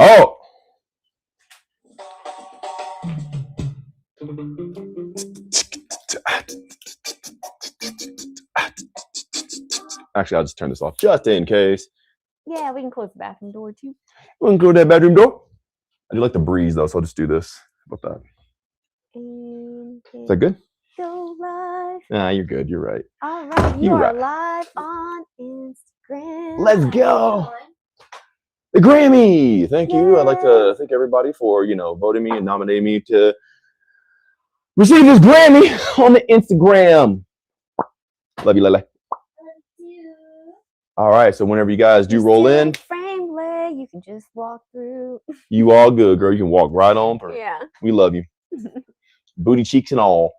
Oh, actually, I'll just turn this off just in case. Yeah, we can close the bathroom door too. We can go to that bedroom door. I do like the breeze though, so I'll just do this. How about that? And Is that good? go live. Nah, you're good. You're right. All right, you You're are right. live on Instagram. Let's go. The Grammy. Thank you. I'd like to thank everybody for, voting me and nominating me to receive this Grammy on the Instagram. Love you, Lele. All right. So whenever you guys do roll in, Frameless, you can just walk through. You all good, girl. You can walk right on through. Yeah. We love you. Booty cheeks and all.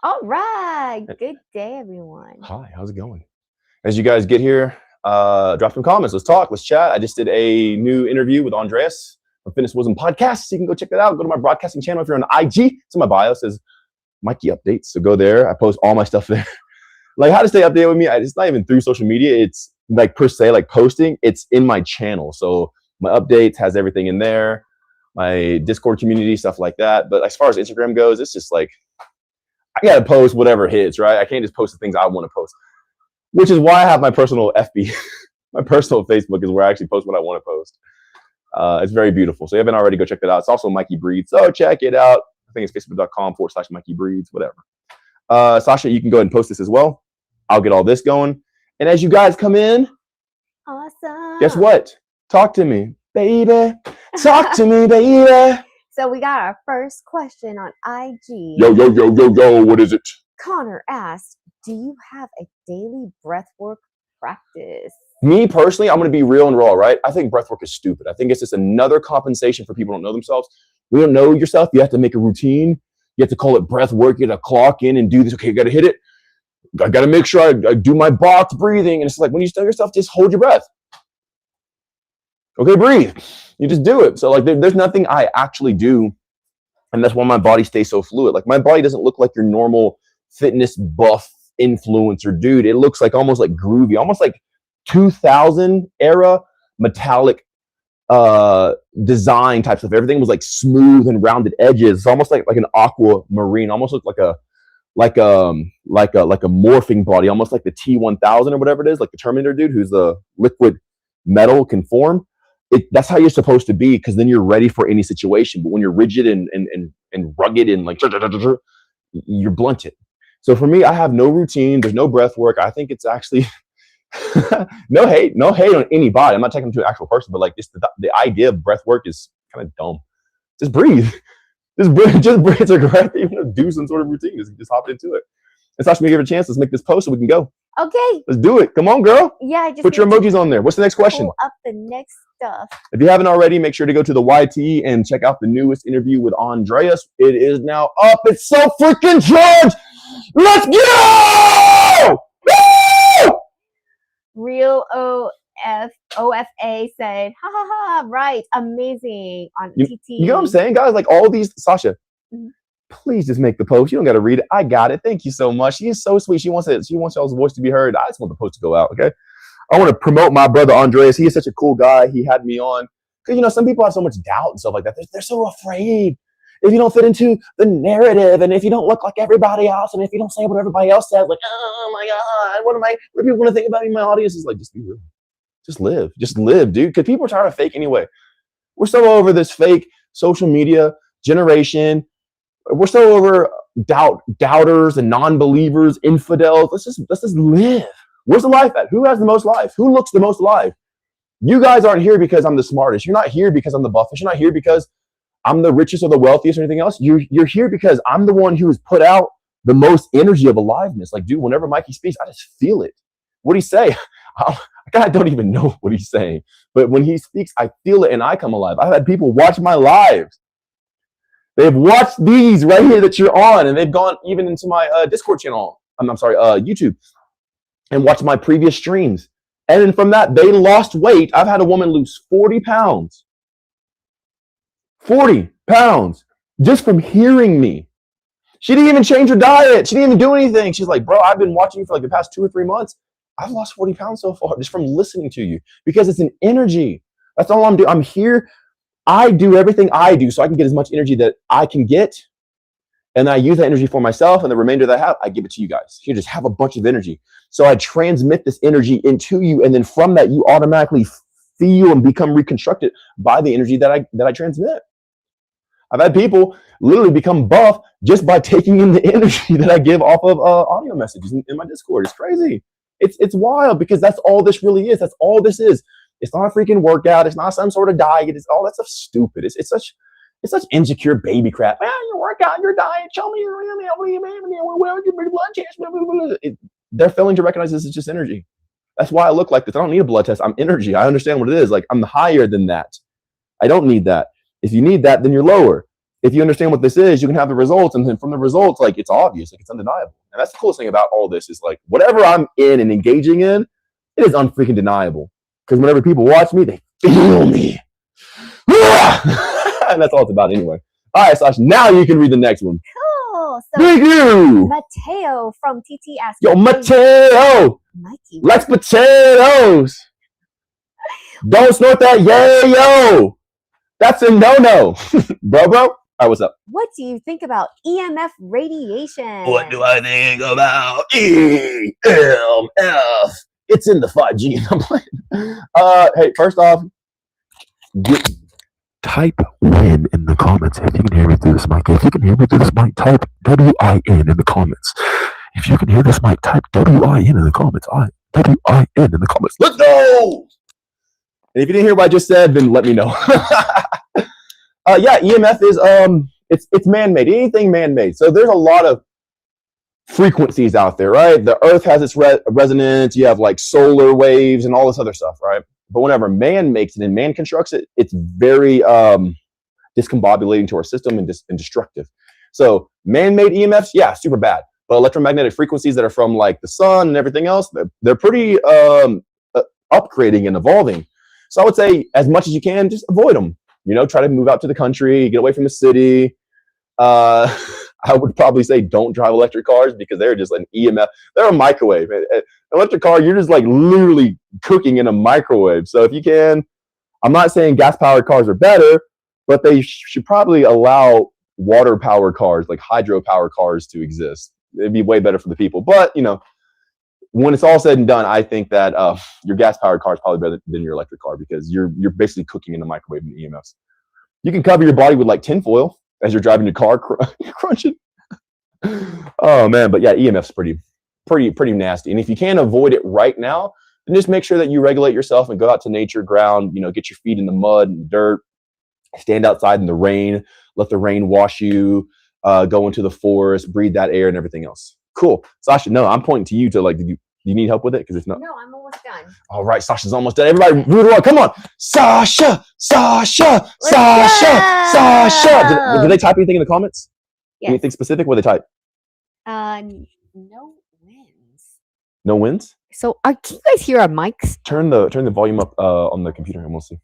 All right. Good day, everyone. Hi. How's it going? As you guys get here, drop some comments. Let's talk. Let's chat. I just did a new interview with Andreas from Fitness Wisdom Podcast. So you can go check that out. Go to my broadcasting channel if you're on IG. It's in my bio. It says Mikey Updates. So go there. I post all my stuff there. Like how to stay updated with me. It's not even through social media. It's like per se, like posting. It's in my channel. So my updates has everything in there. My Discord community, stuff like that. But as far as Instagram goes, it's just like, I got to post whatever hits, right? I can't just post the things I want to post, which is why I have my personal FB. My personal Facebook is where I actually post what I want to post. It's very beautiful. So if you haven't already, go check that out. It's also Mikey Breeds. So check it out. I think it's facebook.com/Mikey Breeds, whatever. Sasha, you can go ahead and post this as well. I'll get all this going. And as you guys come in, awesome. Guess what? Talk to me, baby. Talk to me, baby. So we got our first question on IG. Yo. What is it? Connor asked, do you have a daily breathwork practice? Me personally, I'm going to be real and raw, right? I think breathwork is stupid. I think it's just another compensation for people who don't know themselves. We don't know yourself. You have to make a routine. You have to call it breath work. You got to clock in and do this. Okay, you got to hit it. I got to make sure I do my box breathing. And it's like, when you tell yourself, just hold your breath. Okay, breathe. You just do it. So like, there's nothing I actually do. And that's why my body stays so fluid. Like my body doesn't look like your normal fitness buff influencer dude. It looks like almost like groovy, almost like 2000 era metallic design types of everything was like smooth and rounded edges. It's almost like an aquamarine, almost looked like a morphing body, almost like the T-1000 or whatever it is, like the Terminator dude who's the liquid metal can form. That's how you're supposed to be, because then you're ready for any situation. But when you're rigid and rugged and like you're blunted. So for me, I have no routine. There's no breath work. I think it's actually no hate on anybody. I'm not taking them to an actual person, but like this, the idea of breath work is kind of dumb. Just breathe. Just breathe. It's a great thing to do some sort of routine. Just hop into it. And Sasha, give it a chance. Let's make this post so we can go. Okay. Let's do it. Come on, girl. Yeah, I just put your emojis on there. What's the next question? Pull up the next stuff. If you haven't already, make sure to go to the YT and check out the newest interview with Andreas. It is now up. It's so freaking charged. Let's go! Woo! Real OFA said, ha ha ha, right, amazing on TT. You know what I'm saying, guys? Like all these, Sasha, please just make the post. You don't got to read it. I got it. Thank you so much. She is so sweet. She wants y'all's voice to be heard. I just want the post to go out, okay? I want to promote my brother Andreas. He is such a cool guy. He had me on. Because, some people have so much doubt and stuff like that. They're so afraid. If you don't fit into the narrative, and if you don't look like everybody else, and if you don't say what everybody else says, like, oh my God, what are people going to think about me? My audience is like, just be real. Just live, dude. Because people are tired of fake anyway. We're so over this fake social media generation. We're so over doubters and non-believers, infidels. Let's just live. Where's the life at? Who has the most life? Who looks the most alive? You guys aren't here because I'm the smartest. You're not here because I'm the buffest. You're not here because I'm the richest or the wealthiest or anything else. You're here because I'm the one who has put out the most energy of aliveness. Like, dude, whenever Mikey speaks, I just feel it. What'd he say? I don't even know what he's saying. But when he speaks, I feel it and I come alive. I've had people watch my lives. They've watched these right here that you're on, and they've gone even into my Discord channel. I'm sorry, YouTube, and watched my previous streams. And then from that, they lost weight. I've had a woman lose 40 pounds. 40 pounds just from hearing me. She didn't even change her diet. She didn't even do anything. She's like, bro, I've been watching you for like the past 2 or 3 months. I've lost 40 pounds so far just from listening to you, because it's an energy. That's all I'm doing. I'm here. I do everything I do so I can get as much energy that I can get. And I use that energy for myself. And the remainder that I have, I give it to you guys. You just have a bunch of energy. So I transmit this energy into you. And then from that, you automatically feel and become reconstructed by the energy that I transmit. I've had people literally become buff just by taking in the energy that I give off of audio messages in my Discord. It's crazy. It's wild because that's all this really is. That's all this is. It's not a freaking workout. It's not some sort of diet. It's all that stuff stupid. It's such insecure baby crap. Your workout, your diet, show me your blood test. They're failing to recognize this is just energy. That's why I look like this. I don't need a blood test. I'm energy. I understand what it is. Like, I'm higher than that. I don't need that. If you need that, then you're lower. If you understand what this is, you can have the results. And then from the results, like, it's obvious, like, it's undeniable. And that's the coolest thing about all this is, like, whatever I'm in and engaging in, it is unfreaking deniable. Because whenever people watch me, they feel me. And that's all it's about anyway. All right, Sasha, now you can read the next one. Cool. So Thank you. Mateo from TT asked, Yo, Mateo. Mikey, Let's potatoes. Don't snort that yayo. That's a no-no. Bro. All right, what's up? what do you think about EMF radiation? What do I think about EMF? It's in the 5G. I'm playing. Hey, first off, type WIN in the comments if you can hear me through this mic. If you can hear me through this mic, type WIN in the comments. If you can hear this mic, type WIN in the comments. WIN in the comments. Let's go! And if you didn't hear what I just said, then let me know. Yeah, EMF is it's man-made. Anything man-made. So there's a lot of frequencies out there, right? The Earth has its resonance. You have like solar waves and all this other stuff, right? But whenever man makes it and man constructs it, it's very discombobulating to our system and destructive. So man-made EMFs, yeah, super bad. But electromagnetic frequencies that are from like the sun and everything else, they're pretty upgrading and evolving. So I would say as much as you can, just avoid them. You know, try to move out to the country, get away from the city. I would probably say don't drive electric cars because they're just an EMF. They're a microwave. An electric car, you're just like literally cooking in a microwave. So if you can, I'm not saying gas-powered cars are better, but they should probably allow water-powered cars, like hydro-powered cars, to exist. It'd be way better for the people. But, you know, when it's all said and done, I think that your gas-powered car is probably better than your electric car because you're basically cooking in a microwave in EMFs. You can cover your body with like tinfoil as you're driving your car, crunching. Oh man, but yeah, EMF's pretty nasty. And if you can't avoid it right now, then just make sure that you regulate yourself and go out to nature, ground. You know, get your feet in the mud and dirt. Stand outside in the rain. Let the rain wash you. Go into the forest, breathe that air and everything else. Cool. Sasha, no, I'm pointing to you to like, do you need help with it? Because if not. No, I'm almost done. All right, Sasha's almost done. Everybody, root her on. Come on. Sasha. Did they type anything in the comments? Yes. Anything specific? What did they type? No wins. No wins? So can you guys hear our mics? Turn the volume up on the computer and we'll see.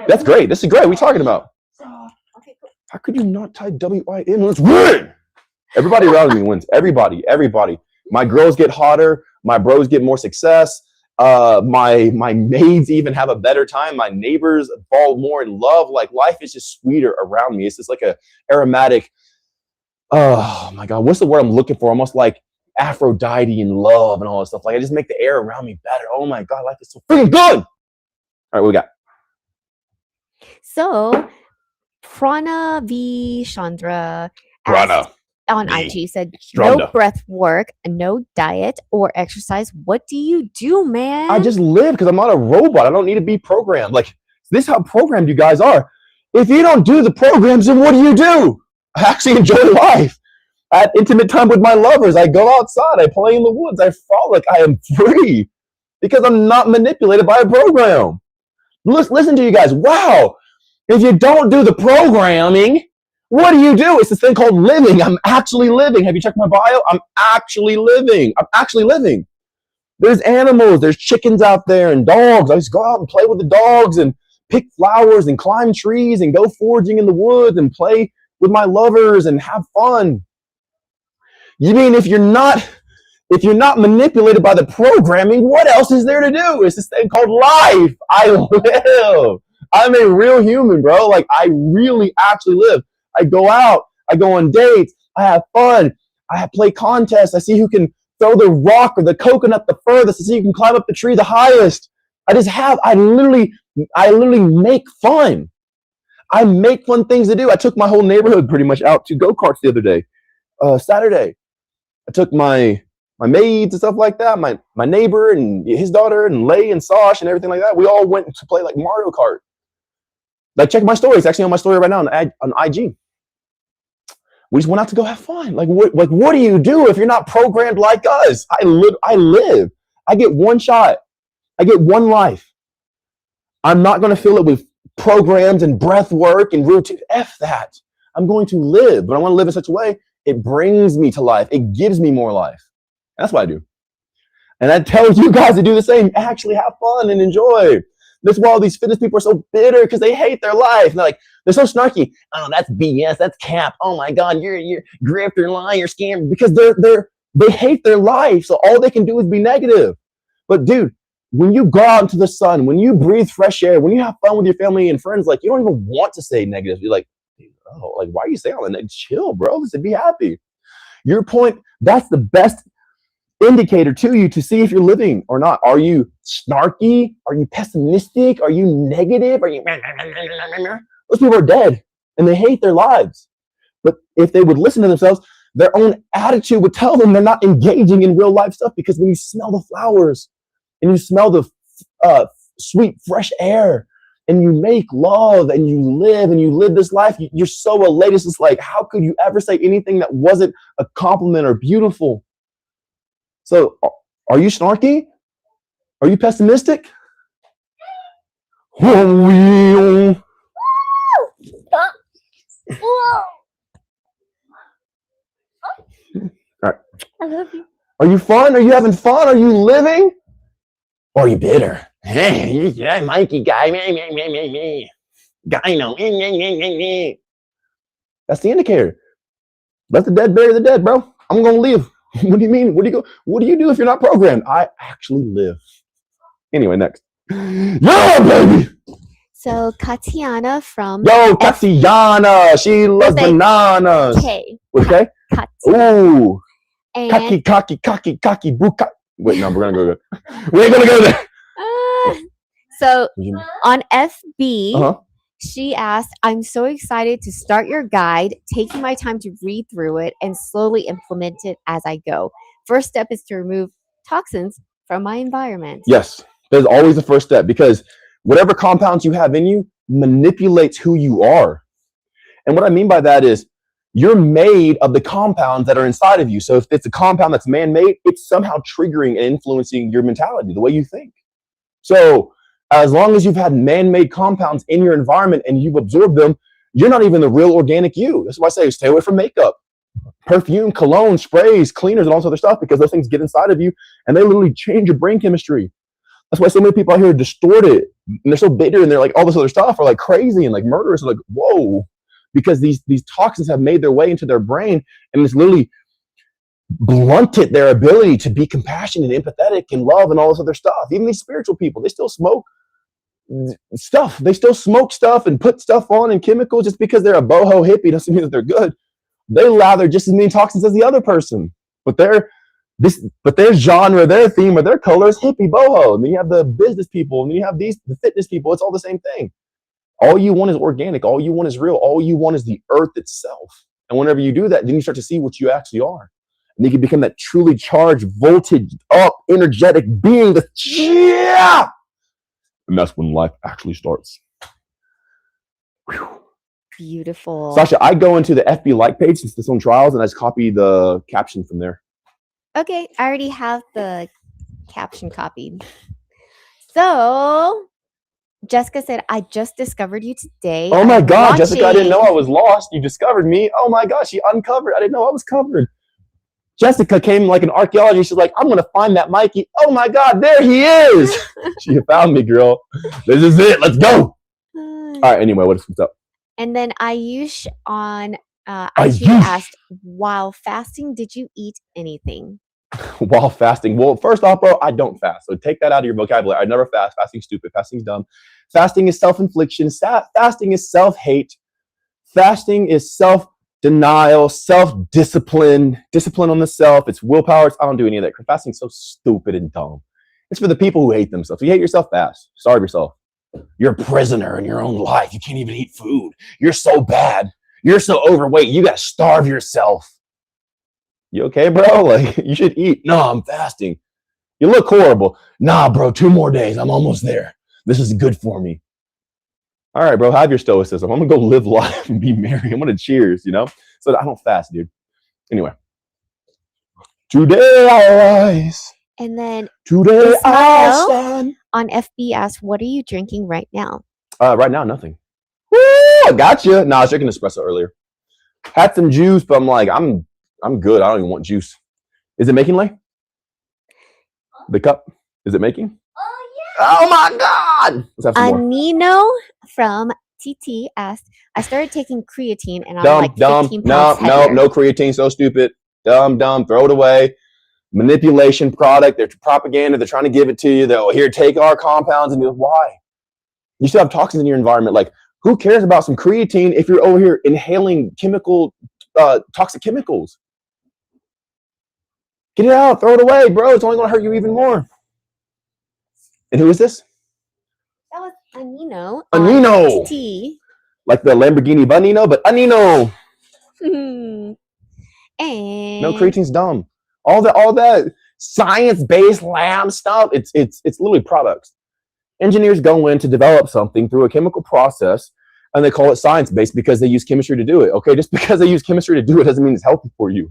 That's great. This is great. What are we talking about? Okay, cool. How could you not type WIN? Let's win. Everybody around me wins. Everybody. My girls get hotter. My bros get more success. My maids even have a better time. My neighbors fall more in love. Like life is just sweeter around me. It's just like a aromatic. Oh my God, what's the word I'm looking for? Almost like Aphrodite and love and all this stuff. Like I just make the air around me better. Oh my God, life is so freaking good. All right, what we got? So Prana V. Chandra on IG said, no breath work, no diet or exercise. What do you do, man? I just live because I'm not a robot. I don't need to be programmed. Like, this is how programmed you guys are. If you don't do the programs, then what do? I actually enjoy life. I have intimate time with my lovers. I go outside. I play in the woods. I frolic. I am free because I'm not manipulated by a program. Listen to you guys. Wow. If you don't do the programming, what do? It's this thing called living. I'm actually living. Have you checked my bio? I'm actually living. There's animals. There's chickens out there and dogs. I just go out and play with the dogs and pick flowers and climb trees and go foraging in the woods and play with my lovers and have fun. You mean if you're not If you're not manipulated by the programming, what else is there to do? It's this thing called life. I live. I'm a real human, bro. Like, I really actually live. I go out. I go on dates. I have fun. I play contests. I see who can throw the rock or the coconut the furthest. I see who can climb up the tree the highest. I literally make fun. I make fun things to do. I took my whole neighborhood pretty much out to go-karts the other day, Saturday. I took my maids and stuff like that, my neighbor and his daughter and Lay and Sosh and everything like that. We all went to play like Mario Kart. Like, check my story. It's actually on my story right now on IG. We just went out to go have fun. Like what do you do if you're not programmed like us? I live. I get one shot. I get one life. I'm not going to fill it with programs and breath work and routine. F that. I'm going to live, but I want to live in such a way it brings me to life. It gives me more life. That's what I do. And I tell you guys to do the same. Actually have fun and enjoy. That's why all these fitness people are so bitter, because they hate their life. They're so snarky. Oh, that's BS. That's cap. Oh my God, you're grifter, liar, scammer. Because they hate their life. So all they can do is be negative. But dude, when you go out into the sun, when you breathe fresh air, when you have fun with your family and friends, like, you don't even want to say negative. You're like, oh, like, why are you saying all that? Chill, bro. Just be happy. Your point, that's the best indicator to you to see if you're living or not. Are you snarky? Are you pessimistic? Are you negative? Are you... Those people are dead and they hate their lives. But if they would listen to themselves, their own attitude would tell them they're not engaging in real life stuff. Because when you smell the flowers and you smell the sweet, fresh air, and you make love and you live this life, you're so elated. It's just like, how could you ever say anything that wasn't a compliment or beautiful? So, are you snarky? Are you pessimistic? All right. I love you. Are you fun? Are you having fun? Are you living? Or are you bitter? Hey, yeah, Mikey guy. Guy, no. That's the indicator. Let the dead bury the dead, bro. I'm gonna leave. What do you mean? What do you do if you're not programmed? I actually live. Anyway, next. Yeah, baby. So Katiana from Katiana. She loves bananas. K. Okay. Ooh. And Kaki, buka. Wait, no, we're gonna go. We ain't gonna go there. So on FB, she asked, I'm so excited to start your guide, taking my time to read through it and slowly implement it as I go. First step is to remove toxins from my environment. Yes, there's always the first step, because whatever compounds you have in you manipulates who you are. And what I mean by that is you're made of the compounds that are inside of you. So if it's a compound that's man-made, it's somehow triggering and influencing your mentality, the way you think. So as long as you've had man-made compounds in your environment and you've absorbed them, you're not even the real organic you. That's why I say stay away from makeup, perfume, cologne, sprays, cleaners, and all this other stuff, because those things get inside of you and they literally change your brain chemistry. That's why so many people out here are distorted and they're so bitter and they're like all this other stuff, or like crazy and like murderous. Like, whoa, because these toxins have made their way into their brain and it's literally blunted their ability to be compassionate and empathetic and love and all this other stuff. Even these spiritual people, they still smoke stuff. They still smoke stuff and put stuff on and chemicals. Just because they're a boho hippie doesn't mean that they're good. They lather just as many toxins as the other person, but their genre, their theme, or their color is hippie boho. And then you have the business people, and then you have the fitness people. It's all the same thing. All you want is organic. All you want is real. All you want is the earth itself. And whenever you do that, then you start to see what you actually are. And you can become that truly charged, voltage up, energetic being. Yeah! And that's when life actually starts. Whew. Beautiful. Sasha, I go into the FB like page since it's on trials, and I just copy the caption from there. Okay, I already have the caption copied. So Jessica said, I just discovered you today. Oh my God, Jessica, I didn't know I was lost. You discovered me. Oh my God, she uncovered. I didn't know I was covered. Jessica came like an archaeologist. She's like, I'm going to find that Mikey. Oh my God, there he is. She found me, girl. This is it. Let's go. All right, anyway, what's up? And then Ayush on IG asked, while fasting, did you eat anything? while fasting. Well, first off, bro, I don't fast. So take that out of your vocabulary. I never fast. Fasting's stupid. Fasting's dumb. Fasting is self-infliction. Fasting is self-hate. Fasting is self-denial, self-discipline, discipline on the self. It's willpower. I don't do any of that. Fasting's so stupid and dumb. It's for the people who hate themselves. If you hate yourself, fast. Starve yourself. You're a prisoner in your own life. You can't even eat food. You're so bad. You're so overweight. You got to starve yourself. You okay, bro? Like, you should eat. No, I'm fasting. You look horrible. Nah, bro, 2 more days. I'm almost there. This is good for me. All right, bro, have your stoicism. I'm going to go live life and be merry. I'm going to cheers, So I don't fast, dude. Anyway. Today I rise. And then today I stand. On FB asked, what are you drinking right now? Right now, nothing. Woo, I got you. Nah, I was drinking espresso earlier. Had some juice, but I'm like, I'm good. I don't even want juice. Is it making, Lay? The cup? Is it making? Oh, yeah. Oh, my God. Let's have some more. Anino from TT asked, I started taking creatine and I'm like 15 pounds heavier. No creatine. So stupid. Dumb. Throw it away. Manipulation product. They're propaganda. They're trying to give it to you. They'll here, take our compounds. And you're like, why? You still have toxins in your environment. Like, who cares about some creatine if you're over here inhaling toxic chemicals? Get it out. Throw it away, bro. It's only going to hurt you even more. And who is this? That was Anino. Anino. TT. Like the Lamborghini Bunino, but Anino. And no, creatine's dumb. All that science-based lab stuff, it's literally products. Engineers go in to develop something through a chemical process, and they call it science-based because they use chemistry to do it. Okay, just because they use chemistry to do it doesn't mean it's healthy for you.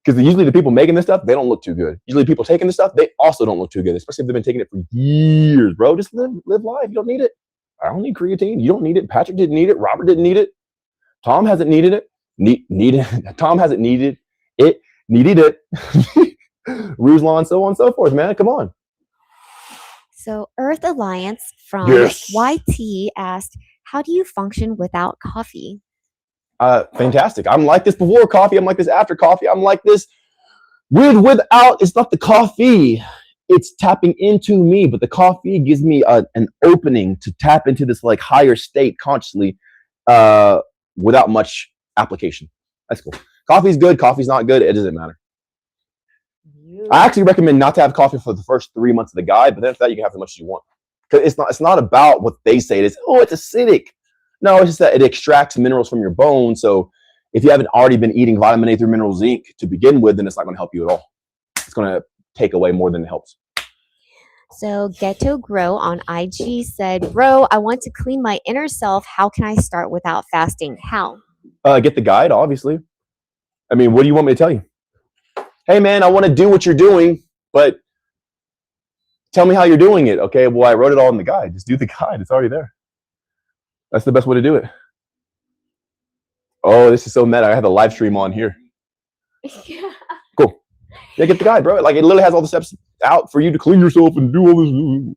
Because usually the people making this stuff, they don't look too good. Usually people taking this stuff, they also don't look too good, especially if they've been taking it for years, bro. Just live life. You don't need it. I don't need creatine. You don't need it. Patrick didn't need it. Robert didn't need it. Tom hasn't needed it. Tom hasn't needed it. Needed it. Ruslan, so on and so forth, man. Come on. So Earth Alliance from YT asked, how do you function without coffee? Fantastic. I'm like this before coffee. I'm like this after coffee. I'm like this without. It's not the coffee. It's tapping into me, but the coffee gives me an opening to tap into this like higher state consciously without much application. That's cool. Coffee's good. Coffee's not good. It doesn't matter. I actually recommend not to have coffee for the first 3 months of the guide, but then after that, you can have as much as you want. Because it's not about what they say. It's acidic. No, it's just that it extracts minerals from your bones. So if you haven't already been eating vitamin A through mineral zinc to begin with, then it's not going to help you at all. It's going to take away more than it helps. So Ghetto Grow on IG said, bro, I want to clean my inner self. How can I start without fasting? How? Get the guide, obviously. I mean, what do you want me to tell you? Hey, man, I want to do what you're doing, but tell me how you're doing it. Okay, well, I wrote it all in the guide. Just do the guide. It's already there. That's the best way to do it. Oh, this is so meta. I have the live stream on here. Yeah. Cool. Yeah, get the guide, bro. Like, it literally has all the steps out for you to clean yourself and do all this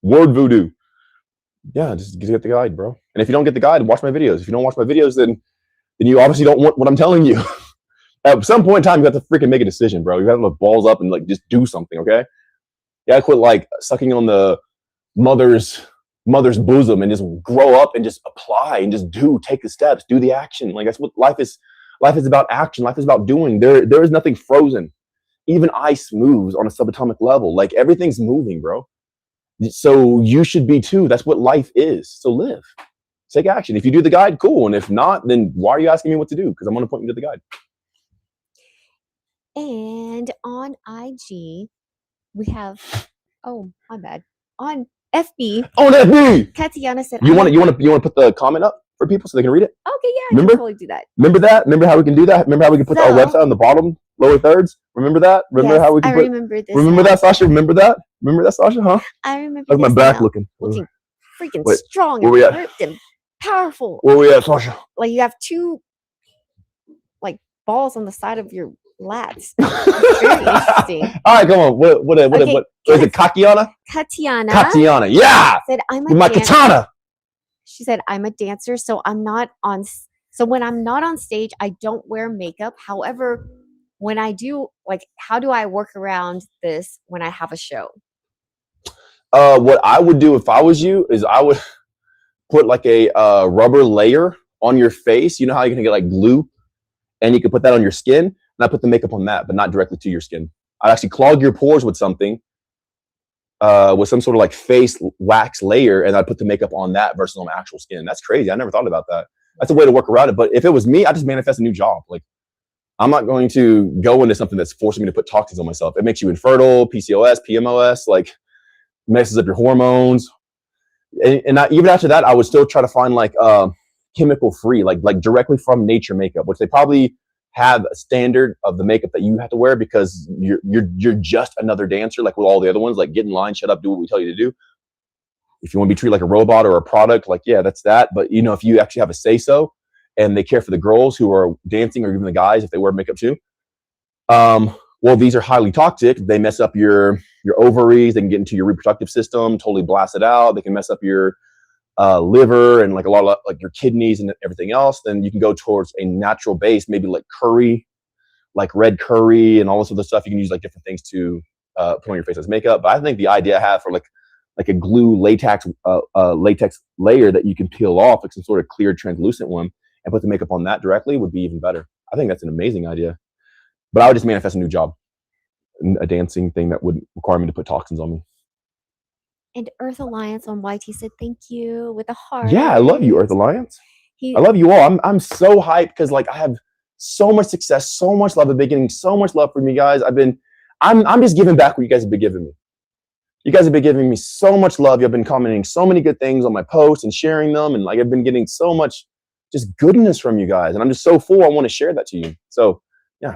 word voodoo. Yeah, just get the guide, bro. And if you don't get the guide, watch my videos. If you don't watch my videos, then you obviously don't want what I'm telling you. At some point in time, you have to freaking make a decision, bro. You have to look balls up and like just do something, okay? You gotta quit like sucking on the mother's bosom and just grow up and just apply and just take the steps, do the action. Like that's what life is. Life is about action. Life is about doing. There is nothing frozen. Even ice moves on a subatomic level. Like everything's moving, bro. So you should be too. That's what life is. So live. Take action. If you do the guide, cool. And if not, then why are you asking me what to do? Because I'm going to point you to the guide. And on IG, we have, oh, my bad. On FB. On FB. Tatiana said, you want to put the comment up for people so they can read it? Okay, yeah, I can totally do that. Remember that? Remember how we can do that? Remember how we can put our website on the bottom, lower thirds? Remember that? Remember how we can remember this. Remember that, Sasha? Remember that? Remember that, Sasha? Huh? I remember. How's my back looking? Freaking strong and ripped and powerful. Where we at, Sasha? Like you have two, like balls on the side of your lats. Very interesting. All right, come on. What is it? Katiana? Katiana. Yeah. Said I'm my katana. She said I'm a dancer, so I'm not on. So when I'm not on stage, I don't wear makeup. However, when I do, like, how do I work around this when I have a show? What I would do if I was you is I would put like a rubber layer on your face. You know how you can get like glue, and you can put that on your skin. And I put the makeup on that, but not directly to your skin. I'd actually clog your pores with something, with some sort of like face wax layer, and I'd put the makeup on that versus on my actual skin. That's crazy. I never thought about that. That's a way to work around it. But if it was me, I just manifest a new job. Like, I'm not going to go into something that's forcing me to put toxins on myself. It makes you infertile, PCOS, PMOS, like messes up your hormones. And even after that, I would still try to find like chemical free, like directly from nature makeup, which they probably have a standard of the makeup that you have to wear because you're just another dancer, like with all the other ones. Like, get in line, shut up, do what we tell you to do. If you want to be treated like a robot or a product, like, yeah, that's that. But you know, if you actually have a say so, and they care for the girls who are dancing, or even the guys if they wear makeup too. Well, these are highly toxic. They mess up your ovaries. They can get into your reproductive system, totally blast it out. They can mess up your liver and like a lot of like your kidneys and everything else. Then you can go towards a natural base, maybe like curry, like red curry and all this other stuff. You can use like different things to put on your face as makeup. But I think the idea I have for like a glue latex layer that you can peel off, like some sort of clear translucent one, and put the makeup on that directly would be even better. I think that's an amazing idea. But I would just manifest a new job, a dancing thing that wouldn't require me to put toxins on me. And Earth Alliance on YT said thank you with a heart. Yeah, I love you, Earth Alliance. I love you all. I'm so hyped because like I have so much success, so much love at the beginning, so much love from you guys. I'm just giving back what you guys have been giving me. You guys have been giving me so much love. You've been commenting so many good things on my posts and sharing them, and like I've been getting so much just goodness from you guys, and I'm just so full. I want to share that to you. So yeah,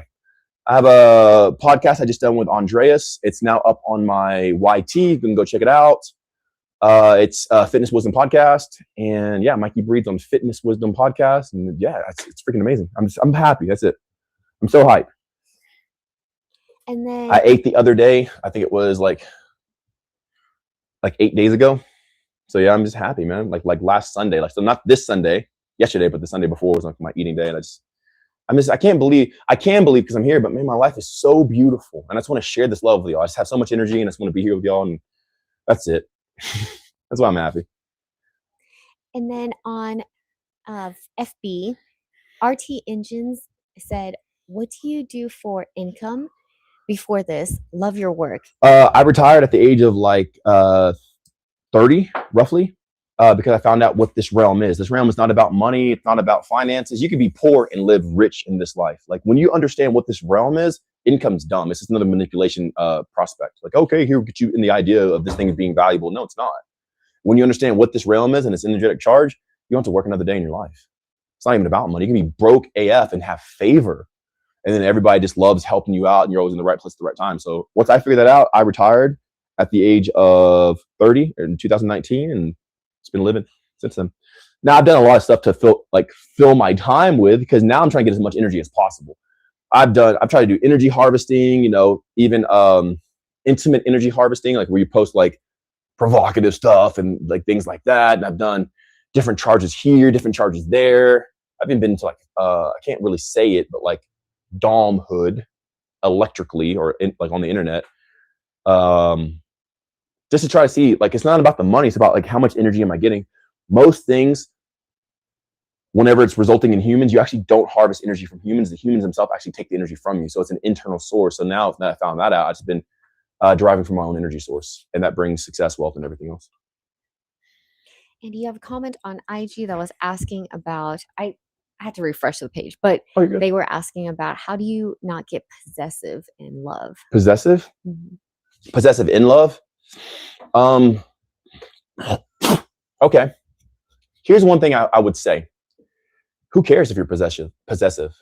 I have a podcast I just done with Andreas. It's now up on my YT. You can go check it out. It's Fitness Wisdom Podcast, and yeah, Mikey Breeds on Fitness Wisdom Podcast, and yeah, it's freaking amazing. I'm happy. That's it. I'm so hyped. And then I ate the other day. I think it was like 8 days ago. So yeah, I'm just happy, man. Like last Sunday, like, so not this Sunday, yesterday, but the Sunday before was like my eating day, and I can believe because I'm here, but man, my life is so beautiful, and I just want to share this love with y'all. I just have so much energy, and I just want to be here with y'all, and that's it. That's why I'm happy. And then on FB, RT Engines said, "What do you do for income before this? Love your work." I retired at the age of like 30, roughly, because I found out what this realm is. This realm is not about money. It's not about finances. You can be poor and live rich in this life. Like, when you understand what this realm is, income's dumb. It's just another manipulation prospect. Like, okay, here we get you in the idea of this thing being valuable. No, it's not. When you understand what this realm is and its energetic charge, you don't have to work another day in your life. It's not even about money. You can be broke AF and have favor. And then everybody just loves helping you out, and you're always in the right place at the right time. So once I figured that out, I retired at the age of 30 in 2019, and it's been living since then. Now I've done a lot of stuff to fill my time with, because now I'm trying to get as much energy as possible. I've tried to do energy harvesting, even intimate energy harvesting, like where you post like provocative stuff and like things like that. And I've done different charges here, different charges there. I've even been to like, I can't really say it, but like domhood electrically or like on the internet. Just to try to see, like, it's not about the money. It's about like, how much energy am I getting? Most things, whenever it's resulting in humans, you actually don't harvest energy from humans. The humans themselves actually take the energy from you. So it's an internal source. So now that I found that out, I've just been deriving from my own energy source, and that brings success, wealth, and everything else. And you have a comment on IG that was asking about, I had to refresh the page, but they were asking about, how do you not get possessive in love? Possessive? Mm-hmm. Possessive in love? Okay. Here's one thing I would say. Who cares if you're possessive?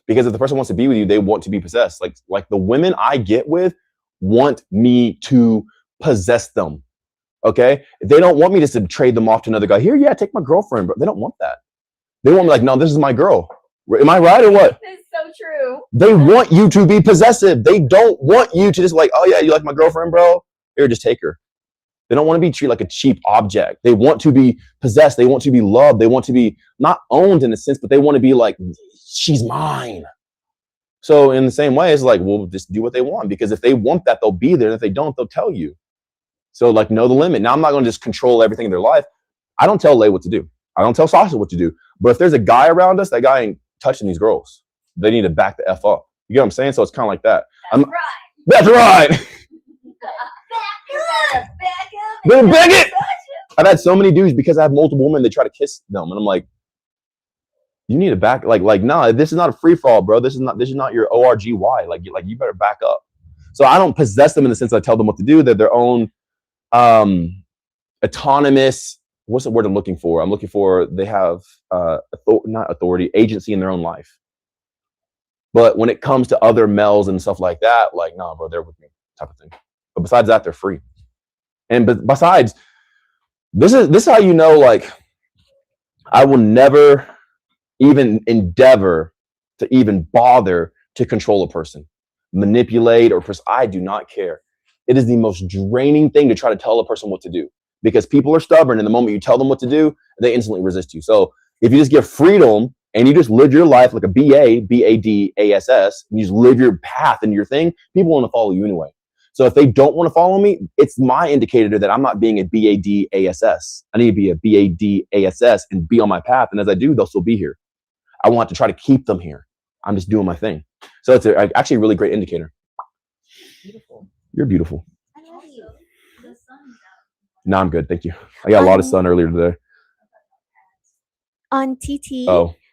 Because if the person wants to be with you, they want to be possessed. Like the women I get with want me to possess them. Okay? If they don't want me to trade them off to another guy, here, yeah, take my girlfriend, but they don't want that. They want me like, no, this is my girl. Am I right or what? That's so true. They want you to be possessive. They don't want you to just like, oh yeah, you like my girlfriend, bro? Here, just take her. They don't want to be treated like a cheap object. They want to be possessed. They want to be loved. They want to be not owned in a sense, but they want to be like, she's mine. So in the same way, it's like, well, just do what they want, because if they want that, they'll be there. And if they don't, they'll tell you. So like, know the limit. Now I'm not going to just control everything in their life. I don't tell Lay what to do. I don't tell Sasha what to do. But if there's a guy around us, that guy ain't touching these girls. They need to back the F up. You get what I'm saying? So it's kind of like that. That's right. Back it. I've had so many dudes, because I have multiple women, they try to kiss them, and I'm like, you need to back, like, nah, this is not a free fall, bro. This is not your ORGY. Like you better back up. So I don't possess them in the sense I tell them what to do. They're their own autonomous. What's the word I'm looking for? I'm looking for, they have not authority, agency in their own life. But when it comes to other males and stuff like that, like, nah, bro, they're with me, type of thing. But besides that, they're free. And besides, this is how you know, like, I will never even endeavor to even bother to control a person, manipulate, or I do not care. It is the most draining thing to try to tell a person what to do, because people are stubborn, and the moment you tell them what to do, they instantly resist you. So if you just give freedom and you just live your life like a BADASS, and you just live your path and your thing, people want to follow you anyway. So if they don't want to follow me, it's my indicator that I'm not being a BADASS. I need to be a BADASS and be on my path. And as I do, they'll still be here. I want to try to keep them here. I'm just doing my thing. So it's actually a really great indicator. Beautiful. You're beautiful. I love you. No, I'm good. Thank you. I got a lot of sun earlier today. On TT,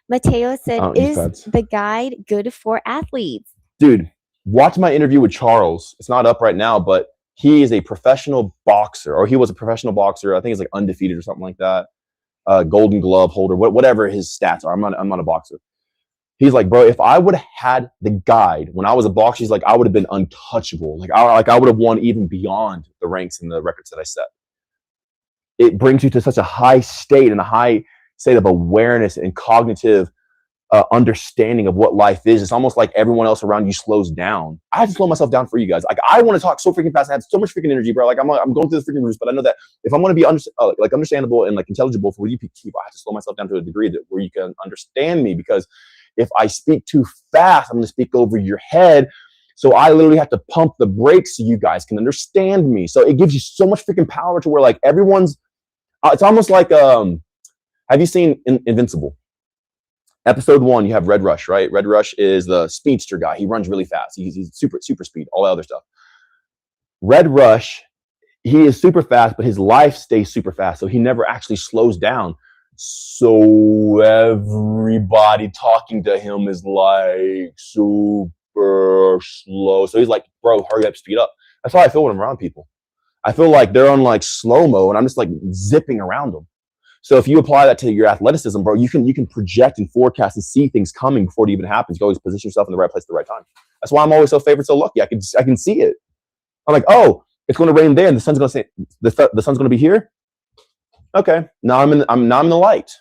Mateo said, is the guide good for athletes? Dude, watch my interview with Charles. It's not up right now, but he is a professional boxer, or he was a professional boxer. I think he's like undefeated or something like that. Golden glove holder, whatever his stats are. I'm not a boxer. He's like, bro, if I would have had the guide when I was a boxer, he's like, I would have been untouchable. Like I would have won even beyond the ranks and the records that I set. It brings you to such a high state and a high state of awareness and cognitive understanding of what life is. It's almost like everyone else around you slows down. I have to slow myself down for you guys. Like, I want to talk so freaking fast. I have so much freaking energy, bro. Like, I'm going through the freaking roots, but I know that if I'm going to be understandable and like intelligible for you people, I have to slow myself down to a degree that where you can understand me, because if I speak too fast, I'm going to speak over your head. So I literally have to pump the brakes so you guys can understand me. So it gives you so much freaking power to where like everyone's, it's almost like, have you seen Invincible? Episode 1, you have Red Rush, right? Red Rush is the speedster guy. He runs really fast. He's super speed, all that other stuff. Red Rush, he is super fast, but his life stays super fast. So he never actually slows down. So everybody talking to him is like super slow. So he's like, bro, hurry up, speed up. That's how I feel when I'm around people. I feel like they're on like slow-mo and I'm just like zipping around them. So if you apply that to your athleticism, bro, you can project and forecast and see things coming before it even happens. You always position yourself in the right place at the right time. That's why I'm always so favored, so lucky. I can see it. I'm like, oh, it's going to rain there, and the sun's going to say the sun's going to be here. Okay, now I'm in the light.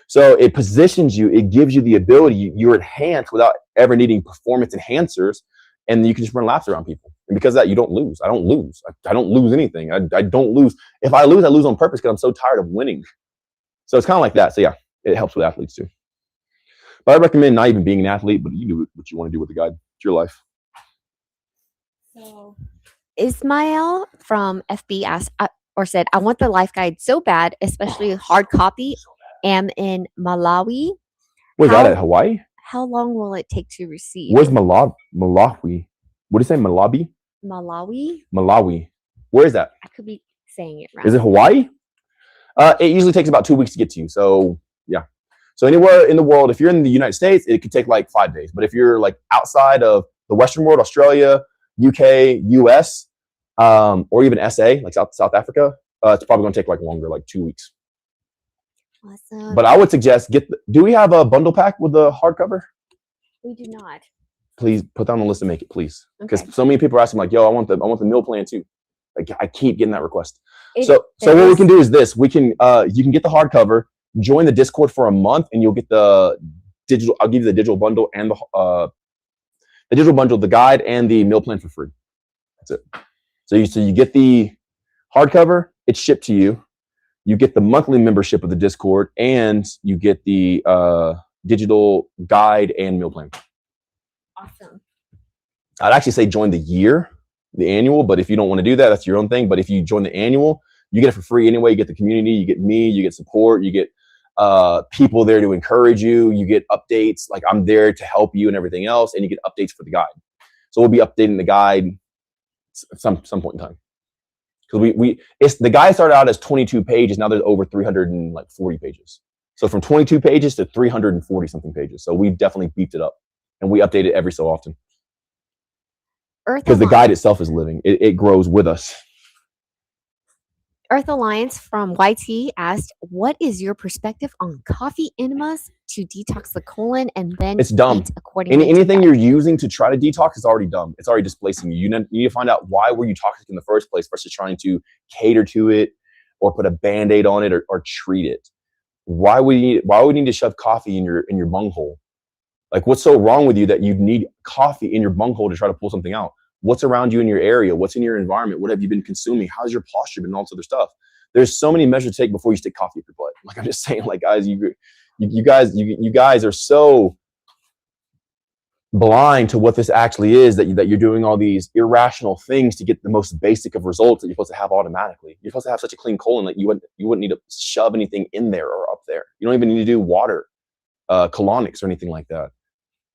So it positions you. It gives you the ability. You're enhanced without ever needing performance enhancers, and you can just run laps around people. And because of that, you don't lose. I don't lose. I don't lose anything. I don't lose. If I lose on purpose because I'm so tired of winning. So it's kind of like that. So yeah, it helps with athletes too. But I recommend not even being an athlete, but you do what you want to do with the guide. It's your life. So Ismail from FB asked or said, I want the life guide so bad, especially hard copy. Am in Malawi. Where's that at? Hawaii? How long will it take to receive? Where's Malawi? What do you say? Malawi? Malawi. Where is that? I could be saying it wrong. Is it Hawaii? It usually takes about 2 weeks to get to you. So yeah. So anywhere in the world, if you're in the United States, it could take like 5 days. But if you're like outside of the Western world, Australia, UK, US, or even SA, like South Africa, it's probably going to take like longer, like 2 weeks. Awesome. But I would suggest do we have a bundle pack with the hardcover? We do not. Please put that on the list and make it, please. Because Okay. so many people are asking like, yo, I want the meal plan too. Like I keep getting that request. So what we can do is this. We can you can get the hardcover, join the Discord for a month, and you'll get the digital. I'll give you the digital bundle and the digital bundle, the guide, and the meal plan for free. That's it. So you get the hardcover, it's shipped to you. You get the monthly membership of the Discord, and you get the digital guide and meal plan. Awesome. I'd actually say join the annual, but if you don't want to do that, that's your own thing. But if you join the annual, you get it for free anyway. You get the community, you get me, you get support, you get people there to encourage you, you get updates. Like I'm there to help you and everything else, and you get updates for the guide. So we'll be updating the guide some point in time. Because the guide started out as 22 pages. Now there's over 340 pages. So from 22 pages to 340 something pages. So we've definitely beefed it up, and we update it every so often. Because the guide itself is living. It grows with us. Earth Alliance from YT asked, what is your perspective on coffee enemas to detox the colon and then it's dumb. Anything you're using to try to detox is already dumb. It's already displacing you. You need to find out why were you toxic in the first place versus trying to cater to it or put a Band-Aid on it or treat it. Why would you need to shove coffee in your bunghole? Like, what's so wrong with you that you need coffee in your bunghole to try to pull something out? What's around you in your area? What's in your environment? What have you been consuming? How's your posture been? And all this other stuff. There's so many measures to take before you stick coffee up your butt. Like, I'm just saying, like, guys, you guys are so blind to what this actually is that you're doing all these irrational things to get the most basic of results that you're supposed to have automatically. You're supposed to have such a clean colon that you wouldn't need to shove anything in there or up there. You don't even need to do water, colonics or anything like that.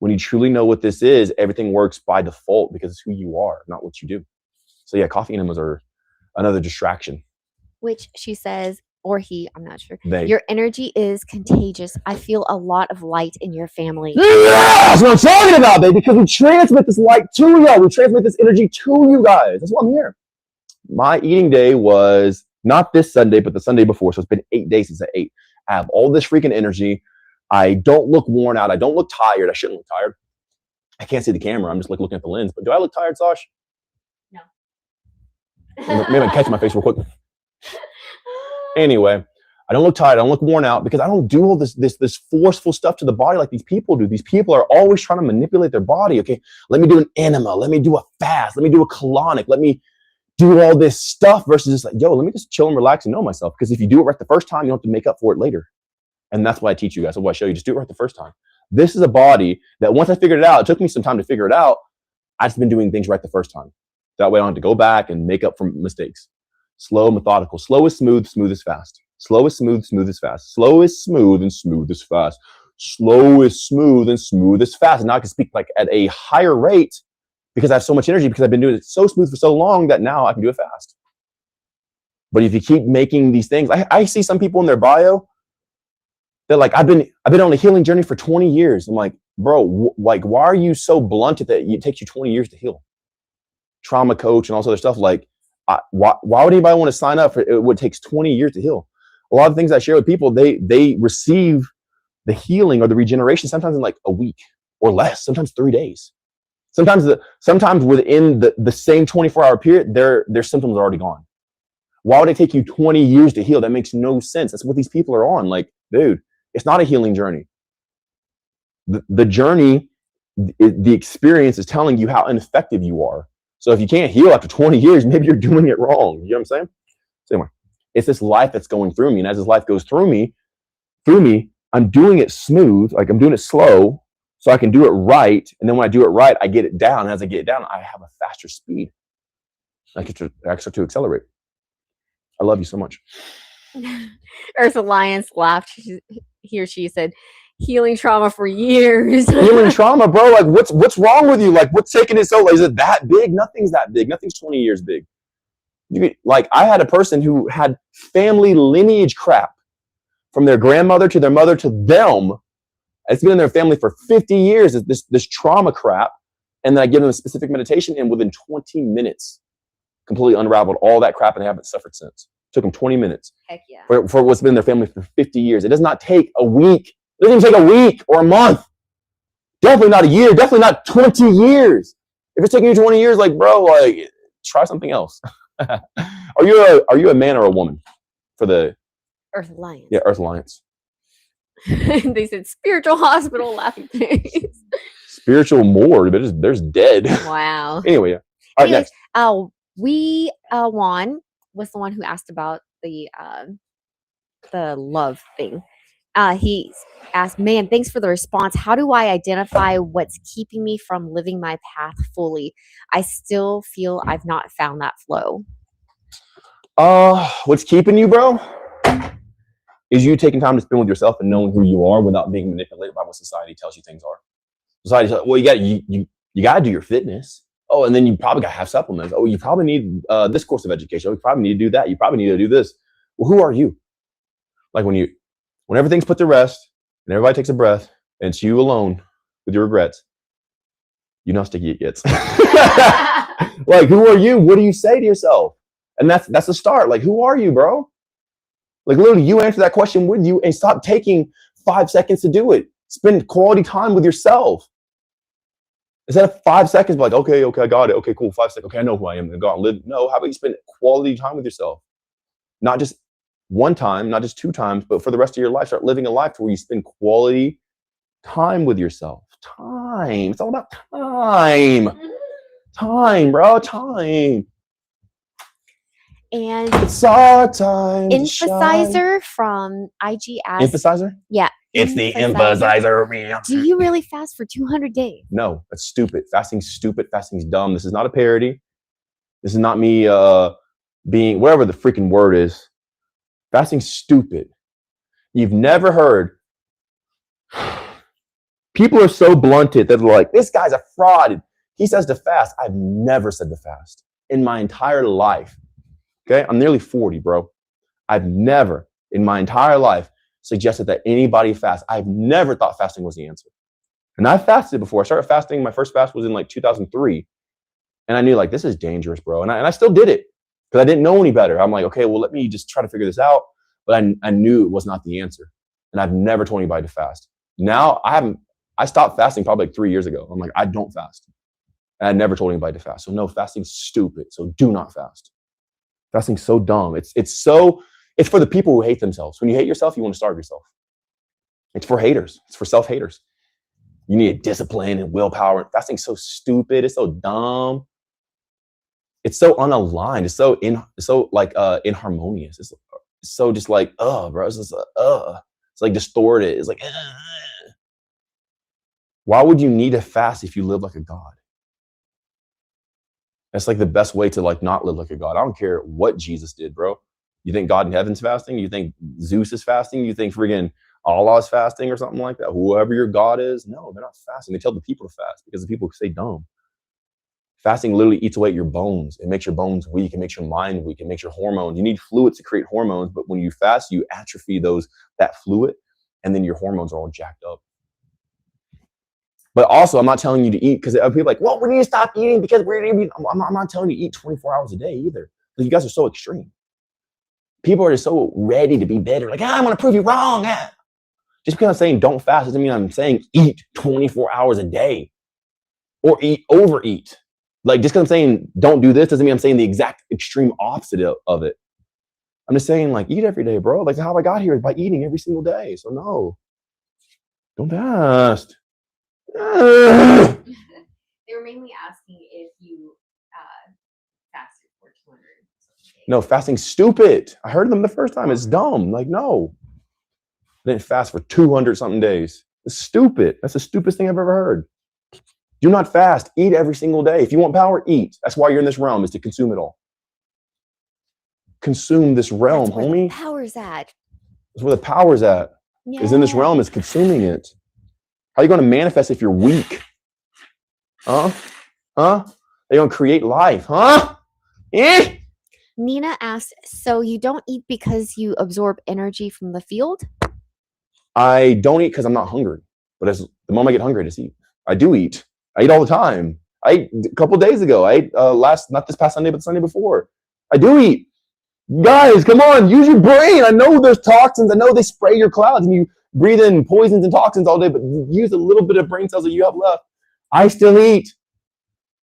When you truly know what this is, everything works by default because it's who you are, not what you do. So yeah, coffee enemas are another distraction. Which she says, or he, I'm not sure. Your energy is contagious. I feel a lot of light in your family. Yeah, that's what I'm talking about, baby, because we transmit this light to y'all. We transmit this energy to you guys. That's why I'm here. My eating day was not this Sunday, but the Sunday before. So it's been 8 days since I ate. I have all this freaking energy. I don't look worn out. I don't look tired. I shouldn't look tired. I can't see the camera. I'm just looking at the lens. But do I look tired, Sash? No. Maybe I can catch my face real quick. Anyway, I don't look tired. I don't look worn out because I don't do all this forceful stuff to the body like these people do. These people are always trying to manipulate their body. Okay, let me do an enema. Let me do a fast. Let me do a colonic. Let me do all this stuff versus just like, yo, let me just chill and relax and know myself. Because if you do it right the first time, you don't have to make up for it later. And that's why I teach you guys. That's why I show you. Just do it right the first time. This is a body that once I figured it out, it took me some time to figure it out. I've just been doing things right the first time. That way I don't have to go back and make up for mistakes. Slow, methodical. Slow is smooth, smooth is fast. Slow is smooth, smooth is fast. Slow is smooth and smooth is fast. Slow is smooth and smooth is fast. And now I can speak like at a higher rate because I have so much energy because I've been doing it so smooth for so long that now I can do it fast. But if you keep making these things, I see some people in their bio, they're like, I've been on a healing journey for 20 years. I'm like, bro, like, why are you so blunted that it takes you 20 years to heal? Trauma coach and all this other stuff. Like, why would anybody want to sign up for it? What takes 20 years to heal? A lot of things I share with people, they receive the healing or the regeneration sometimes in like a week or less, sometimes 3 days. Sometimes within the same 24-hour period, their symptoms are already gone. Why would it take you 20 years to heal? That makes no sense. That's what these people are on. Like, dude, it's not a healing journey. The journey, the experience is telling you how ineffective you are. So if you can't heal after 20 years, maybe you're doing it wrong. You know what I'm saying? So anyway, it's this life that's going through me. And as this life goes through me, I'm doing it smooth. Like I'm doing it slow so I can do it right. And then when I do it right, I get it down. And as I get it down, I have a faster speed. I start to accelerate. I love you so much. Earth Alliance laughed. She said, healing trauma for years. Healing trauma, bro. Like, what's wrong with you? Like, what's taking it so? Like, is it that big? Nothing's that big. Nothing's 20 years big. Like, I had a person who had family lineage crap from their grandmother to their mother to them. It's been in their family for 50 years. This trauma crap, and then I give them a specific meditation, and within 20 minutes, completely unraveled all that crap, and they haven't suffered since. Took them 20 minutes. Heck yeah. For what's been in their family for 50 years. It does not take a week. It doesn't even take a week or a month. Definitely not a year. Definitely not 20 years. If it's taking you 20 years, like, bro, like, try something else. Are you a man or a woman for the Earth Alliance? Yeah, Earth Alliance. They said spiritual hospital laughing face. Spiritual morgue, but there's dead. Wow. Anyway, yeah. All right, next. Juan was the one who asked about the love thing. He asked, man, thanks for the response. How do I identify what's keeping me from living my path fully? I still feel I've not found that flow. What's keeping you, bro, is you taking time to spend with yourself and knowing who you are without being manipulated by what society tells you things are. Society tells, well, you gotta do your fitness. Oh, and then you probably gotta have supplements. Oh, you probably need this course of education. Oh, you probably need to do that. You probably need to do this. Well, who are you? Like when everything's put to rest and everybody takes a breath and it's you alone with your regrets, you know how sticky it gets. Like, who are you? What do you say to yourself? And that's the start. Like, who are you, bro? Like, literally, you answer that question with you and stop taking 5 seconds to do it. Spend quality time with yourself. Instead of 5 seconds, like, okay, I got it. Okay, cool, 5 seconds. Okay, I know who I am. I'm gonna live. No, how about you spend quality time with yourself? Not just one time, not just 2 times, but for the rest of your life. Start living a life where you spend quality time with yourself. Time. It's all about time. Time, bro. Time. And it's our time. Emphasizer from IG asked. Emphasizer? Yeah. It's the emphasizer. Do you really fast for 200 days? No, that's stupid. Fasting's stupid. Fasting's dumb. This is not a parody. This is not me being whatever the freaking word is. Fasting's stupid. You've never heard. People are so blunted that they're like, this guy's a fraud. He says to fast. I've never said to fast in my entire life. Okay, I'm nearly 40, bro. I've never in my entire life suggested that anybody fast. I've never thought fasting was the answer. And I fasted before. I started fasting. My first fast was in like 2003. And I knew like, this is dangerous, bro. And I still did it because I didn't know any better. I'm like, okay, well, let me just try to figure this out. But I knew it was not the answer. And I've never told anybody to fast. Now I stopped fasting probably like 3 years ago. I'm like, I don't fast. And I never told anybody to fast. So no, fasting's stupid. So do not fast. Fasting's so dumb. It's for the people who hate themselves. When you hate yourself, you want to starve yourself. It's for haters. It's for self-haters. You need discipline and willpower. Fasting's so stupid. It's so dumb. It's so unaligned. It's so inharmonious. It's so just like, bro. It's just It's like distorted. It's like, Why would you need to fast if you live like a god? That's like the best way to like not live like a god. I don't care what Jesus did, bro. You think God in heaven's fasting? You think Zeus is fasting? You think friggin' Allah is fasting or something like that? Whoever your God is? No, they're not fasting. They tell the people to fast because the people stay dumb. Fasting literally eats away at your bones. It makes your bones weak. It makes your mind weak. It makes your hormones. You need fluids to create hormones, but when you fast, you atrophy that fluid, and then your hormones are all jacked up. But also, I'm not telling you to eat because people are like, well, we need to stop eating because we're going to be. I'm not telling you to eat 24 hours a day either. Because you guys are so extreme. People are just so ready to be better. Like, I'm going to prove you wrong. Just because I'm saying don't fast doesn't mean I'm saying eat 24 hours a day or overeat. Like, just because I'm saying don't do this doesn't mean I'm saying the exact extreme opposite of it. I'm just saying, like, eat every day, bro. Like, how I got here is by eating every single day. So, no. Don't fast. They were mainly asking if you fasted for 200 days. No, fasting's stupid. I heard them the first time. It's dumb. Like, no. I didn't fast for 200 something days. It's stupid. That's the stupidest thing I've ever heard. Do not fast. Eat every single day. If you want power, eat. That's why you're in this realm, is to consume it all. Consume this realm, That's where homie. the power's at. That's where the power's at. Yeah. Is in this realm, is consuming it. How are you going to manifest if you're weak? Huh? Are you going to create life? Huh? Nina asked, so you don't eat because you absorb energy from the field? I don't eat because I'm not hungry. But the moment I get hungry, I just eat. I do eat. I eat all the time. I ate a couple days ago. I ate not this past Sunday, but the Sunday before. I do eat. Guys, come on, use your brain. I know there's toxins. I know they spray your clouds and you breathe in poisons and toxins all day, but use a little bit of brain cells that you have left. I still eat.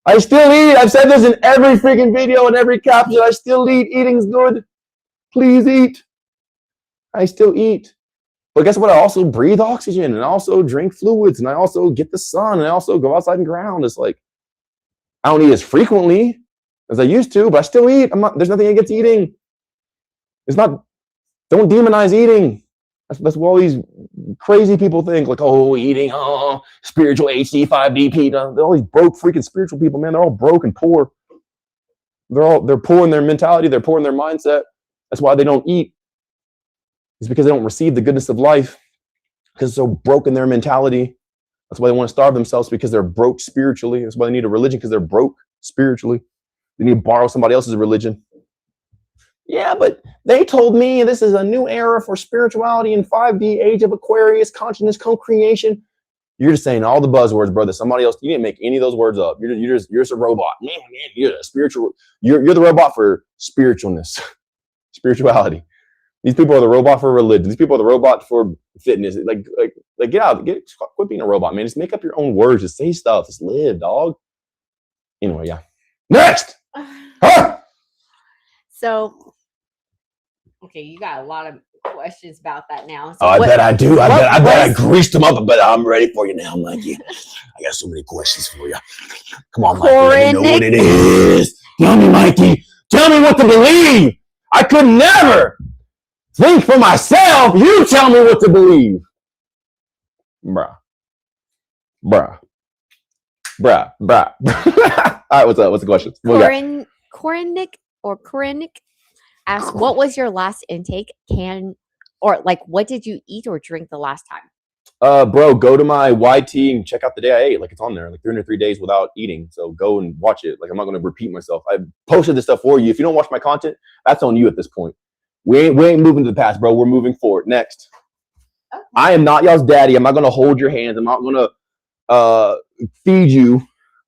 I still eat. I've said this in every freaking video and every caption. I still eat. Eating's good. Please eat. I still eat. But guess what? I also breathe oxygen and I also drink fluids and I also get the sun and I also go outside and ground. It's like, I don't eat as frequently as I used to, but I still eat. There's nothing against eating. Don't demonize eating. That's what all these crazy people think. Like, oh, eating, spiritual HD, 5DP. They're all these broke freaking spiritual people, man. They're all broke and poor. They're poor in their mentality. They're poor in their mindset. That's why they don't eat. It's because they don't receive the goodness of life. Because they're so broke in their mentality. That's why they want to starve themselves, because they're broke spiritually. That's why they need a religion, because they're broke spiritually. They need to borrow somebody else's religion. Yeah, but they told me this is a new era for spirituality in 5D, age of Aquarius, consciousness, co-creation. You're just saying all the buzzwords, brother. Somebody else, you didn't make any of those words up. You're just a robot. Man, you're a spiritual. You're the robot for spiritualness, spirituality. These people are the robot for religion. These people are the robot for fitness. Like get out, quit being a robot, man. Just make up your own words. Just say stuff. Just live, dog. Anyway, yeah. Next. Huh? So, okay, you got a lot of questions about that now. So I bet I do. I bet I greased them up, but I'm ready for you now, Mikey. I got so many questions for you. Come on, Mikey. Let me know what it is. Tell me, Mikey. Tell me what to believe. I could never think for myself. You tell me what to believe. Bruh. All right, what's up? What's the question? Korenik asked, what was your last intake? What did you eat or drink the last time? Bro, go to my YT and check out the day I ate. Like, it's on there, like 303 days without eating. So go and watch it. Like, I'm not going to repeat myself. I posted this stuff for you. If you don't watch my content, that's on you at this point. We ain't moving to the past, bro. We're moving forward. Next. Okay. I am not y'all's daddy. I'm not going to hold your hands. I'm not going to feed you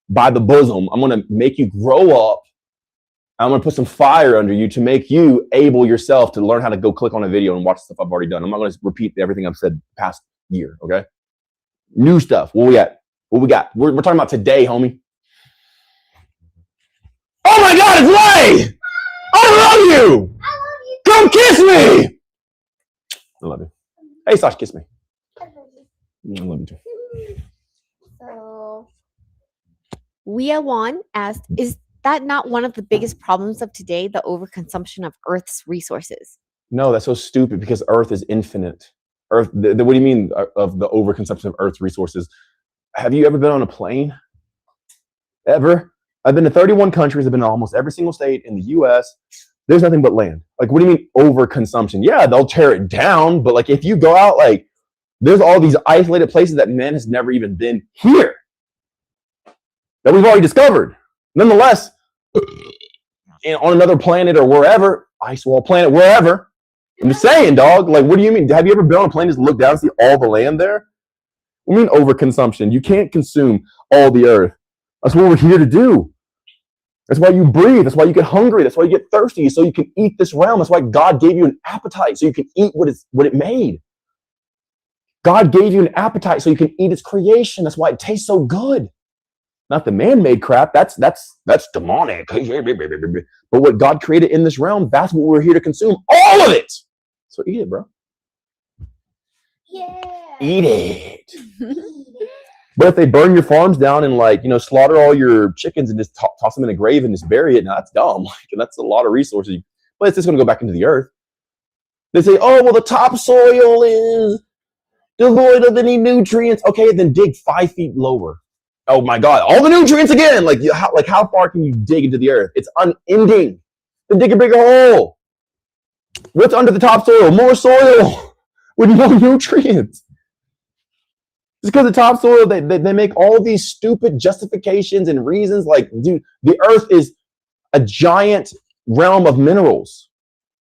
by the bosom. I'm going to make you grow up. I'm going to put some fire under you to make you able yourself to learn how to go click on a video and watch stuff I've already done. I'm not going to repeat everything I've said past year, okay? New stuff. What we at? What we got? We're talking about today, homie. Oh my God, it's Lay! I love you! I love you! Come kiss me! I love you. Hey, Sasha, kiss me. I love you too. So, Wia Wan asked, is that not one of the biggest problems of today, the overconsumption of Earth's resources? No, that's so stupid, because Earth is infinite. Earth, what do you mean of the overconsumption of Earth's resources? Have you ever been on a plane? Ever? I've been to 31 countries. I've been to almost every single state in the US. There's nothing but land. Like, what do you mean overconsumption? Yeah, they'll tear it down, but like if you go out, like there's all these isolated places that man has never even been here that we've already discovered. Nonetheless, on another planet or wherever, ice wall planet, wherever, I'm just saying, dog, like, what do you mean? Have you ever been on a plane just look down and see all the land there? What do you mean overconsumption? You can't consume all the earth. That's what we're here to do. That's why you breathe. That's why you get hungry. That's why you get thirsty, so you can eat this realm. That's why God gave you an appetite, so you can eat what it made. God gave you an appetite so you can eat its creation. That's why it tastes so good. Not the man-made crap. That's demonic. But what God created in this realm, that's what we're here to consume. All of it. So eat it, bro. Yeah. Eat it. But if they burn your farms down and slaughter all your chickens and just toss them in a grave and just bury it, now that's dumb. That's a lot of resources. But it's just going to go back into the earth. They say, oh, well, the topsoil is devoid of any nutrients. Okay, then dig 5 feet lower. Oh my God, all the nutrients again. How far can you dig into the earth? It's unending. Then dig a bigger hole. What's under the topsoil? More soil with no nutrients. It's because the topsoil, they make all these stupid justifications and reasons. Like, dude, the earth is a giant realm of minerals.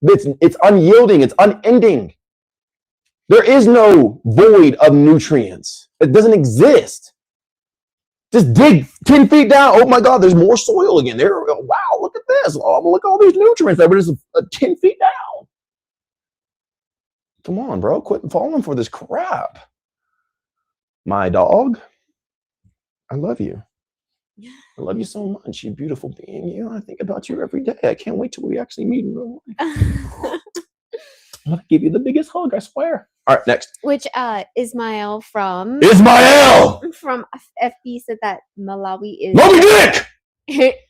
It's unyielding. It's unending. There is no void of nutrients. It doesn't exist. Just dig 10 feet down. Oh my God, there's more soil again. There. Wow, look at this. Oh, look at all these nutrients that were just 10 feet down. Come on, bro. Quit falling for this crap. My dog, I love you. I love you so much. You beautiful being. I think about you every day. I can't wait till we actually meet in real life. I'm going to give you the biggest hug, I swear. All right, next. Which Ismail from FB said that Malawi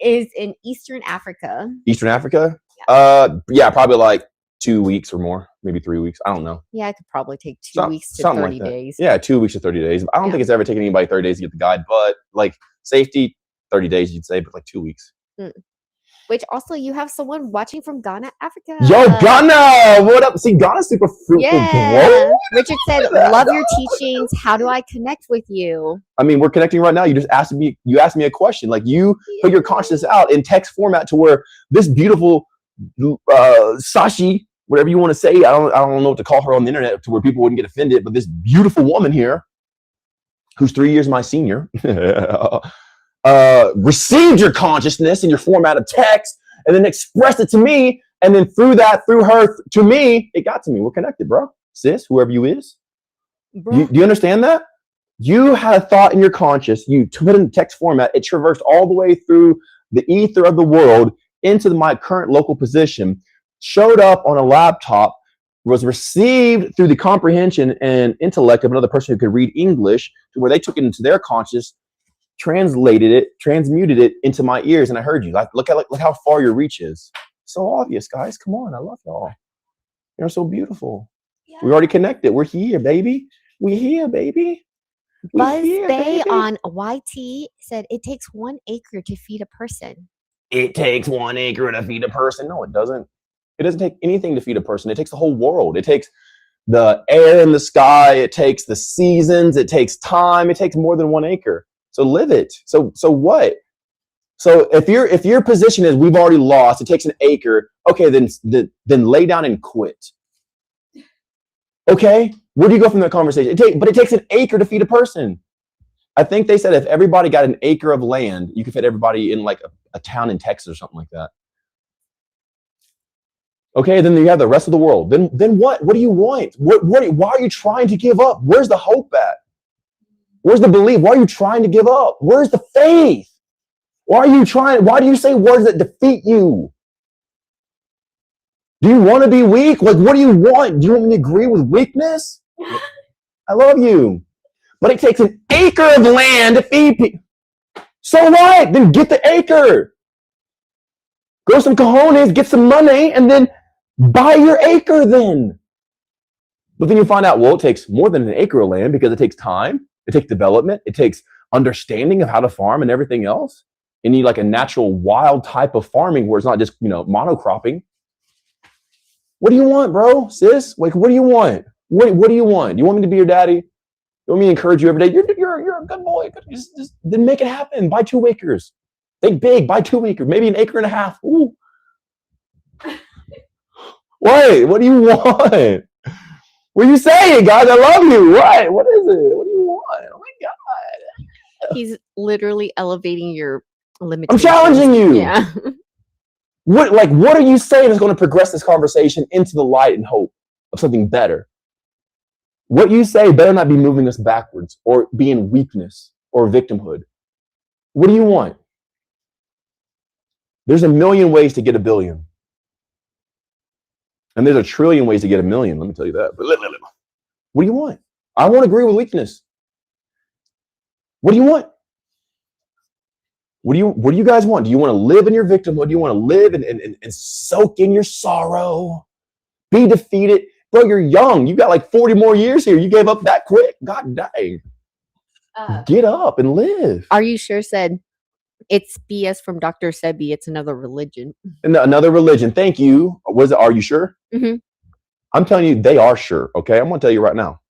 is in Eastern Africa. Eastern Africa? Yeah, probably like 2 weeks or more, maybe 3 weeks. I don't know. Yeah, it could probably take 2 weeks to 30 days. Yeah, 2 weeks to 30 days. I don't think it's ever taken anybody 30 days to get the guide, but like safety, 30 days, you'd say, but like 2 weeks. Which also, you have someone watching from Ghana, Africa. Yo, Ghana! What up? See, Ghana's super fruitful, bro. Richard said, love your teachings. How do I connect with you? I mean, we're connecting right now. You just asked me a question. Like, you put your consciousness out in text format to where this beautiful Sashi, whatever you want to say, I don't know what to call her on the internet to where people wouldn't get offended, but this beautiful woman here, who's 3 years my senior, received your consciousness in your format of text and then expressed it to me. And then through her to me, it got to me. We're connected, bro. Sis, whoever you is. Do you understand that? You had a thought in your conscious. You put it in text format. It traversed all the way through the ether of the world into my current local position, showed up on a laptop, was received through the comprehension and intellect of another person who could read English, to where they took it into their conscious, translated it, transmuted it into my ears, and I heard you. Like, look how far your reach is. So obvious, guys. Come on, I love y'all. You're so beautiful. Yeah. We're already connected. We're here, baby. We here, baby. Buzz Bay on YT said it takes 1 acre to feed a person. It takes 1 acre to feed a person. No, it doesn't. It doesn't take anything to feed a person. It takes the whole world. It takes the air in the sky. It takes the seasons. It takes time. It takes more than 1 acre. So live it. So what? So if your position is we've already lost, it takes an acre. Okay, then lay down and quit. Okay, where do you go from that conversation? But it takes an acre to feed a person. I think they said if everybody got an acre of land, you could fit everybody in like a town in Texas or something like that. Okay, then you have the rest of the world. Then what? What do you want? Why are you trying to give up? Where's the hope at? Where's the belief? Why are you trying to give up? Where's the faith? Why do you say words that defeat you? Do you want to be weak? Like, what do you want? Do you want me to agree with weakness? I love you. But it takes an acre of land to feed people. So what? Then get the acre. Grow some cojones, get some money, and then buy your acre then. But then you find out, well, it takes more than an acre of land because it takes time. It takes development. It takes understanding of how to farm and everything else. You need like a natural wild type of farming where it's not just, monocropping. What do you want, bro, sis? Like, what do you want? What do you want? You want me to be your daddy? You want me to encourage you every day? You're a good boy. Just then make it happen. Buy 2 acres. Think big. Buy 2 acres. Maybe an acre and a half. Ooh. What do you want? What are you saying, guys? I love you. What is it? What do you want? Oh my God. He's literally elevating your limitations. I'm challenging you. Yeah. What are you saying is going to progress this conversation into the light and hope of something better? What you say better not be moving us backwards or be in weakness or victimhood. What do you want? There's a million ways to get a billion. And there's a trillion ways to get a million. Let me tell you that. But what do you want? I won't agree with weakness. What do you want? What do you guys want? Do you want to live in your victimhood? Do you want to live and soak in your sorrow? Be defeated? Bro, you're young. You got like 40 more years here. You gave up that quick. God dang. Get up and live. Are you sure said it's BS from Dr. Sebi. It's another religion. Another religion. Thank you. Are you sure? Mm-hmm. I'm telling you, they are sure. Okay. I'm going to tell you right now.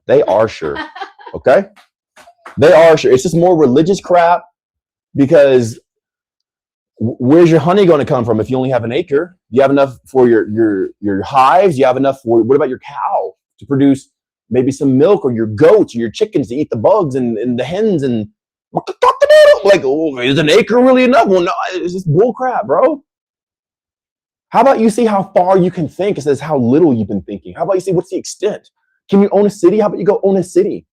They are sure. Okay. They are sure. It's just more religious crap because where's your honey going to come from if you only have an acre? Do you have enough for your hives? Do you have enough for, what about your cow to produce maybe some milk, or your goats or your chickens to eat the bugs and the hens and like, is an acre really enough? Well, no, it's just bull crap, bro. How about you see how far you can think instead of how little you've been thinking? How about you see what's the extent? Can you own a city? How about you go own a city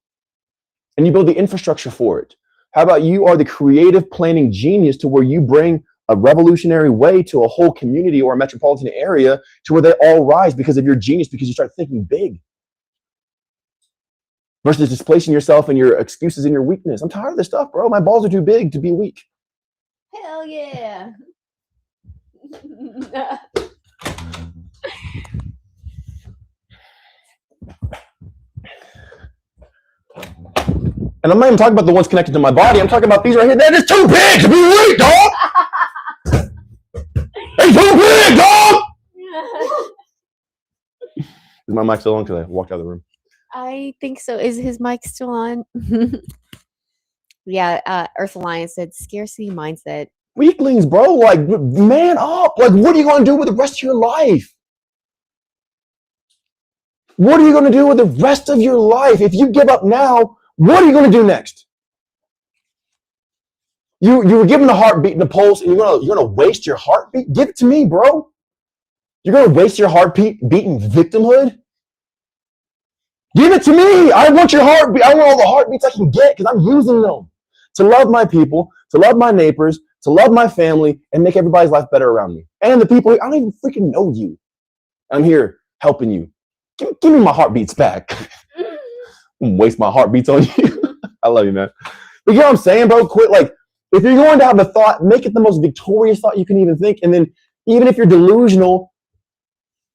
and you build the infrastructure for it? How about you are the creative planning genius to where you bring a revolutionary way to a whole community or a metropolitan area to where they all rise because of your genius, because you start thinking big versus displacing yourself and your excuses and your weakness. I'm tired of this stuff, bro. My balls are too big to be weak. Hell yeah. And I'm not even talking about the ones connected to my body. I'm talking about these right here. That is too big to be weak, dog. It's too big, dog. Is my mic still on? Because I walked out of the room. I think so. Is his mic still on? Yeah, Earth Alliance said scarcity mindset. Weaklings, bro. Like, man up. Like, what are you going to do with the rest of your life? What are you going to do with the rest of your life? If you give up now, what are you going to do next? You were given the heartbeat and the pulse, and you're gonna waste your heartbeat? Give it to me, bro. You're gonna waste your heartbeat beating victimhood? Give it to me. I want your heartbeat. I want all the heartbeats I can get because I'm using them to love my people, to love my neighbors, to love my family, and make everybody's life better around me. And the people, I don't even freaking know you. I'm here helping you. Give me my heartbeats back. Waste my heartbeats on you. I love you, man. But you know what I'm saying, bro? Quit. Like, if you're going to have a thought, make it the most victorious thought you can even think. And then even if you're delusional,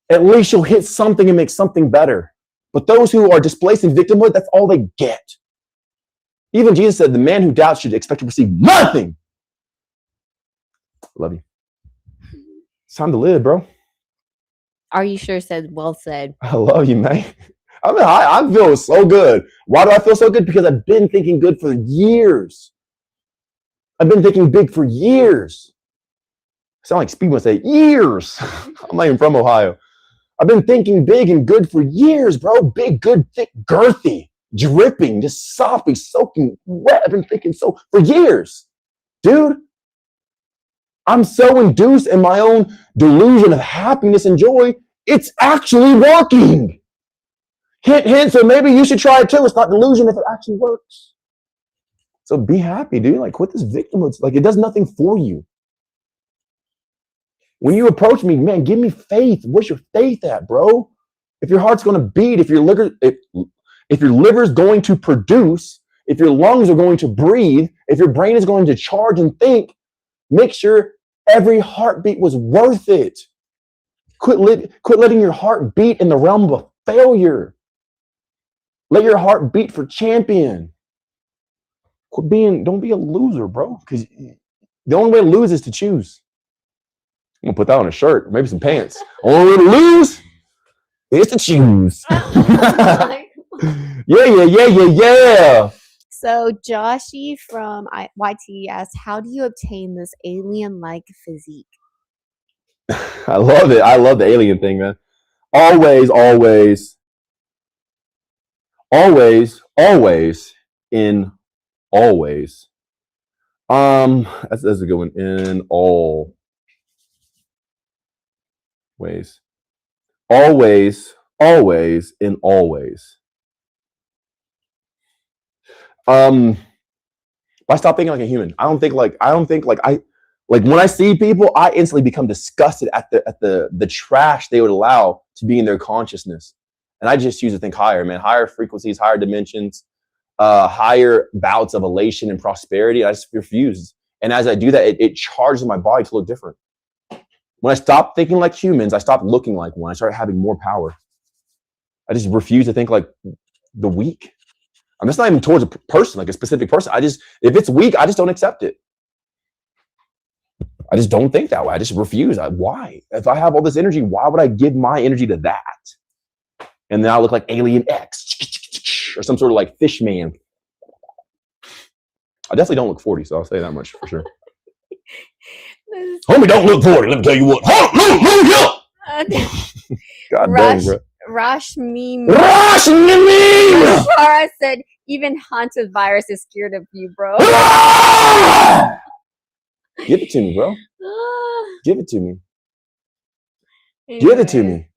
at least you'll hit something and make something better. But those who are displacing victimhood, that's all they get. Even Jesus said, the man who doubts should expect to receive nothing. Love you. It's time to live, bro. Are you sure? Said, well said. I love you, man. I mean, I feel so good. Why do I feel so good? Because I've been thinking good for years. I've been thinking big for years. I sound like Speed would say, years. I'm not even from Ohio. I've been thinking big and good for years, bro. Big, good, thick, girthy, dripping, just soppy, soaking wet. I've been thinking so for years. Dude, I'm so induced in my own delusion of happiness and joy, it's actually working. Hint, hint, so maybe you should try it too. It's not delusion if it actually works. So be happy, dude. Like, quit this victimhood. Like, it does nothing for you. When you approach me, man, give me faith. Where's your faith at, bro? If your heart's going to beat, if your liver's going to produce, if your lungs are going to breathe, if your brain is going to charge and think, make sure every heartbeat was worth it. Quit letting your heart beat in the realm of failure. Let your heart beat for champion. Don't be a loser, bro. Because the only way to lose is to choose. I'm gonna put that on a shirt, maybe some pants. Only way to lose is to choose. Yeah. So Joshy from YT asked, how do you obtain this alien-like physique? I love it. I love the alien thing, man. Always in always. That's a good one. In all ways. Always in always. I stop thinking like a human. I don't think like when I see people, I instantly become disgusted at the trash they would allow to be in their consciousness. And I just choose to think higher, man. Higher frequencies, higher dimensions, higher bouts of elation and prosperity. I just refuse. And as I do that, it charges my body to look different. When I stop thinking like humans, I stop looking like one. I start having more power. I just refuse to think like the weak. I'm just not even towards a person, like a specific person. If it's weak, I just don't accept it. I just don't think that way. I just refuse. Why? If I have all this energy, why would I give my energy to that? And then I look like Alien X or some sort of like fish man. I definitely don't look 40, so I'll say that much for sure. Homie, don't look 40. Let me tell you what. God dang, bro. Rashmi Rashmi said, even haunted virus is scared of you, bro. Give it to me, bro. Give it to me. Give it to me.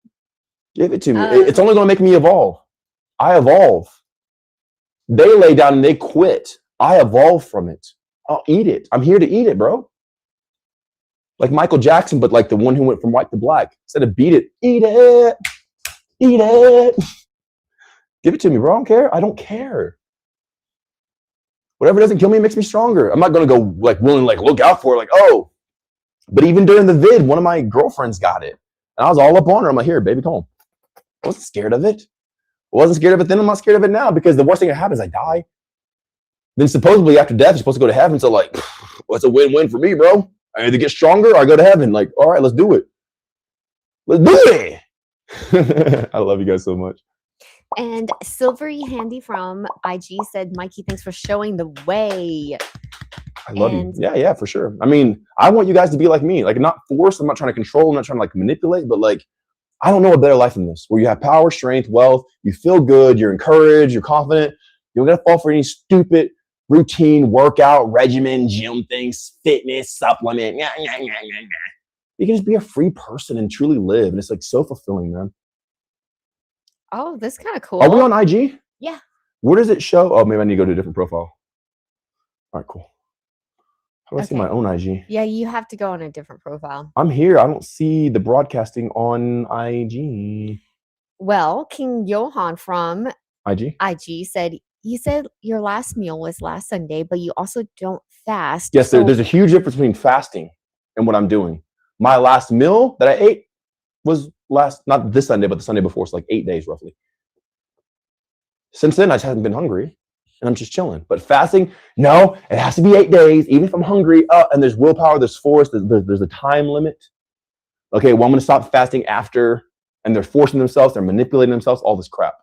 Give it to me. It's only going to make me evolve. I evolve. They lay down and they quit. I evolve from it. I'll eat it. I'm here to eat it, bro. Like Michael Jackson, but like the one who went from white to black. Instead of beat it, eat it. Eat it. Give it to me, bro. I don't care. I don't care. Whatever doesn't kill me makes me stronger. I'm not going to go like willing, like look out for it, like, oh. But even during the vid, one of my girlfriends got it. And I was all up on her. I'm like, here, baby, come on. I wasn't scared of it. wasn't scared of it then. I'm not scared of it now because the worst thing that happens, I die. Then supposedly after death, you're supposed to go to heaven. So like, what's a win-win for me, bro? I either get stronger or I go to heaven. Like, all right, let's do it. Let's do it. I love you guys so much. And Silvery Handy from IG said, Mikey, thanks for showing the way. I love you. Yeah, for sure. I mean, I want you guys to be like me. Like, not force. I'm not trying to control. I'm not trying to like manipulate. But like, I don't know a better life than this, where you have power, strength, wealth. You feel good. You're encouraged. You're confident. You don't got to fall for any stupid routine workout regimen, gym things, fitness supplement. You can just be a free person and truly live, and it's like so fulfilling, man. Oh, that's kind of cool. Are we on IG? Yeah. Where does it show? Oh, maybe I need to go to a different profile. All right, cool. How do I see my own IG? Yeah, you have to go on a different profile. I'm here. I don't see the broadcasting on IG. Well, King Johan from IG said, you said your last meal was last Sunday, but you also don't fast. Yes, there's a huge difference between fasting and what I'm doing. My last meal that I ate was not this Sunday, but the Sunday before. So like 8 days roughly. Since then, I just haven't been hungry and I'm just chilling. But fasting, no, it has to be 8 days, even if I'm hungry. And there's willpower, there's force, there's a time limit. Okay, well, I'm going to stop fasting after, and they're forcing themselves, they're manipulating themselves, all this crap.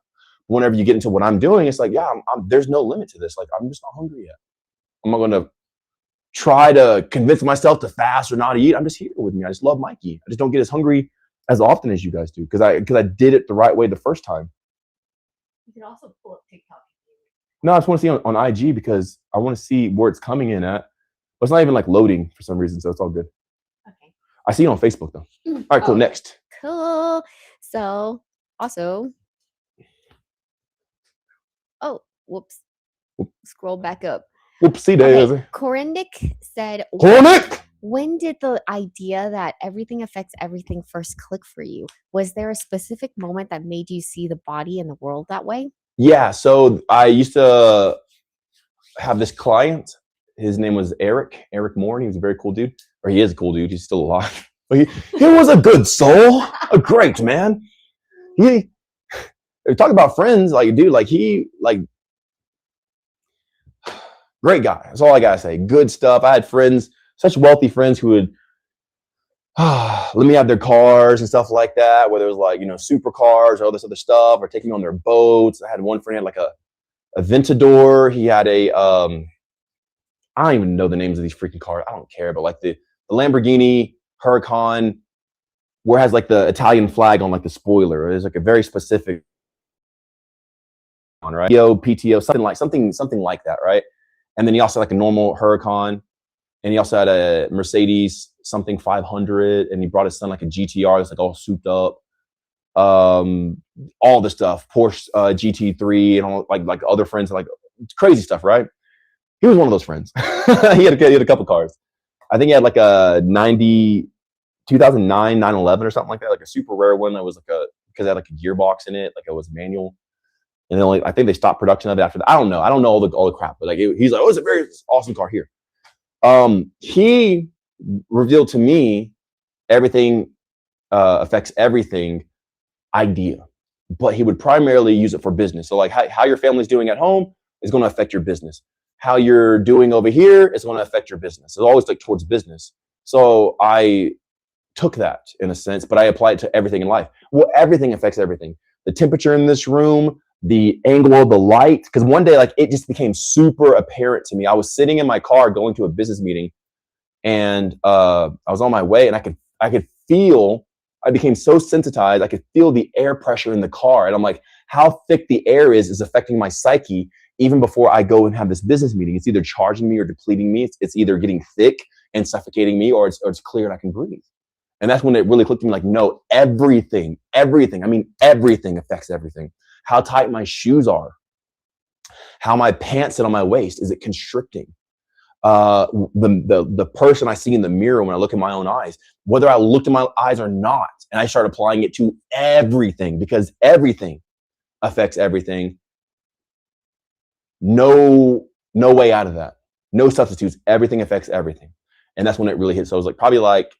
Whenever you get into what I'm doing, it's like, yeah, there's no limit to this. Like, I'm just not hungry yet. I'm not going to try to convince myself to fast or not eat. I'm just here with me. I just love Mikey. I just don't get as hungry as often as you guys do because I did it the right way the first time. You can also pull up TikTok. No, I just want to see on IG because I want to see where it's coming in at. But it's not even like loading for some reason, so it's all good. Okay. I see it on Facebook though. All right, cool. Next. Cool. So also, whoops. Scroll back up. Whoopsie daisy. Okay. Korindic said, when did the idea that everything affects everything first click for you? Was there a specific moment that made you see the body and the world that way? Yeah, so I used to have this client. His name was Eric Moore, and he was a very cool dude. Or he is a cool dude. He's still alive. But he was a good soul. A great man. Talk about friends, like, dude, great guy. That's all I gotta say. Good stuff. I had friends, such wealthy friends who would let me have their cars and stuff like that, whether it was like, supercars or all this other stuff, or taking me on their boats. I had one friend had like a Aventador. He had a I don't even know the names of these freaking cars. I don't care, but like the Lamborghini Huracan, where it has like the Italian flag on like the spoiler. There's like a very specific one, right? PTO, something like that, right? And then he also had like a normal Huracan, and he also had a Mercedes something 500, and he brought his son like a GTR that's like all souped up, all the stuff, Porsche GT3, and all like other friends, like crazy stuff, right? He was one of those friends. he had a couple cars. I think he had like a 2009 911 or something like that, like a super rare one that was because it had like a gearbox in it, like it was manual. And then I think they stopped production of it after that. I don't know all the crap, but like he's like, oh, it's a very awesome car here. He revealed to me everything affects everything idea, but he would primarily use it for business. So like how your family's doing at home is going to affect your business. How you're doing over here is going to affect your business. It's always like towards business. So I took that in a sense, but I applied it to everything in life. Well, everything affects everything. The temperature in this room, the angle of the light, because one day like it just became super apparent to me. I was sitting in my car going to a business meeting, and I was on my way, and I could feel, I became so sensitized, I could feel the air pressure in the car, and I'm like, how thick the air is affecting my psyche even before I go and have this business meeting. It's either charging me or depleting me. It's either getting thick and suffocating me, or it's clear and I can breathe. And that's when it really clicked to me, like, no, everything, I mean, everything affects everything. How tight my shoes are, how my pants sit on my waist, is it constricting? The person I see in the mirror when I look in my own eyes, whether I looked in my eyes or not, and I start applying it to everything, because everything affects everything. No way out of that. No substitutes. Everything affects everything. And that's when it really hit. So it was like probably like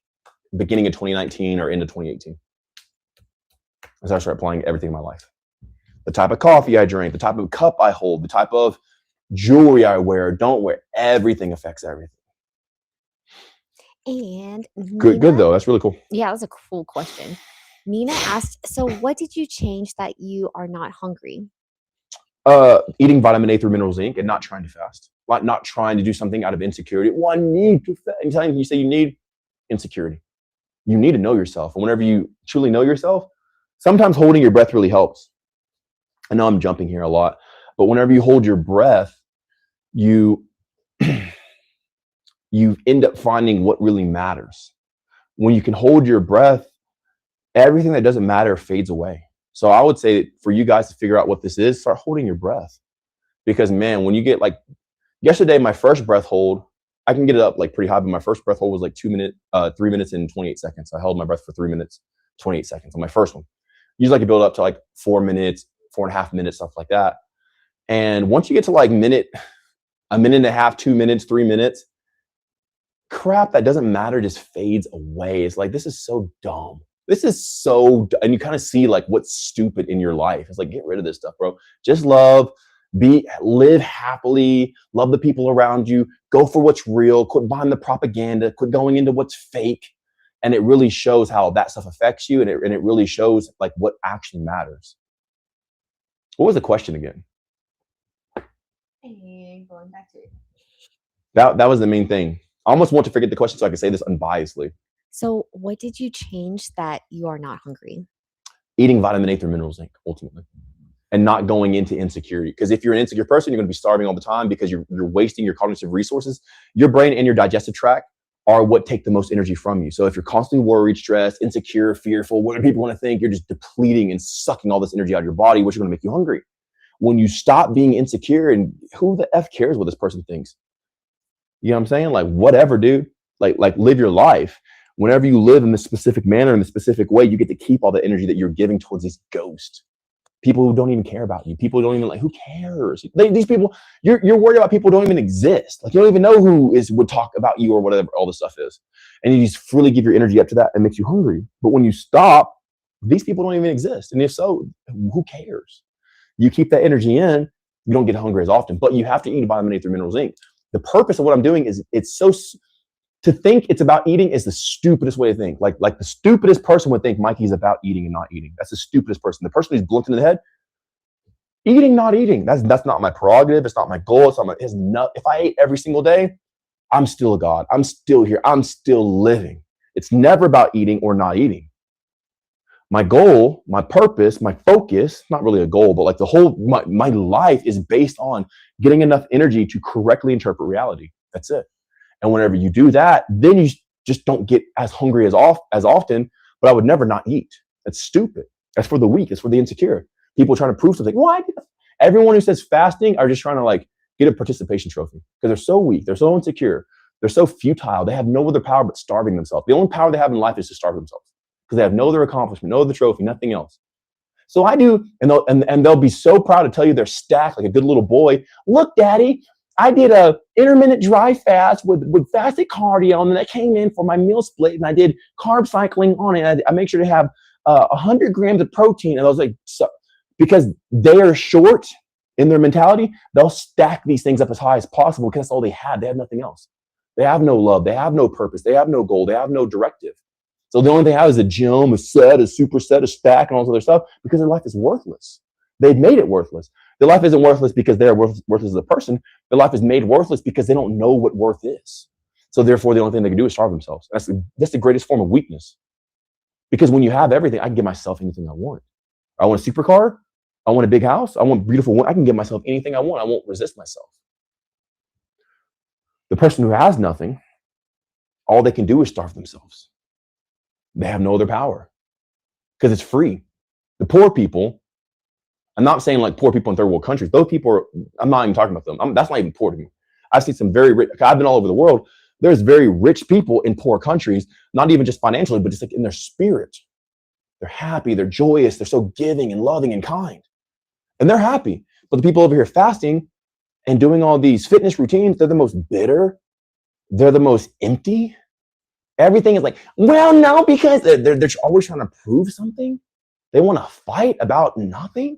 beginning of 2019 or into 2018. As I started applying everything in my life. the type of coffee I drink, the type of cup I hold, the type of jewelry I wear or don't wear. Everything affects everything. And Good though. That's really cool. Yeah, that was a cool question. Nina asked, so what did you change that you are not hungry? Eating vitamin A through mineral zinc and not trying to fast. Like not trying to do something out of insecurity. Well, I need to fast. Anytime you say you need insecurity, you need to know yourself. And whenever you truly know yourself, sometimes holding your breath really helps. I know I'm jumping here a lot, but whenever you hold your breath, you you end up finding what really matters. When you can hold your breath, everything that doesn't matter fades away. So I would say for you guys to figure out what this is, start holding your breath. Because man, when you get like yesterday, my first breath hold, I can get it up like pretty high, but my first breath hold was like 3 minutes and 28 seconds. I held my breath for 3 minutes, 28 seconds on my first one. Usually I can build up to like 4 minutes, 4.5 minutes, stuff like that. And once you get to like a minute and a half, 2 minutes, 3 minutes, crap that doesn't matter just fades away. It's like, this is so dumb. This is so, and you kind of see like what's stupid in your life. It's like, get rid of this stuff, bro. Just live happily, love the people around you, go for what's real, quit buying the propaganda, quit going into what's fake. And it really shows how that stuff affects you. And it really shows like what actually matters. What was the question again? Hey, going back to it. That was the main thing. I almost want to forget the question so I can say this unbiasedly. So what did you change that you are not hungry? Eating vitamin A through mineral zinc, ultimately. And not going into insecurity. Because if you're an insecure person, you're going to be starving all the time because you're wasting your cognitive resources. Your brain and your digestive tract are what take the most energy from you. So if you're constantly worried, stressed, insecure, fearful, what do people want to think? You're just depleting and sucking all this energy out of your body, which is going to make you hungry. When you stop being insecure, and who the F cares what this person thinks? You know what I'm saying? Like, whatever, dude. Like live your life. Whenever you live in this specific manner, in this specific way, you get to keep all the energy that you're giving towards these ghosts. People who don't even care about you. People who don't even like, who cares? These people, you're worried about people who don't even exist. Like, you don't even know who would talk about you or whatever all this stuff is. And you just freely give your energy up to that and makes you hungry. But when you stop, these people don't even exist. And if so, who cares? You keep that energy in, you don't get hungry as often, but you have to eat vitamin A through mineral zinc. The purpose of what I'm doing is to think it's about eating is the stupidest way to think. Like the stupidest person would think Mikey's about eating and not eating. That's the stupidest person. The person who's blunt in the head, eating, not eating. That's not my prerogative. It's not my goal. If I ate every single day, I'm still a God. I'm still here. I'm still living. It's never about eating or not eating. My goal, my purpose, my focus, not really a goal, but like my life is based on getting enough energy to correctly interpret reality. That's it. And whenever you do that, then you just don't get as hungry as often, but I would never not eat. That's stupid. That's for the weak. It's for the insecure. People trying to prove something. Why? Everyone who says fasting are just trying to like get a participation trophy because they're so weak. They're so insecure. They're so futile. They have no other power but starving themselves. The only power they have in life is to starve themselves because they have no other accomplishment, no other trophy, nothing else. So I do, and they'll be so proud to tell you they're stacked like a good little boy. Look, Daddy, I did a intermittent dry fast with fasted cardio, and then I came in for my meal split, and I did carb cycling on it. I make sure to have 100 grams of protein. And I was like, so, because they are short in their mentality, they'll stack these things up as high as possible because that's all they have. They have nothing else. They have no love. They have no purpose. They have no goal. They have no directive. So the only thing they have is a gym, a superset, a stack, and all this other stuff because their life is worthless. They've made it worthless. Their life isn't worthless because they're worthless as a person. Their life is made worthless because they don't know what worth is. So therefore, the only thing they can do is starve themselves. That's the greatest form of weakness. Because when you have everything, I can give myself anything I want. I want a supercar. I want a big house. I want beautiful women. I can give myself anything I want. I won't resist myself. The person who has nothing, all they can do is starve themselves. They have no other power because it's free. The poor people, I'm not saying like poor people in third world countries. Those people are, I'm not even talking about them. That's not even poor to me. I see some very rich, I've been all over the world. There's very rich people in poor countries, not even just financially, but just like in their spirit. They're happy, they're joyous, they're so giving and loving and kind. And they're happy. But the people over here fasting and doing all these fitness routines, they're the most bitter. They're the most empty. Everything is like, well, no, because they're always trying to prove something. They want to fight about nothing.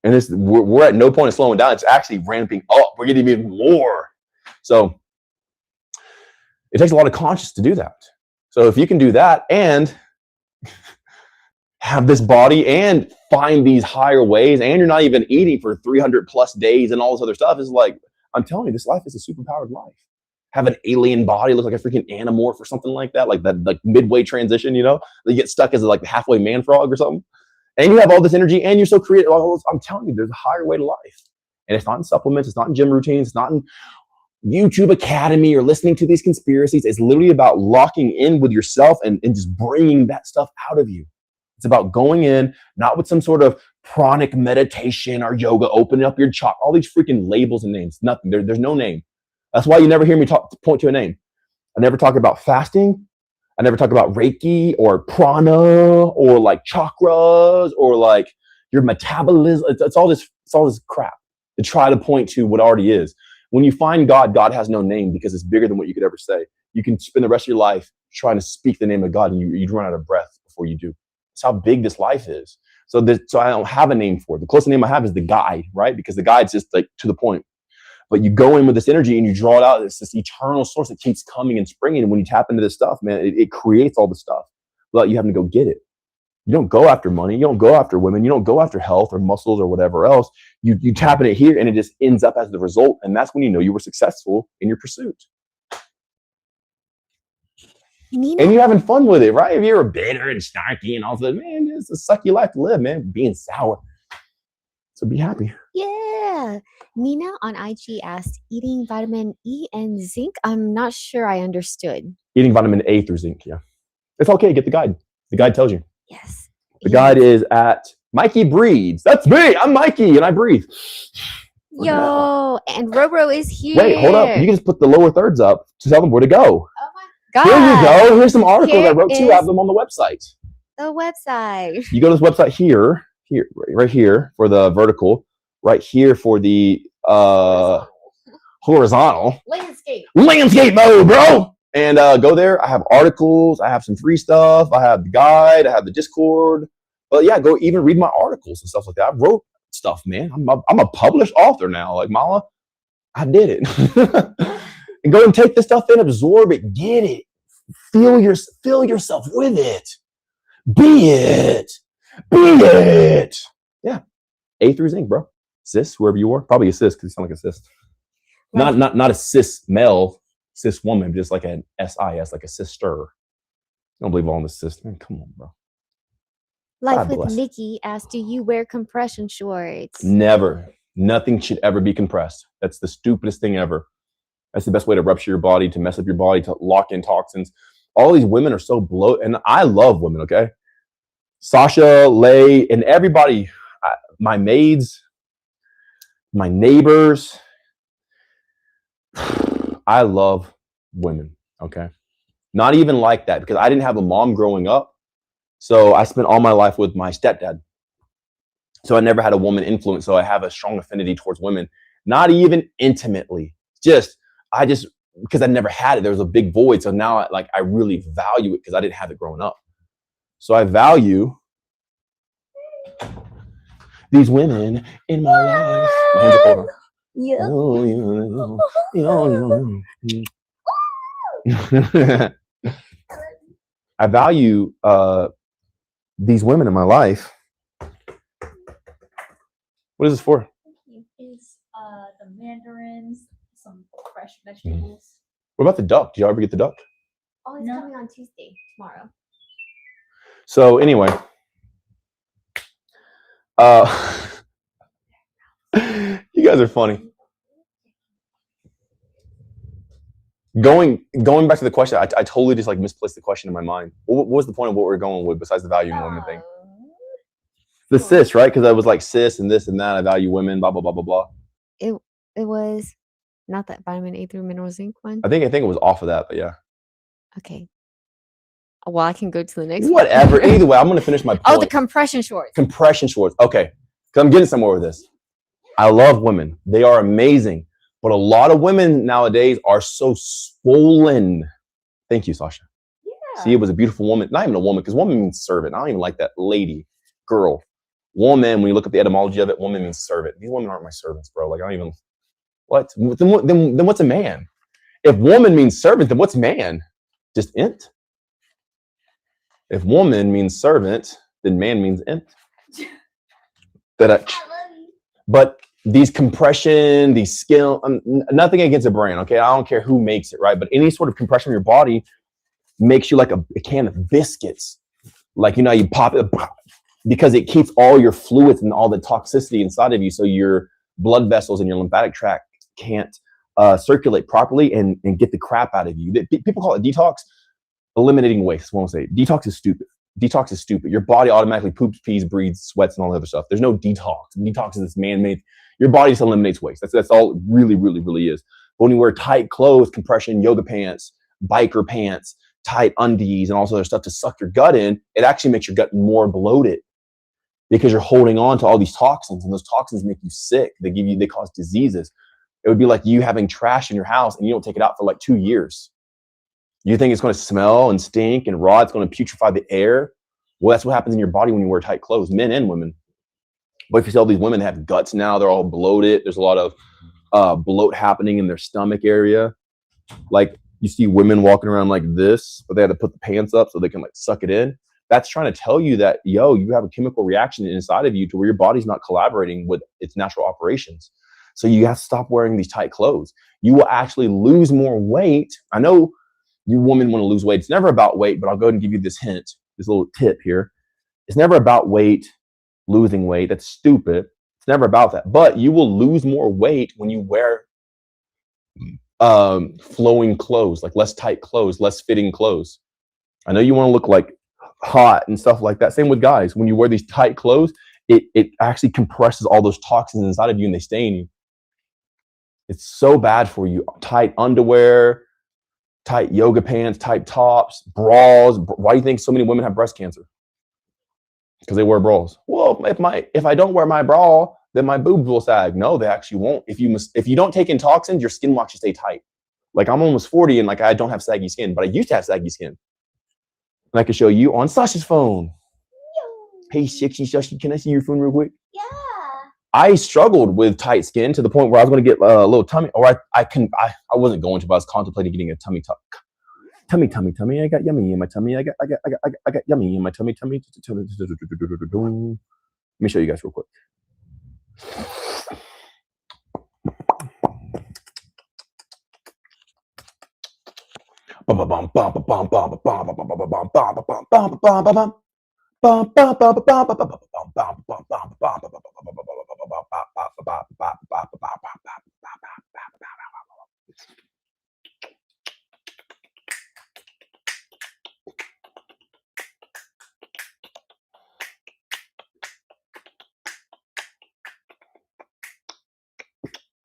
And we're at no point of slowing down. It's actually ramping up. We're getting even more. So it takes a lot of conscience to do that. So if you can do that and have this body and find these higher ways, and you're not even eating for 300 plus days and all this other stuff, is like, I'm telling you, this life is a superpowered life. Have an alien body, look like a freaking animorph or something like that, like that, like midway transition, you get stuck as like the halfway man frog or something. And you have all this energy and you're so creative. I'm telling you, there's a higher way to life. And it's not in supplements, it's not in gym routines, it's not in YouTube Academy or listening to these conspiracies. It's literally about locking in with yourself and just bringing that stuff out of you. It's about going in, not with some sort of pranic meditation or yoga, opening up your chakra, all these freaking labels and names. Nothing. There's no name. That's why you never hear me point to a name. I never talk about fasting. I never talk about Reiki or prana or like chakras or like your metabolism. It's all this crap to try to point to what already is. When you find God, God has no name because it's bigger than what you could ever say. You can spend the rest of your life trying to speak the name of God and you'd run out of breath before you do. That's how big this life is. So I don't have a name for it. The closest name I have is the guide, right? Because the guide's just like to the point. But you go in with this energy and you draw it out. It's this eternal source that keeps coming and springing. And when you tap into this stuff, man, it creates all the stuff without you having to go get it. You don't go after money. You don't go after women. You don't go after health or muscles or whatever else. You tap in it here and it just ends up as the result. And that's when you know you were successful in your pursuit. Nina. And you're having fun with it, right? If you're bitter and snarky and all that, man, it's a sucky life to live, man, being sour. So be happy. Yeah. Nina on IG asked, eating vitamin E and zinc? I'm not sure I understood. Eating vitamin A through zinc, yeah. It's okay. Get the guide. The guide tells you. Yes. The guide is at Mikey Breathes. That's me. I'm Mikey and I breathe. Yo, and Robro is here. Wait, hold up. You can just put the lower thirds up to tell them where to go. Oh my God. Here you go. Here's some articles I wrote too. I have them on the website. The website. You go to this website here, right here for the vertical, right here for the horizontal. Landscape mode, bro. And go there. I have articles. I have some free stuff. I have the guide. I have the Discord. But yeah, go even read my articles and stuff like that. I wrote stuff, man. I'm a published author now. Like Mala, I did it. And go and take this stuff in, absorb it, get it, fill yourself with it, be it. Yeah, A through zinc, bro. Cis, whoever you are, probably a cis because you sound like a cis. Right. Not a cis male, cis woman, just like an SIS, like a sister. I don't believe all in the cis. Man, come on, bro. Life with Nikki asked, do you wear compression shorts? Never. Nothing should ever be compressed. That's the stupidest thing ever. That's the best way to rupture your body, to mess up your body, to lock in toxins. All these women are so bloated. And I love women, okay? Sasha, Lay, and everybody, my maids, my neighbors. I love women, okay? Not even like that because I didn't have a mom growing up. So I spent all my life with my stepdad. So I never had a woman influence. So I have a strong affinity towards women, not even intimately. Because I never had it, there was a big void. So now I really value it because I didn't have it growing up. So I value these women in my life. My hands are cold, huh? Yeah. I value these women in my life. What is this for? It's the mandarins, some fresh vegetables. What about the duck? Do y'all ever get the duck? Oh, it's coming on Tuesday, tomorrow. So anyway, you guys are funny. Going back to the question, I totally just misplaced the question in my mind. What was the point of what we're going with besides the value in women thing? The cis, right? Because I was like cis and this and that. I value women, blah blah blah blah blah. It was not that vitamin A through mineral zinc one. I think it was off of that, but yeah. Okay. Well, I can go to the next Whatever. one. Either way, I'm gonna finish my point. Oh, the compression shorts. Compression shorts. Okay. Because I'm getting somewhere with this. I love women. They are amazing. But a lot of women nowadays are so swollen. Thank you, Sasha. Yeah. See, it was a beautiful woman. Not even a woman, because woman means servant. I don't even like that. Lady, girl. Woman, when you look at the etymology of it, woman means servant. These women aren't my servants, bro. Like, I don't even, what? Then what's a man? If woman means servant, then what's man? Just int. If woman means servant, then man means int. But these compression, these skill, nothing against a brand, okay? I don't care who makes it, right? But any sort of compression in your body makes you like a can of biscuits. Like, you know, you pop it because it keeps all your fluids and all the toxicity inside of you, so your blood vessels and your lymphatic tract can't circulate properly and get the crap out of you. People call it detox. Eliminating waste, won't say. Detox is stupid. Detox is stupid. Your body automatically poops, pees, breathes, sweats, and all the other stuff. There's no detox. Detox is this man-made. Your body just eliminates waste. That's all it really, really, really is. But when you wear tight clothes, compression, yoga pants, biker pants, tight undies, and all this other stuff to suck your gut in, it actually makes your gut more bloated because you're holding on to all these toxins, and those toxins make you sick. They cause diseases. It would be like you having trash in your house and you don't take it out for like 2 years. You think it's going to smell and stink and rot? It's going to putrefy the air? Well, that's what happens in your body when you wear tight clothes, men and women. But if you see all these women that have guts now, they're all bloated. There's a lot of bloat happening in their stomach area. Like, you see women walking around like this, but they had to put the pants up so they can like suck it in. That's trying to tell you that, you have a chemical reaction inside of you to where your body's not collaborating with its natural operations. So you have to stop wearing these tight clothes. You will actually lose more weight. I know you women want to lose weight. It's never about weight, but I'll go ahead and give you this hint, this little tip here. It's never about weight, losing weight. That's stupid. It's never about that. But you will lose more weight when you wear flowing clothes, like less tight clothes, less fitting clothes. I know you want to look like hot and stuff like that. Same with guys. When you wear these tight clothes, it actually compresses all those toxins inside of you and they stay in you. It's so bad for you. Tight underwear, tight yoga pants, tight tops, bras. Why do you think so many women have breast cancer? Because they wear bras. Well, if I don't wear my bra, then my boobs will sag. No, they actually won't. If you don't take in toxins, your skin will actually stay tight. Like, I'm almost 40 and like I don't have saggy skin, but I used to have saggy skin. And I can show you on Sasha's phone. Yo. Hey, sexy Sasha, can I see your phone real quick? Yeah. I struggled with tight skin to the point where I was going to get a little tummy, or I wasn't going to, but I was contemplating getting a tummy tuck. Tummy. I got yummy in my tummy. I got yummy in my tummy. Let me show you guys real quick.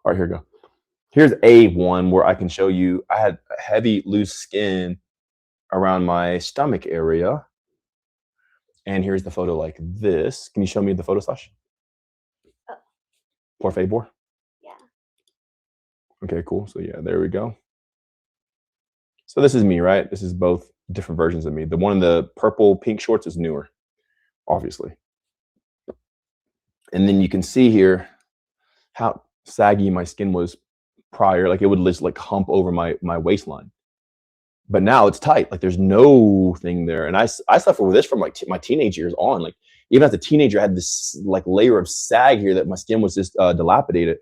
All right, here we go. Here's A1 where I can show you I had heavy loose skin around my stomach area. And here's the photo like this. Can you show me the photo, Sash? Por favor. Yeah. Okay, cool. So yeah, there we go. So this is me, right? This is both different versions of me. The one in the purple pink shorts is newer, obviously. And then you can see here how saggy my skin was prior. Like, it would just like hump over my waistline. But now it's tight. Like, there's no thing there. And I suffer with this from like my teenage years on. Like, even as a teenager, I had this like layer of sag here that my skin was just dilapidated,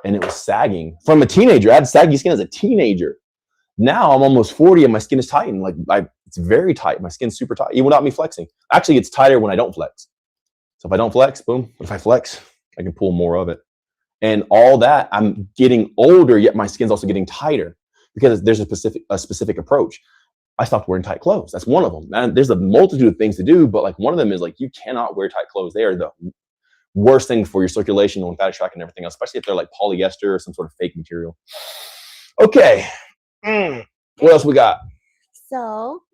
and it was sagging. From a teenager, I had saggy skin as a teenager. Now I'm almost 40 and my skin is tightened. Like, it's very tight. My skin's super tight, even without me flexing. Actually, it's tighter when I don't flex. So if I don't flex, boom. But if I flex, I can pull more of it. And all that, I'm getting older, yet my skin's also getting tighter because there's a specific approach. I stopped wearing tight clothes. That's one of them. And there's a multitude of things to do, but like one of them is like, you cannot wear tight clothes. They are the worst thing for your circulation, lymphatic tract, and everything else, especially if they're like polyester or some sort of fake material. Okay. What else we got? So,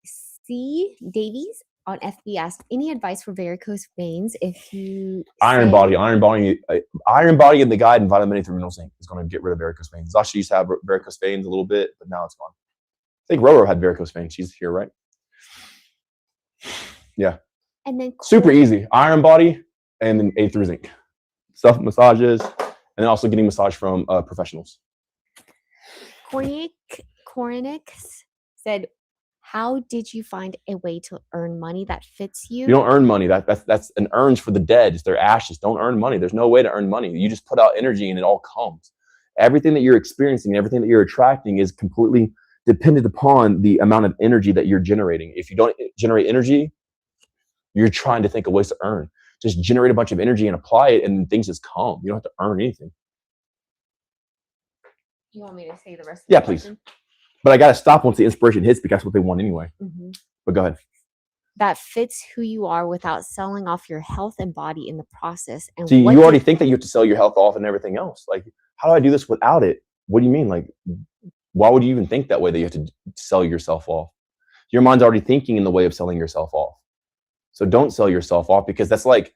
C. Davies on FB asked, any advice for varicose veins if you Iron body in the guide and vitamin A3 mineral zinc is going to get rid of varicose veins. Zasha used to have varicose veins a little bit, but now it's gone. I think Roro had varicose veins. She's here, right? Yeah. And then Super easy. Iron Body and then A through Zinc. Self massages, and then also getting massage from professionals. Koronix said, how did you find a way to earn money that fits you? You don't earn money. That's an urns for the dead. It's their ashes. Don't earn money. There's no way to earn money. You just put out energy and it all comes. Everything that you're experiencing, everything that you're attracting is completely dependent upon the amount of energy that you're generating. If you don't generate energy, you're trying to think of ways to earn. Just generate a bunch of energy and apply it, and things just come. You don't have to earn anything. You want me to say the rest of Yeah, the please. question? But I got to stop once the inspiration hits because that's what they want anyway. Mm-hmm. But go ahead. That fits who you are without selling off your health and body in the process. And see, you already think that you have to sell your health off and everything else. Like, how do I do this without it? What do you mean? Like, why would you even think that way, that you have to sell yourself off? Your mind's already thinking in the way of selling yourself off. So don't sell yourself off, because that's like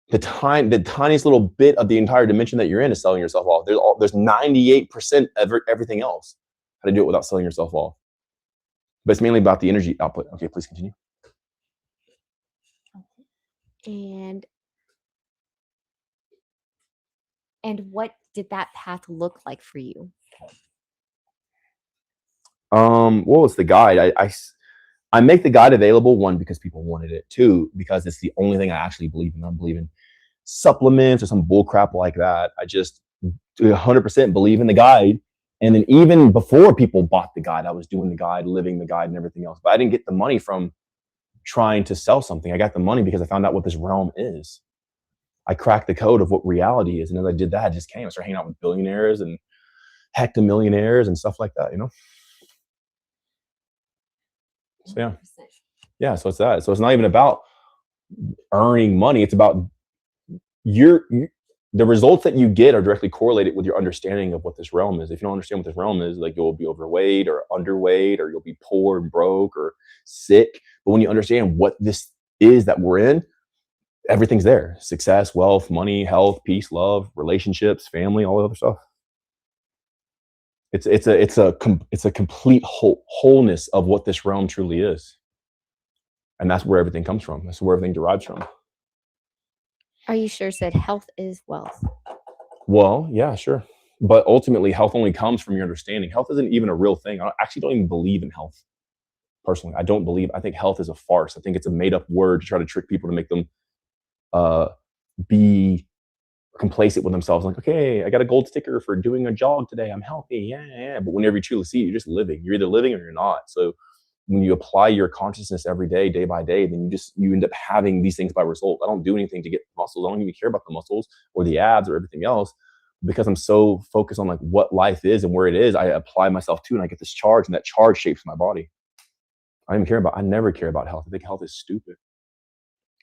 the tiniest little bit of the entire dimension that you're in is selling yourself off. There's 98% of everything else. How to do it without selling yourself off. But it's mainly about the energy output. Okay, please continue. And what did that path look like for you? Well, it's the guide. I make the guide available, one, because people wanted it, two, because it's the only thing I actually believe in. I don't believe in supplements or some bull crap like that. I just 100% believe in the guide. And then even before people bought the guide, I was doing the guide, living the guide and everything else. But I didn't get the money from trying to sell something. I got the money because I found out what this realm is. I cracked the code of what reality is. And as I did that, I just came. I started hanging out with billionaires and hectomillionaires and stuff like that, you know? So yeah. 100%. Yeah, so it's that. So it's not even about earning money. It's about the results that you get are directly correlated with your understanding of what this realm is. If you don't understand what this realm is, like, you'll be overweight or underweight, or you'll be poor and broke or sick. But when you understand what this is that we're in, everything's there. Success, wealth, money, health, peace, love, relationships, family, all the other stuff. It's a complete wholeness of what this realm truly is. And that's where everything comes from. That's where everything derives from. Are you sure? Said health is wealth. Well, yeah, sure. But ultimately, health only comes from your understanding. Health isn't even a real thing. I actually don't even believe in health. Personally, I don't believe. I think health is a farce. I think it's a made-up word to try to trick people, to make them be complacent with themselves. Like, okay, I got a gold sticker for doing a jog today. I'm healthy. Yeah. But whenever you truly see it, you're just living. You're either living or you're not. So when you apply your consciousness every day, day by day, then you end up having these things by result. I don't do anything to get muscles. I don't even care about the muscles or the abs or everything else, because I'm so focused on like what life is and where it is. I apply myself to, and I get this charge, and that charge shapes my body. I never care about health. I think health is stupid.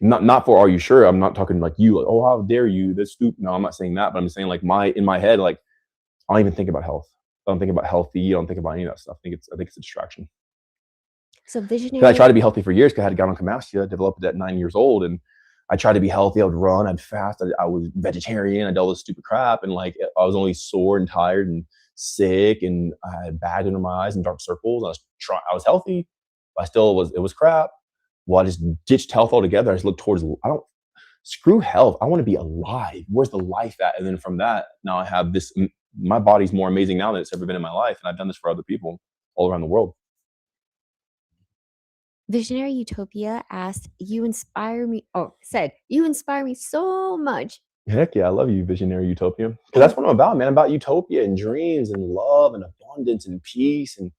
Not for, are you sure? I'm not talking like you, like, oh, how dare you? That's stupid. No, I'm not saying that, but I'm saying like in my head, like, I don't even think about health. I don't think about healthy. I don't think about any of that stuff. I think it's a distraction. So visionary. I tried to be healthy for years because I had gynecomastia, developed it at 9 years old, and I tried to be healthy. I would run, I'd fast, I was vegetarian, I did all this stupid crap, and like I was only sore and tired and sick, and I had bags under my eyes and dark circles. I was healthy, but it was crap. Well, I just ditched health altogether. I just looked towards, screw health. I want to be alive. Where's the life at? And then from that, now I have this, my body's more amazing now than it's ever been in my life. And I've done this for other people all around the world. Visionary Utopia asked, you inspire me so much. Heck yeah, I love you, Visionary Utopia. Because that's what I'm about, man. I'm about utopia and dreams and love and abundance and peace and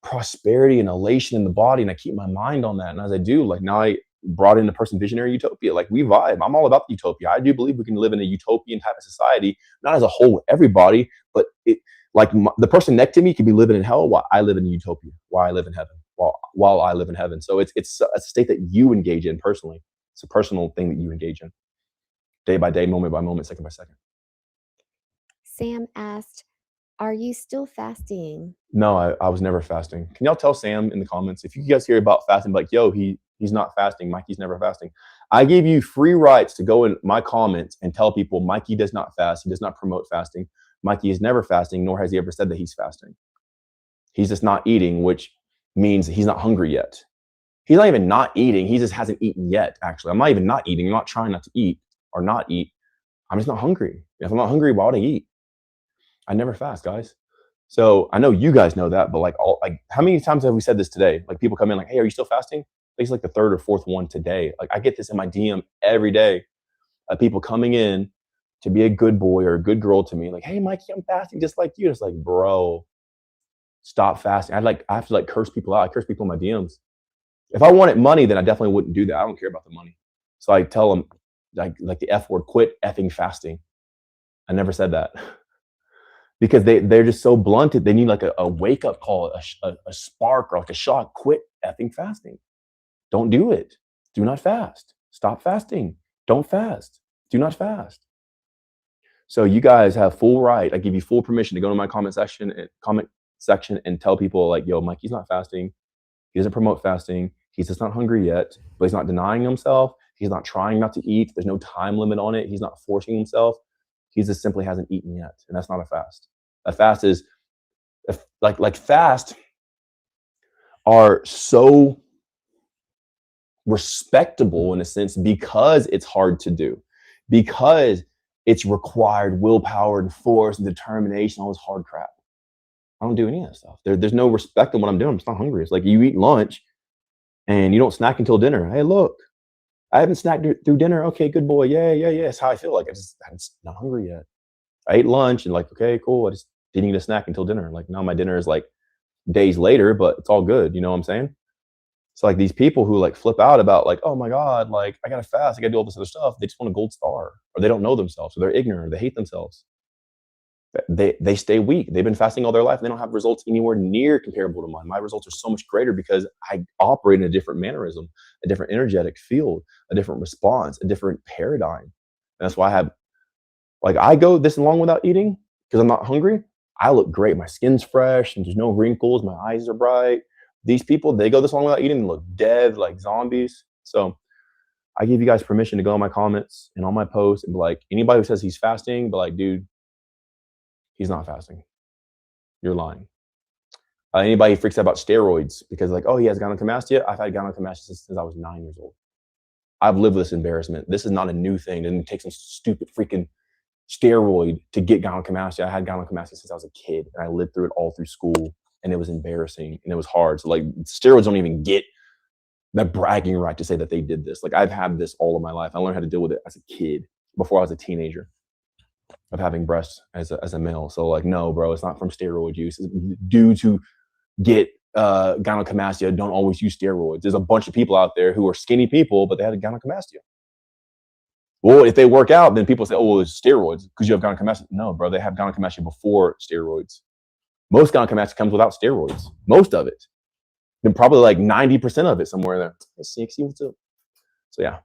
prosperity and elation in the body. And I keep my mind on that. And as I do, like, now I brought in the person Visionary Utopia. Like, we vibe. I'm all about the utopia. I do believe we can live in a utopian type of society, not as a whole, everybody, but the person next to me could be living in hell while I live in utopia, while I live in heaven, while I live in heaven. So it's a state that you engage in personally. It's a personal thing that you engage in, day by day, moment by moment, second by second. Sam asked, are you still fasting? No, I was never fasting. Can y'all tell Sam in the comments if you guys hear about fasting, like, yo, he's not fasting. Mikey's never fasting. I gave you free rights to go in my comments and tell people Mikey does not fast. He does not promote fasting. Mikey is never fasting, nor has he ever said that he's fasting. He's just not eating, which means he's not hungry yet. He's not even not eating. He just hasn't eaten yet, actually. I'm not even not eating. I'm not trying not to eat or not eat. I'm just not hungry. If I'm not hungry, why would I eat? I never fast, guys. So I know you guys know that, but like how many times have we said this today? Like people come in like, hey, are you still fasting? It's like the third or fourth one today. Like I get this in my DM every day. People coming in to be a good boy or a good girl to me, like, hey, Mikey, I'm fasting just like you. It's like, bro, stop fasting. I have to like curse people out. I curse people in my DMs. If I wanted money, then I definitely wouldn't do that. I don't care about the money. So I tell them like the F word, quit effing fasting. I never said that because they're just so blunted. They need like a wake up call, a spark or like a shock. Quit effing fasting. Don't do it. Do not fast. Stop fasting. Don't fast. Do not fast. So you guys have full right. I give you full permission to go to my comment section and tell people like, yo, Mikey's not fasting. He doesn't promote fasting. He's just not hungry yet, but he's not denying himself. He's not trying not to eat. There's no time limit on it. He's not forcing himself. He just simply hasn't eaten yet. And that's not a fast. A fast is like fast are so respectable in a sense because it's hard to do, because it's required willpower and force and determination, all this hard crap. I don't do any of that stuff. There's no respect in what I'm doing. I'm just not hungry. It's like you eat lunch and you don't snack until dinner. Hey, look, I haven't snacked through dinner. Okay, good boy. Yeah. That's how I feel. Like I'm just not hungry yet. I ate lunch and like, okay, cool. I just didn't eat a snack until dinner. Like now my dinner is like days later, but it's all good. You know what I'm saying? So like these people who like flip out about like, oh my God, like I gotta fast, I gotta do all this other stuff. They just want a gold star, or they don't know themselves, or they're ignorant, or they hate themselves. They stay weak. They've been fasting all their life. They don't have results anywhere near comparable to mine. My results are so much greater because I operate in a different mannerism, a different energetic field, a different response, a different paradigm. And that's why I have, like, I go this long without eating because I'm not hungry. I look great. My skin's fresh and there's no wrinkles. My eyes are bright. These people, they go this long without eating and look dead like zombies. So I give you guys permission to go in my comments and on my posts and be like, anybody who says he's fasting, but like, dude, he's not fasting. You're lying. Anybody who freaks out about steroids because like, oh, he has gynecomastia. I've had gynecomastia since I was 9 years old. I've lived with this embarrassment. This is not a new thing. It didn't take some stupid freaking steroid to get gynecomastia. I had gynecomastia since I was a kid and I lived through it all through school and it was embarrassing and it was hard. So like steroids don't even get the bragging right to say that they did this. Like I've had this all of my life. I learned how to deal with it as a kid before I was a teenager of having breasts as a male. So like, no, bro, it's not from steroid use. Dudes who get gynecomastia don't always use steroids. There's a bunch of people out there who are skinny people, but they had a gynecomastia. Well, if they work out, then people say, oh, well, it's steroids because you have gynecomastia. No, bro, they have gynecomastia before steroids. Most gynecomastia comes without steroids. Most of it. Then probably like 90% of it somewhere there. Let's see what's up. So yeah.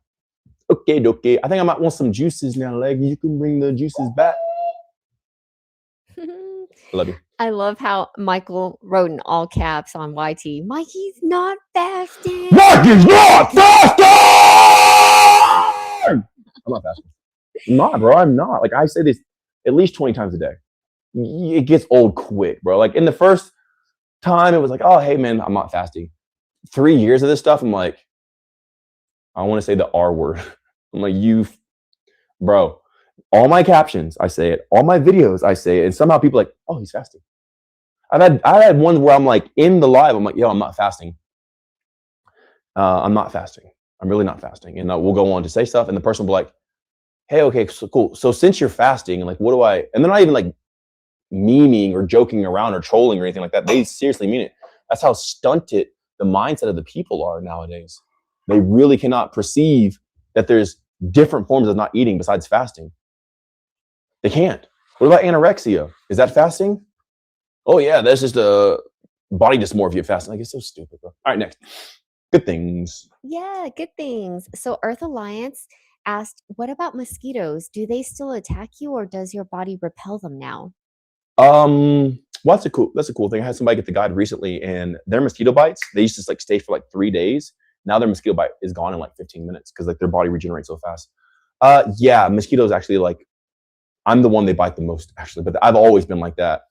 Okay. I think I might want some juices now, Leg. You can bring the juices back. Love you. I love how Michael wrote in all caps on YT, Mikey's not fasting. Mikey's not fasting! I'm not fasting. I'm not, bro. I'm not. Like I say this at least 20 times a day. It gets old quick, bro. Like in the first time, it was like, oh, hey, man, I'm not fasting. 3 years of this stuff, I'm like, I want to say the R word. I'm like, bro, all my captions, I say it. All my videos, I say it. And somehow people are like, oh, he's fasting. I had one where I'm like in the live, I'm like, yo, I'm not fasting. I'm not fasting. I'm really not fasting. And we'll go on to say stuff. And the person will be like, hey, okay, so cool. So since you're fasting, like, what do I, and they're not even like memeing or joking around or trolling or anything like that. They seriously mean it. That's how stunted the mindset of the people are nowadays. They really cannot perceive that there's different forms of not eating besides fasting. They can't. What about anorexia? Is that fasting? Oh yeah, that's just a body dysmorphia fasting. Like, it's so stupid, bro. All right, next. Good things. Yeah, good things. So Earth Alliance asked, what about mosquitoes? Do they still attack you or does your body repel them now? Well, that's a cool thing. I had somebody get the guide recently and their mosquito bites, they used to like stay for like 3 days. Now their mosquito bite is gone in like 15 minutes because like their body regenerates so fast. Yeah, mosquitoes actually, like, I'm the one they bite the most actually, but I've always been like that.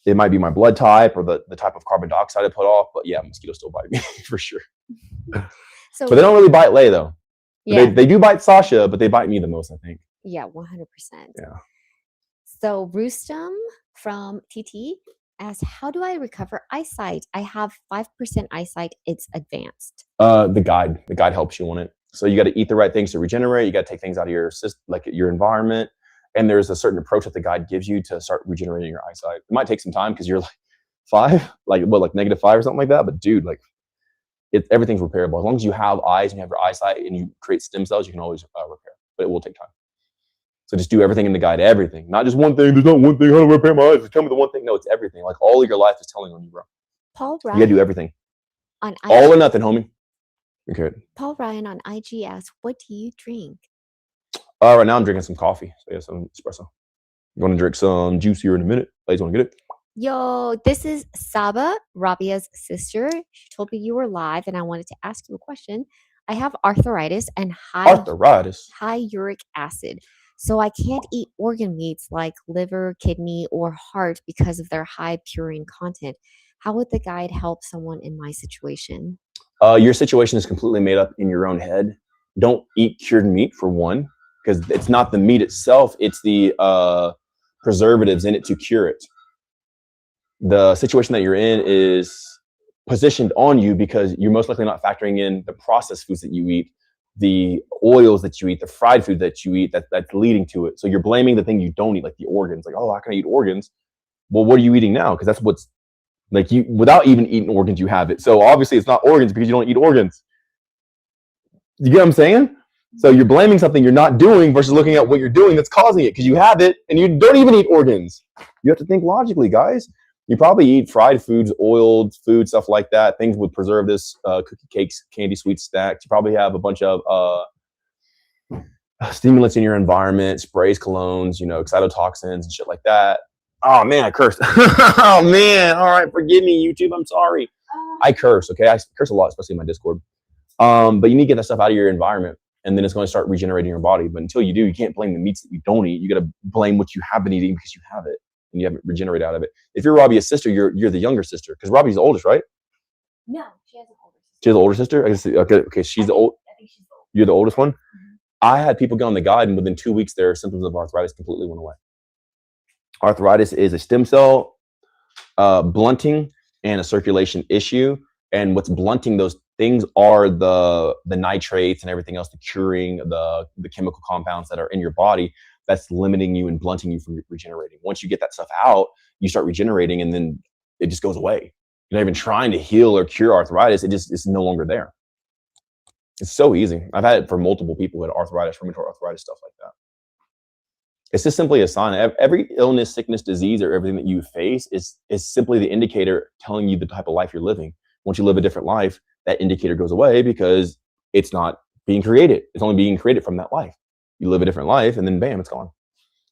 It might be my blood type or the type of carbon dioxide I put off, but yeah, mosquitoes still bite me for sure. So But they don't really bite Lay though. yeah, They do bite Sasha, but they bite me the most, I think. yeah, 100%. Yeah. So Rustam from TT asks, how do I recover eyesight? I have 5% eyesight. It's advanced. The guide helps you on it. So you got to eat the right things to regenerate. You got to take things out of your system, like your environment. And there's a certain approach that the guide gives you to start regenerating your eyesight. It might take some time because you're like 5, like -5 or something like that. But dude, like everything's repairable. As long as you have eyes and you have your eyesight and you create stem cells, you can always repair. But it will take time. So just do everything in the guide, everything. Not just one thing. There's not one thing. How to repair my eyes? Tell me the one thing. No, it's everything. Like all of your life is telling on you, bro. Paul You gotta do Ryan everything. on All or IG, nothing, homie. Okay. Paul Ryan on IG asks, what do you drink? Right now I'm drinking some coffee. So yeah, some espresso. I'm gonna drink some juice here in a minute. Ladies, wanna get it? Yo, this is Saba, Rabia's sister. She told me you were live and I wanted to ask you a question. I have arthritis and high uric acid. So I can't eat organ meats like liver, kidney, or heart because of their high purine content. How would the guide help someone in my situation? Your situation is completely made up in your own head. Don't eat cured meat for one, because it's not the meat itself, it's the preservatives in it to cure it. The situation that you're in is positioned on you because you're most likely not factoring in the processed foods that you eat, the oils that you eat, the fried food that you eat that's leading to it. So you're blaming the thing you don't eat, like the organs. Like, oh, how can I eat organs? Well, what are you eating now? Because that's what's like you, without even eating organs, you have it. So obviously it's not organs because you don't eat organs. You get what I'm saying? So you're blaming something you're not doing versus looking at what you're doing that's causing it because you have it and you don't even eat organs. You have to think logically, guys. You probably eat fried foods, oiled food, stuff like that, things with preservatives, cookie cakes, candy sweets stacked. You probably have a bunch of stimulants in your environment, sprays, colognes, excitotoxins and shit like that. Oh man, I cursed. Oh man, all right, forgive me, YouTube. I'm sorry. I curse, okay? I curse a lot, especially in my Discord. But you need to get that stuff out of your environment, and then it's going to start regenerating your body. But until you do, you can't blame the meats that you don't eat. You got to blame what you have been eating because you have it and you haven't regenerated out of it. If you're Rabia's sister, you're the younger sister because Robbie's the oldest, right? No, she has an older sister. She has an older sister. I guess okay. She's the old. I think she's the oldest. You're the oldest one. Mhm. I had people get on the guide, and within 2 weeks, their symptoms of arthritis completely went away. Arthritis is a stem cell blunting and a circulation issue. And what's blunting those things are the nitrates and everything else, the curing, the chemical compounds that are in your body that's limiting you and blunting you from regenerating. Once you get that stuff out, you start regenerating and then it just goes away. You're not even trying to heal or cure arthritis. It's no longer there. It's so easy. I've had it for multiple people with arthritis, rheumatoid arthritis, stuff like that. It's just simply a sign. Every illness, sickness, disease, or everything that you face is simply the indicator telling you the type of life you're living. Once you live a different life, that indicator goes away because it's not being created. It's only being created from that life. You live a different life and then bam, it's gone.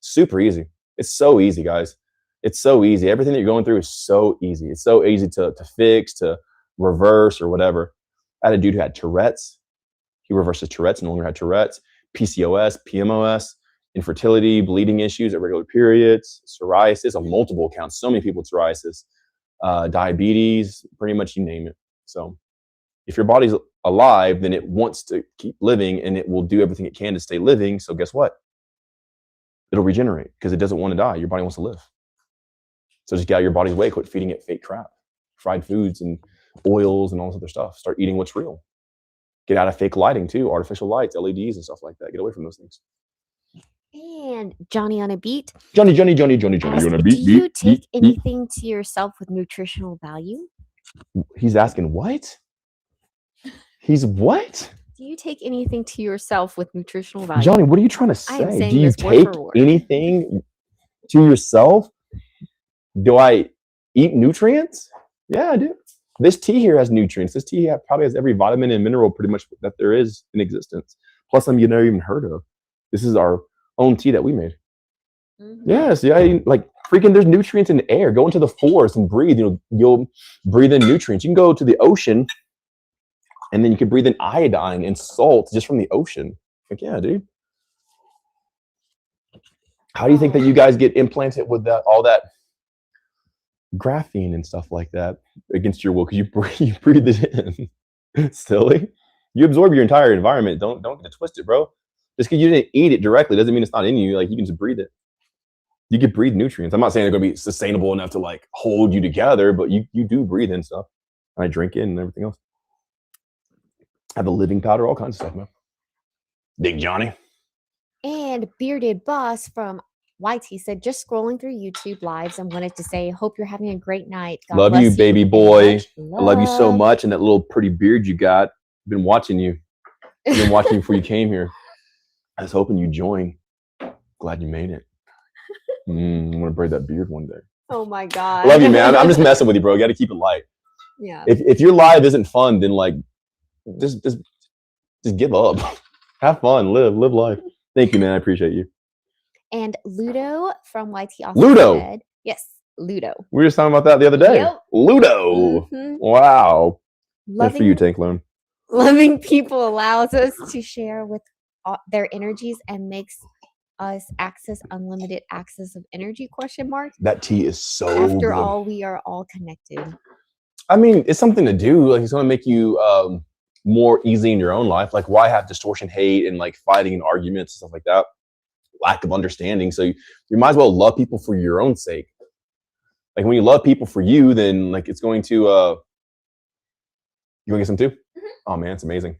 Super easy. It's so easy, guys. It's so easy. Everything that you're going through is so easy. It's so easy to fix, to reverse or whatever. I had a dude who had Tourette's. He reversed his Tourette's, no longer had Tourette's, PCOS, PMOS, infertility, bleeding issues, irregular periods, psoriasis on multiple accounts. So many people with psoriasis, diabetes, pretty much you name it. So if your body's alive, then it wants to keep living and it will do everything it can to stay living. So guess what? It'll regenerate because it doesn't want to die. Your body wants to live. So just get out of your body's way. Quit feeding it fake crap, fried foods and oils and all this other stuff. Start eating what's real. Get out of fake lighting too, artificial lights, LEDs and stuff like that. Get away from those things. And Johnny on a beat. Johnny on a beat. Do you take anything to yourself with nutritional value? He's asking what? He's what? Do you take anything to yourself with nutritional value? Johnny, what are you trying to I am say? saying Do you this word take for word. anything to yourself? Do I eat nutrients? Yeah, I do. This tea here has nutrients. This tea probably has every vitamin and mineral pretty much that there is in existence. Plus some you never even heard of. This is our own tea that we made. Mm-hmm. Yes, yeah, like freaking there's nutrients in the air. Go into the forest and breathe. You'll breathe in nutrients. You can go to the ocean and then you can breathe in iodine and salt just from the ocean. Like, yeah, dude. How do you think that you guys get implanted with all that graphene and stuff like that against your will because you breathe it in. Silly. You absorb your entire environment. Don't get it twisted, bro. Just because you didn't eat it directly doesn't mean it's not in you. Like you can just breathe it. You can breathe nutrients. I'm not saying they're gonna be sustainable enough to like hold you together, but you do breathe in stuff. And I drink it and everything else. I have a living powder, all kinds of stuff, man. Big Johnny. And Bearded Boss from YT said, just scrolling through YouTube lives and wanted to say, hope you're having a great night. God Love bless you, baby and boy. much I love you so much. And that little pretty beard you got. I've been watching you. I've been watching you before you came here. I was hoping you'd join. Glad you made it. I'm going to braid that beard one day. Oh my God. I love you, man. I'm just messing with you, bro. You got to keep it light. Yeah. If your live isn't fun, then like, just give up. Have fun. Live life. Thank you, man. I appreciate you. And Ludo from YT also Ludo. said, yes, Ludo. We were just talking about that the other day. Yep. Ludo. Mhm. Wow. Good for you, Loving, Tank Loan. loving people allows us to share with their energies and makes us access unlimited access of energy, ? That tea is so After good. all, we are all connected. I mean, it's something to do. Like, it's going to make you more easy in your own life. Like, why have distortion, hate, and like fighting and arguments and stuff like that? Lack of understanding. So you might as well love people for your own sake. Like, when you love people for you, then like it's going to. You want to get some too? Mm-hmm. Oh man, it's amazing.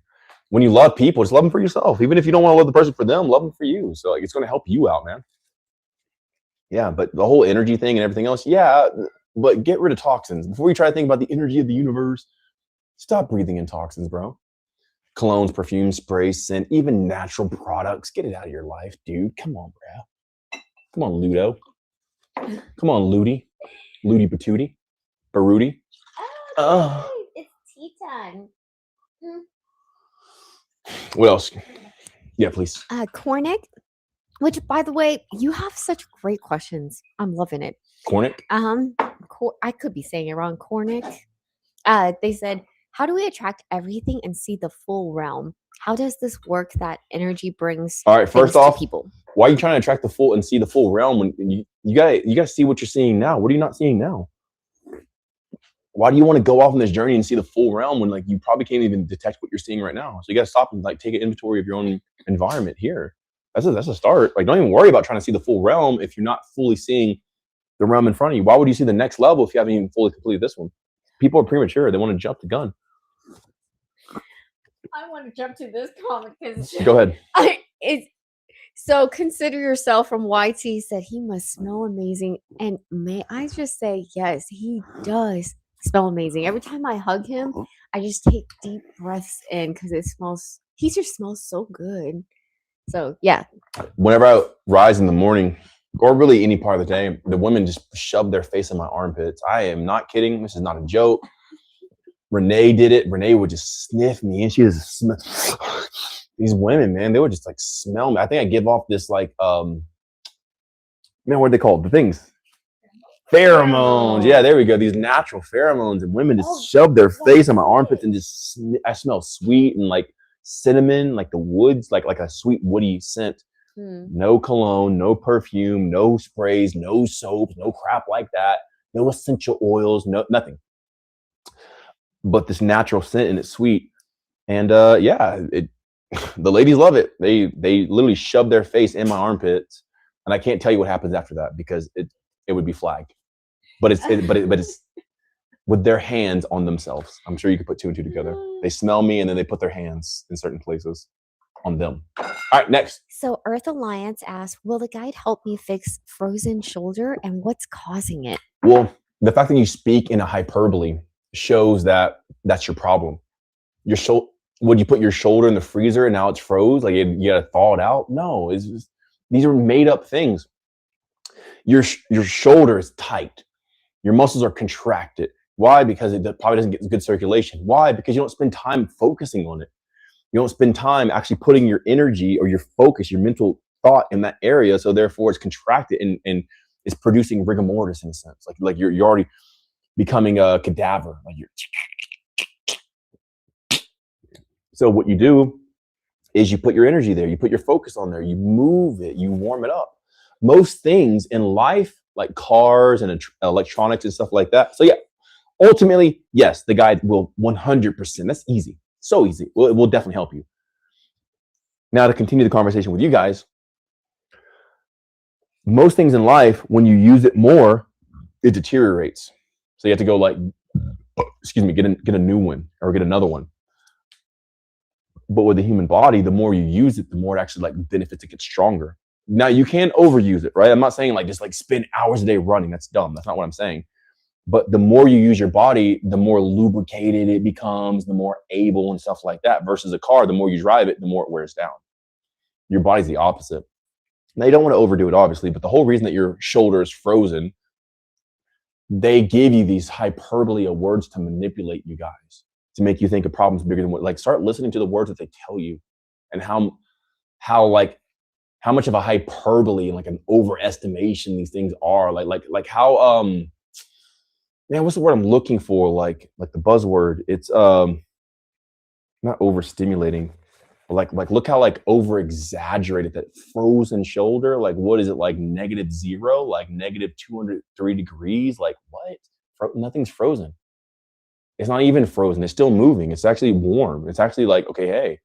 When you love people, just love them for yourself. Even if you don't want to love the person for them, love them for you. So like, it's going to help you out, man. Yeah, but the whole energy thing and everything else, yeah. But get rid of toxins. Before you try to think about the energy of the universe, stop breathing in toxins, bro. Colognes, perfumes, sprays, scent, even natural products. Get it out of your life, dude. Come on, bro. Come on, Ludo. Come on, Ludi. Ludi Patootie. Baruti. Oh, it's tea time. What else? Yeah, please. Cornick, which, by the way, you have such great questions. I'm loving it. Cornick? I could be saying it wrong. Cornick. They said, how do we attract everything and see the full realm? How does this work that energy brings? All right, first off, people? Why are you trying to attract the full and see the full realm when you gotta see what you're seeing now? What are you not seeing now? Why do you want to go off on this journey and see the full realm when like you probably can't even detect what you're seeing right now? So you gotta stop and like take an inventory of your own environment here. That's a start. Like, don't even worry about trying to see the full realm if you're not fully seeing the realm in front of you. Why would you see the next level if you haven't even fully completed this one? People are premature. They want to jump the gun. I want to jump to this comment because Go ahead. So consider yourself from YT said he must smell amazing. And may I just say, yes, he does smell amazing. Every time I hug him, I just take deep breaths in because he just smells so good. So yeah. Whenever I rise in the morning, or really any part of the day, the women just shove their face in my armpits. I am not kidding. This is not a joke. Renee did it. Renee would just sniff me, and she just smell. These women, man, they would just like smell me. I think I give off this like, man, what are they called? The things. Pheromones. Yeah, there we go. These natural pheromones, and women just shove their face in my armpits and just. I smell sweet and like cinnamon, like the woods, like a sweet woody scent. No cologne, no perfume, no sprays, no soaps, no crap like that. No essential oils, nothing. But this natural scent, and it's sweet. And yeah, the ladies love it. They literally shove their face in my armpits, and I can't tell you what happens after that because it would be flagged. But it's with their hands on themselves. I'm sure you could put two and two together. They smell me, and then they put their hands in certain places on them. All right, next. So Earth Alliance asked, will the guide help me fix frozen shoulder and what's causing it? Well, the fact that you speak in a hyperbole shows that that's your problem. Your shoulder, would you put your shoulder in the freezer and now it's froze? Like you got to thaw it out? No, these are made up things. Your shoulder is tight. Your muscles are contracted. Why? Because it probably doesn't get good circulation. Why? Because you don't spend time focusing on it. You don't spend time actually putting your energy or your focus, your mental thought in that area. So therefore it's contracted and it's producing rigor mortis in a sense. Like you're already becoming a cadaver. Like so what you do is you put your energy there, you put your focus on there, you move it, you warm it up. most things in life, like cars and electronics and stuff like that. So yeah, ultimately, yes, the guide will 100%. That's easy. So easy. It will definitely help you. Now, to continue the conversation with you guys, most things in life, when you use it more, it deteriorates. So you have to go like, get a new one or get another one. But with the human body, the more you use it, the more it actually like benefits, it gets stronger. Now you can overuse it, right? I'm not saying like just like spend hours a day running. That's dumb. That's not what I'm saying. But the more you use your body, the more lubricated it becomes, the more able and stuff like that. Versus a car, the more you drive it, the more it wears down. Your body's the opposite. Now you don't want to overdo it, obviously, but the whole reason that your shoulder is frozen, they give you these hyperbole of words to manipulate you guys, to make you think of problems bigger than what. Like, start listening to the words that they tell you, and how much of a hyperbole and like an overestimation these things are. Like how man, what's the word I'm looking for? Like the buzzword. It's not overstimulating. Like look how like over exaggerated that frozen shoulder. Like, what is it, like -0, like -203 degrees? Like what? Nothing's frozen. It's not even frozen. It's still moving. It's actually warm. It's actually like, okay, hey.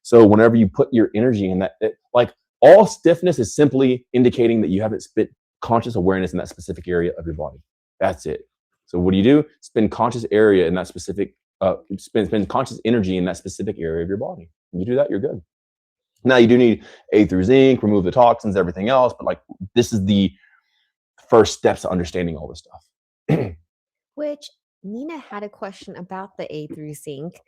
So whenever you put your energy in that, like all stiffness is simply indicating that you haven't spent conscious awareness in that specific area of your body. That's it. So what do? Spend conscious area in that specific, spend conscious energy in that specific area of your body. When you do that, you're good. Now you do need A through zinc, remove the toxins, everything else. But like, this is the first steps to understanding all this stuff. Which Nina had a question about the A through zinc.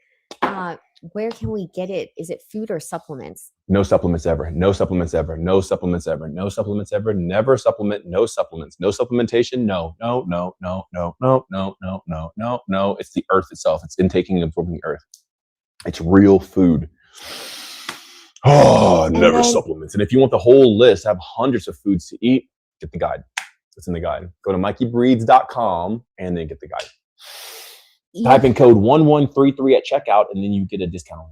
Where can we get it? Is it food or supplements? No supplements ever. No supplements ever. No supplements ever. No supplements ever. Never supplement. No supplements. No supplementation. No. It's the earth itself. It's intaking and absorbing the earth. It's real food. Oh, never supplements. And if you want the whole list, have hundreds of foods to eat, get the guide. It's in the guide. Go to MikeyBreeds.com and then get the guide. Type in code 1133 at checkout, and then you get a discount.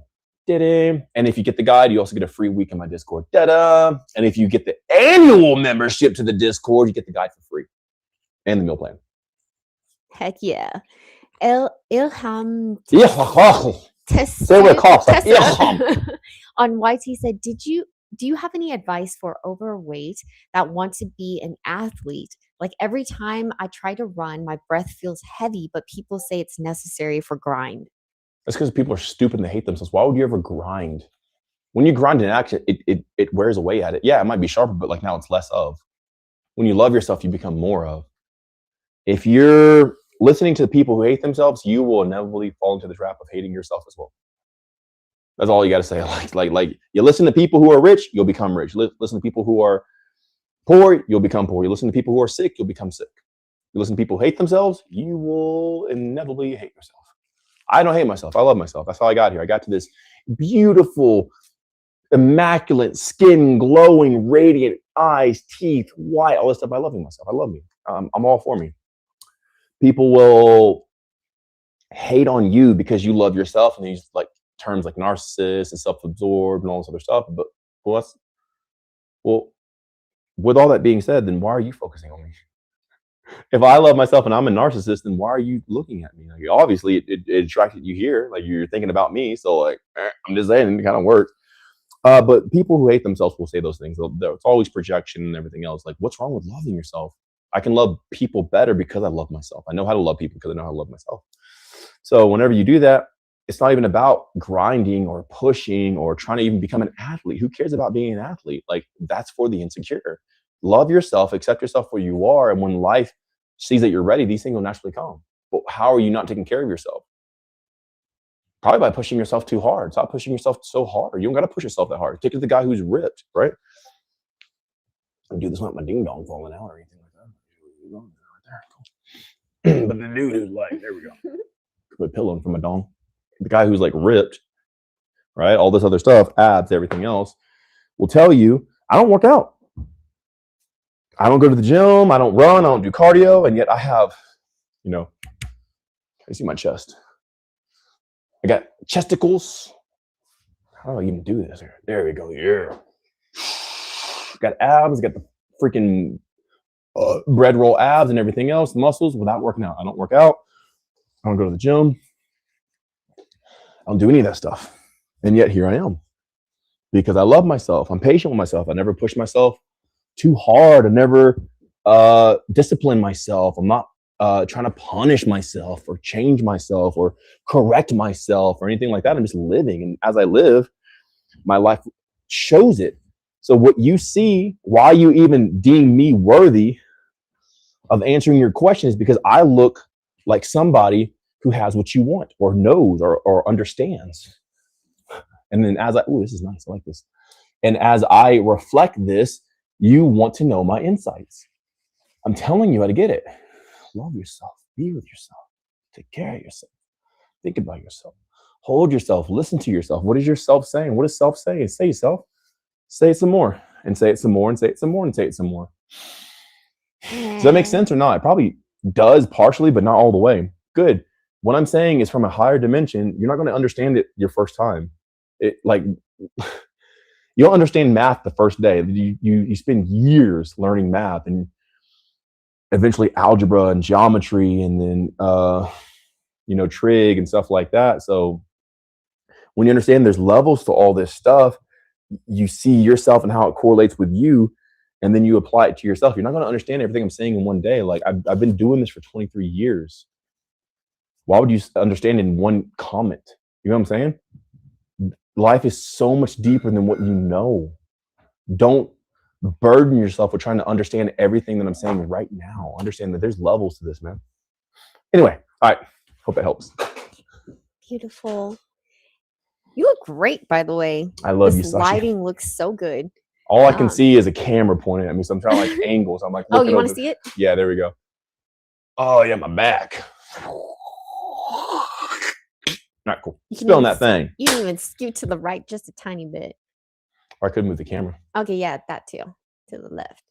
And if you get the guide, you also get a free week in my Discord. And if you get the annual membership to the Discord, you get the guide for free and the meal plan. Heck yeah. Ilham on YT said, do you have any advice for overweight that want to be an athlete? Like, every time I try to run, my breath feels heavy, but people say it's necessary for grind. That's because people are stupid and they hate themselves. Why would you ever grind? When you grind in action, it wears away at it. Yeah, it might be sharper, but like now it's less of. When you love yourself, you become more of. If you're listening to the people who hate themselves, you will inevitably fall into the trap of hating yourself as well. That's all you got to say. Like you listen to people who are rich, you'll become rich. Listen to people who are poor, you'll become poor. You listen to people who are sick, you'll become sick. You listen to people who hate themselves, you will inevitably hate yourself. I don't hate myself. I love myself. That's how I got here. I got to this beautiful, immaculate skin, glowing, radiant eyes, teeth, white, all this stuff by loving myself. I love me. I'm all for me. People will hate on you because you love yourself, and they use like terms like narcissist and self-absorbed and all this other stuff. But with all that being said, then why are you focusing on me? If I love myself and I'm a narcissist, then why are you looking at me? Like, obviously, it attracted you here. Like, you're thinking about me. So, like, I'm just saying, it kind of works. But people who hate themselves will say those things. It's always projection and everything else. Like, what's wrong with loving yourself? I can love people better because I love myself. I know how to love people because I know how to love myself. So whenever you do that, it's not even about grinding or pushing or trying to even become an athlete. Who cares about being an athlete? Like, that's for the insecure. Love yourself, accept yourself where you are. And when life sees that you're ready, these things will naturally come. But how are you not taking care of yourself? Probably by pushing yourself too hard. Stop pushing yourself so hard. You don't got to push yourself that hard. Take it to the guy who's ripped, right? I do this without my ding dong falling out or anything like that. But the dude who's like, there we go. Put a pillow in for my dong. The guy who's like ripped, right? All this other stuff, abs, everything else, will tell you, I don't work out. I don't go to the gym. I don't run. I don't do cardio. And yet I have, you see my chest. I got chesticles. How do I even do this here? There we go. Yeah. Got abs. Got the freaking bread roll abs and everything else, muscles, without working out. I don't work out. I don't go to the gym. I don't do any of that stuff. And yet here I am because I love myself. I'm patient with myself. I never push myself too hard. I never discipline myself. I'm not trying to punish myself or change myself or correct myself or anything like that. I'm just living. And as I live, my life shows it. So what you see, why you even deem me worthy of answering your question is because I look like somebody who has what you want or knows or understands. And then as this is nice. I like this. And as I reflect this, you want to know my insights. I'm telling you how to get it. Love yourself. Be with yourself. Take care of yourself. Think about yourself. Hold yourself. Listen to yourself. What is yourself saying? What does self say? Say yourself. Say it some more. And say it some more. And say it some more. And say it some more. Does that make sense or not? It probably does partially, but not all the way. Good. What I'm saying is from a higher dimension, you're not going to understand it your first time. You don't understand math the first day. You spend years learning math and eventually algebra and geometry and then trig and stuff like that. So when you understand there's levels to all this stuff, you see yourself and how it correlates with you, and then you apply it to yourself. You're not going to understand everything I'm saying in one day. Like I've been doing this for 23 years. Why would you understand in one comment? You know what I'm saying? Life is so much deeper than what you know. Don't burden yourself with trying to understand everything that I'm saying right now. Understand that there's levels to this, man. Anyway, all right. Hope it helps. Beautiful. You look great, by the way. I love this you, Sashi. Lighting looks so good. All I can see is a camera pointing at me, so I'm trying to angles. I'm like, oh, you want to see it? Yeah, there we go. Oh yeah, my back. Not cool. Spilling that thing. You didn't even scoot to the right just a tiny bit. Or I could move the camera. Okay, yeah, that too. To the left.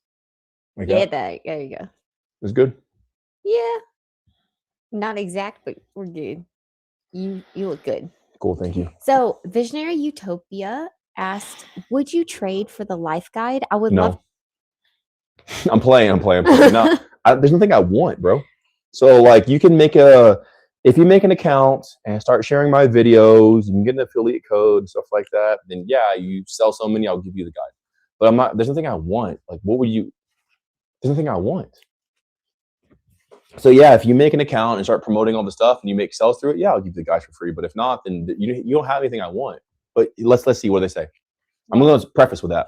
Like yeah, that. There you go. It's good. Yeah. Not exact, but we're good. You look good. Cool, thank you. So Visionary Utopia asked, would you trade for the life guide? I would love. I'm playing. No, there's nothing I want, bro. So like you can if you make an account and start sharing my videos, you can get an affiliate code and stuff like that. Then yeah, you sell so many, I'll give you the guide. But there's nothing I want. Like there's nothing I want. So yeah, if you make an account and start promoting all the stuff and you make sales through it, yeah, I'll give you the guys for free. But if not, then you don't have anything I want. But let's see what they say. I'm going to preface with that.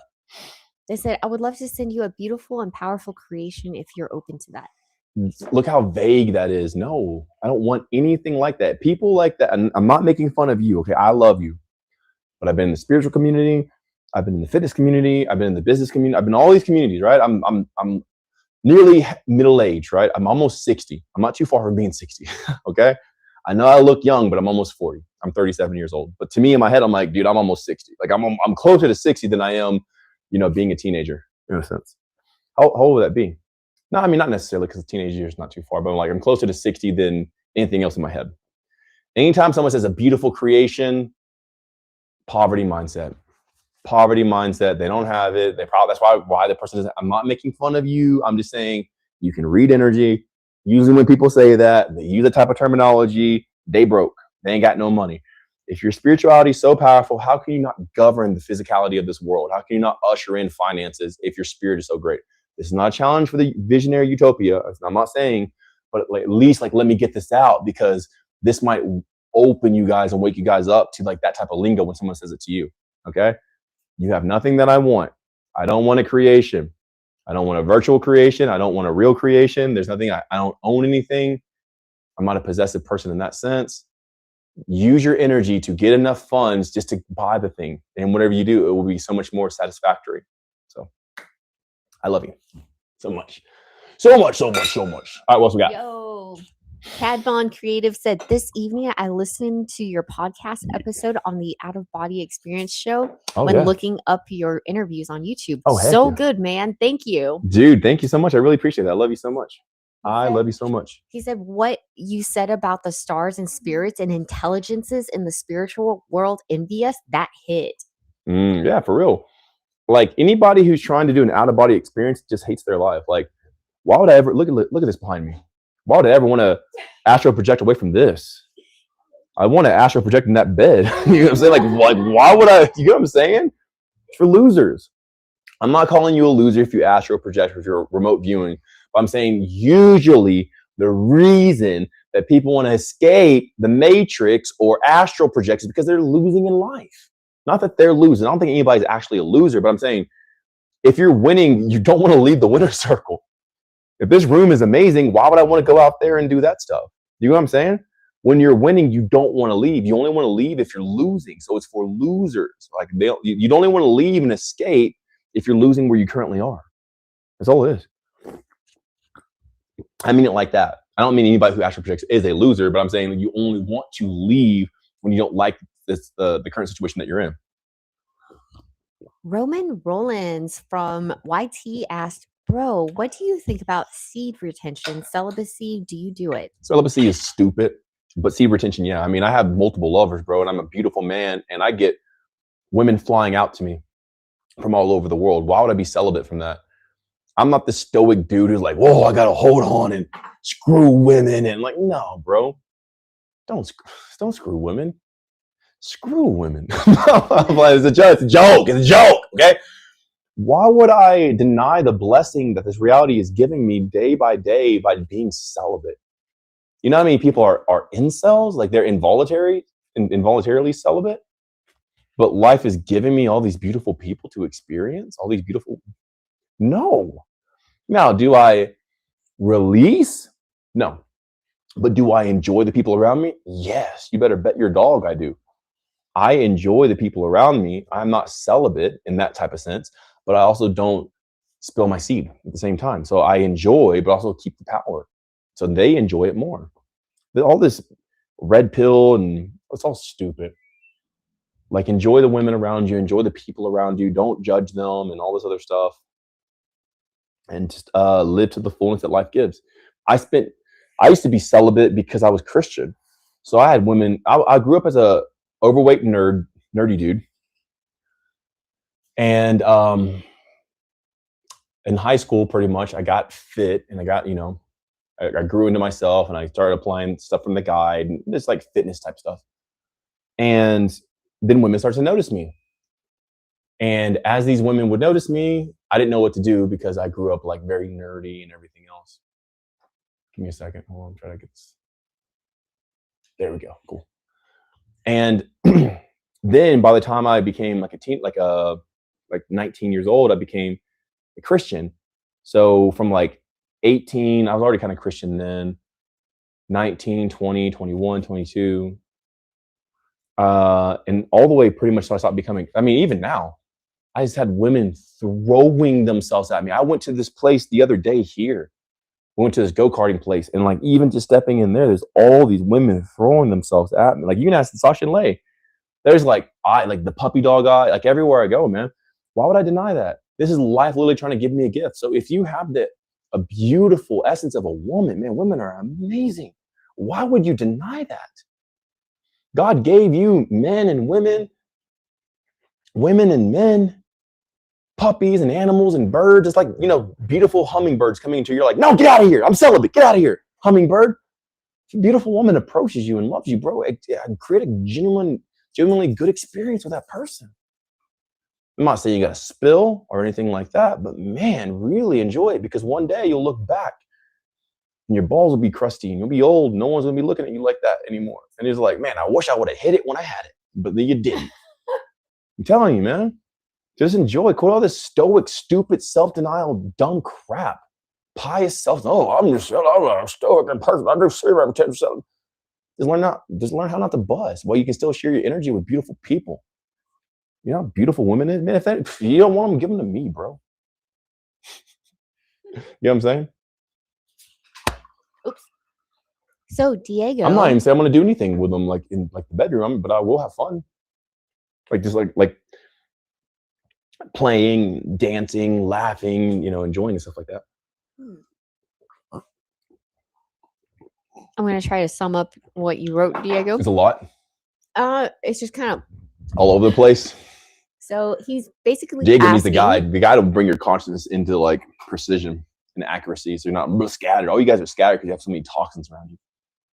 They said, I would love to send you a beautiful and powerful creation if you're open to that. Look how vague that is. No, I don't want anything like that. People like that, and I'm not making fun of you, okay? I love you. But I've been in the spiritual community. I've been in the fitness community. I've been in the business community. I've been in all these communities, right? I'm nearly middle-aged, right? I'm almost 60. I'm not too far from being 60, okay? I know I look young, but I'm almost 40. I'm 37 years old. But to me, in my head, I'm like, dude, I'm almost 60. Like I'm closer to 60 than I am, being a teenager, in a sense. How old would that be? No, I mean, not necessarily because teenage years is not too far, but I'm closer to 60 than anything else in my head. Anytime someone says a beautiful creation, poverty mindset. Poverty mindset. They don't have it. That's why the person is. I'm not making fun of you. I'm just saying you can read energy. Usually when people say that, they use that type of terminology, they broke. They ain't got no money. If your spirituality is so powerful, how can you not govern the physicality of this world? How can you not usher in finances if your spirit is so great? This is not a challenge for the Visionary Utopia. I'm not saying, but at least let me get this out because this might open you guys and wake you guys up to that type of lingo when someone says it to you. Okay? You have nothing that I want. I don't want a creation. I don't want a virtual creation. I don't want a real creation. There's nothing. I don't own anything. I'm not a possessive person in that sense. Use your energy to get enough funds just to buy the thing. And whatever you do, it will be so much more satisfactory. So I love you so much. So much. All right, what else we got? Yo. Cad Von Creative said, this evening I listened to your podcast episode on the Out of Body Experience show looking up your interviews on YouTube. Oh, so good, man. Thank you. Dude, thank you so much. I really appreciate that. I love you so much. I love you so much. He said, what you said about the stars and spirits and intelligences in the spiritual world envy us, that hit. Yeah, for real. Like anybody who's trying to do an out of body experience just hates their life. Like, why would I ever look at this behind me? Why would I ever want to astral project away from this? I want to astral project in that bed. You know what I'm saying? Like, why would I? You know what I'm saying? It's for losers. I'm not calling you a loser if you astral project or if you're remote viewing. But I'm saying usually the reason that people want to escape the matrix or astral projects is because they're losing in life. Not that they're losing. I don't think anybody's actually a loser, but I'm saying if you're winning, you don't want to leave the winner's circle. If this room is amazing, why would I want to go out there and do that stuff? You know what I'm saying? When you're winning, you don't want to leave. You only want to leave if you're losing. So it's for losers. Like you only want to leave and escape if you're losing where you currently are. That's all it is. I mean it like that. I don't mean anybody who astral projects is a loser, but I'm saying that you only want to leave when you don't like the current situation that you're in. Roman Rollins from YT asked, bro, what do you think about seed retention, celibacy? Do you do it? Celibacy is stupid, but seed retention, yeah. I mean, I have multiple lovers, bro, and I'm a beautiful man, and I get women flying out to me from all over the world. Why would I be celibate from that? I'm not the stoic dude who's like, whoa, I got to hold on and screw women. And like, no, bro, don't screw women. Screw women. It's a joke. It's a joke. Okay. Why would I deny the blessing that this reality is giving me day by day by being celibate? You know how many people are incels? Like they're involuntarily celibate. But life is giving me all these beautiful people to experience, all these beautiful. No. Now, do I release? No. But do I enjoy the people around me? Yes. You better bet your dog I do. I enjoy the people around me. I'm not celibate in that type of sense, but I also don't spill my seed at the same time. So I enjoy, but also keep the power. So they enjoy it more. All this red pill and it's all stupid. Like enjoy the women around you, enjoy the people around you. Don't judge them and all this other stuff. And just live to the fullness that life gives. I used to be celibate because I was Christian. So I had women. I grew up as a overweight nerdy dude. And in high school, pretty much, I got fit and I got, I grew into myself and I started applying stuff from the guide and just like fitness type stuff. And then women started to notice me. And as these women would notice me, I didn't know what to do because I grew up like very nerdy and everything else. Give me a second. Hold on, I'm trying to get this. There we go. Cool. And then by the time I became like a teen, like 19 years old, I became a Christian. So from like 18, I was already kind of Christian then. 19, 20, 21, 22. And all the way pretty much till I stopped becoming, I mean, even now, I just had women throwing themselves at me. I went to this place the other day here. We went to this go-karting place, and like even just stepping in there's all these women throwing themselves at me. Like you can ask Sasha and Lay. There's like the puppy dog eye, like everywhere I go, man. Why would I deny that? This is life literally trying to give me a gift. So if you have a beautiful essence of a woman, man, women are amazing. Why would you deny that? God gave you men and women and men, puppies and animals and birds. It's like, beautiful hummingbirds coming into you. You're like, no, get out of here. I'm celibate. Get out of here. Hummingbird. If a beautiful woman approaches you and loves you, bro, create a genuinely good experience with that person. I'm not saying you got to spill or anything like that, but man, really enjoy it because one day you'll look back and your balls will be crusty and you'll be old. No one's going to be looking at you like that anymore. And it's like, man, I wish I would have hit it when I had it, but then you didn't. I'm telling you, man. Just enjoy. Quit all this stoic, stupid, self-denial, dumb crap. Pious self. Oh, I'm a stoic and perfect. I do sleep every 10%. Just learn how not to buzz. Well, you can still share your energy with beautiful people. You know, beautiful women. Man, if you don't want them, give them to me, bro. You know what I'm saying? Oops. So Diego, I'm not even saying I'm gonna do anything with them like in like the bedroom, but I will have fun. Like just like playing, dancing, laughing, enjoying and stuff like that. I'm going to try to sum up what you wrote, Diego. It's a lot. It's just kind of all over the place. So he's basically Jacob needs the asking, guide. The guide will bring your consciousness into like precision and accuracy, so you're not scattered. All you guys are scattered because you have so many toxins around you.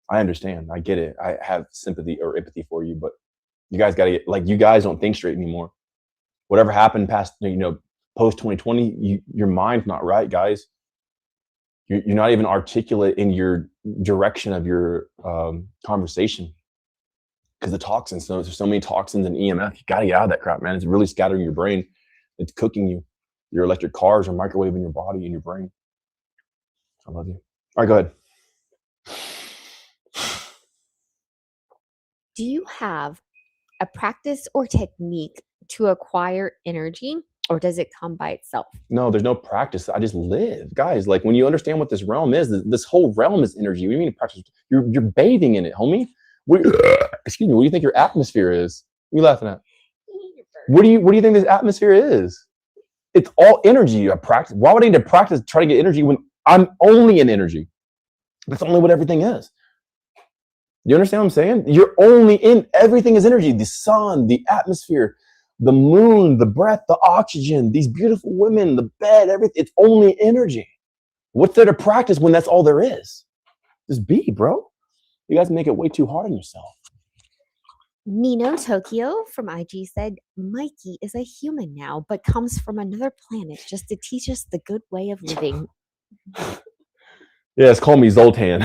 I understand. I get it. I have sympathy or empathy for you, but you guys got to get like you guys don't think straight anymore. Whatever happened past post 2020, your mind's not right, guys. You're not even articulate in your direction of your conversation because the toxins. So there's so many toxins in EMF. You got to get out of that crap, man. It's really scattering your brain. It's cooking you. Your electric cars are microwaving your body and your brain. I love you. All right, go ahead. do you have a practice or technique to acquire energy, or does it come by itself? No, there's no practice. I just live. Guys, like when you understand what this realm is, this whole realm is energy. What do you mean practice? You're bathing in it, homie. Excuse me, what do you think your atmosphere is? What are you laughing at? What do you think this atmosphere is? It's all energy. I practice. Why would I need to practice trying to get energy when I'm only in energy? That's only what everything is. You understand what I'm saying? You're only in, everything is energy. The sun, the atmosphere, the moon, the breath, the oxygen, these beautiful women, the bed, everything. It's only energy. What's there to practice when that's all there is? Just be, bro. You guys make it way too hard on yourself. Nino Tokyo from IG said, Mikey is a human now, but comes from another planet just to teach us the good way of living. Yes, call me Zoltan.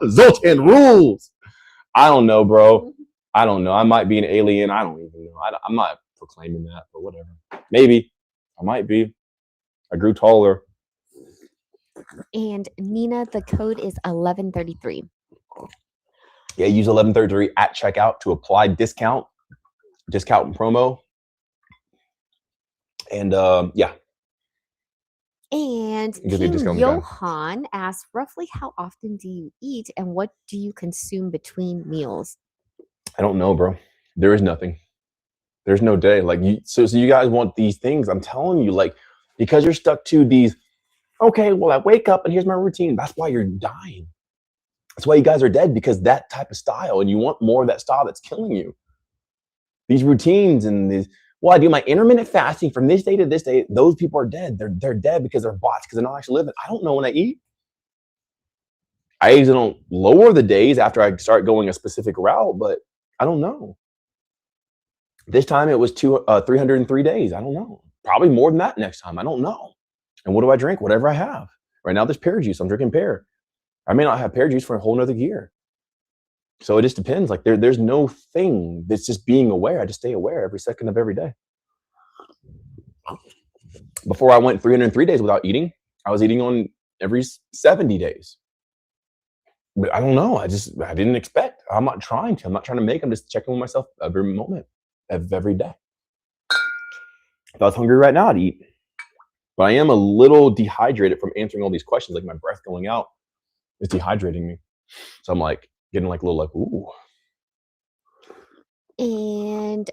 Zoltan rules. I don't know, bro. I don't know. I might be an alien. I don't even know. I'm not proclaiming that, but whatever. Maybe. I might be. I grew taller. And Nina, the code is 1133. Yeah, use 1133 at checkout to apply discount and promo. And yeah. And King Johan asked, roughly how often do you eat and what do you consume between meals? I don't know, bro. There is nothing. There's no day. Like so you guys want these things. I'm telling you, like, because you're stuck to these, okay, well, I wake up and here's my routine. That's why you're dying. That's why you guys are dead, because that type of style, and you want more of that style that's killing you. These routines and these, well, I do my intermittent fasting from this day to this day. Those people are dead. They're dead because they're bots, because they're not actually living. I don't know when I eat. I usually don't lower the days after I start going a specific route, but I don't know. This time it was 303 days. I don't know. Probably more than that next time. I don't know. And what do I drink? Whatever I have. Right now there's pear juice. I'm drinking pear. I may not have pear juice for a whole nother year. So it just depends. Like there's no thing that's just being aware. I just stay aware every second of every day. Before I went 303 days without eating, I was eating on every 70 days. But I don't know. I didn't expect. I'm not trying to. I'm not trying to make. I'm just checking with myself every moment of every day. If I was hungry right now, I'd eat. But I am a little dehydrated from answering all these questions. Like my breath going out is dehydrating me. So I'm like getting like a little like, ooh. And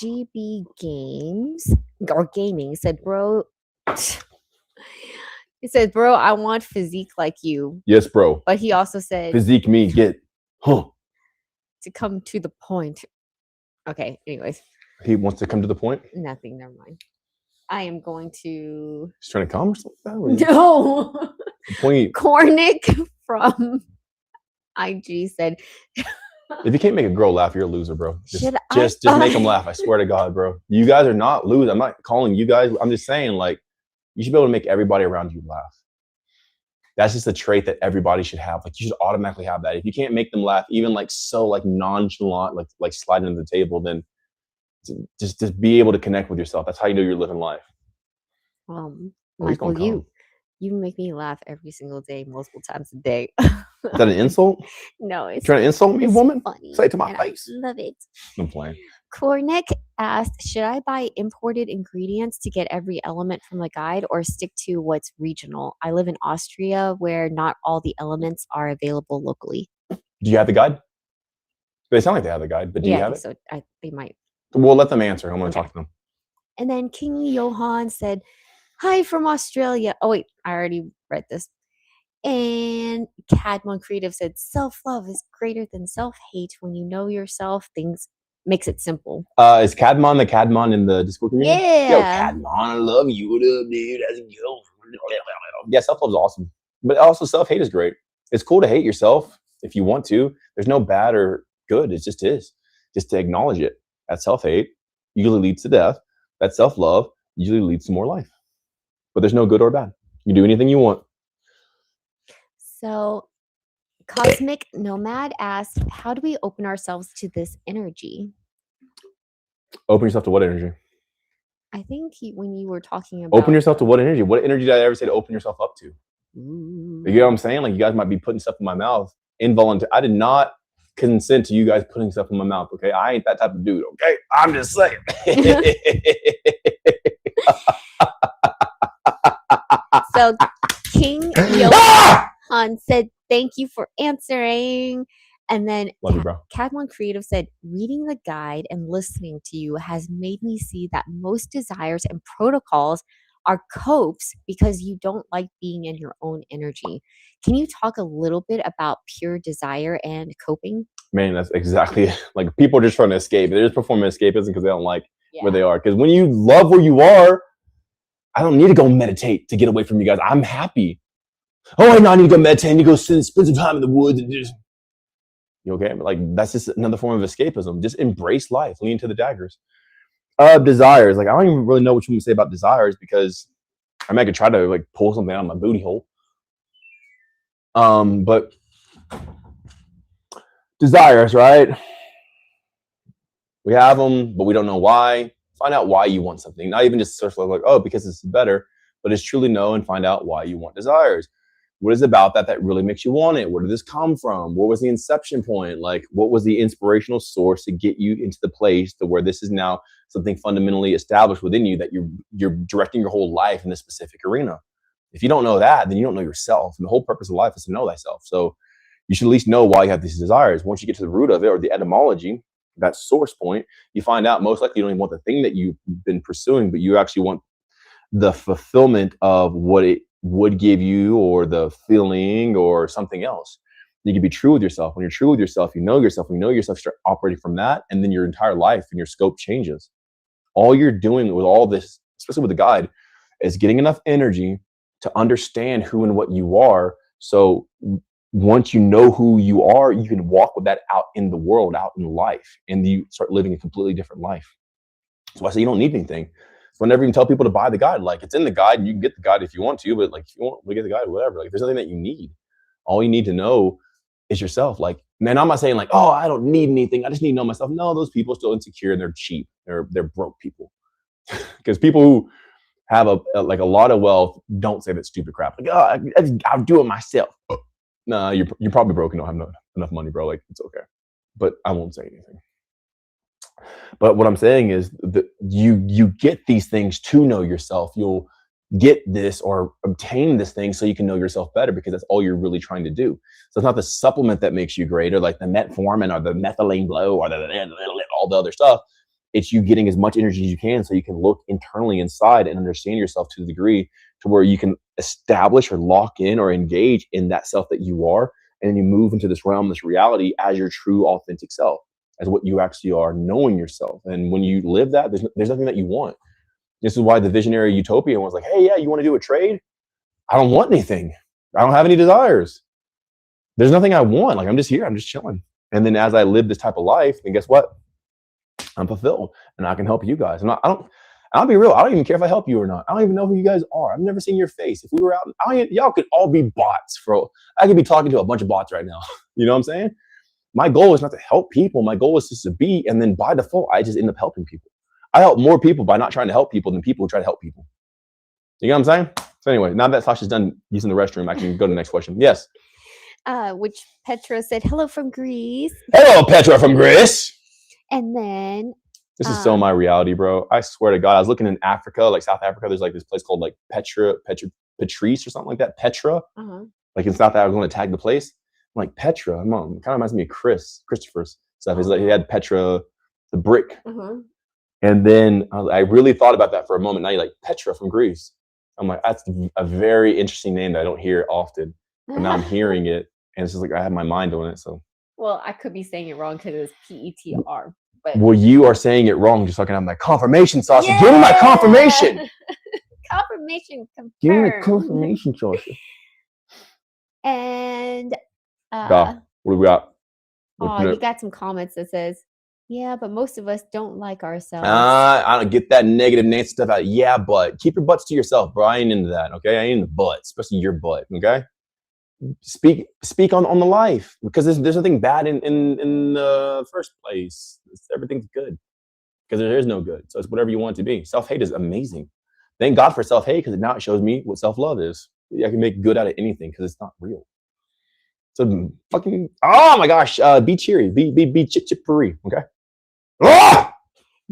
GB Games or Gaming said, bro, he said, bro, I want physique like you. Yes, bro. But he also said, physique me, get, to come to the point. Okay, anyways. He wants to come to the point? Nothing, never mind. I am going to... He's trying to come or something? No. Point. Cornick from IG said... If you can't make a girl laugh, you're a loser, bro. Just make them laugh. I swear to God, bro. You guys are not losers. I'm not calling you guys. I'm just saying, like, you should be able to make everybody around you laugh. That's just a trait that everybody should have. Like, you should automatically have that. If you can't make them laugh, even like so like nonchalant, like sliding under the table, then just be able to connect with yourself. That's how you know you're living life. Michael, you make me laugh every single day, multiple times a day. Is that an insult? No, it's trying to insult me, woman. Funny, say it to my face. I love it. I'm playing. Cornick asked, should I buy imported ingredients to get every element from the guide or stick to what's regional? I live in Austria where not all the elements are available locally. Do you have the guide? They sound like they have the guide, but do you have it? So they might. We'll let them answer. I'm going to talk to them. And then King Johan said, hi from Australia. Oh, wait, I already read this. And Cadmon Creative said, self-love is greater than self-hate. When you know yourself, things makes it simple. Is Cadmon the Cadmon in the Discord community? Yeah. Yo, Cadmon, I love you. What up, dude? How's it going? Yeah, self-love is awesome. But also self-hate is great. It's cool to hate yourself if you want to. There's no bad or good. It just is. Just to acknowledge it. That self-hate usually leads to death. That self-love usually leads to more life. But there's no good or bad. You do anything you want. So Cosmic Nomad asked, how do we open ourselves to this energy? Open yourself to what energy? I think when you were talking about open yourself to what energy? What energy did I ever say to open yourself up to? Ooh. You know what I'm saying? Like, you guys might be putting stuff in my mouth involuntary. I did not consent to you guys putting stuff in my mouth. Okay, I ain't that type of dude. Okay, I'm just saying. So King Johan said, "Thank you for answering." And then Love you, bro. Cadmon Creative said, reading the guide and listening to you has made me see that most desires and protocols are copes because you don't like being in your own energy. Can you talk a little bit about pure desire and coping? Man, that's exactly like people are just trying to escape. They're just performing escapism because they don't like where they are. Because when you love where you are, I don't need to go meditate to get away from you guys. I'm happy. Oh, I need to go meditate. I need to go spend some time in the woods and just. You okay? Like, that's just another form of escapism. Just embrace life. Lean into the daggers. Desires. Like, I don't even really know what you want to say about desires because I mean, I could try to like pull something out of my booty hole. But desires, right? We have them, but we don't know why. Find out why you want something. Not even just search like, oh, because this is better, but it's truly know and find out why you want desires. What is about that really makes you want it? Where did this come from? What was the inception point? Like, what was the inspirational source to get you into the place to where this is now something fundamentally established within you that you're directing your whole life in this specific arena? If you don't know that, then you don't know yourself. And the whole purpose of life is to know thyself. So you should at least know why you have these desires. Once you get to the root of it or the etymology, that source point, you find out most likely you don't even want the thing that you've been pursuing, but you actually want the fulfillment of what it would give you or the feeling or something else. You can be true with yourself. When you're true with yourself, you know yourself. When you know yourself, start operating from that, and then your entire life and your scope changes. All you're doing with all this, especially with the guide, is getting enough energy to understand who and what you are. So once you know who you are, you can walk with that out in the world, out in life, and you start living a completely different life. So I say you don't need anything. So I never even tell people to buy the guide. Like, it's in the guide, and you can get the guide if you want to, but like, if you want to get the guide, whatever. Like, there's nothing that you need. All you need to know is yourself. Like, man, I'm not saying like, oh, I don't need anything. I just need to know myself. No, those people are still insecure and they're cheap. They're broke people. Because people who have a lot of wealth don't say that stupid crap. Like, oh, I'll do it myself. No, you're probably broke and don't have enough money, bro. Like, it's okay. But I won't say anything. But what I'm saying is that you get these things to know yourself. You'll get this or obtain this thing so you can know yourself better, because that's all you're really trying to do. So it's not the supplement that makes you greater, like the metformin or the methylene blow or all the other stuff. It's you getting as much energy as you can so you can look internally inside and understand yourself to the degree to where you can establish or lock in or engage in that self that you are. And then you move into this realm, this reality as your true authentic self, as what you actually are, knowing yourself. And when you live that, there's nothing that you want. This is why the visionary utopian was like, hey, yeah, you want to do a trade? I don't want anything. I don't have any desires. There's nothing I want. Like, I'm just here. I'm just chilling. And then as I live this type of life, then guess what? I'm fulfilled and I can help you guys. I'll be real. I don't even care if I help you or not. I don't even know who you guys are. I've never seen your face. If we were out, y'all could all be bots. I could be talking to a bunch of bots right now. You know what I'm saying? My goal is not to help people. My goal is just to be, and then by default, I just end up helping people. I help more people by not trying to help people than people who try to help people. You know what I'm saying? So anyway, now that Sasha's done using the restroom, I can go to the next question. Yes. Which Petra said, hello from Greece. Hello, Petra from Greece. And then this is so my reality, bro. I swear to God, I was looking in Africa, like South Africa. There's like this place called like Patrice or something like that. Petra. Like in South Africa, I was going to tag the place. I'm like, Petra. It kind of reminds me of Christopher's stuff. He's like, he had Petra, the brick. And then I really thought about that for a moment. Now you're like, Petra from Greece. I'm like, that's a very interesting name that I don't hear often. But now I'm hearing it. And it's just like, I have my mind on it. So. Well, I could be saying it wrong because it was Petra. But Well, you are saying it wrong. Just talking about my confirmation sauce. Give me my confirmation. Confirmation Give me the confirmed. confirmation sauce. And What do we got? oh, you got some comments that says, yeah, but most of us don't like ourselves. I don't get that negative Nancy stuff out. Yeah, but keep your butts to yourself, bro. I ain't into that. Okay, I ain't into butts, especially your butt. Okay, speak on the life, because there's nothing bad in the first place. Everything's good because there is no good. So it's whatever you want it to be. Self-hate is amazing. Thank God for self-hate, because now it shows me what self-love is. I can make good out of anything because it's not real. So fucking, oh my gosh, be cheery, be chippery, okay? Ah!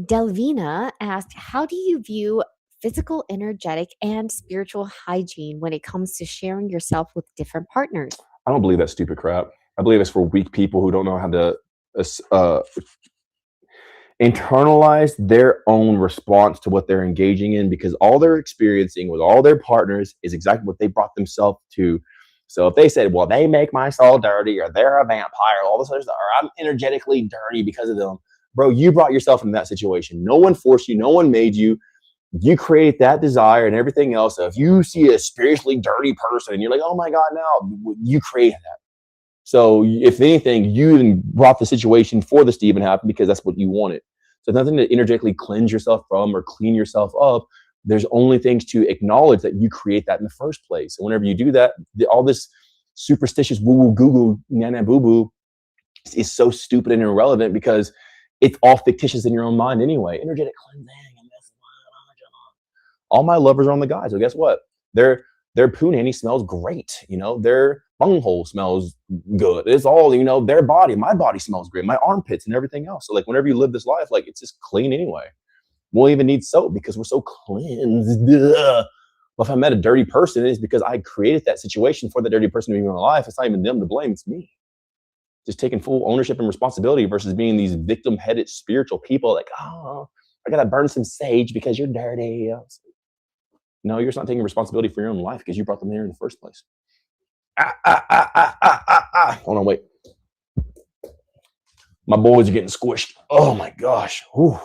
Delvina asked, how do you view physical, energetic, and spiritual hygiene when it comes to sharing yourself with different partners? I don't believe that stupid crap. I believe it's for weak people who don't know how to internalize their own response to what they're engaging in, because all they're experiencing with all their partners is exactly what they brought themselves to. So if they said, well, they make my soul dirty, or they're a vampire, all this other stuff, or I'm energetically dirty because of them, bro, you brought yourself into that situation. No one forced you. No one made you. You create that desire and everything else. So if you see a spiritually dirty person and you're like, oh my God, now you created that. So if anything, you even brought the situation for this to even happen because that's what you wanted. So nothing to energetically cleanse yourself from or clean yourself up. There's only things to acknowledge that you create that in the first place. And whenever you do that, all this superstitious woo-woo goo-goo, nana boo-boo is so stupid and irrelevant, because it's all fictitious in your own mind anyway. Energetic cleansing. All my lovers are on the guy. So guess what? Their poo nanny smells great. You know, their bunghole smells good. It's all, you know, their body. My body smells great. My armpits and everything else. So like whenever you live this life, like it's just clean anyway. Won't even need soap because we're so cleansed. Ugh. Well, if I met a dirty person, it's because I created that situation for the dirty person to be in my life. It's not even them to blame. It's me. Just taking full ownership and responsibility versus being these victim-headed spiritual people like, oh, I got to burn some sage because you're dirty. No, you're just not taking responsibility for your own life because you brought them there in the first place. Hold on, wait. My boys are getting squished. Oh my gosh. Ooh.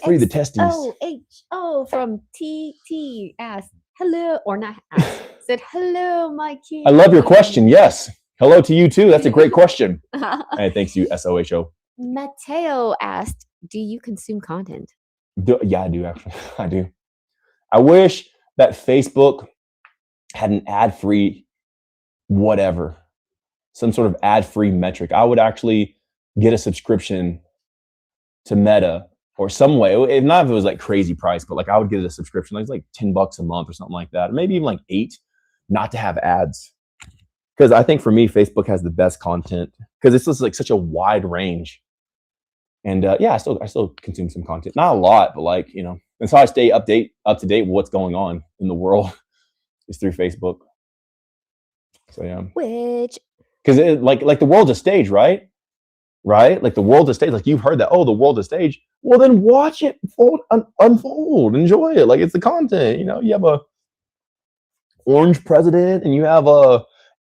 Free the testes. XOHO from TT asked, hello, or not asked, said, hello, my king. I love your question. Yes. Hello to you too. That's a great question. Hey, thanks you, SOHO. Mateo asked, do you consume content? Yeah, I do actually. I do. I wish that Facebook had an ad-free whatever, some sort of ad-free metric. I would actually get a subscription to Meta or some way. If not, if it was like crazy price, but like I would get a subscription. Like it's like $10 a month or something like that, or maybe even like $8, not to have ads. Because I think for me, Facebook has the best content because it's just like such a wide range. And yeah, I still consume some content, not a lot, but like, you know, and so I stay up to date with what's going on in the world is through Facebook. So yeah, which because like the world's a stage, right? Like the world's a stage. Like you've heard that. Oh, the world's a stage. Well, then watch it unfold, enjoy it. Like it's the content. You know, you have a orange president and you have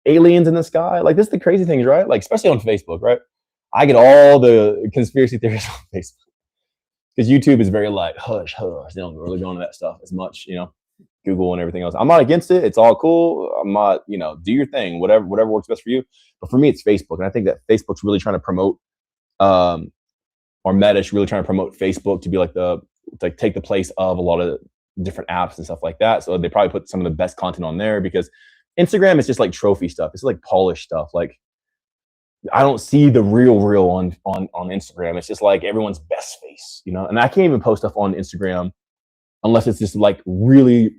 aliens in the sky. Like this is the crazy things, right? Like especially on Facebook, right? I get all the conspiracy theories on Facebook because YouTube is very like hush. They don't really go into that stuff as much, you know. Google and everything else. I'm not against it. It's all cool. I'm not, you know, do your thing, whatever works best for you. But for me, it's Facebook, and I think that Facebook's really trying to promote, or Meta's really trying to promote Facebook to be like take the place of a lot of different apps and stuff like that. So they probably put some of the best content on there because Instagram is just like trophy stuff. It's like polished stuff. Like I don't see the real on Instagram. It's just like everyone's best face, you know. And I can't even post stuff on Instagram unless it's just like really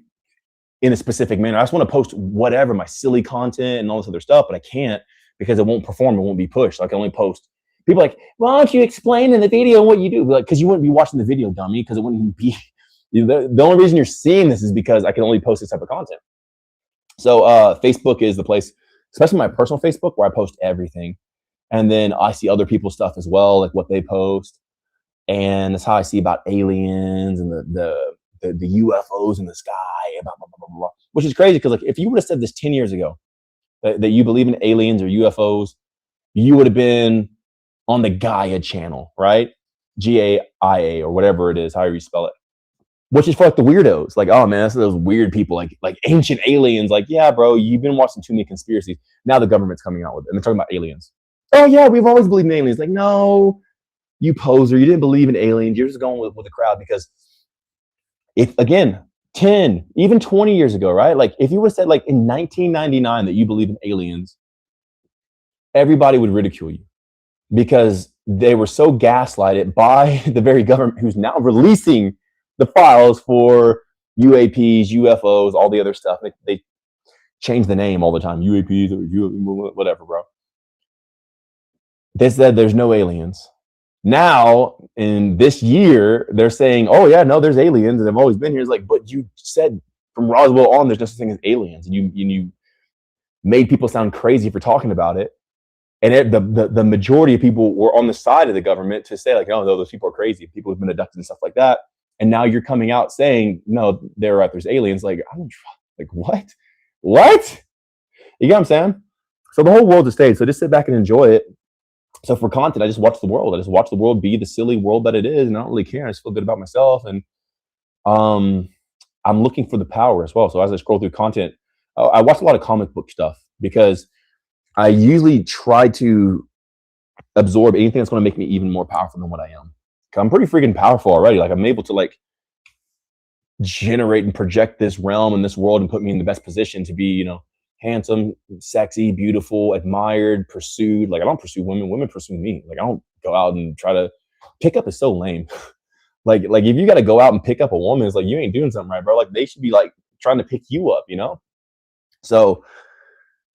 in a specific manner. I just want to post whatever, my silly content and all this other stuff, but I can't because it won't perform. It won't be pushed. I can only post. People are like, why don't you explain in the video what you do? Like, because you wouldn't be watching the video, dummy, because it wouldn't be. The only reason you're seeing this is because I can only post this type of content. So Facebook is the place, especially my personal Facebook, where I post everything. And then I see other people's stuff as well, like what they post. And that's how I see about aliens and the UFOs in the sky, blah, blah, blah, blah, blah. Which is crazy because like if you would have said this 10 years ago, that you believe in aliens or UFOs, you would have been on the Gaia channel, right? GAIA or whatever it is, however you spell it. Which is for like the weirdos. Like, oh man, that's those weird people, like ancient aliens. Like, yeah, bro, you've been watching too many conspiracies. Now the government's coming out with it. And they're talking about aliens. Oh yeah, we've always believed in aliens. Like, no, you poser. You didn't believe in aliens. You're just going with the crowd because if, again, 10, even 20 years ago, right? Like if you would have said like in 1999 that you believe in aliens, everybody would ridicule you because they were so gaslighted by the very government who's now releasing the files for UAPs, UFOs, all the other stuff. They change the name all the time. UAPs or whatever, bro. They said there's no aliens. Now, in this year, they're saying, oh, yeah, no, there's aliens. And they've always been here. It's like, but you said from Roswell on, there's no such thing as aliens. And you made people sound crazy for talking about it. And the majority of people were on the side of the government to say, like, oh, no, those people are crazy. People have been abducted and stuff like that. And now you're coming out saying, no, they're right. There's aliens. Like, what? What? You get what I'm saying? So the whole world's a stage. So just sit back and enjoy it. So for content, I just watch the world. I just watch the world be the silly world that it is. And I don't really care. I just feel good about myself. And I'm looking for the power as well. So as I scroll through content, I watch a lot of comic book stuff because I usually try to absorb anything that's going to make me even more powerful than what I am. I'm pretty freaking powerful already. Like I'm able to like generate and project this realm and this world and put me in the best position to be, you know, handsome, sexy, beautiful, admired, pursued. Like I don't pursue women. Women pursue me. Like I don't go out and try to pick up is so lame. like if you got to go out and pick up a woman, it's like you ain't doing something right, bro. Like they should be like trying to pick you up, you know? So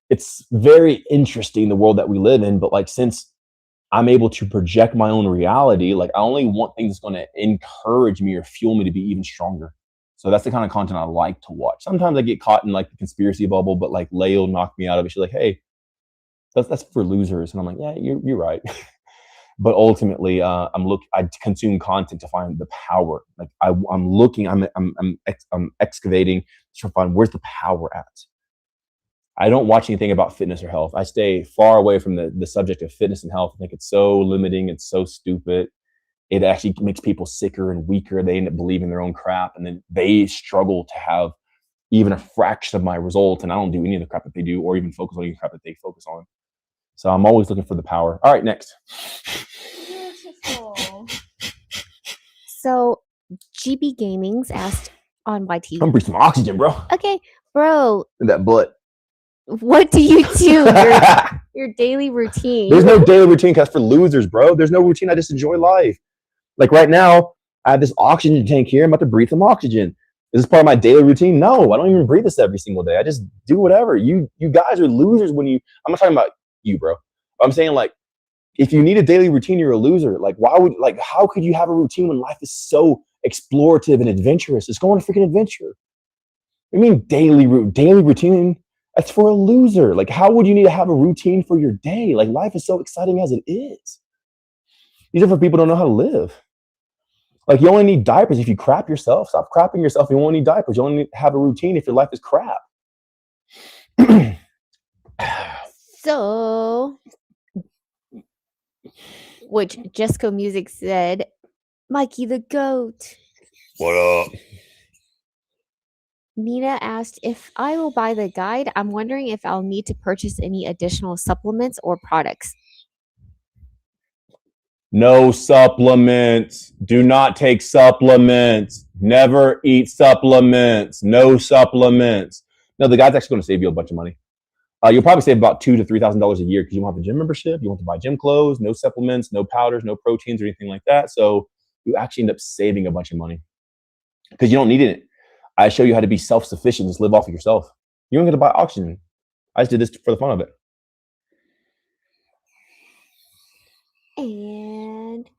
it's very interesting the world that we live in. But like since I'm able to project my own reality, like I only want things that's going to encourage me or fuel me to be even stronger. So that's the kind of content I like to watch. Sometimes I get caught in like the conspiracy bubble, but like Leia will knock me out of it. She's like, hey, that's for losers. And I'm like, yeah, you're right. But ultimately, I consume content to find the power. Like I'm looking, I'm excavating to find where's the power at. I don't watch anything about fitness or health. I stay far away from the subject of fitness and health. I think it's so limiting. It's so stupid. It actually makes people sicker and weaker. They end up believing their own crap. And then they struggle to have even a fraction of my results. And I don't do any of the crap that they do or even focus on any crap that they focus on. So I'm always looking for the power. All right, next. Beautiful. So GB Gaming's asked on YT. I'm breathing some oxygen, bro. Okay, bro. In that butt. What do you do? Your daily routine. There's no daily routine because for losers, bro. There's no routine. I just enjoy life. Like right now, I have this oxygen tank here. I'm about to breathe some oxygen. Is this part of my daily routine? No, I don't even breathe this every single day. I just do whatever. You guys are losers when you, I'm not talking about you, bro. I'm saying like, if you need a daily routine, you're a loser. Like how could you have a routine when life is so explorative and adventurous? It's going on a freaking adventure. I mean, daily routine. That's for a loser. Like, how would you need to have a routine for your day? Like, life is so exciting as it is. These are for people who don't know how to live. Like, you only need diapers if you crap yourself. Stop crapping yourself. You only need diapers. You only need to have a routine if your life is crap. So, which Jesco Music said, Mikey the GOAT. What up? Nina asked, if I will buy the guide, I'm wondering if I'll need to purchase any additional supplements or products. No supplements. Do not take supplements. Never eat supplements. No supplements. No, the guide's actually going to save you a bunch of money. You'll probably save about $2,000 to $3,000 a year because you won't have a gym membership. You won't have to buy gym clothes, no supplements, no powders, no proteins or anything like that. So you actually end up saving a bunch of money because you don't need it. I show you how to be self-sufficient. Just live off of yourself. You don't get to buy oxygen. I just did this for the fun of it. And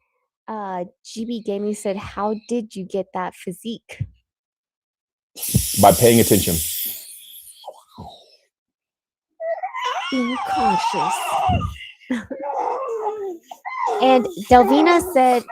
GB Gaming said, how did you get that physique? By paying attention. Being conscious. And Delvina said,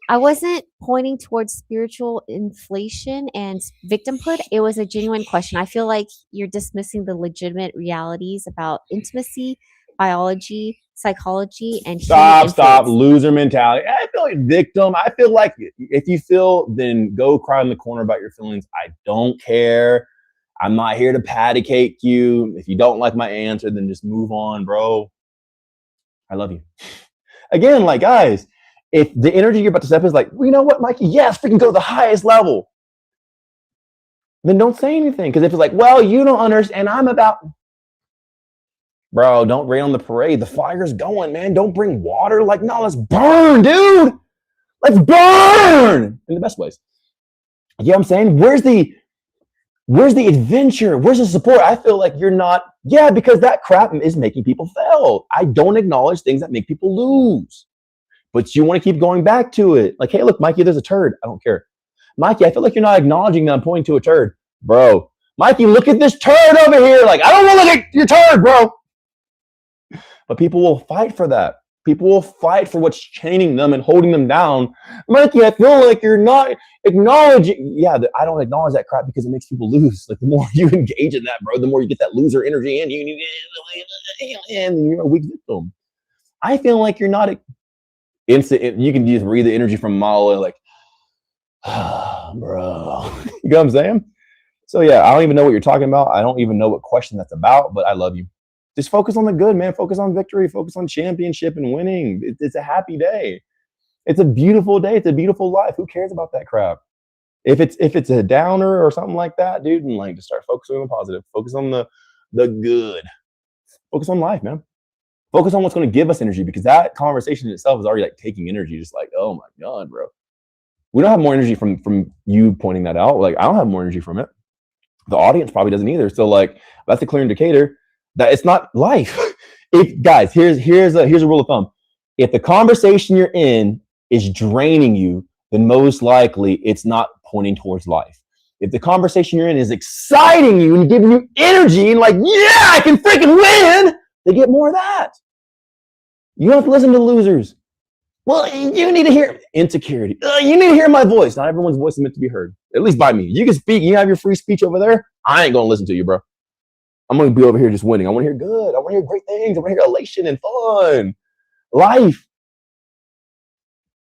I wasn't pointing towards spiritual inflation and victimhood. It was a genuine question. I feel like you're dismissing the legitimate realities about intimacy, biology, psychology and Stop, influence. loser mentality. I feel like victim. I feel like if you feel, then go cry in the corner about your feelings. I don't care. I'm not here to patty cake you. If you don't like my answer, then just move on, bro. I love you. Again, like, guys, if the energy you're about to step is like, well, you know what, Mikey? Yes, freaking go to the highest level. Then don't say anything. Because if it's like, well, you don't understand, I'm about... Bro, don't rain on the parade. The fire's going, man. Don't bring water. Like, no, let's burn, dude. Let's burn in the best ways. You know what I'm saying? Where's the adventure? Where's the support? I feel like you're not. Yeah, because that crap is making people fail. I don't acknowledge things that make people lose. But you want to keep going back to it. Like, hey, look, Mikey, there's a turd. I don't care. Mikey, I feel like you're not acknowledging that I'm pointing to a turd. Bro, Mikey, look at this turd over here. Like, I don't want to look at your turd, bro. But people will fight for that. People will fight for what's chaining them and holding them down. Mikey, I feel like you're not acknowledging. Yeah, I don't acknowledge that crap because it makes people lose. Like, the more you engage in that, bro, the more you get that loser energy in you, and you're a weak victim. I feel like you're not instant. You can just read the energy from a mile away, like, bro. You know what I'm saying? So yeah, I don't even know what you're talking about. I don't even know what question that's about, but I love you. Just focus on the good, man. Focus on victory. Focus on championship and winning. It's a happy day. It's a beautiful day. It's a beautiful life. Who cares about that crap? If it's a downer or something like that, dude, and like, just start focusing on the positive. Focus on the good. Focus on life, man. Focus on what's going to give us energy, because that conversation in itself is already like taking energy. Just like, oh my God, bro. We don't have more energy from you pointing that out. Like, I don't have more energy from it. The audience probably doesn't either. So like, that's a clear indicator that it's not life. If guys, here's a rule of thumb. If the conversation you're in is draining you, then most likely it's not pointing towards life. If the conversation you're in is exciting you and giving you energy and like, yeah, I can freaking win, they get more of that. You don't have to listen to losers. Well, you need to hear insecurity. You need to hear my voice. Not everyone's voice is meant to be heard, at least by me. You can speak. You have your free speech over there. I ain't going to listen to you, bro. I'm going to be over here just winning. I want to hear good. I want to hear great things. I want to hear elation and fun. Life.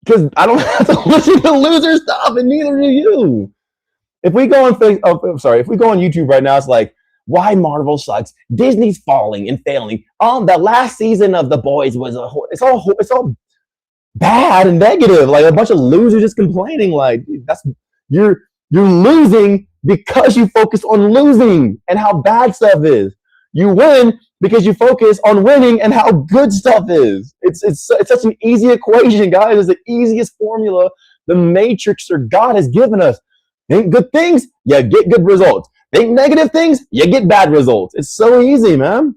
Because I don't have to listen to loser stuff, and neither do you. If we go on if we go on YouTube right now, it's like, why Marvel sucks. Disney's falling and failing. The last season of The Boys was it's all bad and negative. Like, a bunch of losers just complaining. Like, that's you're losing because you focus on losing and how bad stuff is. You win because you focus on winning and how good stuff is. It's such an easy equation, guys. It's the easiest formula the Matrix or God has given us. Think good things, you get good results. Think negative things, you get bad results. It's so easy, man.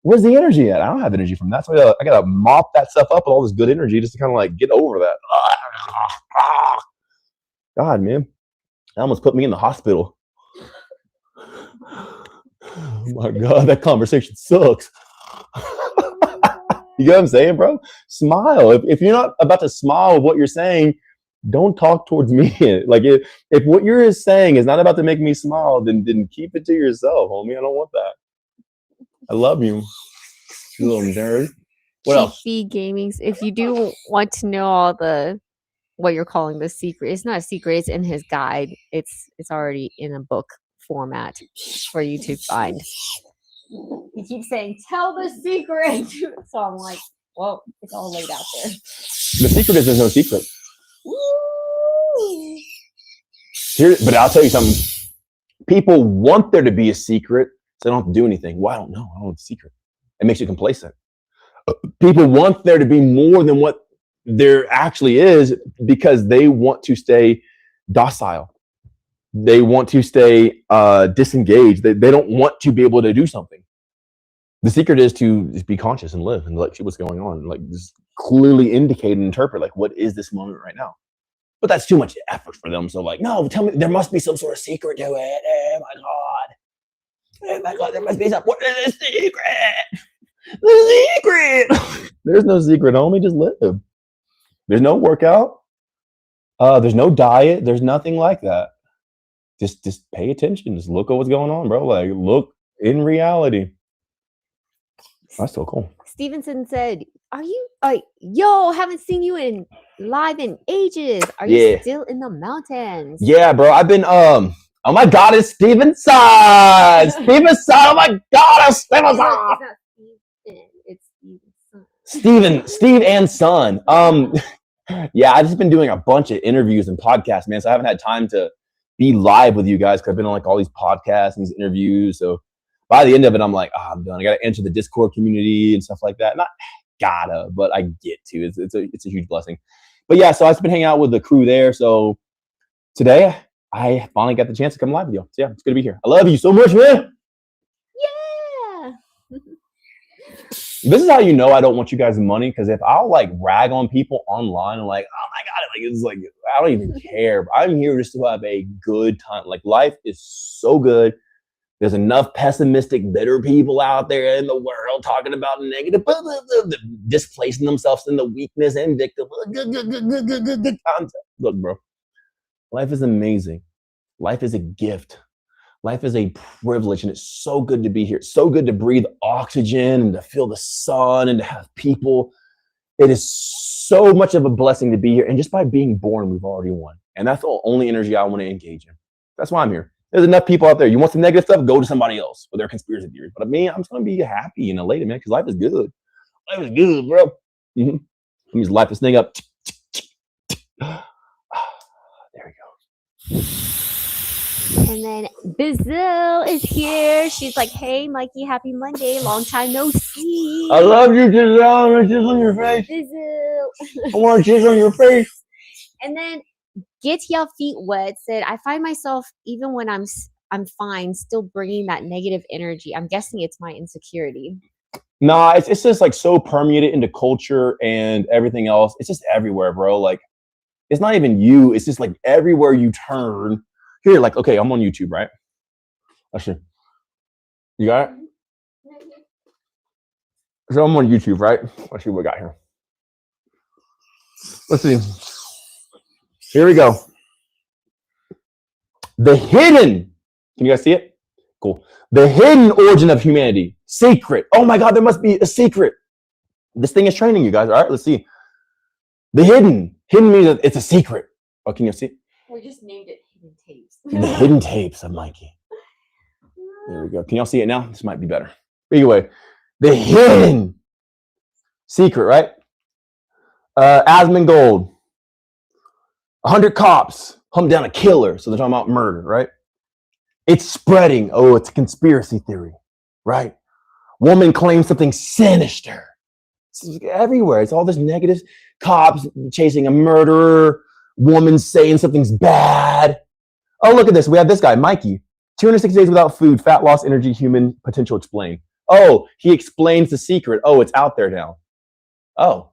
Where's the energy at? I don't have energy from that. So I gotta mop that stuff up with all this good energy just to kind of like get over that. God, man. That almost put me in the hospital. Oh my God, that conversation sucks. You know what I'm saying, bro? Smile. If you're not about to smile with what you're saying, don't talk towards me. Like, if what you're saying is not about to make me smile, then keep it to yourself, homie. I don't want that. I love you, you little nerd. What else? Gamings. If you do want to know all what you're calling the secret, it's not a secret. It's in his guide. It's already in a book format for you to find. He keeps saying, "Tell the secret." So I'm like, well, it's all laid out there. The secret is there's no secret. But I'll tell you something. People want there to be a secret, so they don't have to do anything. Well, I don't know. I don't have a secret. It makes you complacent. People want there to be more than what there actually is because they want to stay docile. They want to stay disengaged. They don't want to be able to do something. The secret is to just be conscious and live and like see what's going on. Like, just clearly indicate and interpret, like, what is this moment right now? But that's too much effort for them. So like, no, tell me, there must be some sort of secret to it. Oh my God, there must be some. What is the secret? The secret. There's no secret, homie. Just live. There's no workout. There's no diet. There's nothing like that. Just pay attention. Just look at what's going on, bro. Like, look in reality. That's so cool. Stevenson said, "Are you yo, haven't seen you in live in ages. Are you Yeah. still in the mountains?" Yeah, bro. I've been oh my god, it's Stevenson! Stevenson! Oh my god, it's Stevenson! It's not Steven, it's Steven, Stevenson. Steve and Son. Yeah, I've just been doing a bunch of interviews and podcasts, man. So I haven't had time to be live with you guys because I've been on like all these podcasts and these interviews. So by the end of it, I'm like, I'm done. I gotta enter the Discord community and stuff like that. Not gotta, but I get to. It's a huge blessing. But yeah, so I've been hanging out with the crew there. So today I finally got the chance to come live with you. So yeah, it's good to be here. I love you so much, man. Yeah. This is how you know I don't want you guys' money, because if I'll like rag on people online and like, oh my god, like it's like I don't even care. I'm here just to have a good time. Like life is so good. There's enough pessimistic, bitter people out there in the world talking about negative, displacing themselves in the weakness and victim. Look, bro, life is amazing. Life is a gift. Life is a privilege, and it's so good to be here. It's so good to breathe oxygen and to feel the sun and to have people. It is so much of a blessing to be here. And just by being born, we've already won. And that's the only energy I want to engage in. That's why I'm here. There's enough people out there. You want some negative stuff? Go to somebody else with their conspiracy theories. But me, I'm just going to be happy and elated, man, because life is good. Life is good, bro. Let me just light this thing up. There we go. And then Bizzle is here. She's like, "Hey, Mikey, happy Monday. Long time no see." I love you, Giselle. I want to kiss on your face. Bizzle. I want to kiss on your face. And then Get Your Feet Wet said, "I find myself, even when I'm fine, still bringing that negative energy. I'm guessing it's my insecurity." Nah, it's just like so permeated into culture and everything else. It's just everywhere, bro. Like, it's not even you. It's just like everywhere you turn. Here, like, okay, I'm on YouTube, right? Actually, you got it? So I'm on YouTube, right? Let's see what we got here. Let's see. Here we go. The hidden. Can you guys see it? Cool. The hidden origin of humanity. Secret. Oh my God, there must be a secret. This thing is training you guys. All right, let's see. The hidden. Hidden means that it's a secret. Oh, can you see? We just named it Hidden Tapes. The hidden tapes of Mikey. There we go. Can y'all see it now? This might be better. Anyway, the hidden secret, right? Asmongold. 100 cops hunt down a killer. So they're talking about murder, right? It's spreading. Oh, it's a conspiracy theory, right? Woman claims something sinister. It's everywhere. It's all this negative. Cops chasing a murderer. Woman saying something's bad. Oh, look at this. We have this guy, Mikey. 260 days without food, fat loss, energy, human potential explained. Oh, he explains the secret. Oh, it's out there now. Oh.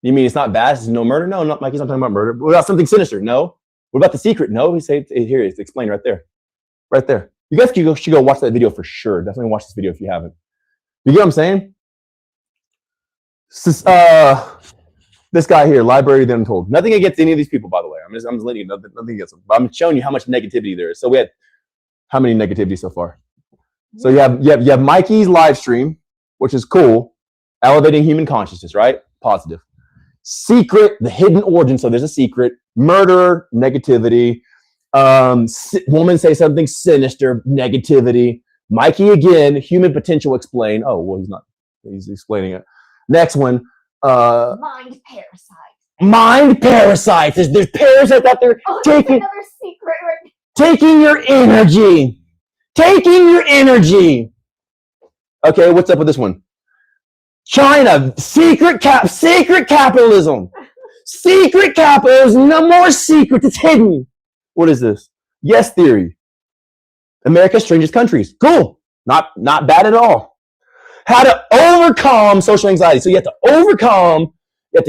You mean it's not bad? It's no murder? No, not Mikey's not talking about murder. What about something sinister? No. What about the secret? No. He said here it's explained right there. Right there. You guys should go watch that video for sure. Definitely watch this video if you haven't. You get what I'm saying? This guy here, Library Then Untold. Nothing against any of these people, by the way. I'm just letting you know, nothing against them. But I'm showing you how much negativity there is. So we had how many negativity so far? So you have Mikey's live stream, which is cool, elevating human consciousness, right? Positive. Secret, the hidden origin. So there's a secret. Murder, negativity. Woman say something sinister, negativity. Mikey again, human potential explained. Oh, well, he's not. He's explaining it. Next one. Mind parasite. Mind parasites. There's parasites out there taking another secret. taking your energy. Taking your energy. Okay, what's up with this one? China, secret capitalism. Secret capitalism, no more secrets, it's hidden. What is this? Yes theory. America's strangest countries. Cool. Not bad at all. How to overcome social anxiety. So you have to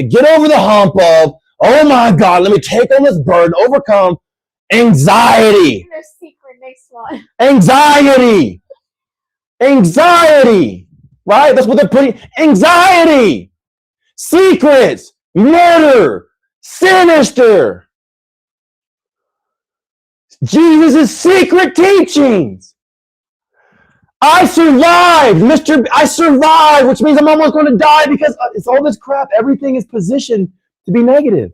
get over the hump of, oh my God, let me take on this burden, overcome anxiety. Their secret next one. Anxiety. Right? That's what they're putting. Anxiety. Secrets. Murder. Sinister. Jesus' secret teachings. I survived, Mr. I survived, which means I'm almost going to die because it's all this crap. Everything is positioned to be negative.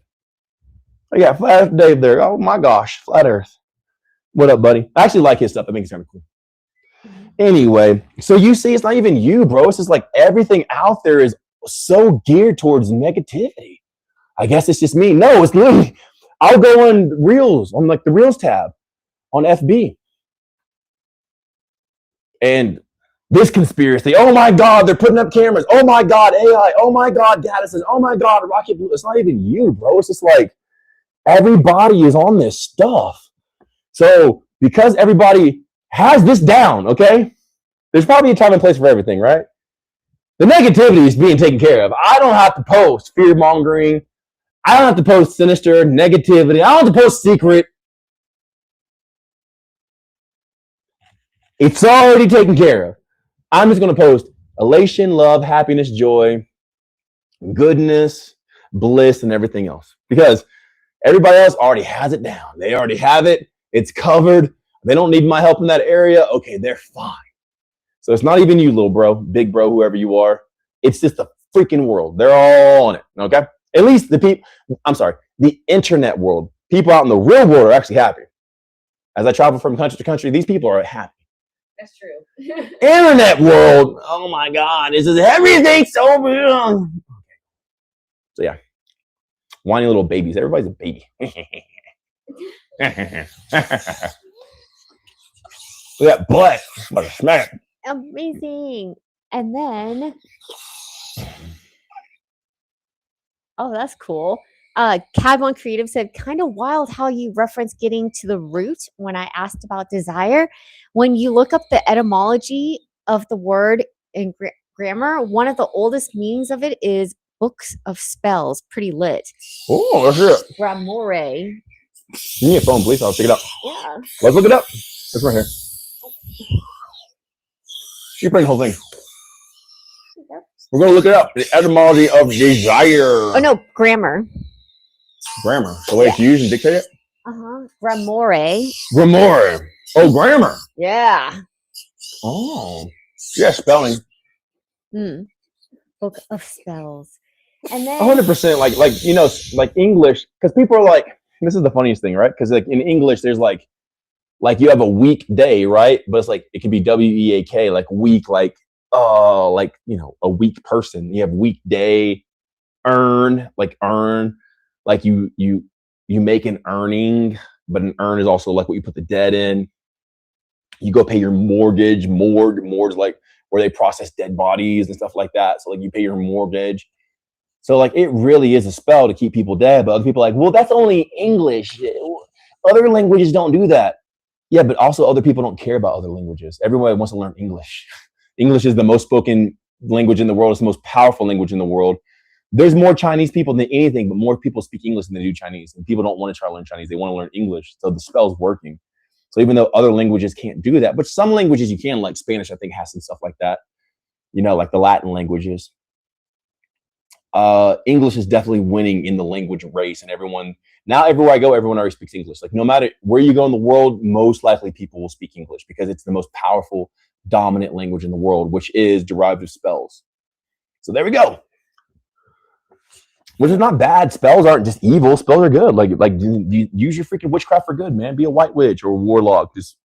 I got Flat Earth Dave there. Oh my gosh, Flat Earth. What up, buddy? I actually like his stuff. I think it's kind of cool. Anyway, so you see, it's not even you, bro. It's just like everything out there is so geared towards negativity. I guess it's just me. No, it's literally, I'll go on Reels, on like the Reels tab on FB. And this conspiracy, oh my God, they're putting up cameras. Oh my God, AI. Oh my God, data says, oh my God, Rocket Blue. It's not even you, bro. It's just like everybody is on this stuff. So because everybody has this down, okay? There's probably a time and place for everything, right? The negativity is being taken care of. I don't have to post fear mongering. I don't have to post sinister negativity. I don't have to post secret. It's already taken care of. I'm just going to post elation, love, happiness, joy, goodness, bliss, and everything else. Because everybody else already has it down. They already have it. It's covered. They don't need my help in that area. Okay, they're fine. So it's not even you, little bro, big bro, whoever you are. It's just the freaking world. They're all on it, okay? At least the internet world. People out in the real world are actually happy. As I travel from country to country, these people are happy. That's true. Internet world, oh my God, this is everything so real. So yeah, whiny little babies. Everybody's a baby. Look at that butt. I'm about to smack it. Amazing. And then, oh, that's cool. Cad1 Creative said, kind of wild how you reference getting to the root when I asked about desire. When you look up the etymology of the word in grammar, one of the oldest meanings of it is books of spells. Pretty lit. Oh, that's it. Gramore. Give me a phone, please. I'll check it out. Yeah. Let's look it up. It's right here. You bring the whole thing. We're going to look it up. The etymology of desire. Oh, no, grammar. Grammar. The way it's used and dictated? Gramore. Gramore. Oh, grammar. Yeah. Oh. Yeah, spelling. Book of spells. And then 100%. Like you know, like English, because people are like, this is the funniest thing, right? Because like in English, there's like you have a weekday, right? But it's like, it can be W-E-A-K, like week, like, you know, a weak person. You have weekday, earn, like you make an earning, but an earn is also like what you put the debt in. You go pay your mortgage, mortgage like where they process dead bodies and stuff like that. So like you pay your mortgage. So like it really is a spell to keep people dead. But other people are like, well, that's only English. Other languages don't do that. Yeah, but also other people don't care about other languages. Everyone wants to learn English. English is the most spoken language in the world. It's the most powerful language in the world. There's more Chinese people than anything, but more people speak English than they do Chinese. And people don't want to try to learn Chinese. They want to learn English. So the spell's working. So even though other languages can't do that, but some languages you can, like Spanish, I think has some stuff like that. You know, like the Latin languages. English is definitely winning in the language race, and now everywhere I go, everyone already speaks English. Like no matter where you go in the world, most likely people will speak English because it's the most powerful, dominant language in the world, which is derived of spells. So there we go. Which is not bad. Spells aren't just evil. Spells are good. Like use your freaking witchcraft for good, man. Be a white witch or a warlock. Just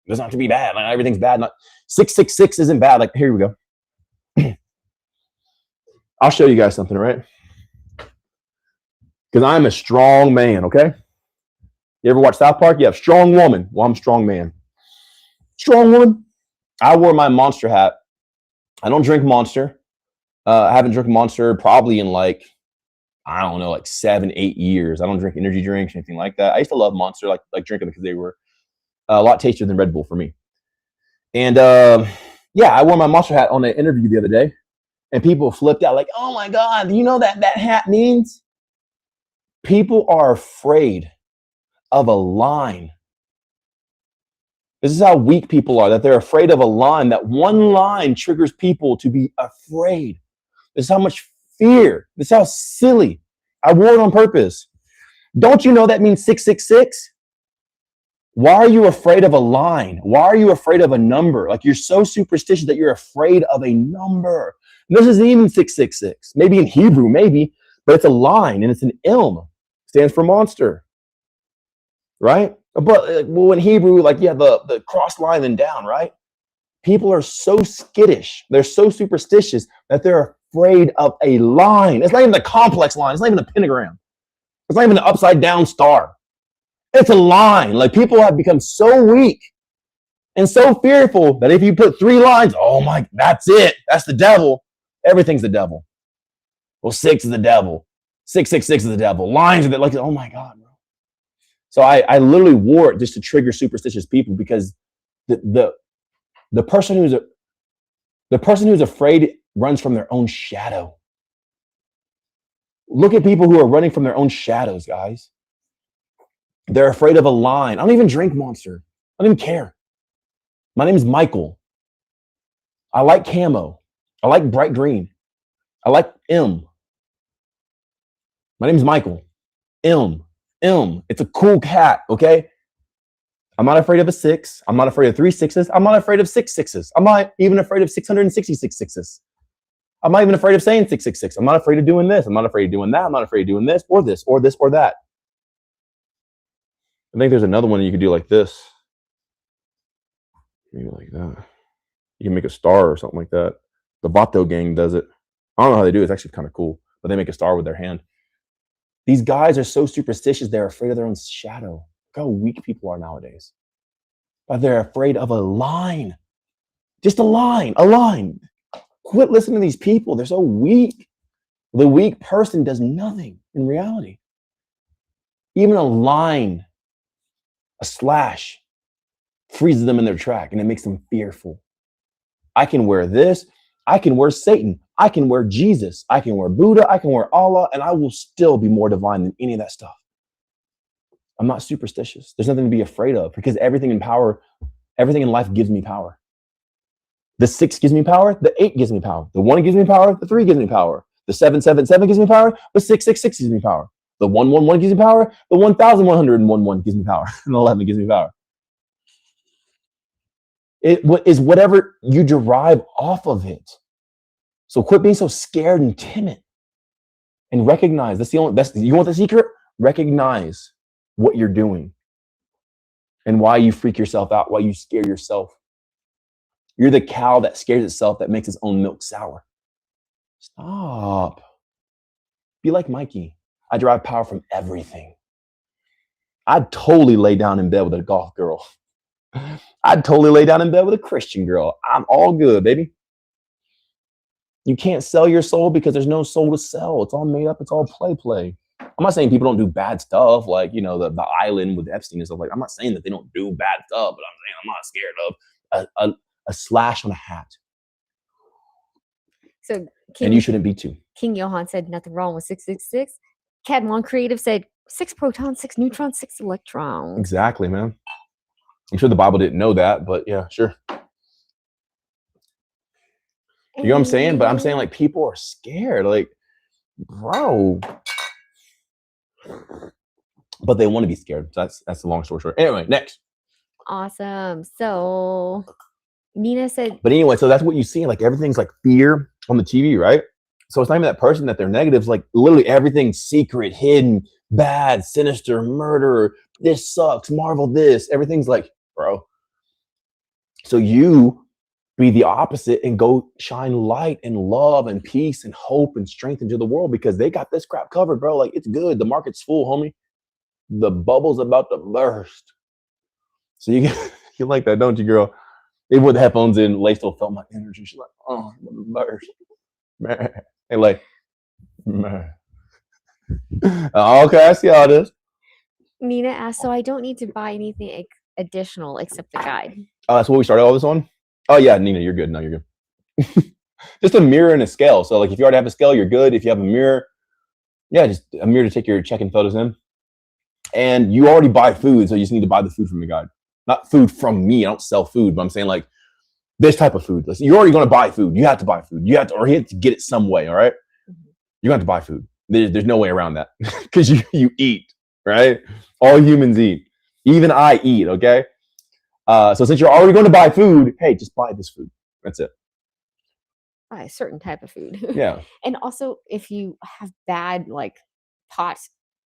doesn't have to be bad. Like everything's bad. Not 666 isn't bad. Like here we go. I'll show you guys something, right? Because I'm a strong man, okay? You ever watch South Park? You have strong woman. Well, I'm strong man. Strong woman. I wore my Monster hat. I don't drink Monster. I haven't drank Monster probably in like, I don't know, like 7-8 years. I don't drink energy drinks, anything like that. I used to love Monster, like drinking because they were a lot tastier than Red Bull for me. And yeah, I wore my Monster hat on an interview the other day. And people flipped out like, oh my God, you know that hat means? People are afraid of a line. This is how weak people are, that they're afraid of a line, that one line triggers people to be afraid. This is how much fear. This is how silly. I wore it on purpose. Don't you know that means 666? Why are you afraid of a line? Why are you afraid of a number? Like you're so superstitious that you're afraid of a number. And this isn't even 666. Maybe in Hebrew, maybe, but it's a line and it's an ilm. Stands for monster. Right? But well, in Hebrew, like the cross line and down, right? People are so skittish. They're so superstitious that they're afraid of a line. It's not even a complex line. It's not even a pentagram. It's not even an upside down star. It's a line. Like people have become so weak and so fearful that if you put 3 lines, oh my, that's it. That's the devil. Everything's the devil. Well, 6 is the devil. 666 is the devil. Lines are like, oh my God, bro. So I literally wore it just to trigger superstitious people because the person who's afraid runs from their own shadow. Look at people who are running from their own shadows, guys. They're afraid of a line. I don't even drink Monster. I don't even care. My name is Michael. I like camo. I like bright green. I like M. My name is Michael. M. It's a cool cat, okay? I'm not afraid of a 6. I'm not afraid of 3 6s. I'm not afraid of 6 6s. I'm not even afraid of 666 6s. I'm not even afraid of saying 666. I'm not afraid of doing this. I'm not afraid of doing that. I'm not afraid of doing this or this or this or that. I think there's another one you could do like this. Maybe like that. You can make a star or something like that. The Vato gang does it. I don't know how they do it. It's actually kind of cool. But they make a star with their hand. These guys are so superstitious. They're afraid of their own shadow. Look how weak people are nowadays. But they're afraid of a line. Just a line. A line. Quit listening to these people. They're so weak. The weak person does nothing in reality. Even a line, a slash, freezes them in their track and it makes them fearful. I can wear this. I can wear Satan. I can wear Jesus. I can wear Buddha. I can wear Allah, and I will still be more divine than any of that stuff. I'm not superstitious. There's nothing to be afraid of because everything in life gives me power. The 6 gives me power. The 8 gives me power. The 1 gives me power. The 3 gives me power. The 777 gives me power. The 666 gives me power. The 111 gives me power. The 1111 gives me power. And the 11 gives me power. It is whatever you derive off of it. So quit being so scared and timid and recognize. That's the only best. You want the secret? Recognize what you're doing and why you freak yourself out, why you scare yourself. You're the cow that scares itself, that makes its own milk sour. Stop. Be like Mikey. I derive power from everything. I'd totally lay down in bed with a golf girl. I'd totally lay down in bed with a Christian girl. I'm all good, baby. You can't sell your soul because there's no soul to sell. It's all made up. It's all play. I'm not saying people don't do bad stuff, like, you know, the island with Epstein and stuff like that. I'm not saying that they don't do bad stuff, but I'm saying I'm not scared of a slash on a hat. So and you shouldn't be too. King Johan said nothing wrong with 666. Cadmon Creative said 6 protons, 6 neutrons, 6 electrons. Exactly, man. I'm sure the Bible didn't know that, but yeah, sure. You know what I'm saying? But I'm saying, like, people are scared. Like, bro. But they want to be scared. So that's the long story short. Anyway, next. Awesome. So Nina said. But anyway, so that's what you see. Like, everything's like fear on the TV, right? So it's not even that person that they're negative. It's like literally everything's secret, hidden, bad, sinister, murder. This sucks. Marvel this. Everything's like, bro. So you be the opposite and go shine light and love and peace and hope and strength into the world because they got this crap covered, bro. Like, it's good. The market's full, homie. The bubble's about to burst. So you like that, don't you, girl? Even with the headphones in, Lay still felt my energy. She's like, oh, burst. Man. And like, man. Okay, I see how it is. Nina asked, so I don't need to buy anything additional except the guide. Oh, that's what we started all this on? Oh, yeah, Nina, you're good. No, you're good. Just a mirror and a scale. So, like, if you already have a scale, you're good. If you have a mirror, yeah, just a mirror to take your check-in photos in. And you already buy food, so you just need to buy the food from the guide. Not food from me. I don't sell food, but I'm saying, like, this type of food. Listen, you're already going to buy food. You have to buy food. You have to get it some way, all right? You're going to have to buy food. There's no way around that because you eat, right? All humans eat. Even I eat, okay? So since you're already going to buy food, hey, just buy this food. That's it. Buy a certain type of food. Yeah. And also, if you have bad like pots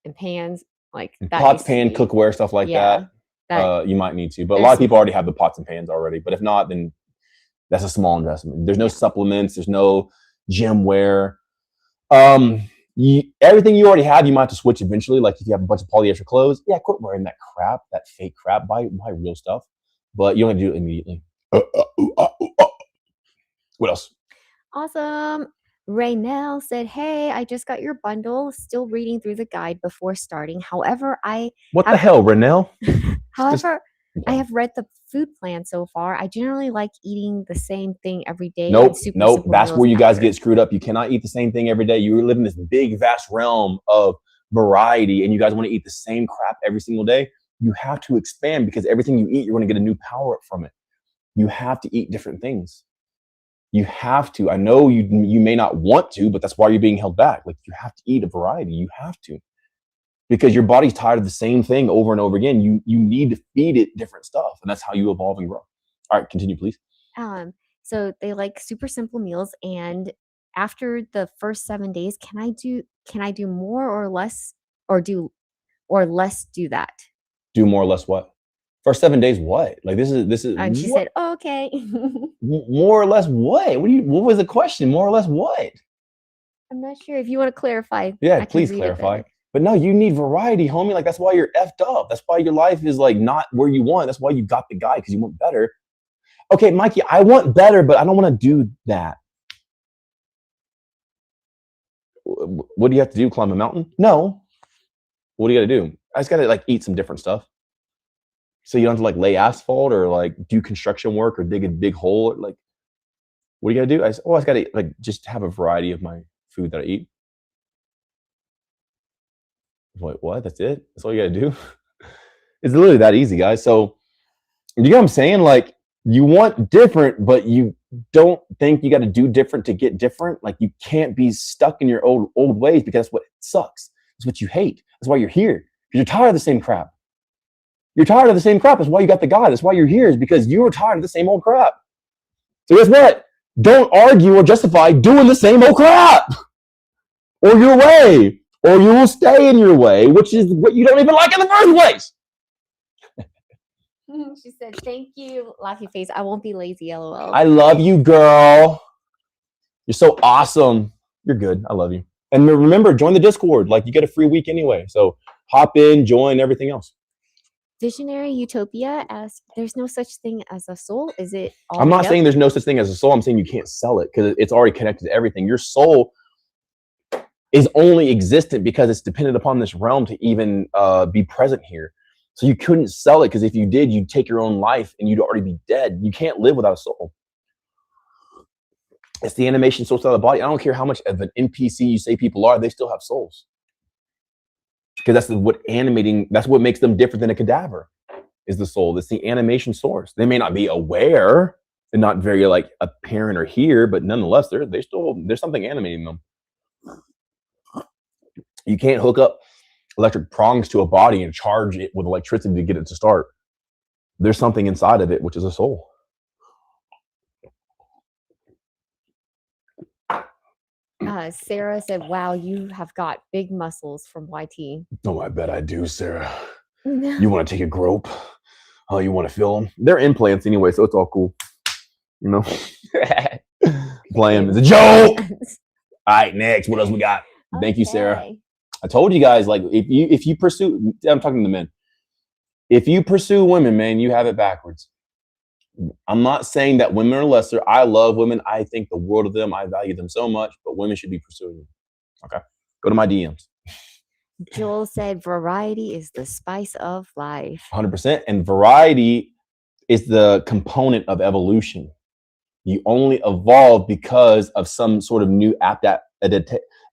and pans, like that Pots, needs to pan, be- cookware, stuff like yeah, that. You might need to. But a there's lot of people some- already have the pots and pans already. But if not, then that's a small investment. There's no supplements. There's no gym wear. Everything you already have, you might have to switch eventually. Like if you have a bunch of polyester clothes, yeah, quit wearing that crap, that fake crap. Buy real stuff. But you don't have to do it immediately. What else? Awesome. Raynell said, "Hey, I just got your bundle. Still reading through the guide before starting. However, What the hell, Renell? I have read the food plan so far. I generally like eating the same thing every day. and Nope. super Nope. simple That's meals where you guys after." get screwed up. You cannot eat the same thing every day. You live in this big, vast realm of variety, and you guys want to eat the same crap every single day. You have to expand because everything you eat, you're going to get a new power up from it. You have to eat different things. You have to. I know you may not want to, but that's why you're being held back. Like you have to eat a variety. You have to. Because your body's tired of the same thing over and over again. You need to feed it different stuff. And that's how you evolve and grow. All right, continue, please. So they like super simple meals, and after the first 7 days, can I do more or less, or less do that? Do more or less what? First 7 days, what? Like this is And she what? said, oh, okay. More or less what? What was the question? More or less what? I'm not sure if you want to clarify. Yeah, I can please read it clarify. better. But no, you need variety, homie. Like that's why you're effed up. That's why your life is like not where you want. That's why you got the guy, because you want better. Okay, Mikey, I want better, but I don't want to do that. What do you have to do? Climb a mountain? No. What do you got to do? I just got to like eat some different stuff. So you don't have to like lay asphalt or like do construction work or dig a big hole. Like, what do you got to do? I just got to like just have a variety of my food that I eat. Wait, what? That's it? That's all you got to do? It's literally that easy, guys. So you know what I'm saying? Like you want different, but you don't think you got to do different to get different. Like you can't be stuck in your old ways because that's what sucks. That's what you hate. That's why you're here. Because you're tired of the same crap. You're tired of the same crap. That's why you got the guy. That's why you're here, is because you were tired of the same old crap. So guess what? Don't argue or justify doing the same old crap or your way, or you will stay in your way, which is what you don't even like in the first place. She said, "Thank you, laughy face. I won't be lazy, lol." I love you, girl. You're so awesome. You're good. I love you. And remember, join the Discord. Like you get a free week anyway. So hop in, join, everything else. Visionary Utopia asks, "There's no such thing as a soul. Is it all I'm not made up?" saying there's no such thing as a soul. I'm saying you can't sell it because it's already connected to everything. Your soul is only existent because it's dependent upon this realm to even be present here. So you couldn't sell it, because if you did, you'd take your own life and you'd already be dead. You can't live without a soul. It's the animation source of the body. I don't care how much of an NPC you say people are, they still have souls. Because that's what makes them different than a cadaver, is the soul. It's the animation source. They may not be aware and not very like apparent or here, but nonetheless, there's something animating them. You can't hook up electric prongs to a body and charge it with electricity to get it to start. There's something inside of it, which is a soul. Sarah said, "Wow, you have got big muscles from YT." Oh, I bet I do, Sarah. You want to take a grope? Oh, you want to feel them? They're implants anyway, so it's all cool. You know? Playing is a joke. All right, next. What else we got? Thank you, Sarah. Okay. I told you guys, like, if you pursue, I'm talking to the men. If you pursue women, man, you have it backwards. I'm not saying that women are lesser. I love women. I think the world of them. I value them so much, but women should be pursuing them. Okay. Go to my DMs. Joel said, "Variety is the spice of life." 100%. And variety is the component of evolution. You only evolve because of some sort of new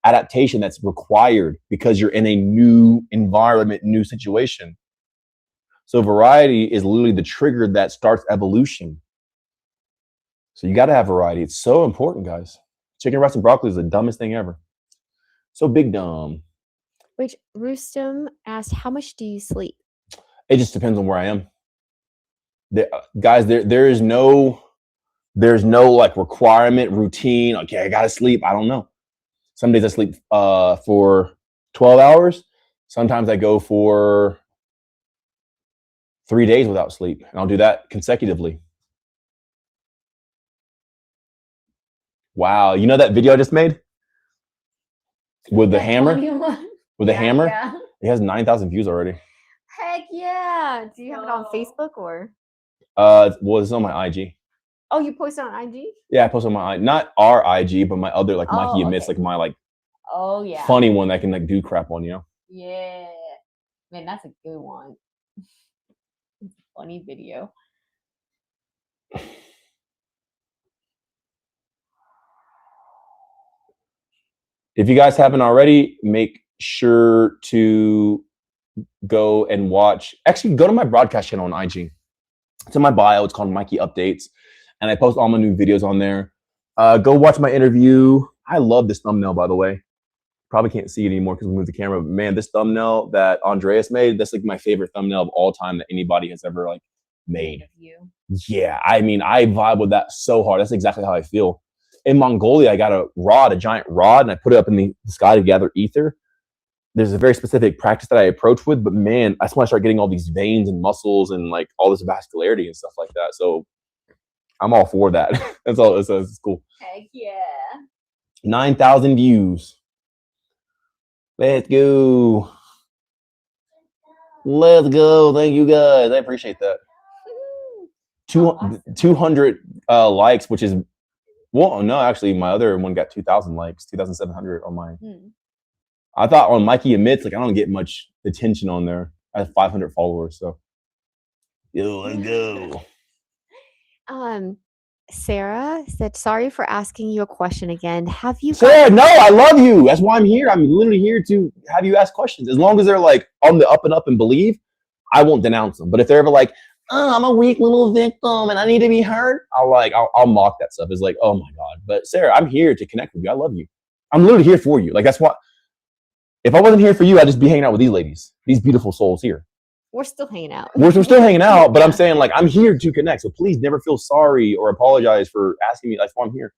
adaptation that's required because you're in a new environment, new situation. So variety is literally the trigger that starts evolution. So you got to have variety. It's so important, guys. Chicken, rice, and broccoli is the dumbest thing ever. So big dumb. Which Rustum asked, "How much do you sleep?" It just depends on where I am. Guys, there's no like requirement, routine. Okay, I gotta sleep. I don't know. Some days I sleep for 12 hours. Sometimes I go for 3 days without sleep, and I'll do that consecutively. Wow, you know that video I just made with the hammer? With the hammer? Yeah. It has 9,000 views already. Heck yeah. Do you have it on Facebook or? Well, it's on my IG. Oh, you posted on IG? Yeah, I post on my not our IG, but my other like Mikey Admits, okay. like my like Oh yeah. funny one that I can like do crap on, you know? Yeah. Man, that's a good one. It's a funny video. If you guys haven't already, make sure to go and watch. Actually, go to my broadcast channel on IG. It's in my bio. It's called Mikey Updates, and I post all my new videos on there. Go watch my interview. I love this thumbnail, by the way. Probably can't see it anymore because we moved the camera. But man, this thumbnail that Andreas made, that's like my favorite thumbnail of all time that anybody has ever like made. Yeah, I mean, I vibe with that so hard. That's exactly how I feel. In Mongolia, I got a giant rod, and I put it up in the sky to gather ether. There's a very specific practice that I approach with, but man, that's when I start getting all these veins and muscles and like all this vascularity and stuff like that. So I'm all for that. That's all. It's cool. Heck yeah. 9,000 views. Let's go. Let's go. Thank you guys. I appreciate that. 200 likes, which is, well, no, actually, my other one got 2,000 likes, 2,700 on mine. I thought on Mikey Admits, like I don't get much attention on there. I have 500 followers, so. Yo, let's go. Sarah said, sorry for asking you a question again. Have you Sarah, no, I love you. That's why I'm here. I'm literally here to have you ask questions. As long as they're like on the up and up and believe, I won't denounce them. But if they're ever like, oh, I'm a weak little victim and I need to be heard, I'll mock that stuff. It's like, oh my God. But Sarah, I'm here to connect with you. I love you. I'm literally here for you. Like that's what, if I wasn't here for you, I'd just be hanging out with these ladies, these beautiful souls here. We're still hanging out. We're still hanging out, but I'm saying like I'm here to connect. So please never feel sorry or apologize for asking me. That's why I'm here.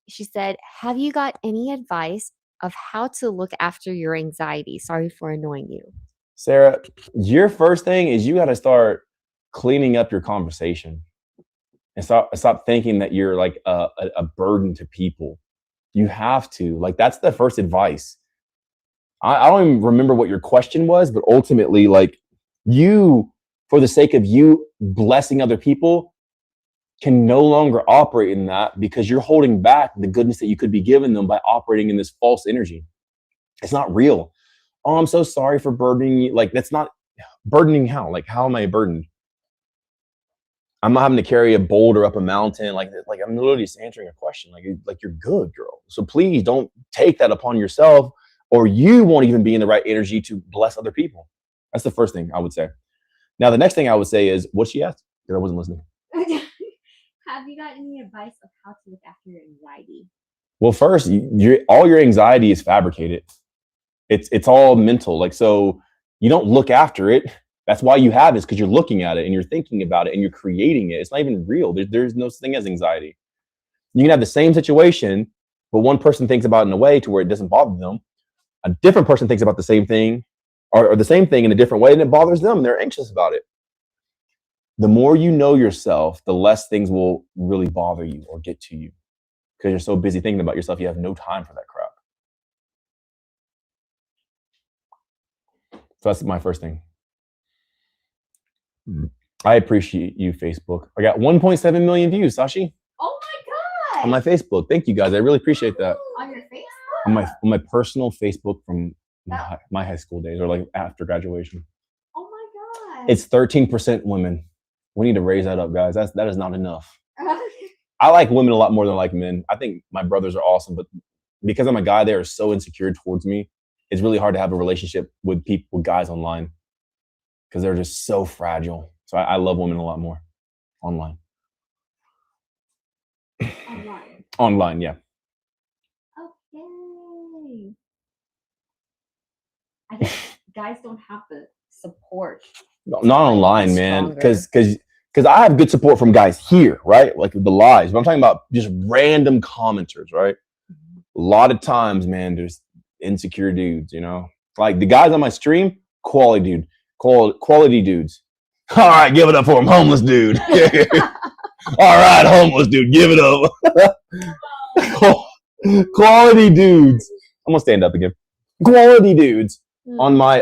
She said, have you got any advice of how to look after your anxiety? Sorry for annoying you. Sarah, your first thing is you got to start cleaning up your conversation and stop thinking that you're like a burden to people. You have to. Like that's the first advice. I don't even remember what your question was, but ultimately, like you, for the sake of you blessing other people, can no longer operate in that because you're holding back the goodness that you could be giving them by operating in this false energy. It's not real. Oh, I'm so sorry for burdening you. Like that's not burdening. How? Like how am I burdened? I'm not having to carry a boulder up a mountain. Like I'm literally just answering a question. Like you're good, girl. So please don't take that upon yourself, or you won't even be in the right energy to bless other people. That's the first thing I would say. Now, the next thing I would say is what she asked, because I wasn't listening. Have you got any advice of how to look after your anxiety? Well, first, all your anxiety is fabricated. It's all mental. Like, so you don't look after it. That's why you have it, because you're looking at it and you're thinking about it and you're creating it. It's not even real. There's no thing as anxiety. You can have the same situation, but one person thinks about it in a way to where it doesn't bother them. A different person thinks about the same thing or the same thing in a different way, and it bothers them and they're anxious about it. The more you know yourself, the less things will really bother you or get to you, because you're so busy thinking about yourself, you have no time for that crap. So that's my first thing. I appreciate you, Facebook. I got 1.7 million views, Sashi. Oh my God. On my Facebook. Thank you guys. I really appreciate that. On your Facebook? On my personal Facebook from my high school days, or like after graduation. Oh my God. It's 13% women. We need to raise that up, guys. That is not enough. I like women a lot more than I like men. I think my brothers are awesome, but because I'm a guy, they are so insecure towards me. It's really hard to have a relationship with guys online, because they're just so fragile. So I love women a lot more online. Online. Online, yeah. Okay. I guess guys don't have the support Not online, man. Stronger. Because I have good support from guys here, right? Like the lives. But I'm talking about just random commenters, right? A lot of times, man, there's insecure dudes, like the guys on my stream, quality dude, quality dudes. All right, give it up for him, homeless dude. All right, homeless dude, give it up. Quality dudes. I'm gonna stand up again. Quality dudes on my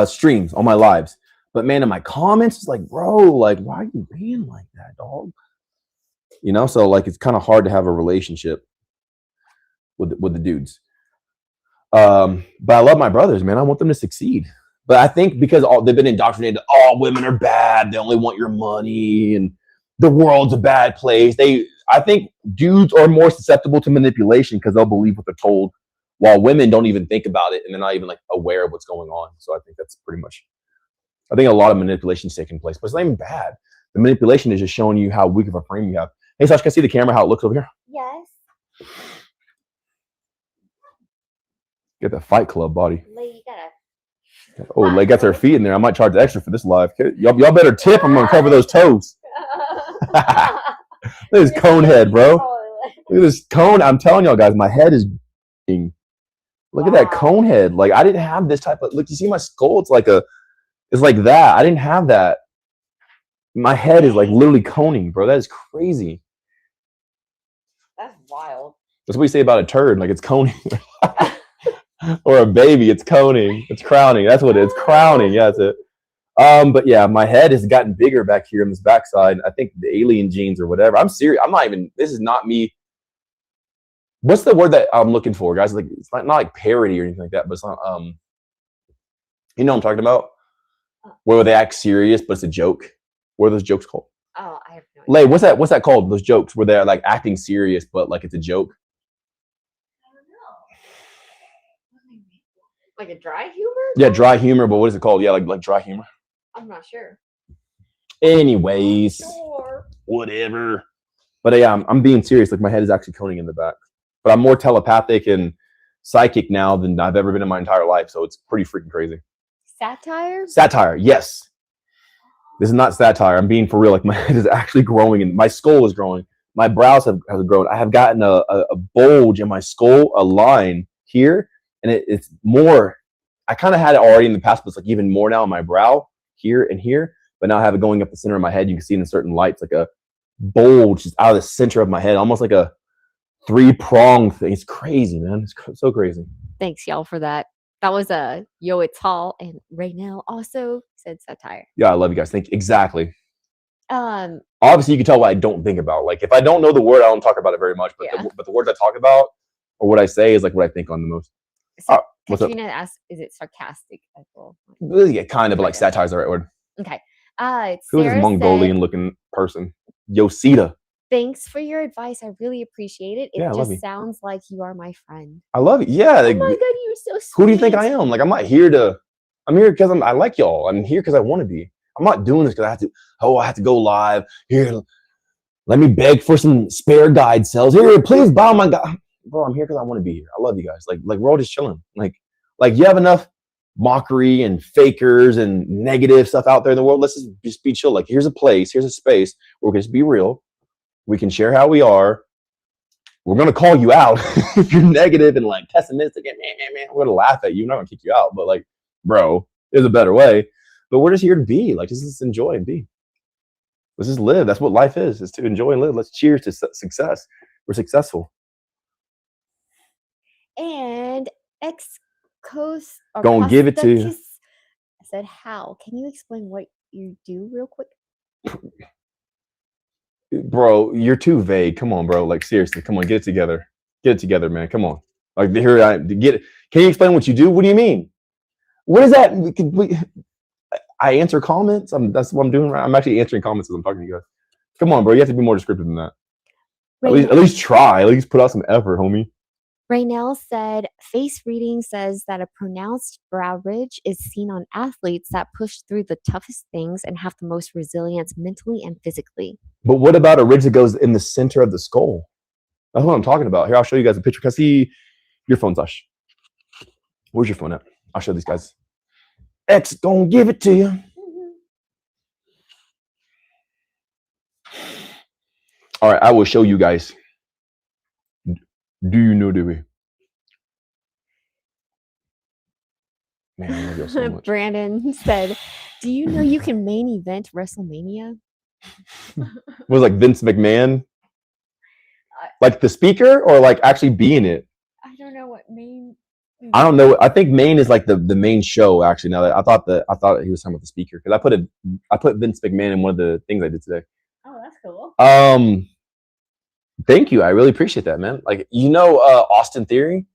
streams, on my lives. But man, in my comments, it's like, bro, like, why are you being like that, dog? So like it's kind of hard to have a relationship with the dudes. But I love my brothers, man. I want them to succeed. But I think because they've been indoctrinated, all women are bad. They only want your money, and the world's a bad place. I think dudes are more susceptible to manipulation because they'll believe what they're told, while women don't even think about it and they're not even like aware of what's going on. So I think that's pretty much. I think a lot of manipulation is taking place, but it's not even bad. The manipulation is just showing you how weak of a frame you have. Hey, Sasha, can I see the camera, how it looks over here? Yes. Get that Fight Club body. Lady gotta. Oh, they got their feet in there. I might charge extra for this live. Y'all better tip. I'm gonna cover those toes. Look at this cone head, bro. Look at this cone. I'm telling y'all guys, my head is. Look at that cone head. Like I didn't have this type of. Look, you see my skull? It's like that. I didn't have that. My head is like literally coning, bro. That is crazy. That's wild. That's what we say about a turd. Like it's coning. Or a baby, it's coning. It's crowning. That's what it's crowning. Yeah, that's it. But yeah, my head has gotten bigger back here on this backside. I think the alien genes or whatever. I'm serious. I'm not even. This is not me. What's the word that I'm looking for, guys? Like it's not like parody or anything like that. But it's not. You know what I'm talking about? Where they act serious, but it's a joke. What are those jokes called? Oh, I have no Lay, idea. what's that called? Those jokes where they're like acting serious, but like it's a joke. Like a dry humor? Yeah, dry humor. But what is it called? Yeah, like dry humor. I'm not sure. Anyways, Sure. whatever. But yeah, I'm being serious. Like my head is actually coning in the back. But I'm more telepathic and psychic now than I've ever been in my entire life. So it's pretty freaking crazy. Satire? Satire, yes. This is not satire. I'm being for real. Like my head is actually growing and my skull is growing. My brows have grown. I have gotten a bulge in my skull, a line here, and it's more. I kind of had it already in the past, but it's like even more now in my brow here and here. But now I have it going up the center of my head. You can see it in certain lights, like a bulge just out of the center of my head, almost like a 3-pronged thing. It's crazy, man. It's so crazy. Thanks, y'all, for that. That was a Yo, it's Hall, and Raynell also said satire. Yeah, I love you guys. Thank you. Exactly. Um, Obviously, you can tell what I don't think about. Like, if I don't know the word, I don't talk about it very much. But Yeah. but the words I talk about or what I say is like what I think on the most. so What's up? Katrina asked, is it sarcastic as well? Yeah, kind of, but like satire is the right word. Okay. Who is Sarah this Mongolian-looking person? Yosita. Thanks for your advice. I really appreciate it. It Yeah, I love just you. sounds like you are my friend. I love it. Yeah. Oh like, my god, you're so sweet. who do you think I am? Like, I'm not here to. I'm here because I like y'all. I'm here because I want to be. I'm not doing this because I have to. Oh, I have to go live here. Let me beg for some spare guide cells. Here, please buy my guide. Bro, I'm here because I want to be here. I love you guys. Like we're all just chilling. Like you have enough mockery and fakers and negative stuff out there in the world. Let's just be chill. Like here's a place, here's a space where we can just be real. We can share how we are. We're gonna call you out if you're negative and like pessimistic and man. We're gonna laugh at you. We're not gonna kick you out, but like, bro, there's a better way. But we're just here to be. Like, just enjoy and be. Let's just live. That's what life is to enjoy and live. Let's cheers to success. We're successful. And Ex-Coast Gonna give it to you. I said, how? Can you explain what you do real quick? Bro, you're too vague. Come on, bro. Like seriously, come on, get it together. Get it together, man. Come on. Like here, get it. Can you explain what you do? What do you mean? What is that? I answer comments. That's what I'm doing. Right. I'm actually answering comments as I'm talking to you guys. Come on, bro. You have to be more descriptive than that. At least try. At least put out some effort, homie. Raynell said, face reading says that a pronounced brow ridge is seen on athletes that push through the toughest things and have the most resilience mentally and physically. But what about a ridge that goes in the center of the skull? That's what I'm talking about. Here, I'll show you guys a picture. Can I see your phone, Sash? Where's your phone at? I'll show these guys. X gonna give it to you. All right, I will show you guys. Do you know the way? Man, I love y'all so much. Brandon said, "Do you know you can main event WrestleMania?" Was like Vince McMahon, like the speaker, or like actually being it? I don't know what main. I don't know. I think main is like the main show. Actually, now that I thought he was talking about the speaker because I put Vince McMahon in one of the things I did today. Oh, that's cool. Thank you. I really appreciate that, man. Like Austin Theory.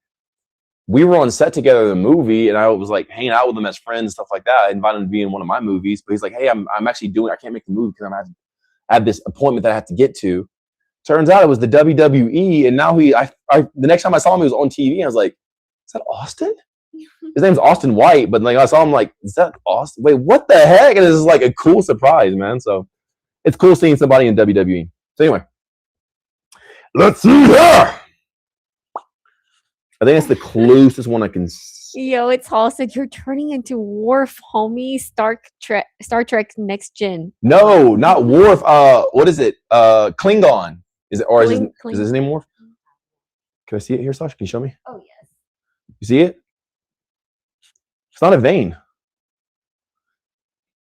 We were on set together in the movie, and I was like hanging out with him as friends, stuff like that. I invited him to be in one of my movies, but he's like, "Hey, I'm actually I can't make the movie because I have this appointment that I have to get to." Turns out it was the WWE, and now the next time I saw him, he was on TV. And I was like, "Is that Austin?" His name's Austin White, but like I saw him, like, "Is that Austin? Wait, what the heck?" And this is like a cool surprise, man. So it's cool seeing somebody in WWE. So anyway, let's see here. I think it's the closest one I can see. Yo, it's Hall said you're turning into Worf, homie. Star Trek Next Gen. No, not Worf. What is it? Klingon. Is it, or is his name Worf? Can I see it here, Sasha? Can you show me? Oh yes. You see it? It's not a vein.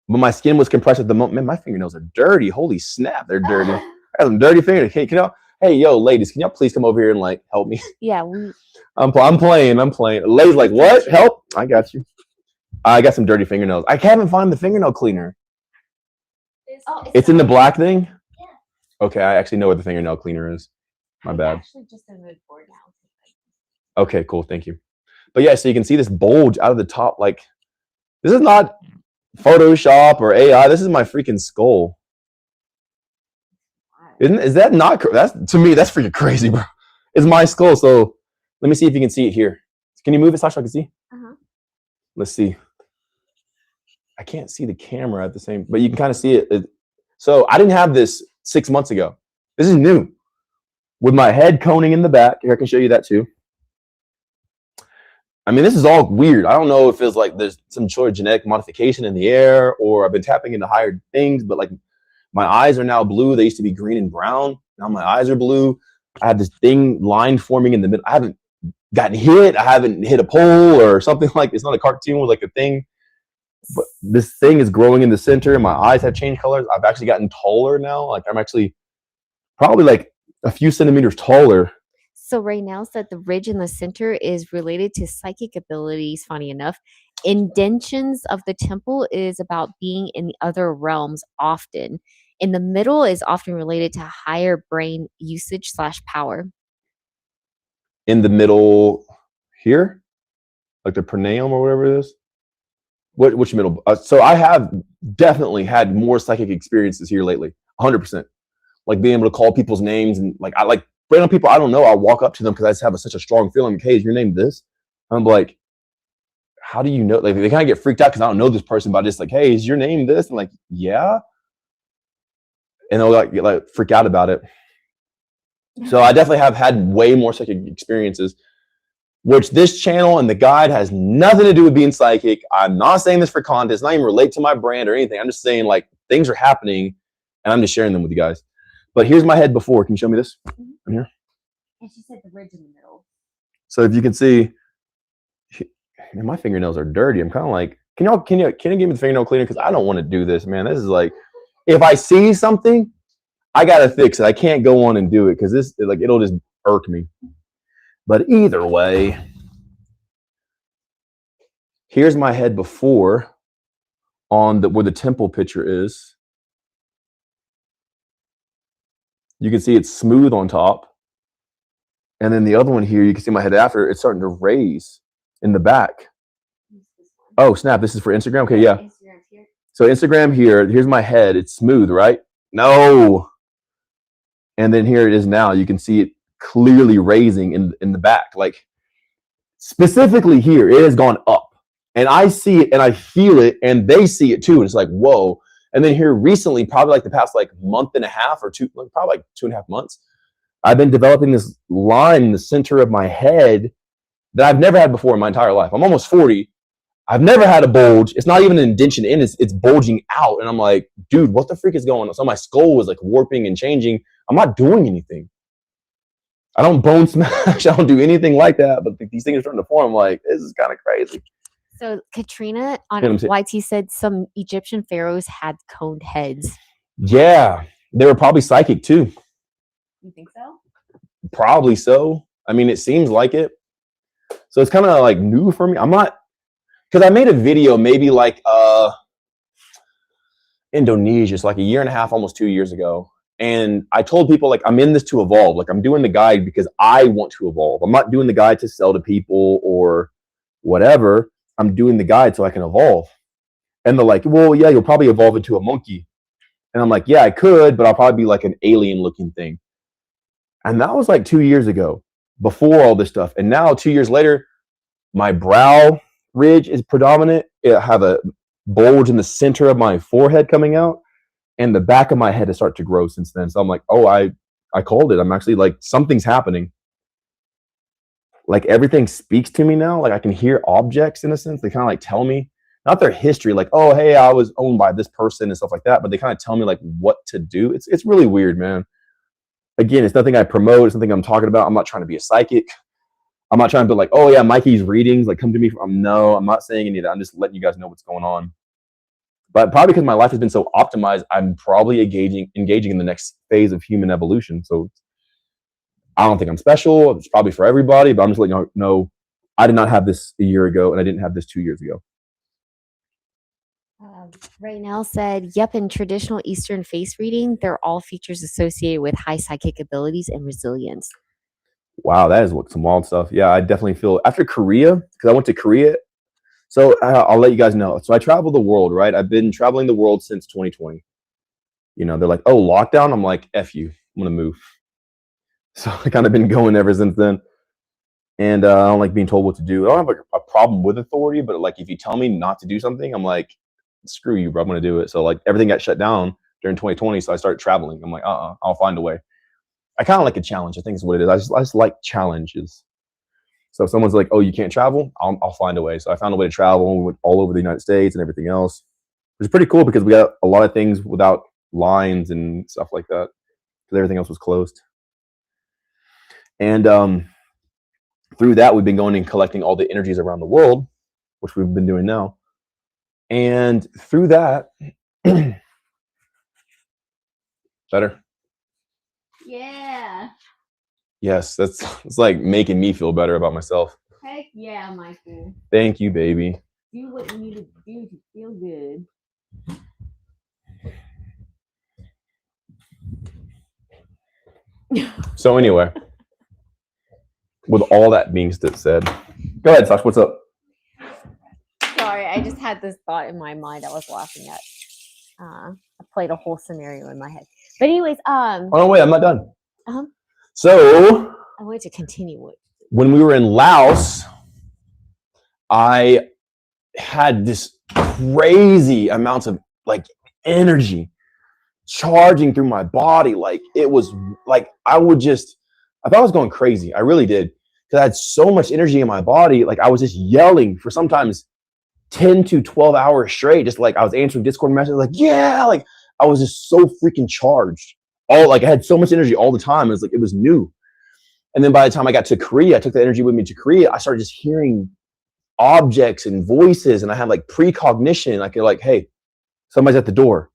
But my skin was compressed at the moment. Man, my fingernails are dirty. Holy snap, they're dirty. I have some dirty fingers. Hey, yo, ladies, can y'all please come over here and like help me? Yeah. I'm playing. Ladies, like, what? Help? I got you. I got some dirty fingernails. I haven't found the fingernail cleaner. It's in the black thing? Yeah. Okay, I actually know where the fingernail cleaner is. My bad. Actually just in mood for now. Okay, cool. Thank you. But yeah, so you can see this bulge out of the top. Like, this is not Photoshop or AI. This is my freaking skull. Is that not? To me, that's freaking crazy, bro. It's my skull. So let me see if you can see it here. Can you move it, Sasha? I can see. Let's see. I can't see the camera at the same, but you can kind of see it. So I didn't have this 6 months ago. This is new. With my head coning in the back. Here, I can show you that too. I mean, this is all weird. I don't know if it's like there's some sort of genetic modification in the air, or I've been tapping into higher things, but like my eyes are now blue. They used to be green and brown. Now my eyes are blue. I have this thing line forming in the middle. I haven't gotten hit. I haven't hit a pole or something like it's not a cartoon with like a thing. But this thing is growing in the center. My eyes have changed colors. I've actually gotten taller now. Like I'm actually probably like a few centimeters taller. So Raynell said the ridge in the center is related to psychic abilities, funny enough. Indentions of the temple is about being in the other realms often. In the middle is often related to higher brain usage / power. In the middle here? Like the perineum or whatever it is? Which middle? So I have definitely had more psychic experiences here lately. 100%. Like being able to call people's names and like I like random people I don't know. I'll walk up to them because I just have such a strong feeling. Hey, is your name this? I'm like, how do you know? Like they kind of get freaked out because I don't know this person, but I just like, hey, is your name this? And like, yeah. And they'll like freak out about it. So I definitely have had way more psychic experiences, which this channel and the guide has nothing to do with being psychic. I'm not saying this for content. It's not even relate to my brand or anything. I'm just saying like things are happening and I'm just sharing them with you guys. But here's my head before. Can you show me this? I'm here. And she said the ridge in the middle. So if you can see, man, my fingernails are dirty. I'm kind of like, can you give me the fingernail cleaner? Because I don't want to do this, man. This is like, if I see something, I gotta fix it. I can't go on and do it because this like it'll just irk me. But either way, here's my head before on where the temple picture is. You can see it's smooth on top. And then the other one here, you can see my head after, it's starting to raise in the back. Oh, snap. This is for Instagram? Okay, yeah. So Instagram here, here's my head. It's smooth, right? No. And then here it is now. You can see it clearly raising in the back. Like specifically here, it has gone up. And I see it and I feel it and they see it too. And it's like, whoa. And then here recently, probably like the past like month and a half or two, probably like 2.5 months, I've been developing this line in the center of my head that I've never had before in my entire life. I'm almost 40. I've never had a bulge. It's not even an indention in, it's bulging out. And I'm like, dude, what the freak is going on? So my skull was like warping and changing. I'm not doing anything. I don't bone smash. I don't do anything like that. But these things are starting to form. I'm like, this is kind of crazy. So Katrina on YT said some Egyptian pharaohs had coned heads. Yeah, they were probably psychic too. You think so? Probably so. I mean, it seems like it. So it's kind of like new for me. I'm not, because I made a video maybe like Indonesia, it's like a year and a half, almost 2 years ago. And I told people, like, I'm in this to evolve. Like, I'm doing the guide because I want to evolve. I'm not doing the guide to sell to people or whatever. I'm doing the guide so I can evolve. And they're like, well, yeah, you'll probably evolve into a monkey. And I'm like, yeah, I could, but I'll probably be like an alien looking thing. And that was like 2 years ago, before all this stuff. And now 2 years later, my brow ridge is predominant. I have a bulge in the center of my forehead coming out, and the back of my head has started to grow since then. So I'm like, oh, I called it. I'm actually like, something's happening. Like everything speaks to me now. Like I can hear objects in a sense. They kind of like tell me, not their history, like, oh, hey, I was owned by this person and stuff like that, but they kind of tell me like what to do. It's really weird, man. Again, it's nothing I promote. It's nothing I'm talking about. I'm not trying to be a psychic. I'm not trying to be like, oh yeah, Mikey's readings, like come to me. No, I'm not saying any of that. I'm just letting you guys know what's going on. But probably because my life has been so optimized, I'm probably engaging in the next phase of human evolution. So I don't think I'm special. It's probably for everybody, but I'm just letting you know I did not have this a year ago, and I didn't have this 2 years ago. Raynell said, yep, in traditional Eastern face reading, they're all features associated with high psychic abilities and resilience. Wow, that is some wild stuff. Yeah, I definitely feel after Korea, because I went to Korea. So I'll let you guys know. So I travel the world, right? I've been traveling the world since 2020. You know, they're like, oh, lockdown. I'm like, F you. I'm going to move. So I kind of been going ever since then. And I don't like being told what to do. I don't have like a problem with authority, but like if you tell me not to do something, I'm like, screw you, bro. I'm going to do it. So like everything got shut down during 2020. So I started traveling. I'm like, I'll find a way. I kind of like a challenge. I think is what it is. I just like challenges. So if someone's like, oh, you can't travel, I'll find a way. So I found a way to travel. We went all over the United States and everything else. It's pretty cool because we got a lot of things without lines and stuff like that because everything else was closed. And through that, we've been going and collecting all the energies around the world, which we've been doing now. And through that, better. Yeah. Yes, it's like making me feel better about myself. Heck yeah, Michael. Thank you, baby. Do what you need to do to feel good. So anyway, with all that being said, go ahead, Sash. What's up? Sorry, I just had this thought in my mind I was laughing at. I played a whole scenario in my head. But anyways, oh no, wait, I'm not done. So I wanted to continue it. When we were in Laos, I had this crazy amounts of like energy charging through my body. Like it was like I thought I was going crazy. I really did. Because I had so much energy in my body. Like I was just yelling for sometimes 10 to 12 hours straight. Just like I was answering Discord messages like, yeah, like I was just so freaking charged. I had so much energy all the time. It was new. And then by the time I got to Korea, I took the energy with me to Korea. I started just hearing objects and voices, and I had like precognition. I could like, hey, somebody's at the door.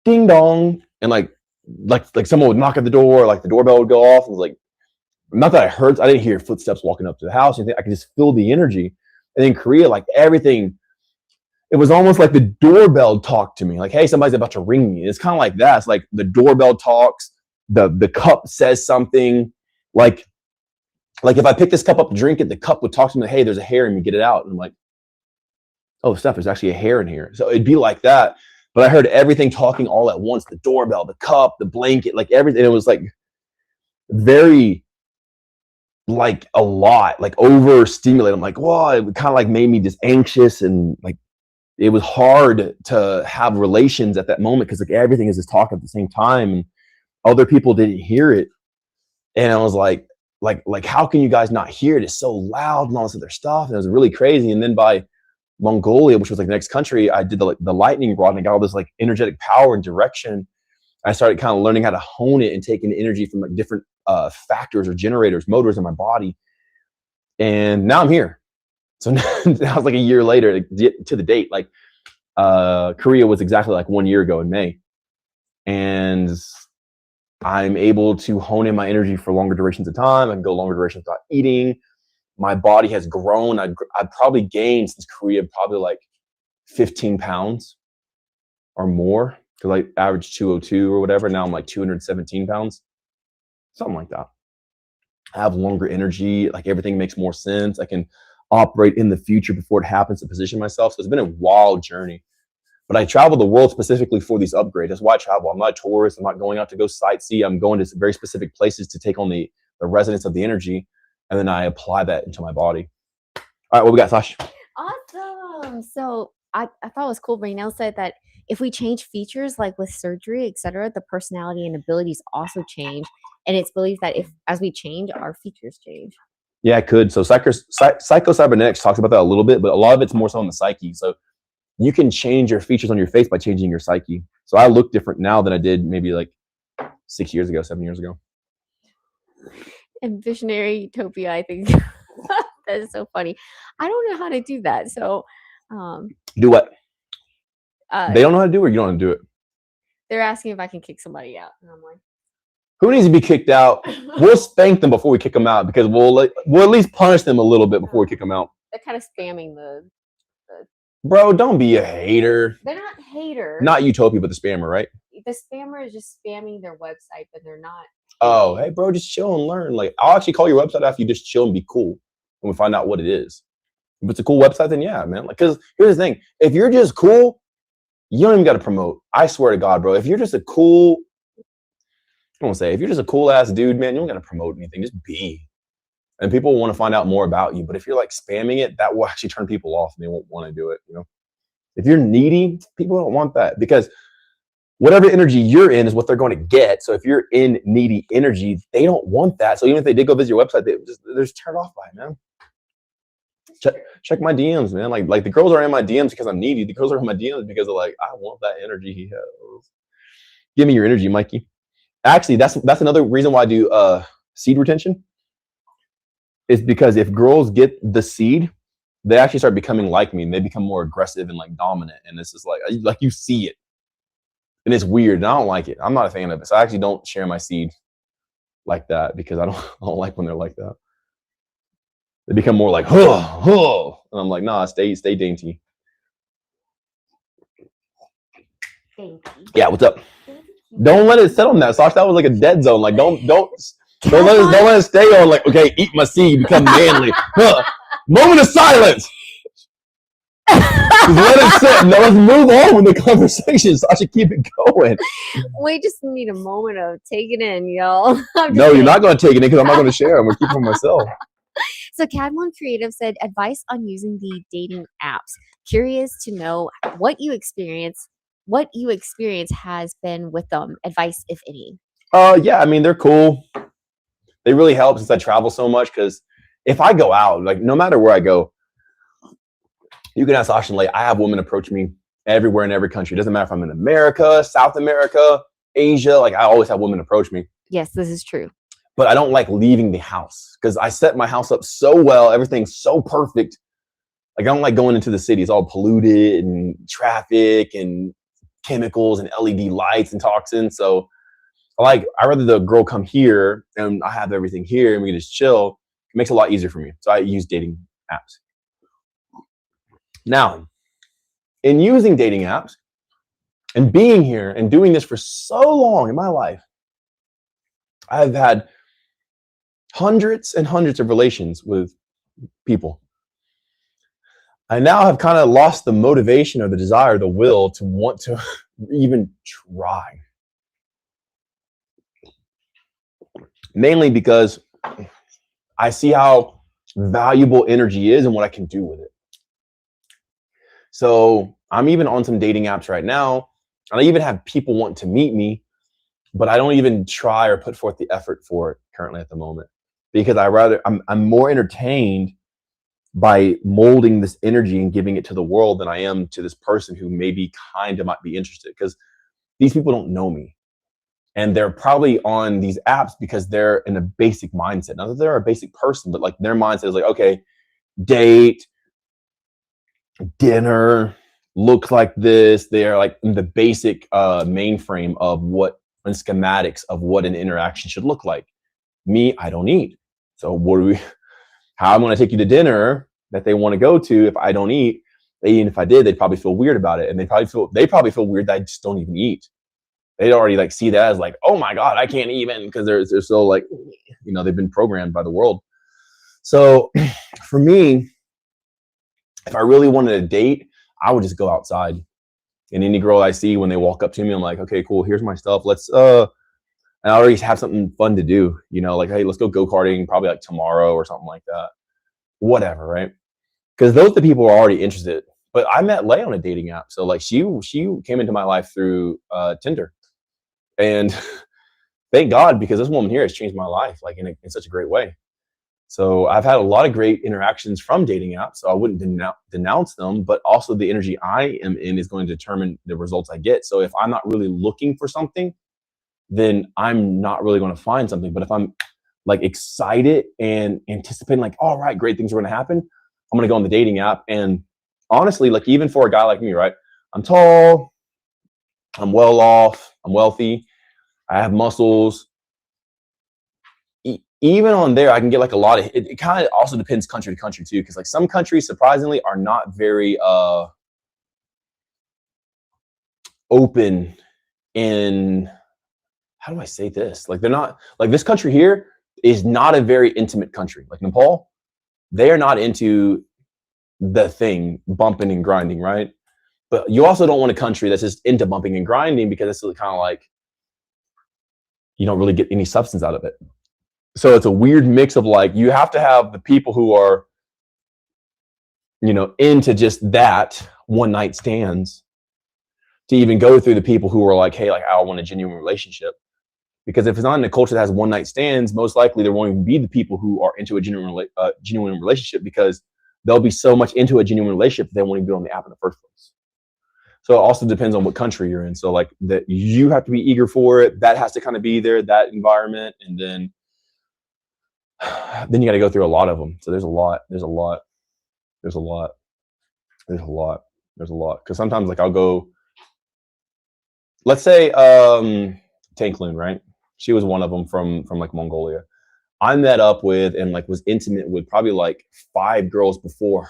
Ding dong. And like someone would knock at the door, like the doorbell would go off. It was like, not that I didn't hear footsteps walking up to the house. I could just feel the energy. And in Korea, like everything, it was almost like the doorbell talked to me. Like, hey, somebody's about to ring me. It's kind of like that. It's like the doorbell talks, the cup says something. Like if I pick this cup up to drink it, the cup would talk to me, hey, there's a hair in me, get it out. And I'm like, oh, Steph, there's actually a hair in here. So it'd be like that. But I heard everything talking all at once, the doorbell, the cup, the blanket, like everything. It was like very, like a lot, like overstimulated. I'm like, whoa, it kind of like made me just anxious, and like it was hard to have relations at that moment because like everything is just talking at the same time, and other people didn't hear it. And I was like how can you guys not hear it? It's so loud and all this other stuff. And it was really crazy. And then by Mongolia, which was like the next country, I did the lightning rod and I got all this like energetic power and direction. I started kind of learning how to hone it and taking the energy from like different factors or generators, motors in my body. And now I'm here. So now it's like a year later to the date. Like Korea was exactly like 1 year ago in May. And I'm able to hone in my energy for longer durations of time. I can go longer durations without eating. My body has grown. I've probably gained since Korea probably like 15 pounds or more, because I averaged 202 or whatever. Now I'm like 217 pounds, something like that. I have longer energy. Like everything makes more sense. I can operate in the future before it happens to position myself. So it's been a wild journey. But I travel the world specifically for these upgrades. That's why I travel. I'm not a tourist. I'm not going out to go sightsee. I'm going to very specific places to take on the resonance of the energy. And then I apply that into my body. All right, what we got, Sash? Awesome. So I thought it was cool. Raynell said that if we change features like with surgery, etc., the personality and abilities also change. And it's believed that as we change, our features change. Yeah, it could. So Psycho-Cybernetics talks about that a little bit, but a lot of it's more so on the psyche. So you can change your features on your face by changing your psyche. So I look different now than I did maybe like 7 years ago. And Visionary Utopia, I think that is so funny. I don't know how to do that. So do what? They don't know how to do it, or you don't know how to do it? They're asking if I can kick somebody out. And I'm like, who needs to be kicked out? We'll spank them before we kick them out, because we'll at least punish them a little bit before we kick them out. They're kind of spamming the Bro, don't be a hater. They're not haters. Not Utopia, but the spammer, right? The spammer is just spamming their website, but they're not. Oh, hey, bro, just chill and learn. Like, I'll actually call your website after you just chill and be cool, and we find out what it is. If it's a cool website, then yeah, man. Like, because here's the thing: if you're just cool, you don't even got to promote. I swear to God, bro. If you're just a cool, if you're just a cool ass dude, man, you don't got to promote anything. Just be. And people will want to find out more about you. But if you're like spamming it, that will actually turn people off and they won't want to do it. You know, if you're needy, people don't want that, because whatever energy you're in is what they're going to get. So if you're in needy energy, they don't want that. So even if they did go visit your website, they're just turned off by it, man. Check my DMs, man. Like the girls are in my DMs because I'm needy. The girls are in my DMs because they're like, I want that energy he has. Give me your energy, Mikey. Actually, that's another reason why I do seed retention. Is because if girls get the seed, they actually start becoming like me, and they become more aggressive and like dominant. And this is like you see it, and it's weird. And I don't like it. I'm not a fan of it. So I actually don't share my seed like that, because I don't like when they're like that. They become more like, and I'm like, nah, stay dainty. Yeah, what's up? Don't let it sit on that, Sash. That was like a dead zone. Like, don't let it stay on. Like, okay, eat my seed, become manly. Moment of silence. Just let it sit. No, let's move on with the conversation. So I should keep it going. We just need a moment of taking in, y'all. No, you're not going to take it in, because I'm not going to share. I'm going to keep it for myself. So Cadmon Creative said, advice on using the dating apps. Curious to know what you experience has been with them. Advice, if any. Yeah, I mean, they're cool. They really help since I travel so much, because if I go out, like no matter where I go, you can ask Ashley, like, I have women approach me everywhere in every country. It doesn't matter if I'm in America, South America, Asia. Like, I always have women approach me. Yes, this is true. But I don't like leaving the house, because I set my house up so well. Everything's so perfect. Like, I don't like going into the city. It's all polluted and traffic and chemicals and LED lights and toxins. So I'd rather the girl come here and I have everything here and we can just chill. It makes it a lot easier for me. So I use dating apps. Now, in using dating apps and being here and doing this for so long in my life, I've had hundreds and hundreds of relations with people. I now have kind of lost the motivation or the desire, the will to want to even try. Mainly because I see how valuable energy is and what I can do with it. So I'm even on some dating apps right now, and I even have people want to meet me, but I don't even try or put forth the effort for it currently at the moment, because I'm more entertained by molding this energy and giving it to the world than I am to this person who maybe kind of might be interested, because these people don't know me. And they're probably on these apps because they're in a basic mindset. Not that they're a basic person, but like their mindset is like, okay, date, dinner, looks like this. They're like in the basic mainframe of what, and schematics of what an interaction should look like. Me, I don't eat. So how am I going to take you to dinner that they want to go to if I don't eat? Even if I did, they'd probably feel weird about it. And they probably feel weird that I just don't even eat. They'd already like see that as like, oh my God, I can't even, because they're so like, they've been programmed by the world. So for me, if I really wanted a date, I would just go outside. And any girl I see, when they walk up to me, I'm like, okay, cool, here's my stuff. Let's and I already have something fun to do, like, hey, let's go go-karting probably like tomorrow or something like that. Whatever, right? Because those are the people who are already interested. But I met Lay on a dating app. So like she came into my life through Tinder. And thank God, because this woman here has changed my life like in such a great way. So I've had a lot of great interactions from dating apps. So I wouldn't denounce them, but also the energy I am in is going to determine the results I get. So if I'm not really looking for something, then I'm not really going to find something. But if I'm like excited and anticipating like, all right, great things are going to happen, I'm going to go on the dating app. And honestly, like even for a guy like me, right? I'm tall, I'm well off, I'm wealthy, I have muscles. Even on there, I can get like a lot of, it kind of also depends country to country too. Cause like some countries surprisingly are not very open in, how do I say this? Like they're not, like this country here is not a very intimate country. Like Nepal, they are not into the thing, bumping and grinding, right? But you also don't want a country that's just into bumping and grinding, because it's kind of like, you don't really get any substance out of it. So it's a weird mix of like, you have to have the people who are, into just that one night stands to even go through the people who are like, hey, like I want a genuine relationship. Because if it's not in a culture that has one night stands, most likely there won't even be the people who are into a genuine relationship, because they'll be so much into a genuine relationship they won't even be on the app in the first place. So it also depends on what country you're in. So like that, you have to be eager for it. That has to kind of be there, that environment. And then you got to go through a lot of them. So there's a lot. Because sometimes like I'll go, let's say Tankloon, right? She was one of them from like Mongolia. I met up with and like was intimate with probably like 5 girls before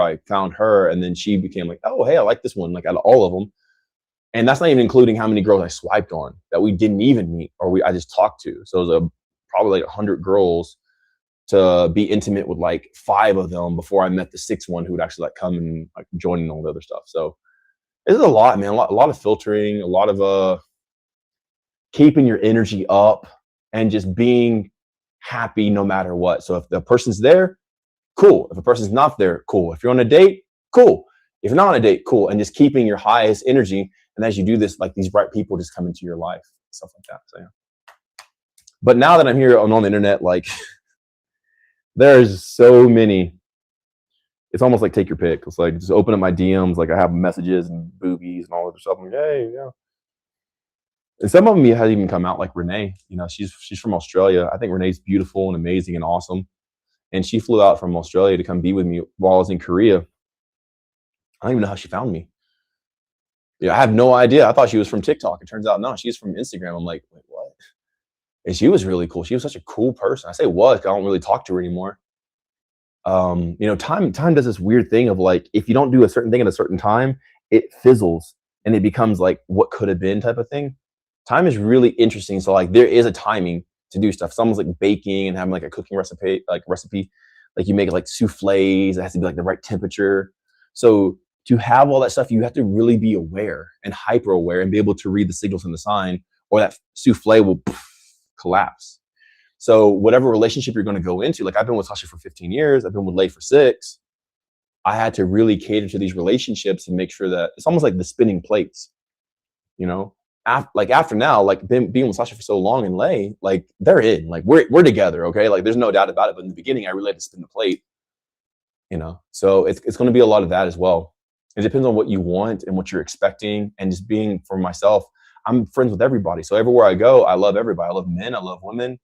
I found her. And then she became like, oh, hey, I like this one, like out of all of them. And that's not even including how many girls I swiped on that we didn't even meet or I just talked to. So it was probably like 100 girls to be intimate with like 5 of them before I met the 6th one who would actually like come and like join and all the other stuff. So it's a lot, man. A lot of filtering, a lot of keeping your energy up and just being happy no matter what. So if the person's there, cool. If a person's not there, cool. If you're on a date, cool. If you're not on a date, cool. And just keeping your highest energy. And as you do this, like these bright people just come into your life, stuff like that. So yeah. But now that I'm here on the internet, like there's so many. It's almost like take your pick. It's like just open up my DMs. Like I have messages and boobies and all of this stuff. I'm like, hey, yeah. And some of them hasn't even come out, like Renee. She's from Australia. I think Renee's beautiful and amazing and awesome. And she flew out from Australia to come be with me while I was in Korea. I don't even know how she found me. I have no idea. I thought she was from TikTok. It turns out no, she's from Instagram. I'm like, wait, what? And she was really cool. She was such a cool person. I say was, 'cause I don't really talk to her anymore. Time does this weird thing of like, if you don't do a certain thing at a certain time, it fizzles and it becomes like what could have been type of thing. Time is really interesting. So like there is a timing to do stuff. Someone's like baking and having like a cooking recipe, like you make like souffles. It has to be like the right temperature. So to have all that stuff, you have to really be aware and hyper aware and be able to read the signals in the sign, or that souffle will collapse. So whatever relationship you're going to go into, like I've been with Sasha for 15 years. I've been with Lay for 6. I had to really cater to these relationships and make sure that it's almost like the spinning plates, after now, like being with Sasha for so long and Lay, like they're in, like we're together. Okay. Like there's no doubt about it. But in the beginning, I really had to spin the plate. So it's going to be a lot of that as well. It depends on what you want and what you're expecting. And just being, for myself, I'm friends with everybody. So everywhere I go, I love everybody. I love men. I love women.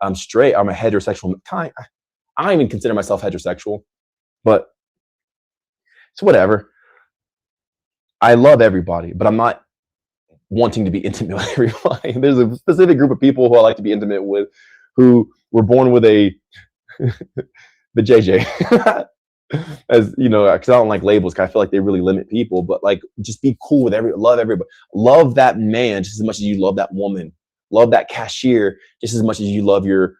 I'm straight. I'm a heterosexual kind. I don't even consider myself heterosexual, but it's whatever. I love everybody, but I'm not wanting to be intimate with everybody. There's a specific group of people who I like to be intimate with, who were born with the JJ. As you know, because I don't like labels, because I feel like they really limit people. But like, just be cool with love everybody. Love that man just as much as you love that woman. Love that cashier just as much as you love your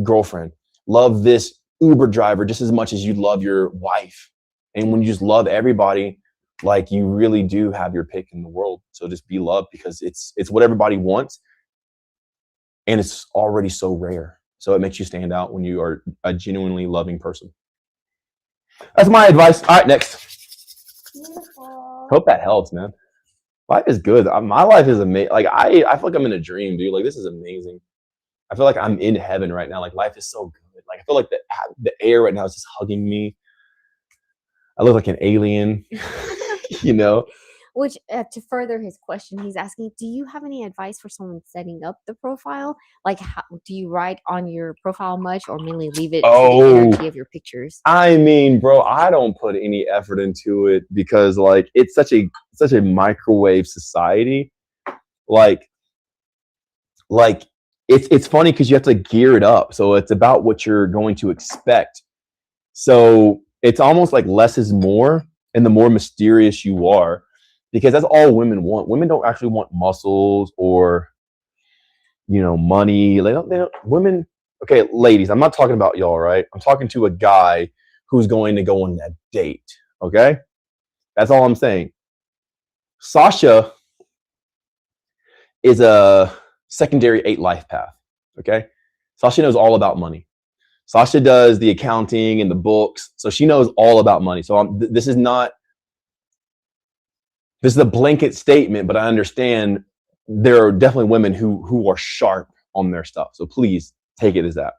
girlfriend. Love this Uber driver just as much as you love your wife. And when you just love everybody, like, you really do have your pick in the world. So just be loved, because it's what everybody wants, and it's already so rare. So it makes you stand out when you are a genuinely loving person. That's my advice. All right, next. Beautiful. Hope that helps, man. Life is good. My life is amazing. Like, I feel like I'm in a dream, dude. Like, this is amazing. I feel like I'm in heaven right now. Like, life is so good. Like, I feel like the air right now is just hugging me. I look like an alien, Which, to further his question, he's asking, do you have any advice for someone setting up the profile? Like, how, do you write on your profile much, or mainly leave it to the energy of your pictures? I mean, bro, I don't put any effort into it, because like, it's such a microwave society. Like it's funny because you have to gear it up. So it's about what you're going to expect. So it's almost like less is more, and the more mysterious you are, because that's all women want. Women don't actually want muscles or, money. They don't. Women. Okay, ladies, I'm not talking about y'all, right? I'm talking to a guy who's going to go on that date. Okay, that's all I'm saying. Sasha is a secondary 8 life path. Okay, Sasha knows all about money. Sasha does the accounting and the books, so she knows all about money. So this is a blanket statement, but I understand there are definitely women who are sharp on their stuff. So please take it as that.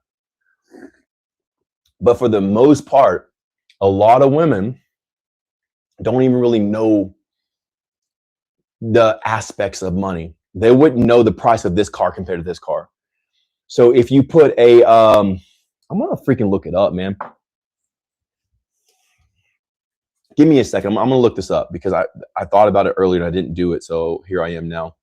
But for the most part, a lot of women don't even really know the aspects of money. They wouldn't know the price of this car compared to this car. So if you put I'm gonna freaking look it up, man. Give me a second. I'm gonna look this up, because I thought about it earlier and I didn't do it. So here I am now.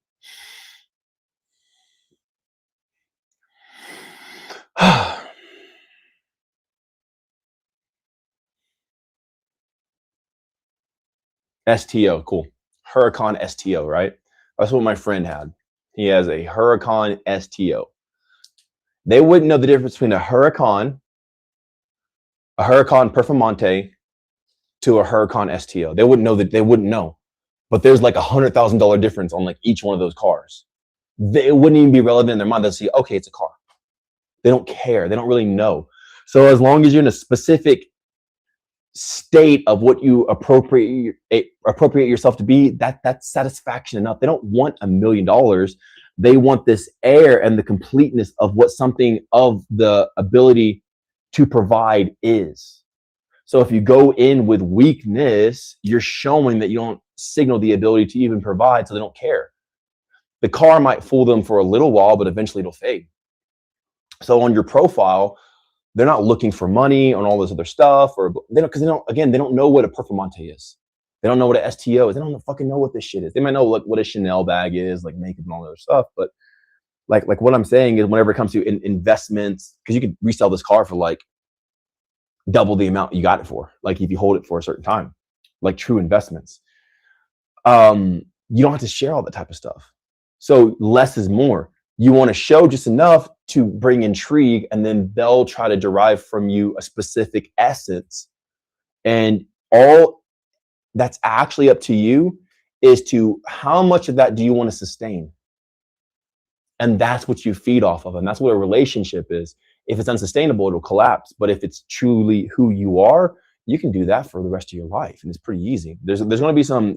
STO, cool. Huracan STO, right? That's what my friend had. He has a Huracan STO. They wouldn't know the difference between a Huracan Performante to a Huracan STO. They wouldn't know that. They wouldn't know. But there's like $100,000 difference on like each one of those cars. It wouldn't even be relevant in their mind. They'll see, okay, it's a car. They don't care. They don't really know. So as long as you're in a specific state of what you appropriate yourself to be, that's satisfaction enough. They don't want $1 million. They want this air and the completeness of what something of the ability to provide is. So if you go in with weakness, you're showing that you don't signal the ability to even provide, so they don't care. The car might fool them for a little while, but eventually it'll fade. So on your profile, they're not looking for money on all this other stuff, or they don't know what a Performante is. They don't know what an STO is. They don't fucking know what this shit is. They might know like what a Chanel bag is, like makeup and all that other stuff. But like what I'm saying is, whenever it comes to investments, because you could resell this car for like double the amount you got it for, like if you hold it for a certain time, like true investments. You don't have to share all that type of stuff. So less is more. You want to show just enough to bring intrigue, and then they'll try to derive from you a specific essence. And all that's actually up to you is to how much of that do you want to sustain? And that's what you feed off of. And that's what a relationship is. If it's unsustainable, it'll collapse. But if it's truly who you are, you can do that for the rest of your life. And it's pretty easy. There's going to be some,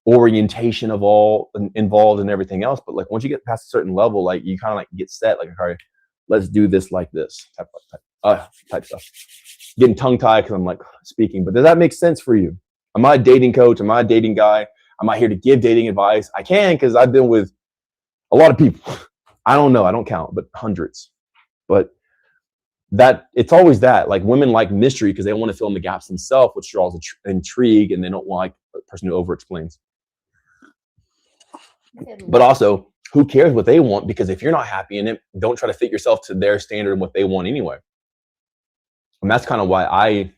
orientation of all involved and everything else. But like once you get past a certain level, like you kind of like get set, like, all right, let's do this like this type. type stuff. Getting tongue tied because I'm like speaking. But does that make sense for you? Am I a dating coach? Am I a dating guy? Am I here to give dating advice? I can, because I've been with a lot of people. I don't know. I don't count, but hundreds. But that it's always that, like, women like mystery because they want to fill in the gaps themselves, which draws intrigue, and they don't like a person who over explains. But also, who cares what they want? Because if you're not happy in it, don't try to fit yourself to their standard and what they want anyway. And that's kind of why I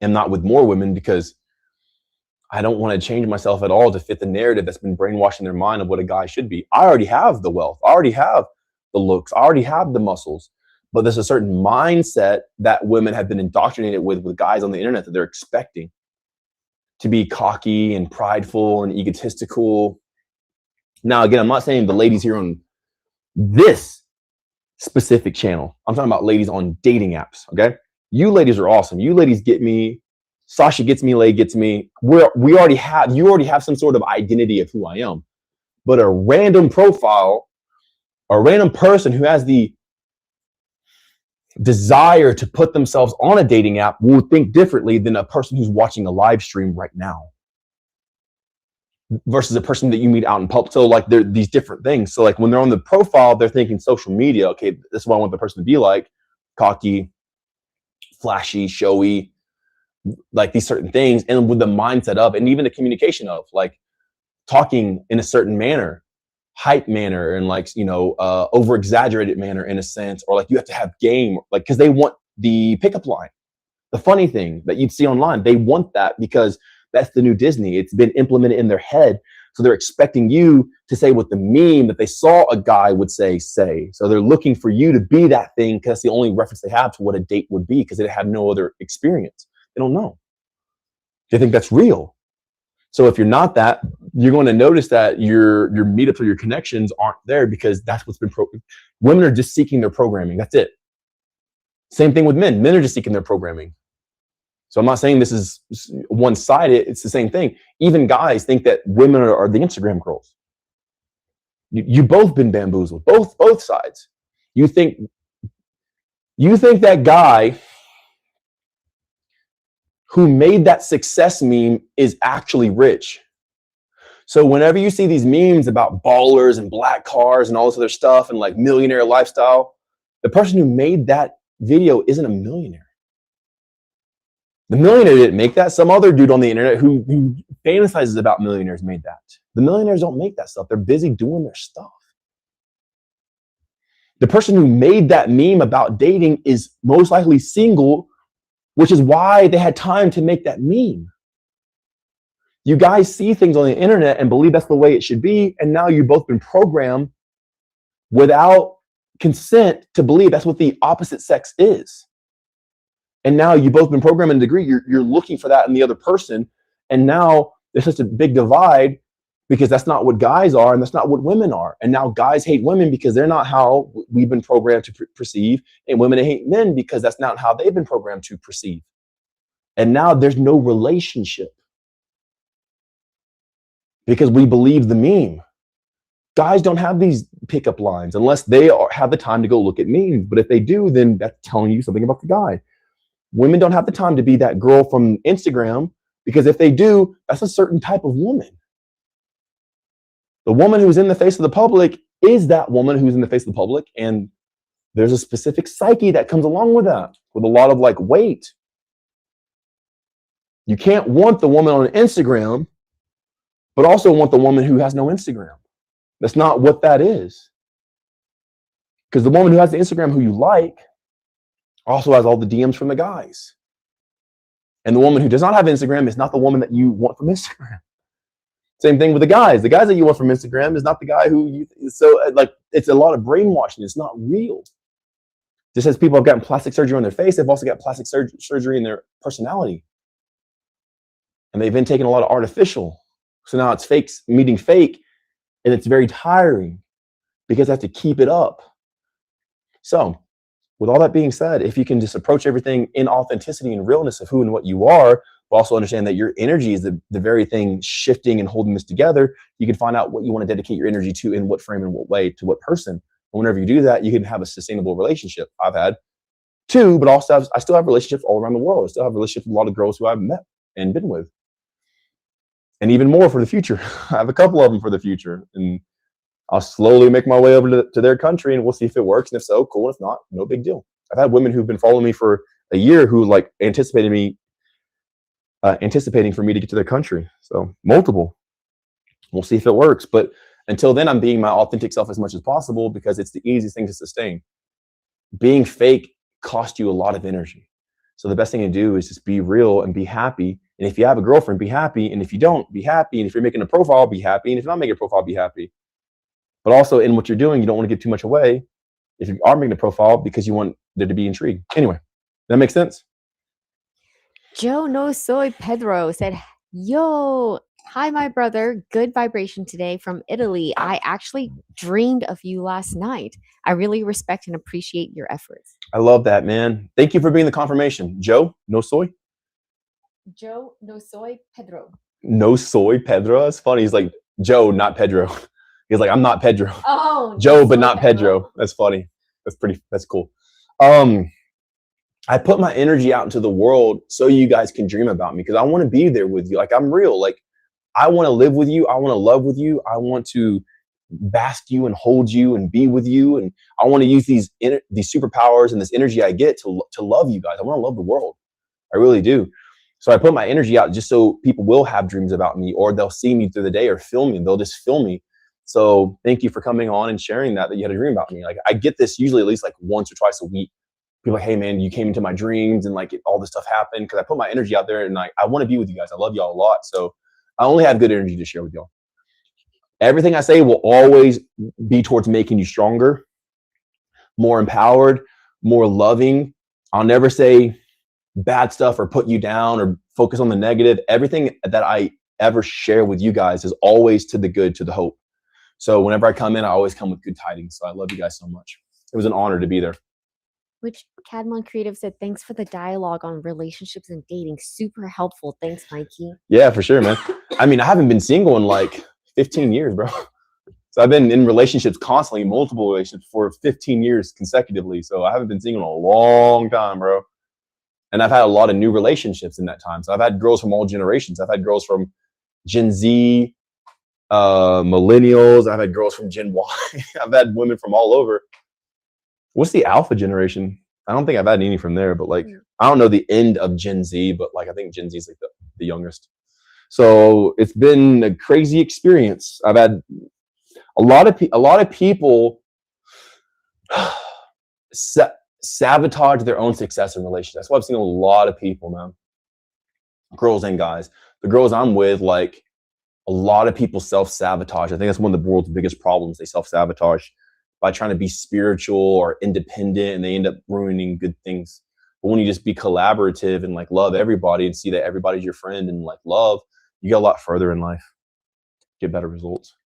am not with more women, because I don't want to change myself at all to fit the narrative that's been brainwashed in their mind of what a guy should be. I already have the wealth. I already have the looks. I already have the muscles. But there's a certain mindset that women have been indoctrinated with guys on the internet that they're expecting to be cocky and prideful and egotistical. Now, again, I'm not saying the ladies here on this specific channel. I'm talking about ladies on dating apps, okay? You ladies are awesome. You ladies get me. Sasha gets me. Lay gets me. You already have some sort of identity of who I am. But a random profile, a random person who has the desire to put themselves on a dating app will think differently than a person who's watching a live stream right now versus a person that you meet out in public. So like they're these different things. So like when they're on the profile, they're thinking social media. Okay, this is what I want the person to be like: cocky, flashy, showy, like these certain things. And with the mindset of, and even the communication of, like talking in a certain manner, hype manner, and like, you know, over exaggerated manner in a sense, or like you have to have game, like, because they want the pickup line, the funny thing that you'd see online. They want that because that's the new Disney. It's been implemented in their head. So they're expecting you to say what the meme that they saw a guy would say. So they're looking for you to be that thing because that's the only reference they have to what a date would be, because they have no other experience. They don't know. They think that's real. So if you're not that, you're going to notice that your meetups or your connections aren't there, because that's what's been women are just seeking their programming. That's it. Same thing with men. Men are just seeking their programming. So I'm not saying this is one-sided. It's the same thing. Even guys think that women are the Instagram girls. You both been bamboozled. Both sides. You think that guy who made that success meme is actually rich. So whenever you see these memes about ballers and black cars and all this other stuff and like millionaire lifestyle, the person who made that video isn't a millionaire. The millionaire didn't make that. Some other dude on the internet who fantasizes about millionaires made that. The millionaires don't make that stuff. They're busy doing their stuff. The person who made that meme about dating is most likely single, which is why they had time to make that meme. You guys see things on the internet and believe that's the way it should be, and now you've both been programmed without consent to believe that's what the opposite sex is. And now you've both been programmed in a degree, you're looking for that in the other person, and now there's such a big divide because that's not what guys are and that's not what women are. And now guys hate women because they're not how we've been programmed to perceive, and women hate men because that's not how they've been programmed to perceive. And now there's no relationship because we believe the meme. Guys don't have these pickup lines unless they have the time to go look at memes. But if they do, then that's telling you something about the guy. Women don't have the time to be that girl from Instagram, because if they do, that's a certain type of woman. The woman who's in the face of the public is that woman who's in the face of the public, and there's a specific psyche that comes along with that, with a lot of like weight. You can't want the woman on Instagram, but also want the woman who has no Instagram. That's not what that is. Because the woman who has the Instagram who you like also has all the DMs from the guys. And the woman who does not have Instagram is not the woman that you want from Instagram. Same thing with the guys. The guys that you want from Instagram is not the guy who you, so like, it's a lot of brainwashing. It's not real. Just as people have gotten plastic surgery on their face, they've also got plastic surgery in their personality. And they've been taking a lot of artificial. So now it's fakes meeting fake, and it's very tiring because they have to keep it up. So with all that being said, if you can just approach everything in authenticity and realness of who and what you are, but also understand that your energy is the very thing shifting and holding this together, you can find out what you want to dedicate your energy to, in what frame and what way, to what person. And whenever you do that, you can have a sustainable relationship. I've had Two, but also I still have relationships all around the world. I still have relationships with a lot of girls who I've met and been with. And even more for the future. I have a couple of them for the future. And I'll slowly make my way over to their country and we'll see if it works. And if so, cool. If not, no big deal. I've had women who've been following me for a year who like anticipating for me to get to their country. So multiple. We'll see if it works. But until then, I'm being my authentic self as much as possible because it's the easiest thing to sustain. Being fake costs you a lot of energy. So the best thing to do is just be real and be happy. And if you have a girlfriend, be happy. And if you don't, be happy. And if you're making a profile, be happy. And if you're not making a profile, be happy. But also in what you're doing, you don't want to give too much away if you are making a profile because you want there to be intrigue. Anyway, that makes sense? Joe No Soy Pedro said, yo, hi, my brother. Good vibration today from Italy. I actually dreamed of you last night. I really respect and appreciate your efforts. I love that, man. Thank you for being the confirmation. Joe No Soy? Joe No Soy Pedro. No Soy Pedro? That's funny. He's like, Joe, not Pedro. He's like, I'm not Pedro. Oh, Joe, but not Pedro. That's funny. That's cool. I put my energy out into the world so you guys can dream about me because I want to be there with you. Like, I'm real. Like, I want to live with you. I want to love with you. I want to bask you and hold you and be with you. And I want to use these superpowers and this energy I get to love you guys. I want to love the world. I really do. So I put my energy out just so people will have dreams about me, or they'll see me through the day or feel me. They'll just feel me. So thank you for coming on and sharing that you had a dream about me. Like, I get this usually at least like once or twice a week. People are like, hey man, you came into my dreams and like all this stuff happened because I put my energy out there and I want to be with you guys. I love y'all a lot. So I only have good energy to share with y'all. Everything I say will always be towards making you stronger, more empowered, more loving. I'll never say bad stuff or put you down or focus on the negative. Everything that I ever share with you guys is always to the good, to the hope. So whenever I come in, I always come with good tidings. So I love you guys so much. It was an honor to be there. Which Cadmon Creative said, thanks for the dialogue on relationships and dating. Super helpful. Thanks, Mikey. Yeah, for sure, man. I mean, I haven't been single in like 15 years, bro. So I've been in relationships constantly, multiple relationships for 15 years consecutively. So I haven't been single in a long time, bro. And I've had a lot of new relationships in that time. So I've had girls from all generations. I've had girls from Gen Z, millennials. I've had girls from Gen Y. I've had women from all over. What's the alpha generation? I don't think I've had any from there, but like, I don't know the end of Gen Z, but like, I think Gen Z is like the youngest. So it's been a crazy experience. I've had a lot of people sabotage their own success in relationships. That's why I've seen a lot of people, man, girls and guys. The girls I'm with, like, a lot of people self-sabotage. I think that's one of the world's biggest problems. They self-sabotage by trying to be spiritual or independent, and they end up ruining good things. But when you just be collaborative and like love everybody and see that everybody's your friend and like love, you get a lot further in life, get better results.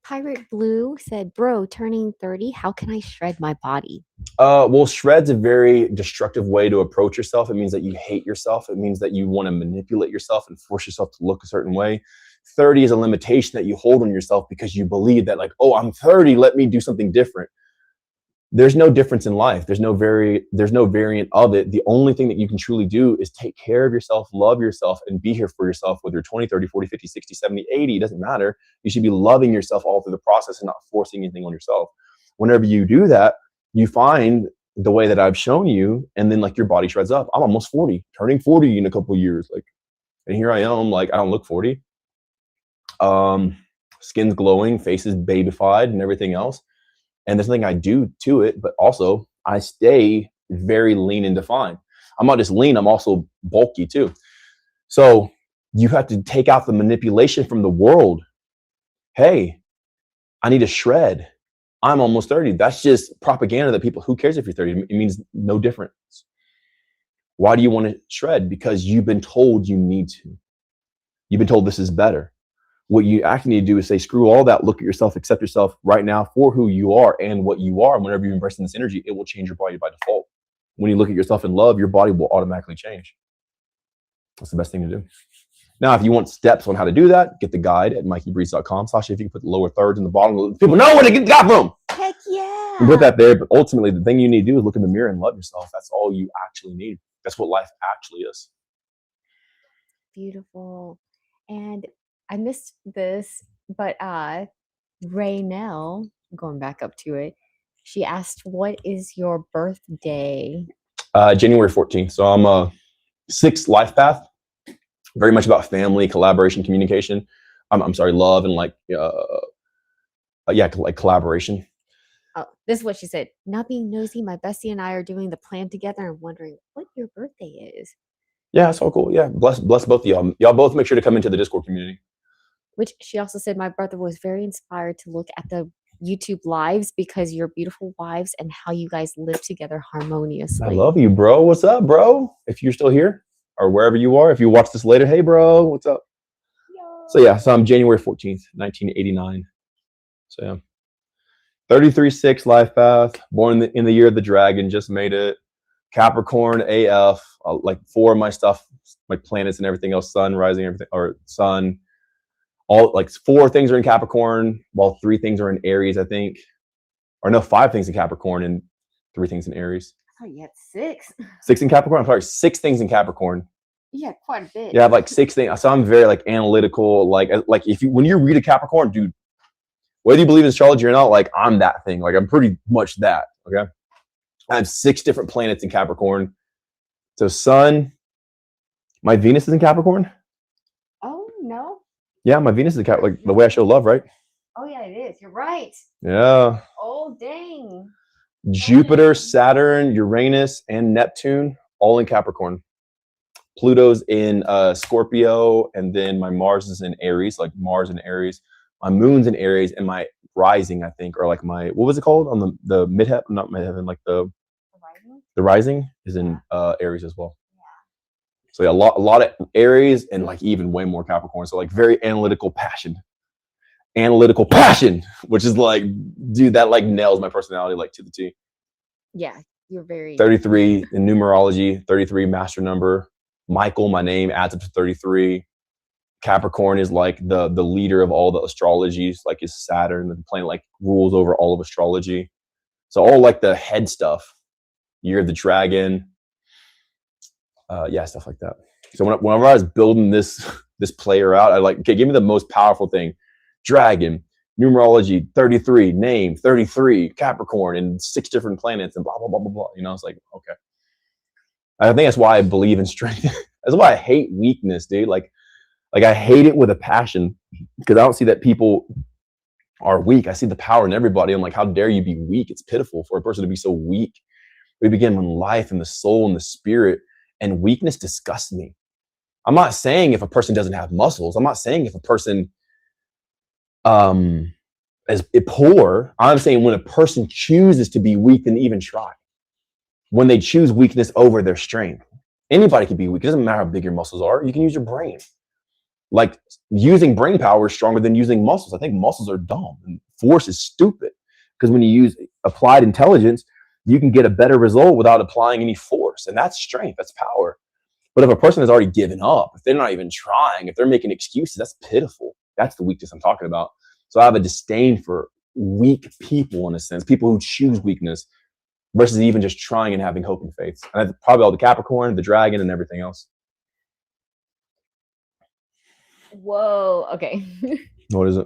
Pirate Blue said, bro, turning 30, how can I shred my body? Well, shred's a very destructive way to approach yourself. It means that you hate yourself. It means that you want to manipulate yourself and force yourself to look a certain way. 30 is a limitation that you hold on yourself because you believe that, like, oh, I'm 30, let me do something different. There's no difference in life. There's no variant of it. The only thing that you can truly do is take care of yourself, love yourself, and be here for yourself, whether you're 20, 30, 40, 50, 60, 70, 80, it doesn't matter. You should be loving yourself all through the process and not forcing anything on yourself. Whenever you do that, you find the way that I've shown you, and then like your body shreds up. I'm almost 40, turning 40 in a couple of years. Like, and here I am, like, I don't look 40. Skin's glowing, face is babyfied and everything else. And there's nothing I do to it, but also I stay very lean and defined. I'm not just lean, I'm also bulky too. So you have to take out the manipulation from the world. Hey, I need to shred. I'm almost 30. That's just propaganda that people, who cares if you're 30? It means no difference. Why do you want to shred? Because you've been told you need to. You've been told this is better. What you actually need to do is say, screw all that, look at yourself, accept yourself right now for who you are and what you are. And whenever you embrace this energy, it will change your body by default. When you look at yourself in love, your body will automatically change. That's the best thing to do. Now, if you want steps on how to do that, get the guide at MikeyBreeze.com. Sasha, if you can put the lower thirds in the bottom, people know where to get the guide from. Heck yeah. You put that there, but ultimately the thing you need to do is look in the mirror and love yourself. That's all you actually need. That's what life actually is. Beautiful. And I missed this, but Raynell, going back up to it, she asked, "What is your birthday?" January 14th. So I'm a 6th life path. Very much about family, collaboration, communication. I'm sorry, love and like collaboration. Oh, this is what she said. "Not being nosy, my bestie and I are doing the plan together and wondering what your birthday is." Yeah, it's all cool. Yeah, bless both of y'all. Y'all both make sure to come into the Discord community. Which she also said, "My brother was very inspired to look at the YouTube lives because you're beautiful wives and how you guys live together harmoniously." I love you, bro. What's up, bro? If you're still here or wherever you are, if you watch this later, hey, bro, what's up? Yo. So I'm January 14th, 1989. So yeah, 33-6 life path, born in the year of the dragon, just made it. Capricorn AF, like 4 of my stuff, my planets and everything else, sun, rising, everything, or sun. All like 4 things are in Capricorn, while 3 things are in Aries, I think. Or no, 5 things in Capricorn and 3 things in Aries. Oh, you had 6. 6 in Capricorn? I'm sorry, 6 things in Capricorn. Yeah, quite a bit. Yeah, I have like 6 things. So I'm very like analytical. Like when you read a Capricorn, dude, whether you believe in astrology or not, like I'm that thing. Like I'm pretty much that. Okay. I have 6 different planets in Capricorn. So sun, my Venus is in Capricorn. Oh, no. Yeah, my Venus is in Capricorn. Like the way I show love, right? Oh, yeah, it is. You're right. Yeah. Oh, dang. Jupiter, Saturn, Uranus, and Neptune, all in Capricorn. Pluto's in Scorpio, and then my Mars is in Aries, like Mars in Aries. My moon's in Aries, and my rising, I think, or like my, what was it called on the midheaven? Not midheaven, like the rising is in Aries as well. Yeah. So yeah, a lot of Aries and like even way more Capricorn. So like very analytical passion, which is like, dude, that like nails my personality like to the T. Yeah, you're very 33 in numerology, 33 master number. Michael, my name, adds up to 33. Capricorn is like the leader of all the astrologies, like is Saturn, the planet like rules over all of astrology. So all like the head stuff, year of the dragon, stuff like that. So whenever I was building this player out, I like, okay, give me the most powerful thing. Dragon, numerology, 33, name, 33, Capricorn, and 6 different planets, and blah, blah, blah, blah, blah. You know, it's like, okay. I think that's why I believe in strength. That's why I hate weakness, dude. Like I hate it with a passion, because I don't see that people are weak. I see the power in everybody. I'm like, how dare you be weak? It's pitiful for a person to be so weak. We begin with life and the soul and the spirit, and weakness disgusts me. I'm not saying if a person doesn't have muscles. I'm not saying if a person is poor. I'm saying when a person chooses to be weak and even try. When they choose weakness over their strength. Anybody can be weak. It doesn't matter how big your muscles are. You can use your brain. Like using brain power is stronger than using muscles. I think muscles are dumb and force is stupid, because when you use applied intelligence, you can get a better result without applying any force. And that's strength. That's power. But if a person has already given up, if they're not even trying, if they're making excuses, that's pitiful. That's the weakness I'm talking about. So I have a disdain for weak people, in a sense, people who choose weakness versus even just trying and having hope and faith. And that's probably all the Capricorn, the dragon, and everything else. Whoa. Okay. What is it?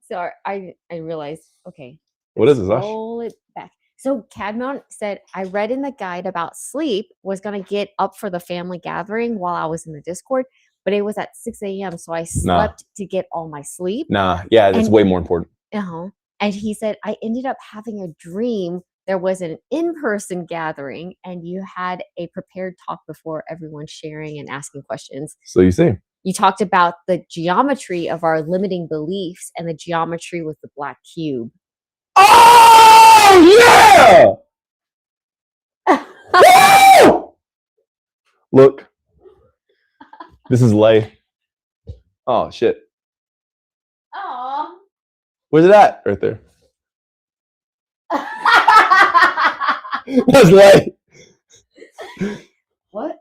So I realized, okay. What is it, Ash? Roll it back. So Cadmon said, I read in the guide about sleep, was going to get up for the family gathering while I was in the Discord, but it was at 6 a.m. So I slept to get all my sleep. Yeah, that's way more important. And he said, I ended up having a dream. There was an in-person gathering and you had a prepared talk before everyone sharing and asking questions. So you see. You talked about the geometry of our limiting beliefs and the geometry with the black cube. Oh, yeah! Look. This is Lay. Oh, shit. Aww. Where's it at? Right there. That's Lay. What?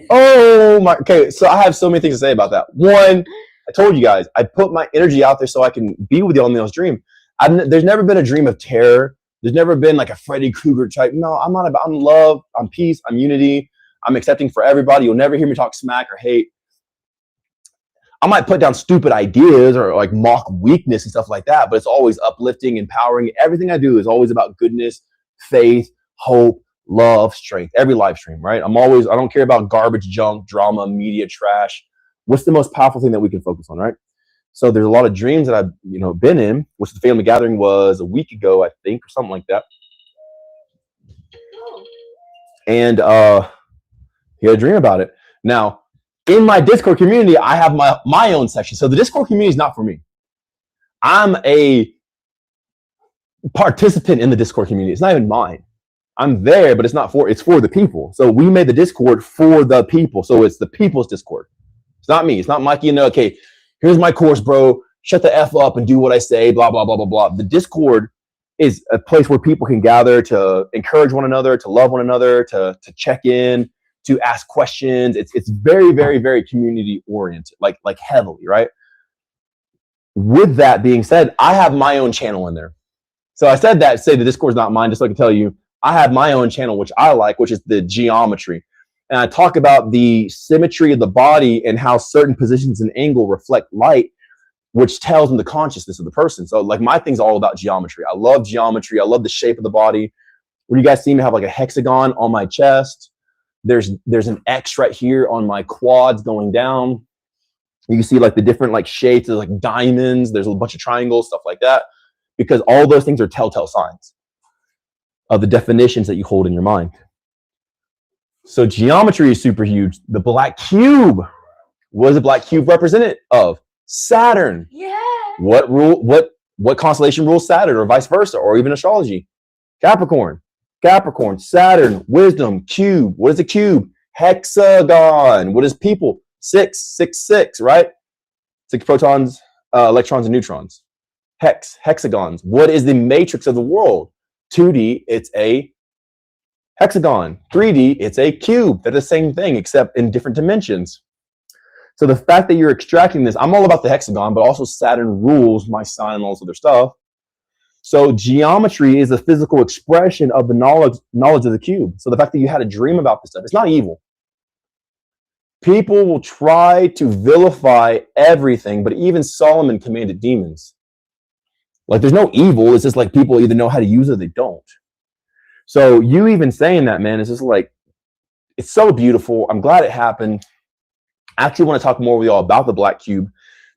Oh my, okay, so I have so many things to say about that. One, I told you guys, I put my energy out there so I can be with y'all in y'all's dream. There's never been a dream of terror. There's never been like a Freddy Krueger type. No, I'm not about. I'm love. I'm peace. I'm unity. I'm accepting for everybody. You'll never hear me talk smack or hate. I might put down stupid ideas or like mock weakness and stuff like that, but it's always uplifting, empowering. Everything I do is always about goodness, faith, hope, love, strength. Every live stream, right? I don't care about garbage, junk, drama, media, trash. What's the most powerful thing that we can focus on, right? So there's a lot of dreams that I've, been in, which the family gathering was a week ago, I think, or something like that. And he had a dream about it. Now, in my Discord community, I have my own section. So the Discord community is not for me. I'm a participant in the Discord community. It's not even mine. I'm there, but it's for the people. So we made the Discord for the people. So it's the people's Discord. It's not me. It's not Mikey. Okay, here's my course, bro. Shut the F up and do what I say, blah, blah, blah, blah, blah. The Discord is a place where people can gather to encourage one another, to love one another, to check in, to ask questions. It's very, very, very community oriented, like heavily, right? With that being said, I have my own channel in there. So I said that, say the Discord's not mine, just so I can tell you, I have my own channel, which I like, which is the geometry. And I talk about the symmetry of the body and how certain positions and angle reflect light, which tells them the consciousness of the person. So like my thing's all about geometry. I love geometry. I love the shape of the body. When you guys see me have like a hexagon on my chest, there's an X right here on my quads going down. You can see like the different like shapes. There's like diamonds. There's a bunch of triangles, stuff like that, because all those things are telltale signs of the definitions that you hold in your mind. So geometry is super huge. The black cube. What is the black cube represented of? Saturn. Yeah. What constellation rules Saturn, or vice versa, or even astrology? Capricorn. Capricorn, Saturn, wisdom, cube. What is a cube? Hexagon. What is people? 6, right? 6 protons, electrons, and neutrons. Hexagons. What is the matrix of the world? 2D, it's a hexagon. 3D, it's a cube. They're the same thing, except in different dimensions. So the fact that you're extracting this, I'm all about the hexagon, but also Saturn rules my sign and all this other stuff. So geometry is a physical expression of the knowledge of the cube. So the fact that you had a dream about this stuff, it's not evil. People will try to vilify everything, but even Solomon commanded demons. Like there's no evil. It's just like people either know how to use it or they don't. So you even saying that, man, it's just like, it's so beautiful. I'm glad it happened. I actually want to talk more with y'all about the black cube.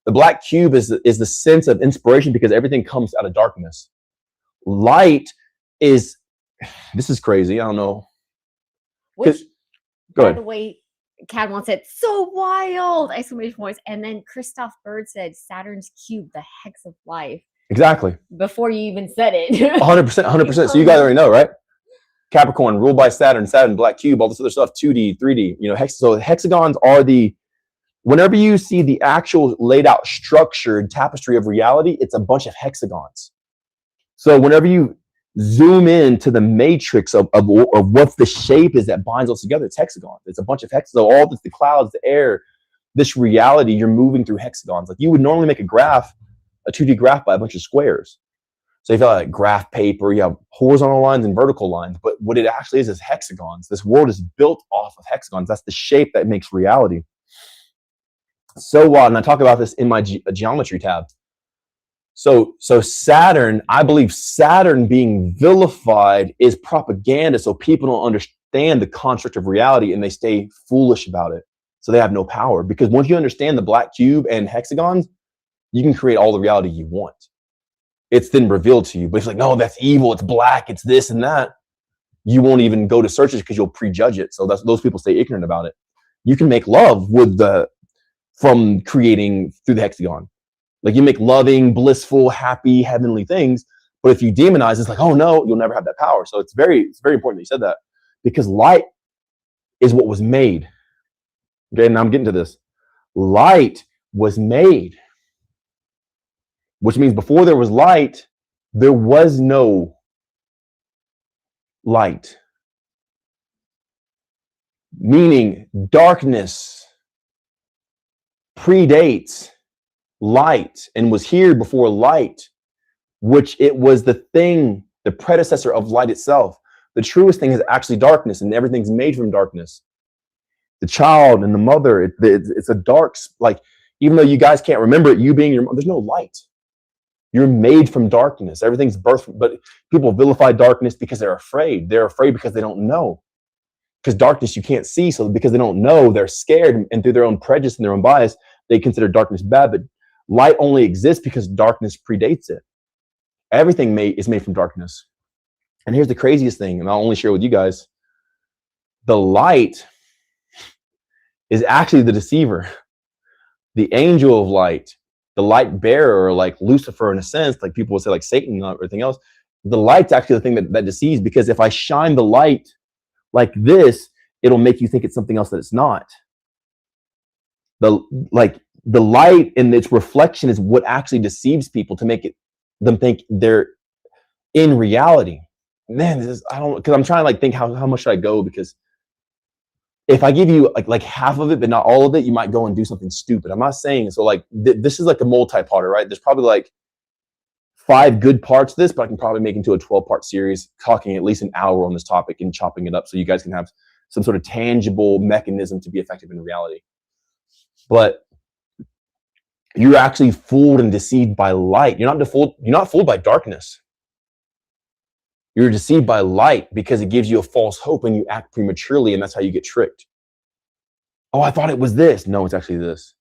The black cube is the sense of inspiration because everything comes out of darkness. Light is, this is crazy. I don't know. Which, go by ahead. the way, Cadwon said, so wild! Exclamation points. And then Christoph Bird said, Saturn's cube, the hex of life. Exactly. Before you even said it. 100%. So you guys already know, right? Capricorn, ruled by Saturn, black cube, all this other stuff, 2D, 3D. So hexagons are whenever you see the actual laid out structured tapestry of reality, it's a bunch of hexagons. So whenever you zoom in to the matrix of what the shape is that binds us together, it's hexagons. It's a bunch of hexagons. So all the clouds, the air, this reality, you're moving through hexagons. Like you would normally make a 2D graph by a bunch of squares. So you've got like graph paper, you have horizontal lines and vertical lines, but what it actually is hexagons. This world is built off of hexagons. That's the shape that makes reality. So wild, and I talk about this in my geometry tab. So Saturn, I believe Saturn being vilified is propaganda, so people don't understand the construct of reality and they stay foolish about it. So they have no power, because once you understand the black cube and hexagons, you can create all the reality you want. It's then revealed to you, but it's like, no, that's evil, it's black, it's this and that. You won't even go to searches because you'll prejudge it. So those people stay ignorant about it. You can make love from creating through the hexagon. Like you make loving, blissful, happy, heavenly things. But if you demonize, it's like, oh no, you'll never have that power. So it's very important that you said that, because light is what was made. Okay, and I'm getting to this. Light was made, which means before there was light, there was no light. Meaning darkness predates light and was here before light which it was the thing, the predecessor of light itself. The truest thing is actually darkness, and everything's made from darkness. The child and the mother, it's a dark, like, even though you guys can't remember it, you being your mother, there's no light. You're made from darkness. Everything's birthed, but people vilify darkness because they're afraid. They're afraid because they don't know. Because darkness you can't see, so because they don't know, they're scared, and through their own prejudice and their own bias, they consider darkness bad. But light only exists because darkness predates it. Everything is made from darkness. And here's the craziest thing, and I'll only share with you guys. The light is actually the deceiver. The angel of light, the light bearer, like Lucifer in a sense, like people would say like Satan and everything else. The light's actually the thing that deceives, because if I shine the light like this, it'll make you think it's something else that it's not. The light and its reflection is what actually deceives people to make them think they're in reality. Man, because I'm trying to like think how much should I go, because if I give you like half of it, but not all of it, you might go and do something stupid. I'm not saying so. Like this is like a multi-parter, right? There's probably like 5 good parts of this, but I can probably make into a 12-part series, talking at least an hour on this topic and chopping it up so you guys can have some sort of tangible mechanism to be effective in reality. But you're actually fooled and deceived by light. You're not fooled by darkness. You're deceived by light because it gives you a false hope and you act prematurely, and that's how you get tricked. Oh, I thought it was this. No, it's actually this.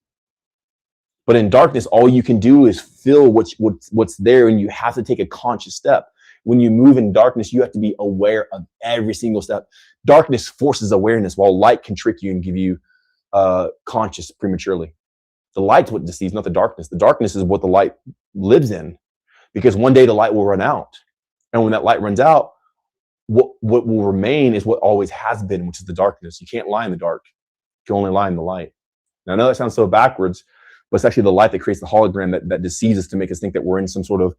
But in darkness, all you can do is feel what's there, and you have to take a conscious step. When you move in darkness, you have to be aware of every single step. Darkness forces awareness, while light can trick you and give you conscious prematurely. The light's what deceives, not the darkness. The darkness is what the light lives in, because one day the light will run out. And when that light runs out, what will remain is what always has been, which is the darkness. You can't lie in the dark. You can only lie in the light. Now, I know that sounds so backwards, but it's actually the light that creates the hologram that deceives us to make us think that we're in some sort of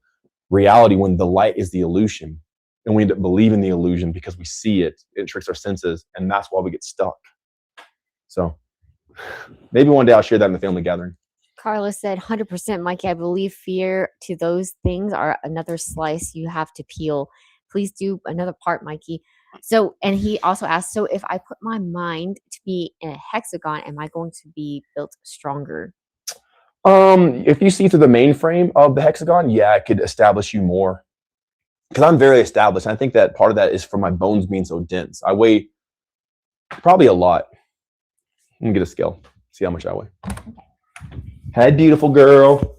reality, when the light is the illusion. And we end up believing the illusion because we see it. It tricks our senses, and that's why we get stuck. So maybe one day I'll share that in the family gathering. Carla said, 100%, Mikey, I believe fear to those things are another slice you have to peel. Please do another part, Mikey. So, and he also asked, so if I put my mind to be in a hexagon, am I going to be built stronger? If you see through the mainframe of the hexagon, yeah, it could establish you more. Because I'm very established. And I think that part of that is from my bones being so dense. I weigh probably a lot. Let me get a scale. See how much I weigh. Hey, beautiful girl.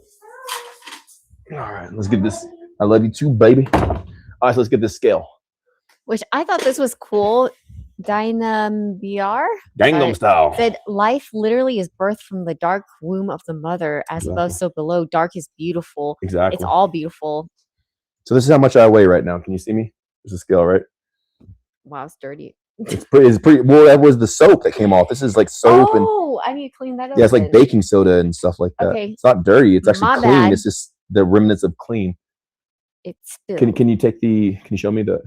All right, let's get this. I love you too, baby. All right, so let's get this scale. Which I thought this was cool. Dynam BR Gangnam Style said, life literally is birthed from the dark womb of the mother. As above, so below. Dark is beautiful. Exactly. It's all beautiful. So this is how much I weigh right now. Can you see me? There's a scale, right? Wow, it's dirty. It's pretty. Well, that was the soap that came off. This is like soap and. Oh, I need to clean that up. Yeah, it's like baking soda and stuff like that. Okay. It's not dirty. It's actually My clean. bad. It's just the remnants of clean. It's spilled. Can you take the? Can you show me the?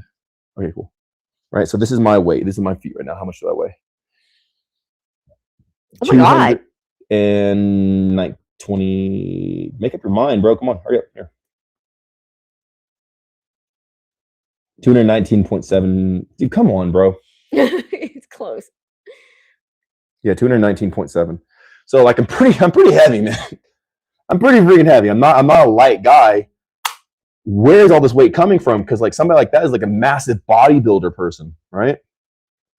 Okay, cool. Right. So this is my weight. This is my feet right now. How much do I weigh? Oh my God. And like 20. Make up your mind, bro. Come on, hurry up here. 219.7. Dude, come on, bro. It's close. Yeah, 219.7. So like I'm pretty heavy, man. I'm pretty freaking heavy. I'm not a light guy. Where's all this weight coming from? Because like somebody like that is like a massive bodybuilder person, right?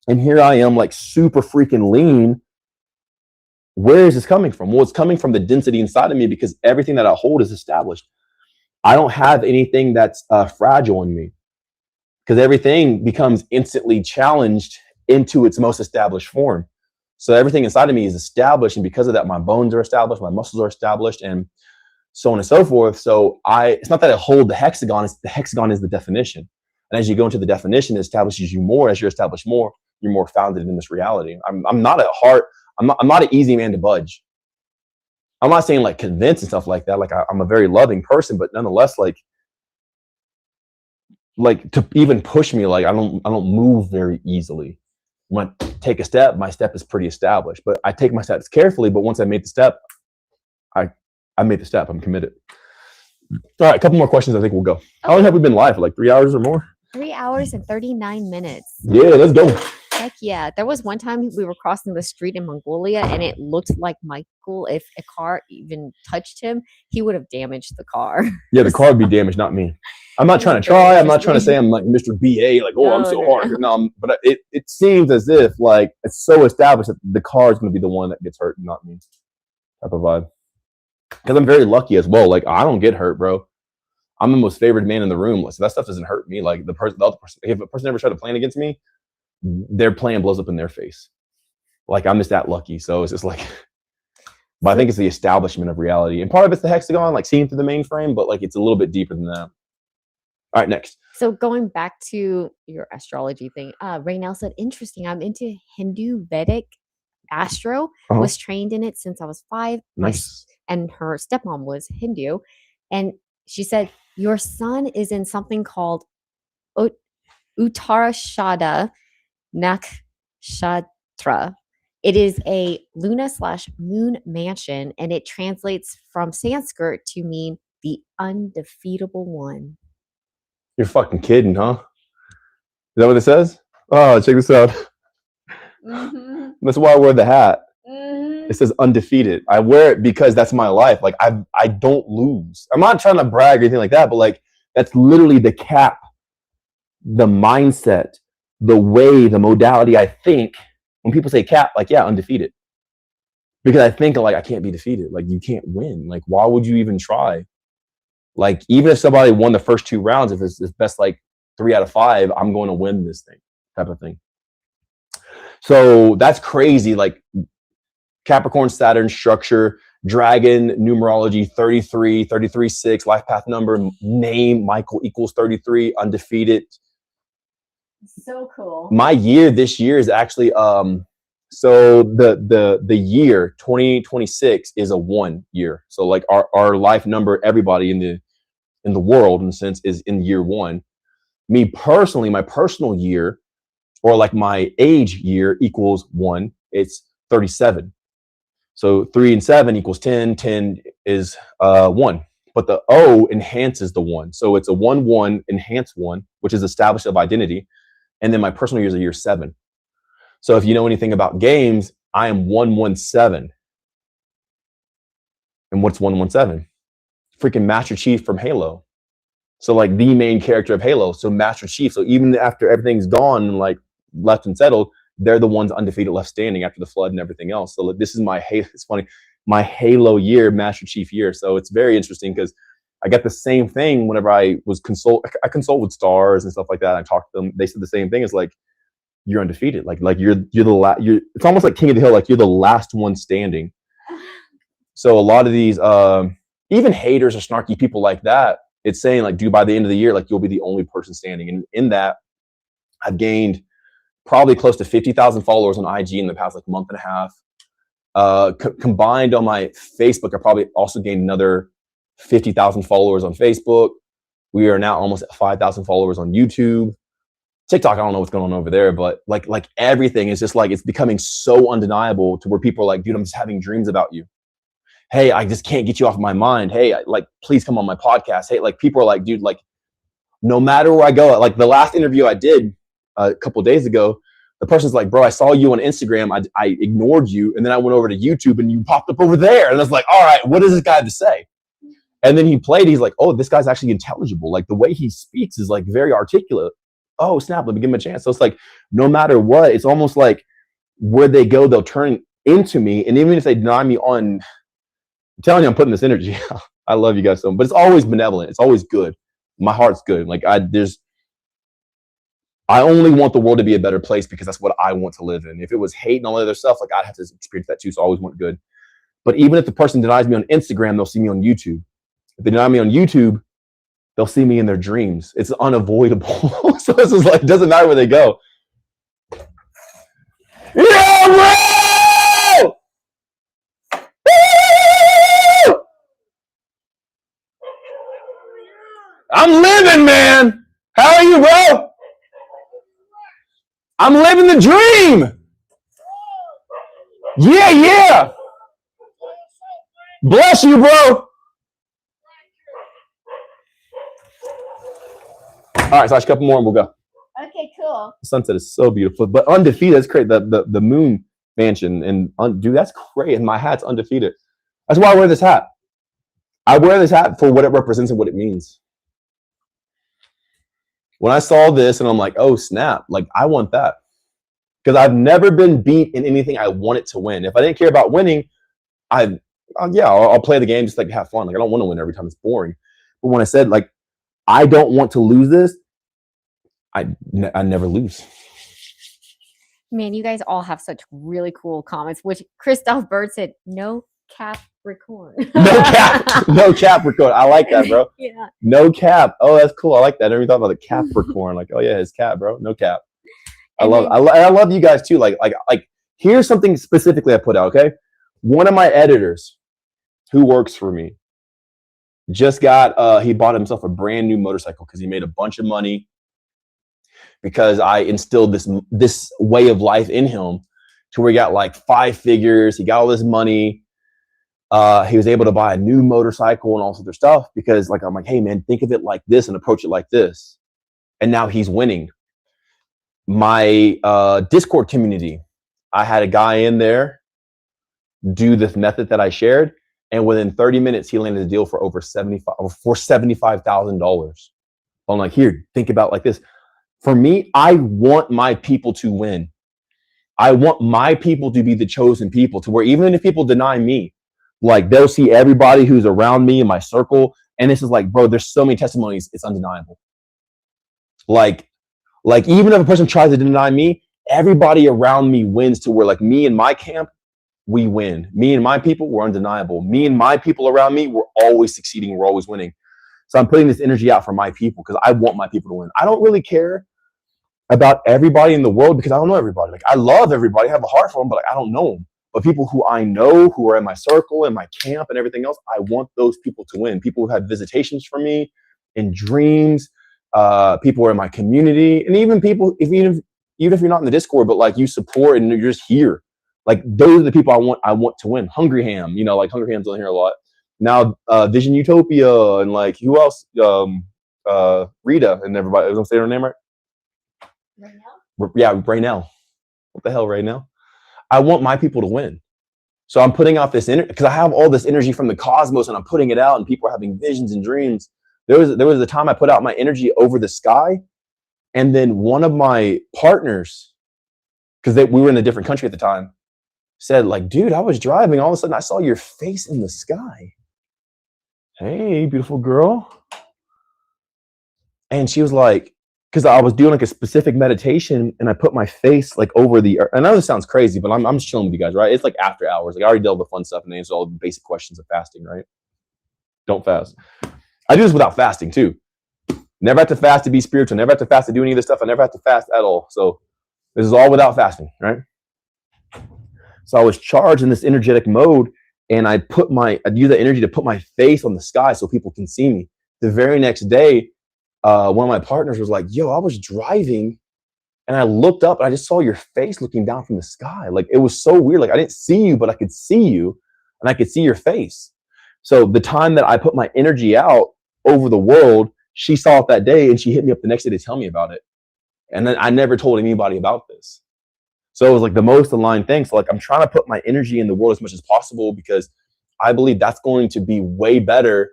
And here I am, like super freaking lean. Where is this coming from? Well, it's coming from the density inside of me, because everything that I hold is established. I don't have anything that's fragile in me, because everything becomes instantly challenged into its most established form. So everything inside of me is established, and because of that, my bones are established, my muscles are established, and so on and so forth. So it's not that I hold the hexagon, it's the hexagon is the definition. And as you go into the definition, it establishes you more. As you're established more, you're more founded in this reality. I'm not an easy man to budge. I'm not saying like convince and stuff like that. Like I'm a very loving person, but nonetheless, like to even push me, like I don't move very easily. When I take a step, my step is pretty established, but I take my steps carefully. But once I made the step, I made the step. I'm committed. right, a couple more questions. I think we'll go. How long have we been live? For like 3 hours or more? 3 hours and 39 minutes. Yeah, let's go. Heck yeah. There was one time we were crossing the street in Mongolia and it looked like Michael, if a car even touched him, he would have damaged the car. Yeah, the car would be damaged, not me. I'm not trying to try. I'm not trying to say I'm like Mr. BA, like, oh, I'm so hard. No, but it seems as if like it's so established that the car is going to be the one that gets hurt, not me. Type of vibe. Because I'm very lucky as well. Like, I don't get hurt, bro. I'm the most favored man in the room. So that stuff doesn't hurt me. Like the other person, if a person ever tried to plan against me, their plan blows up in their face. Like I'm just that lucky. So it's just like, but I think it's the establishment of reality. And part of it's the hexagon, like seeing through the mainframe, but like it's a little bit deeper than that. All right, next. So going back to your astrology thing, Raynell said, interesting. I'm into Hindu Vedic astro, was trained in it since I was 5. Nice. And her stepmom was Hindu. And she said, your son is in something called Uttarashada Nakshatra. It is a Luna/moon mansion, and it translates from Sanskrit to mean the undefeatable one. You're fucking kidding, huh? Is that what it says? Oh, check this out. Mm-hmm. That's why I wear the hat. Mm-hmm. It says undefeated. I wear it because that's my life. Like I don't lose. I'm not trying to brag or anything like that, but like that's literally the cap, the mindset, the way, the modality I think. When people say cap, like, yeah, undefeated. Because I think like I can't be defeated. Like you can't win. Like why would you even try? Like even if somebody won the first 2 rounds, if it's best like 3 out of 5, I'm going to win this thing, type of thing. So that's crazy. Like Capricorn, Saturn structure, dragon, numerology, 33, 33-6, life path number, name, Michael equals 33, undefeated. So cool. My year this year is actually so the year 2026 is a 1 year. So like our life number, everybody in the world in a sense is in year 1. Me personally, my personal year or like my age year equals 1. It's 37. So 3 and 7 equals 10. 10 is 1. But the O enhances the 1. So it's a 1-1 enhanced 1, which is established of identity. And then my personal year is a year 7. So if you know anything about games, I am 117. And what's 117? Freaking Master Chief from Halo. So like the main character of Halo. So Master Chief. So even after everything's gone and like left and settled, they're the ones undefeated left standing after the flood and everything else. So like, this is my Halo. It's funny. My Halo year, Master Chief year. So it's very interesting because I got the same thing whenever I consult with stars and stuff like that. I talked to them. They said the same thing. It's like, you're undefeated. Like you're the last. It's almost like King of the Hill. Like you're the last one standing. So a lot of these, even haters or snarky people like that, it's saying like, dude, by the end of the year, like you'll be the only person standing. And in that, I've gained probably close to 50,000 followers on IG in the past like month and a half. Combined on my Facebook, I probably also gained another 50,000 followers on Facebook. We are now almost at 5,000 followers on YouTube. TikTok, I don't know what's going on over there, but like everything is just like, it's becoming so undeniable to where people are like, dude, I'm just having dreams about you. Hey, I just can't get you off of my mind. Hey, like, please come on my podcast. Hey, like people are like, dude, like no matter where I go, like the last interview I did a couple of days ago, the person's like, bro, I saw you on Instagram. I ignored you. And then I went over to YouTube and you popped up over there. And I was like, all right, what does this guy have to say? And then he played, he's like, oh, this guy's actually intelligible. Like the way he speaks is like very articulate. Oh, snap, let me give him a chance. So it's like, no matter what, it's almost like where they go, they'll turn into me. And even if they deny me on, I'm telling you, I'm putting this energy. I love you guys so much, but it's always benevolent. It's always good. My heart's good. Like I only want the world to be a better place because that's what I want to live in. If it was hate and all that other stuff, like I'd have to experience that too. So I always want good. But even if the person denies me on Instagram, they'll see me on YouTube. If they deny me on YouTube, they'll see me in their dreams. It's unavoidable. So this is like, doesn't matter where they go. Yeah, bro! Woo! I'm living, man. How are you, bro? I'm living the dream. Yeah. Bless you, bro. right, Sasha, a couple more and we'll go. Okay, cool. The sunset is so beautiful, but undefeated. That's great. The moon mansion and dude, that's great. And my hat's undefeated. That's why I wear this hat. I wear this hat for what it represents and what it means. When I saw this and I'm like, oh snap, like I want that. Because I've never been beat in anything I wanted to win. If I didn't care about winning, I'll play the game just like have fun. Like I don't want to win every time. It's boring. But when I said like, I don't want to lose this, I never lose. Man, you guys all have such really cool comments, which Christoph Bird said, no Capricorn. No Capricorn. I like that, bro. Yeah. No cap. Oh, that's cool. I like that. I never thought about the Capricorn. Like, oh yeah, his cap, bro. No cap. I love you guys too. Like here's something specifically I put out. Okay, one of my editors who works for me just got he bought himself a brand new motorcycle because he made a bunch of money because I instilled this way of life in him to where he got like 5 figures. He got all this money. He was able to buy a new motorcycle and all this other stuff because like I'm like, hey man, think of it like this and approach it like this. And now he's winning. My Discord community, I had a guy in there do this method that I shared, and within 30 minutes he landed a deal for over $75,000. I'm like, here, think about it like this. For me, I want my people to win. I want my people to be the chosen people, to where even if people deny me, like they'll see everybody who's around me in my circle, and this is like, bro, there's so many testimonies, it's undeniable. Like even if a person tries to deny me, everybody around me wins, to where like me and my camp, we win. Me and my people, we're undeniable. Me and my people around me, we're always succeeding. We're always winning. So I'm putting this energy out for my people because I want my people to win. I don't really care about everybody in the world because I don't know everybody. Like I love everybody, I have a heart for them, but like, I don't know them. But people who I know, who are in my circle, in my camp and everything else, I want those people to win. People who have visitations from me in dreams, people who are in my community, and even people, even if you're not in the Discord, but like you support and you're just here. Like those are the people I want to win. Hungry Ham, you know, like Hungry Ham's on here a lot. Now Vision Utopia and like who else? Rita and everybody. I'm saying her name right? Raynell? Yeah, Raynell. What the hell, Raynell? I want my people to win. So I'm putting out this energy because I have all this energy from the cosmos and I'm putting it out and people are having visions and dreams. There was a time I put out my energy over the sky, and then one of my partners, because we were in a different country at the time, said like, dude, I was driving, all of a sudden I saw your face in the sky. Hey, beautiful girl. And she was like, because I was doing like a specific meditation and I put my face like over the earth. I know this sounds crazy, but I'm just chilling with you guys, right? It's like after hours. Like I already dealt with the fun stuff and answered all the basic questions of fasting, right? Don't fast. I do this without fasting too. Never have to fast to be spiritual. Never have to fast to do any of this stuff. I never have to fast at all. So this is all without fasting, right? So I was charged in this energetic mode, and I use that energy to put my face on the sky so people can see me. The very next day, one of my partners was like, yo, I was driving and I looked up and I just saw your face looking down from the sky. Like it was so weird. Like I didn't see you, but I could see you and I could see your face. So the time that I put my energy out over the world, she saw it that day and she hit me up the next day to tell me about it. And then I never told anybody about this. So it was like the most aligned thing. So like I'm trying to put my energy in the world as much as possible because I believe that's going to be way better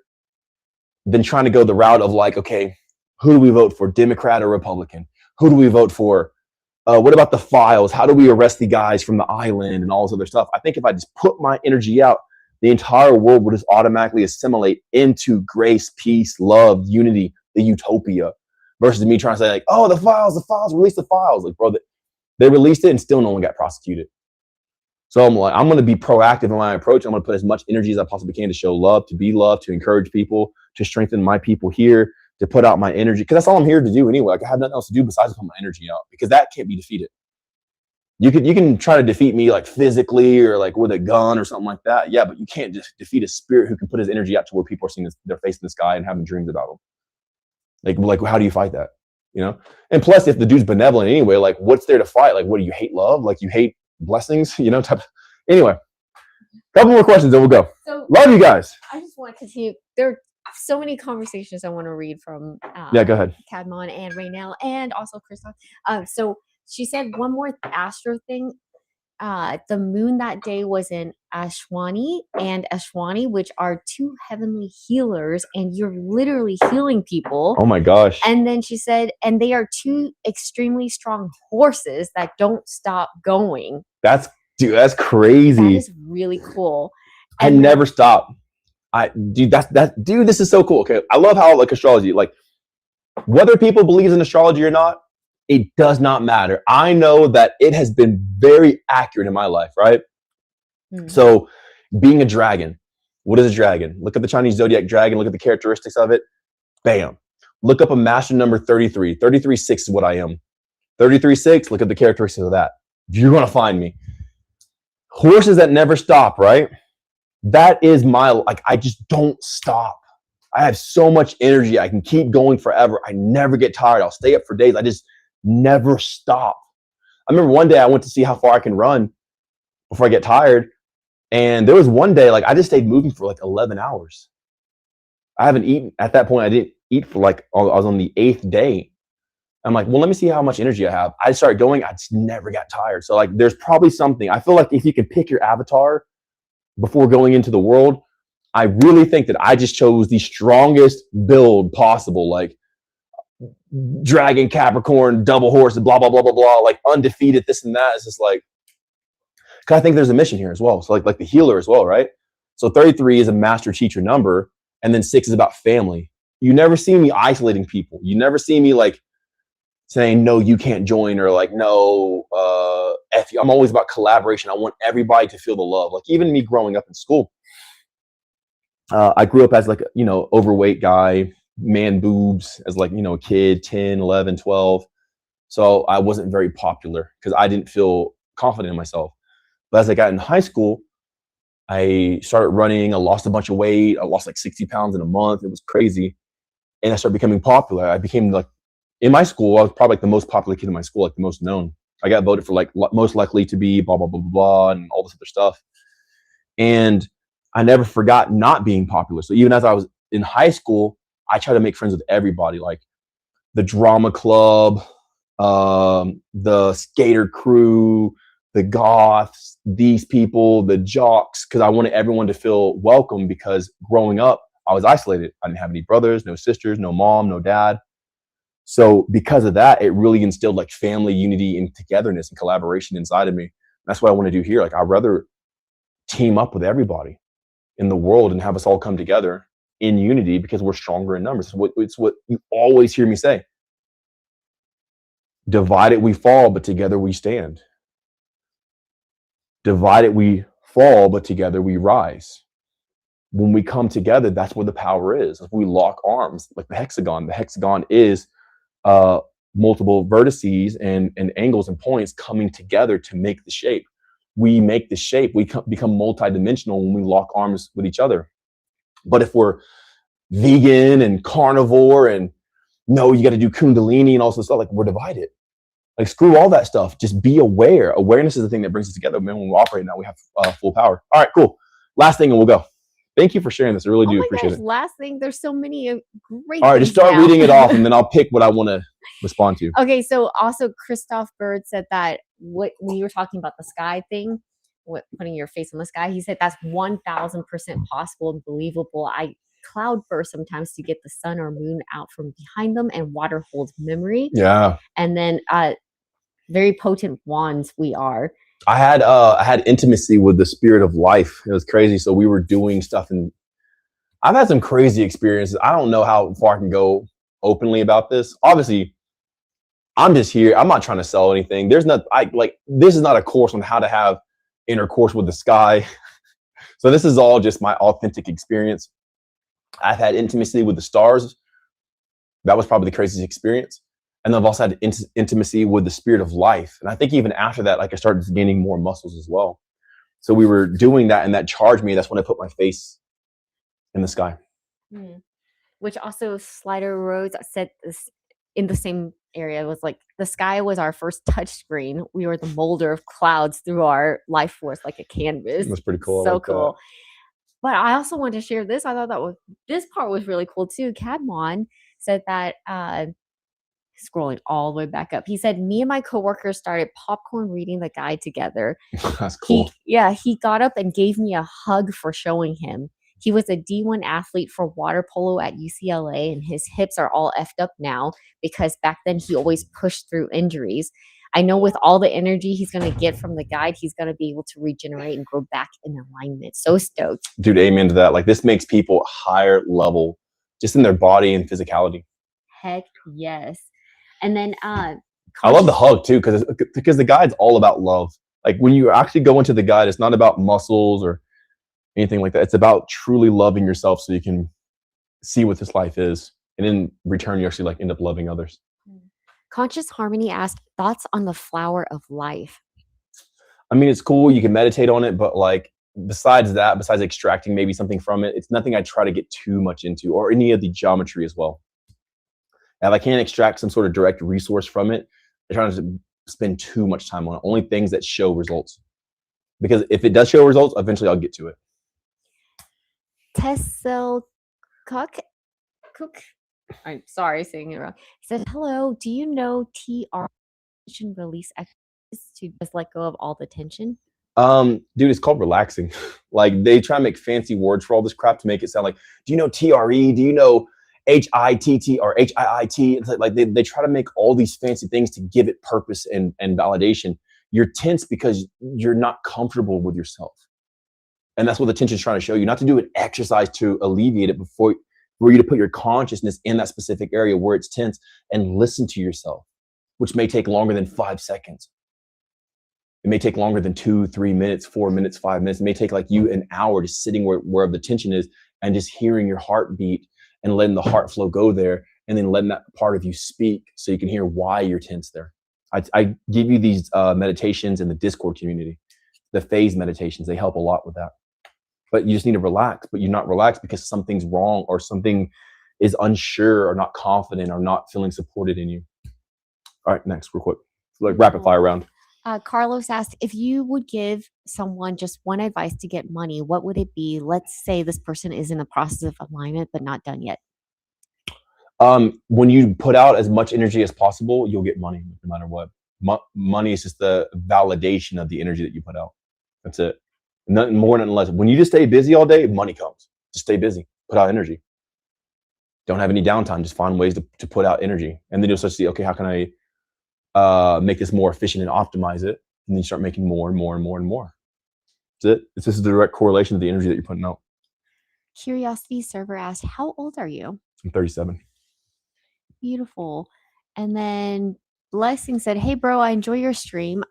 than trying to go the route of like, okay, who do we vote for, Democrat or Republican? Who do we vote for? What about the files? How do we arrest the guys from the island and all this other stuff? I think if I just put my energy out, the entire world will just automatically assimilate into grace, peace, love, unity, the utopia, versus me trying to say like, oh, the files, release the files. Like, bro, they released it and still no one got prosecuted. So I'm like, I'm going to be proactive in my approach. I'm going to put as much energy as I possibly can to show love, to be loved, to encourage people, to strengthen my people here, to put out my energy. Because that's all I'm here to do anyway. Like I have nothing else to do besides put my energy out, because that can't be defeated. You can try to defeat me like physically or like with a gun or something like that. Yeah, but you can't just defeat a spirit who can put his energy out to where people are seeing their face in the sky and having dreams about them. Like how do you fight that? You know? And plus, if the dude's benevolent anyway, like what's there to fight? Like, what do you hate love? Like you hate blessings? You know? Anyway, couple more questions, then we'll go. So love you guys. I just want to continue. so many conversations I want to read from Yeah, go ahead. Cadmon and Raynell and also Christoph. So she said one more astro thing. The moon that day was in Ashwani and Ashwani, which are two heavenly healers, and you're literally healing people. Oh my gosh. And then she said, and they are two extremely strong horses that don't stop going. That's crazy. That is really cool. I never stop. Dude, this is so cool. Okay. I love how like astrology, like whether people believe in astrology or not, it does not matter. I know that it has been very accurate in my life, right? So being a dragon, what is a dragon? Look at the Chinese zodiac dragon, look at the characteristics of it. Bam. Look up a master number 33. 33-6 is what I am. 33-6, look at the characteristics of that. You're going to find me. Horses that never stop, right? That is I just don't stop. I have so much energy. I can keep going forever. I never get tired. I'll stay up for days. I just never stop. I remember one day I went to see how far I can run before I get tired. And there was one day, like I just stayed moving for like 11 hours. I haven't eaten at that point. I didn't eat for I was on the 8th day. I'm like, well, let me see how much energy I have. I started going. I just never got tired. So like, there's probably something. I feel like if you can pick your avatar before going into the world, I really think that I just chose the strongest build possible. Like dragon, Capricorn, double horse, blah, blah, blah, blah, blah, like undefeated, this and that. It's just like, cause I think there's a mission here as well. So like the healer as well, right? So 33 is a master teacher number. And then 6 is about family. You never see me isolating people. You never see me like saying, no, you can't join, or like, no, F you. I'm always about collaboration. I want everybody to feel the love. Like even me growing up in school, I grew up as like, overweight guy, man boobs as like, a kid, 10, 11, 12. So I wasn't very popular because I didn't feel confident in myself. But as I got in high school, I started running. I lost a bunch of weight. I lost like 60 pounds in a month. It was crazy. And I started becoming popular. I became like, in my school, I was probably like the most popular kid in my school, like the most known. I got voted for like most likely to be blah, blah, blah, blah, blah, and all this other stuff. And I never forgot not being popular. So even as I was in high school, I tried to make friends with everybody, like the drama club, the skater crew, the goths, these people, the jocks, because I wanted everyone to feel welcome, because growing up, I was isolated. I didn't have any brothers, no sisters, no mom, no dad. So because of that, it really instilled like family unity and togetherness and collaboration inside of me. That's what I want to do here. Like I'd rather team up with everybody in the world and have us all come together in unity, because we're stronger in numbers. It's what you always hear me say. Divided we fall, but together we stand. Divided we fall, but together we rise. When we come together, that's where the power is. If we lock arms, like the hexagon is multiple vertices and angles and points coming together to make the shape. We make the shape. We become multidimensional when we lock arms with each other. But if we're vegan and carnivore and no, you got to do Kundalini and all this stuff, like we're divided. Like screw all that stuff. Just be aware. Awareness is the thing that brings us together. Man, when we operate now, we have full power. All right, cool. Last thing and we'll go. Thank you for sharing this. I really do appreciate it. Last thing, there's so many great. All right, just start reading it off, and then I'll pick what I want to respond to. Okay, so also Christoph Bird said that when you were talking about the sky thing, putting your face on the sky, he said that's 1000% possible and believable. I cloud burst sometimes to get the sun or moon out from behind them, and water holds memory. Yeah. And then very potent wands we are. I had intimacy with the spirit of life. It was crazy. So we were doing stuff, and I've had some crazy experiences. I don't know how far I can go openly about this. Obviously, I'm just here. I'm not trying to sell anything. This is not a course on how to have intercourse with the sky. So this is all just my authentic experience. I've had intimacy with the stars. That was probably the craziest experience. And I've also had intimacy with the spirit of life. And I think even after that, like I started gaining more muscles as well. So we were doing that, and that charged me. That's when I put my face in the sky. Which also Slider Rhodes said this in the same area. It was like the sky was our first touch screen. We were the molder of clouds through our life force, like a canvas. That's pretty cool. So cool. But I also wanted to share this. I thought this part was really cool too. Cadmon said that scrolling all the way back up. He said, me and my coworkers started popcorn reading the guide together. That's cool. He got up and gave me a hug for showing him. He was a D1 athlete for water polo at UCLA, and his hips are all effed up now because back then he always pushed through injuries. I know with all the energy he's going to get from the guide, he's going to be able to regenerate and grow back in alignment. So stoked. Dude, amen to that. Like, this makes people higher level just in their body and physicality. Heck yes. And then I love the hug too, because the guide's all about love. Like, when you actually go into the guide, it's not about muscles or anything like that. It's about truly loving yourself so you can see what this life is. And in return, you actually like end up loving others. Conscious Harmony asked, thoughts on the flower of life? I mean, it's cool. You can meditate on it, but like, besides extracting maybe something from it, it's nothing I try to get too much into, or any of the geometry as well. If I can't extract some sort of direct resource from it, I try not to spend too much time on it. Only things that show results. Because if it does show results, eventually I'll get to it. Tessel Cook, I'm sorry saying it wrong. He said, hello, do you know TR release exercises to just let go of all the tension? Dude, it's called relaxing. Like, they try to make fancy words for all this crap to make it sound like, do you know TRE? Do you know HITT or HIIT? It's like they try to make all these fancy things to give it purpose and validation. You're tense because you're not comfortable with yourself. And that's what the tension is trying to show you, not to do an exercise to alleviate it, for you to put your consciousness in that specific area where it's tense and listen to yourself, which may take longer than 5 seconds. It may take longer than 2, 3 minutes, 4 minutes, 5 minutes. It may take like you an hour just sitting where the tension is and just hearing your heartbeat and letting the heart flow go there, and then letting that part of you speak so you can hear why you're tense there. I give you these meditations in the Discord community, the phase meditations. They help a lot with that. But you just need to relax, but you're not relaxed because something's wrong or something is unsure or not confident or not feeling supported in you. All right, next, real quick. Like rapid fire round. Carlos asked, if you would give someone just one advice to get money, what would it be? Let's say this person is in the process of alignment, but not done yet. When you put out as much energy as possible, you'll get money no matter what. Money is just the validation of the energy that you put out. That's it. Nothing more, nothing less. When you just stay busy all day, money comes. Just stay busy. Put out energy. Don't have any downtime. Just find ways to put out energy. And then you'll start to see, okay, how can I make this more efficient and optimize it? And then you start making more and more and more and more. That's it. This is the direct correlation of the energy that you're putting out. Curiosity Server asked, how old are you? I'm 37. Beautiful. And then Blessing said, hey, bro, I enjoy your stream.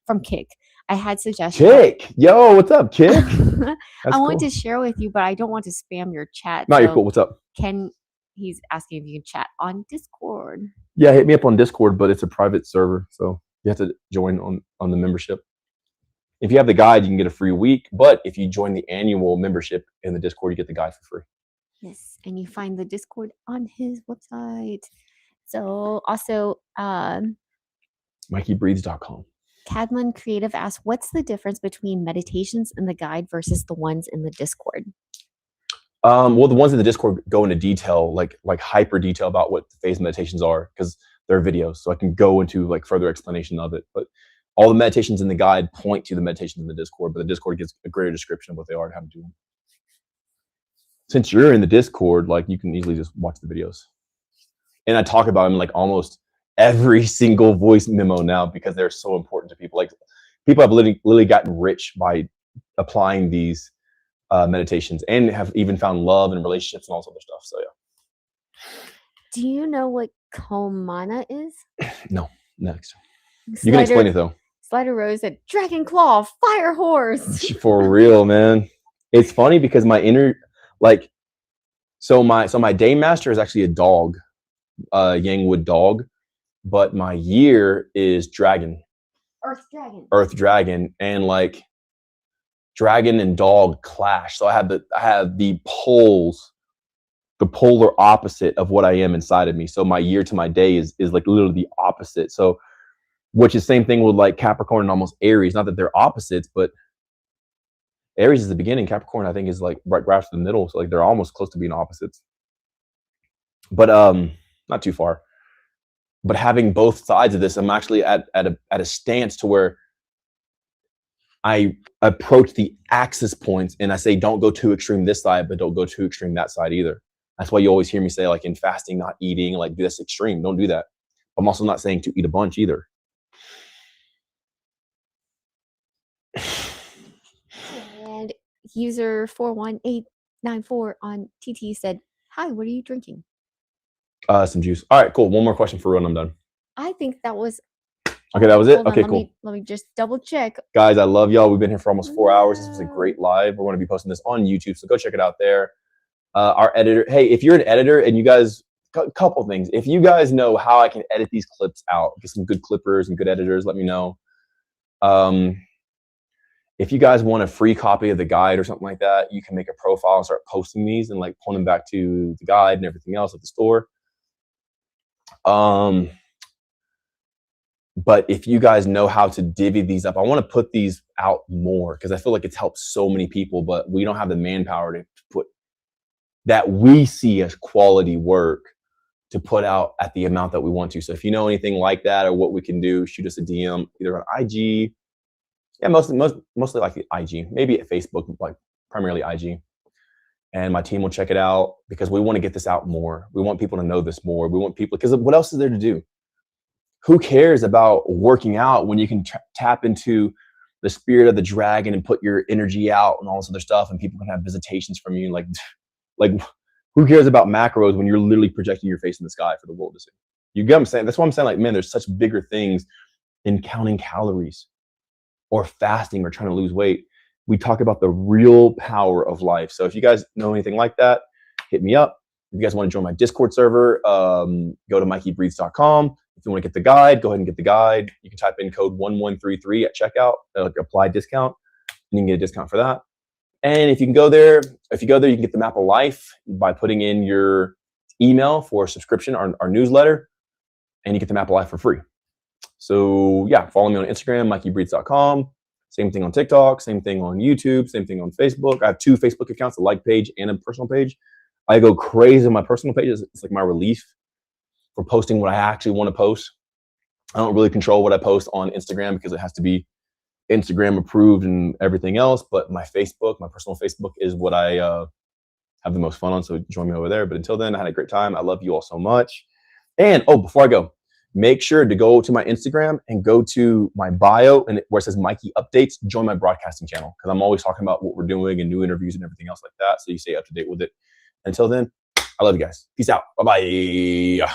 From Kick. I had suggestions. Kick. Yo, what's up, Kick? I wanted to share with you, but I don't want to spam your chat. No, you're cool. What's up? He's asking if you can chat on Discord. Yeah, hit me up on Discord, but it's a private server, so you have to join on the membership. If you have the guide, you can get a free week, but if you join the annual membership in the Discord, you get the guide for free. Yes, and you find the Discord on his website. So also, MikeyBreathes.com. Cadman Creative asks, what's the difference between meditations in the guide versus the ones in the Discord? Well, the ones in the Discord go into detail, like hyper detail about what the phase meditations are, because they're videos, so I can go into like further explanation of it. But all the meditations in the guide point to the meditations in the Discord, but the Discord gives a greater description of what they are and how to do them. Since you're in the Discord, like, you can easily just watch the videos. And I talk about them in like almost every single voice memo now because they're so important to people. Like, people have literally gotten rich by applying these meditations and have even found love and relationships and all this other stuff. So yeah. Do you know what Komana is? No. Next. You can explain it though. Slider Rose said, Dragon Claw, Fire Horse. For real, man. It's funny because my inner, like, so my day master is actually a dog, Yangwood dog, but my year is dragon. Earth dragon. And like, dragon and dog clash. So I have the poles, the polar opposite of what I am inside of me. So my year to my day is like literally the opposite. So, which is same thing with like Capricorn and almost Aries. Not that they're opposites, but Aries is the beginning. Capricorn, I think, is like right after the middle. So like they're almost close to being opposites. But not too far. But having both sides of this, I'm actually at a stance to where I approach the axis points and I say, don't go too extreme this side, but don't go too extreme that side either. That's why you always hear me say, like in fasting, not eating, like this extreme. Don't do that. I'm also not saying to eat a bunch either. And user 41894 on TT said, "Hi, what are you drinking?" Some juice. All right, cool. One more question for real and I'm done. I think that was okay. That was it. Hold on, Okay, cool. Let me just double check. Guys, I love y'all. We've been here for almost 4 hours. This was a great live. We're going to be posting this on YouTube, so go check it out there. Our editor. Hey, if you're an editor and you guys, a couple things. If you guys know how I can edit these clips out, get some good clippers and good editors, let me know. If you guys want a free copy of the guide or something like that, you can make a profile and start posting these and like pulling them back to the guide and everything else at the store. But if you guys know how to divvy these up, I want to put these out more because I feel like it's helped so many people, but we don't have the manpower to put that we see as quality work to put out at the amount that we want to. So if you know anything like that or what we can do, shoot us a DM either on IG. Yeah, mostly like the IG, maybe at Facebook, like primarily IG. And my team will check it out because we want to get this out more. We want people to know this more. We want people, because what else is there to do? Who cares about working out when you can tap into the spirit of the dragon and put your energy out and all this other stuff, and people can have visitations from you? Like who cares about macros when you're literally projecting your face in the sky for the world to see? You get what I'm saying? That's why I'm saying, like, man, there's such bigger things in counting calories or fasting or trying to lose weight. We talk about the real power of life. So if you guys know anything like that, hit me up. If you guys want to join my Discord server, go to MikeyBreathes.com. If you want to get the guide, go ahead and get the guide. You can type in code 1133 at checkout, apply discount, and you can get a discount for that. And if you go there, you can get the map of life by putting in your email for subscription, our newsletter, and you get the map of life for free. So yeah, follow me on Instagram, MikeyBreathes.com. Same thing on TikTok, same thing on YouTube, same thing on Facebook. I have 2 Facebook accounts, a like page and a personal page. I go crazy on my personal pages. It's like my relief for posting what I actually want to post. I don't really control what I post on Instagram because it has to be Instagram approved and everything else. But my Facebook, my personal Facebook, is what I have the most fun on. So join me over there. But until then, I had a great time. I love you all so much. And before I go, make sure to go to my Instagram and go to my bio and where it says Mikey Updates, join my broadcasting channel because I'm always talking about what we're doing and new interviews and everything else like that. So you stay up to date with it. Until then, I love you guys. Peace out. Bye-bye.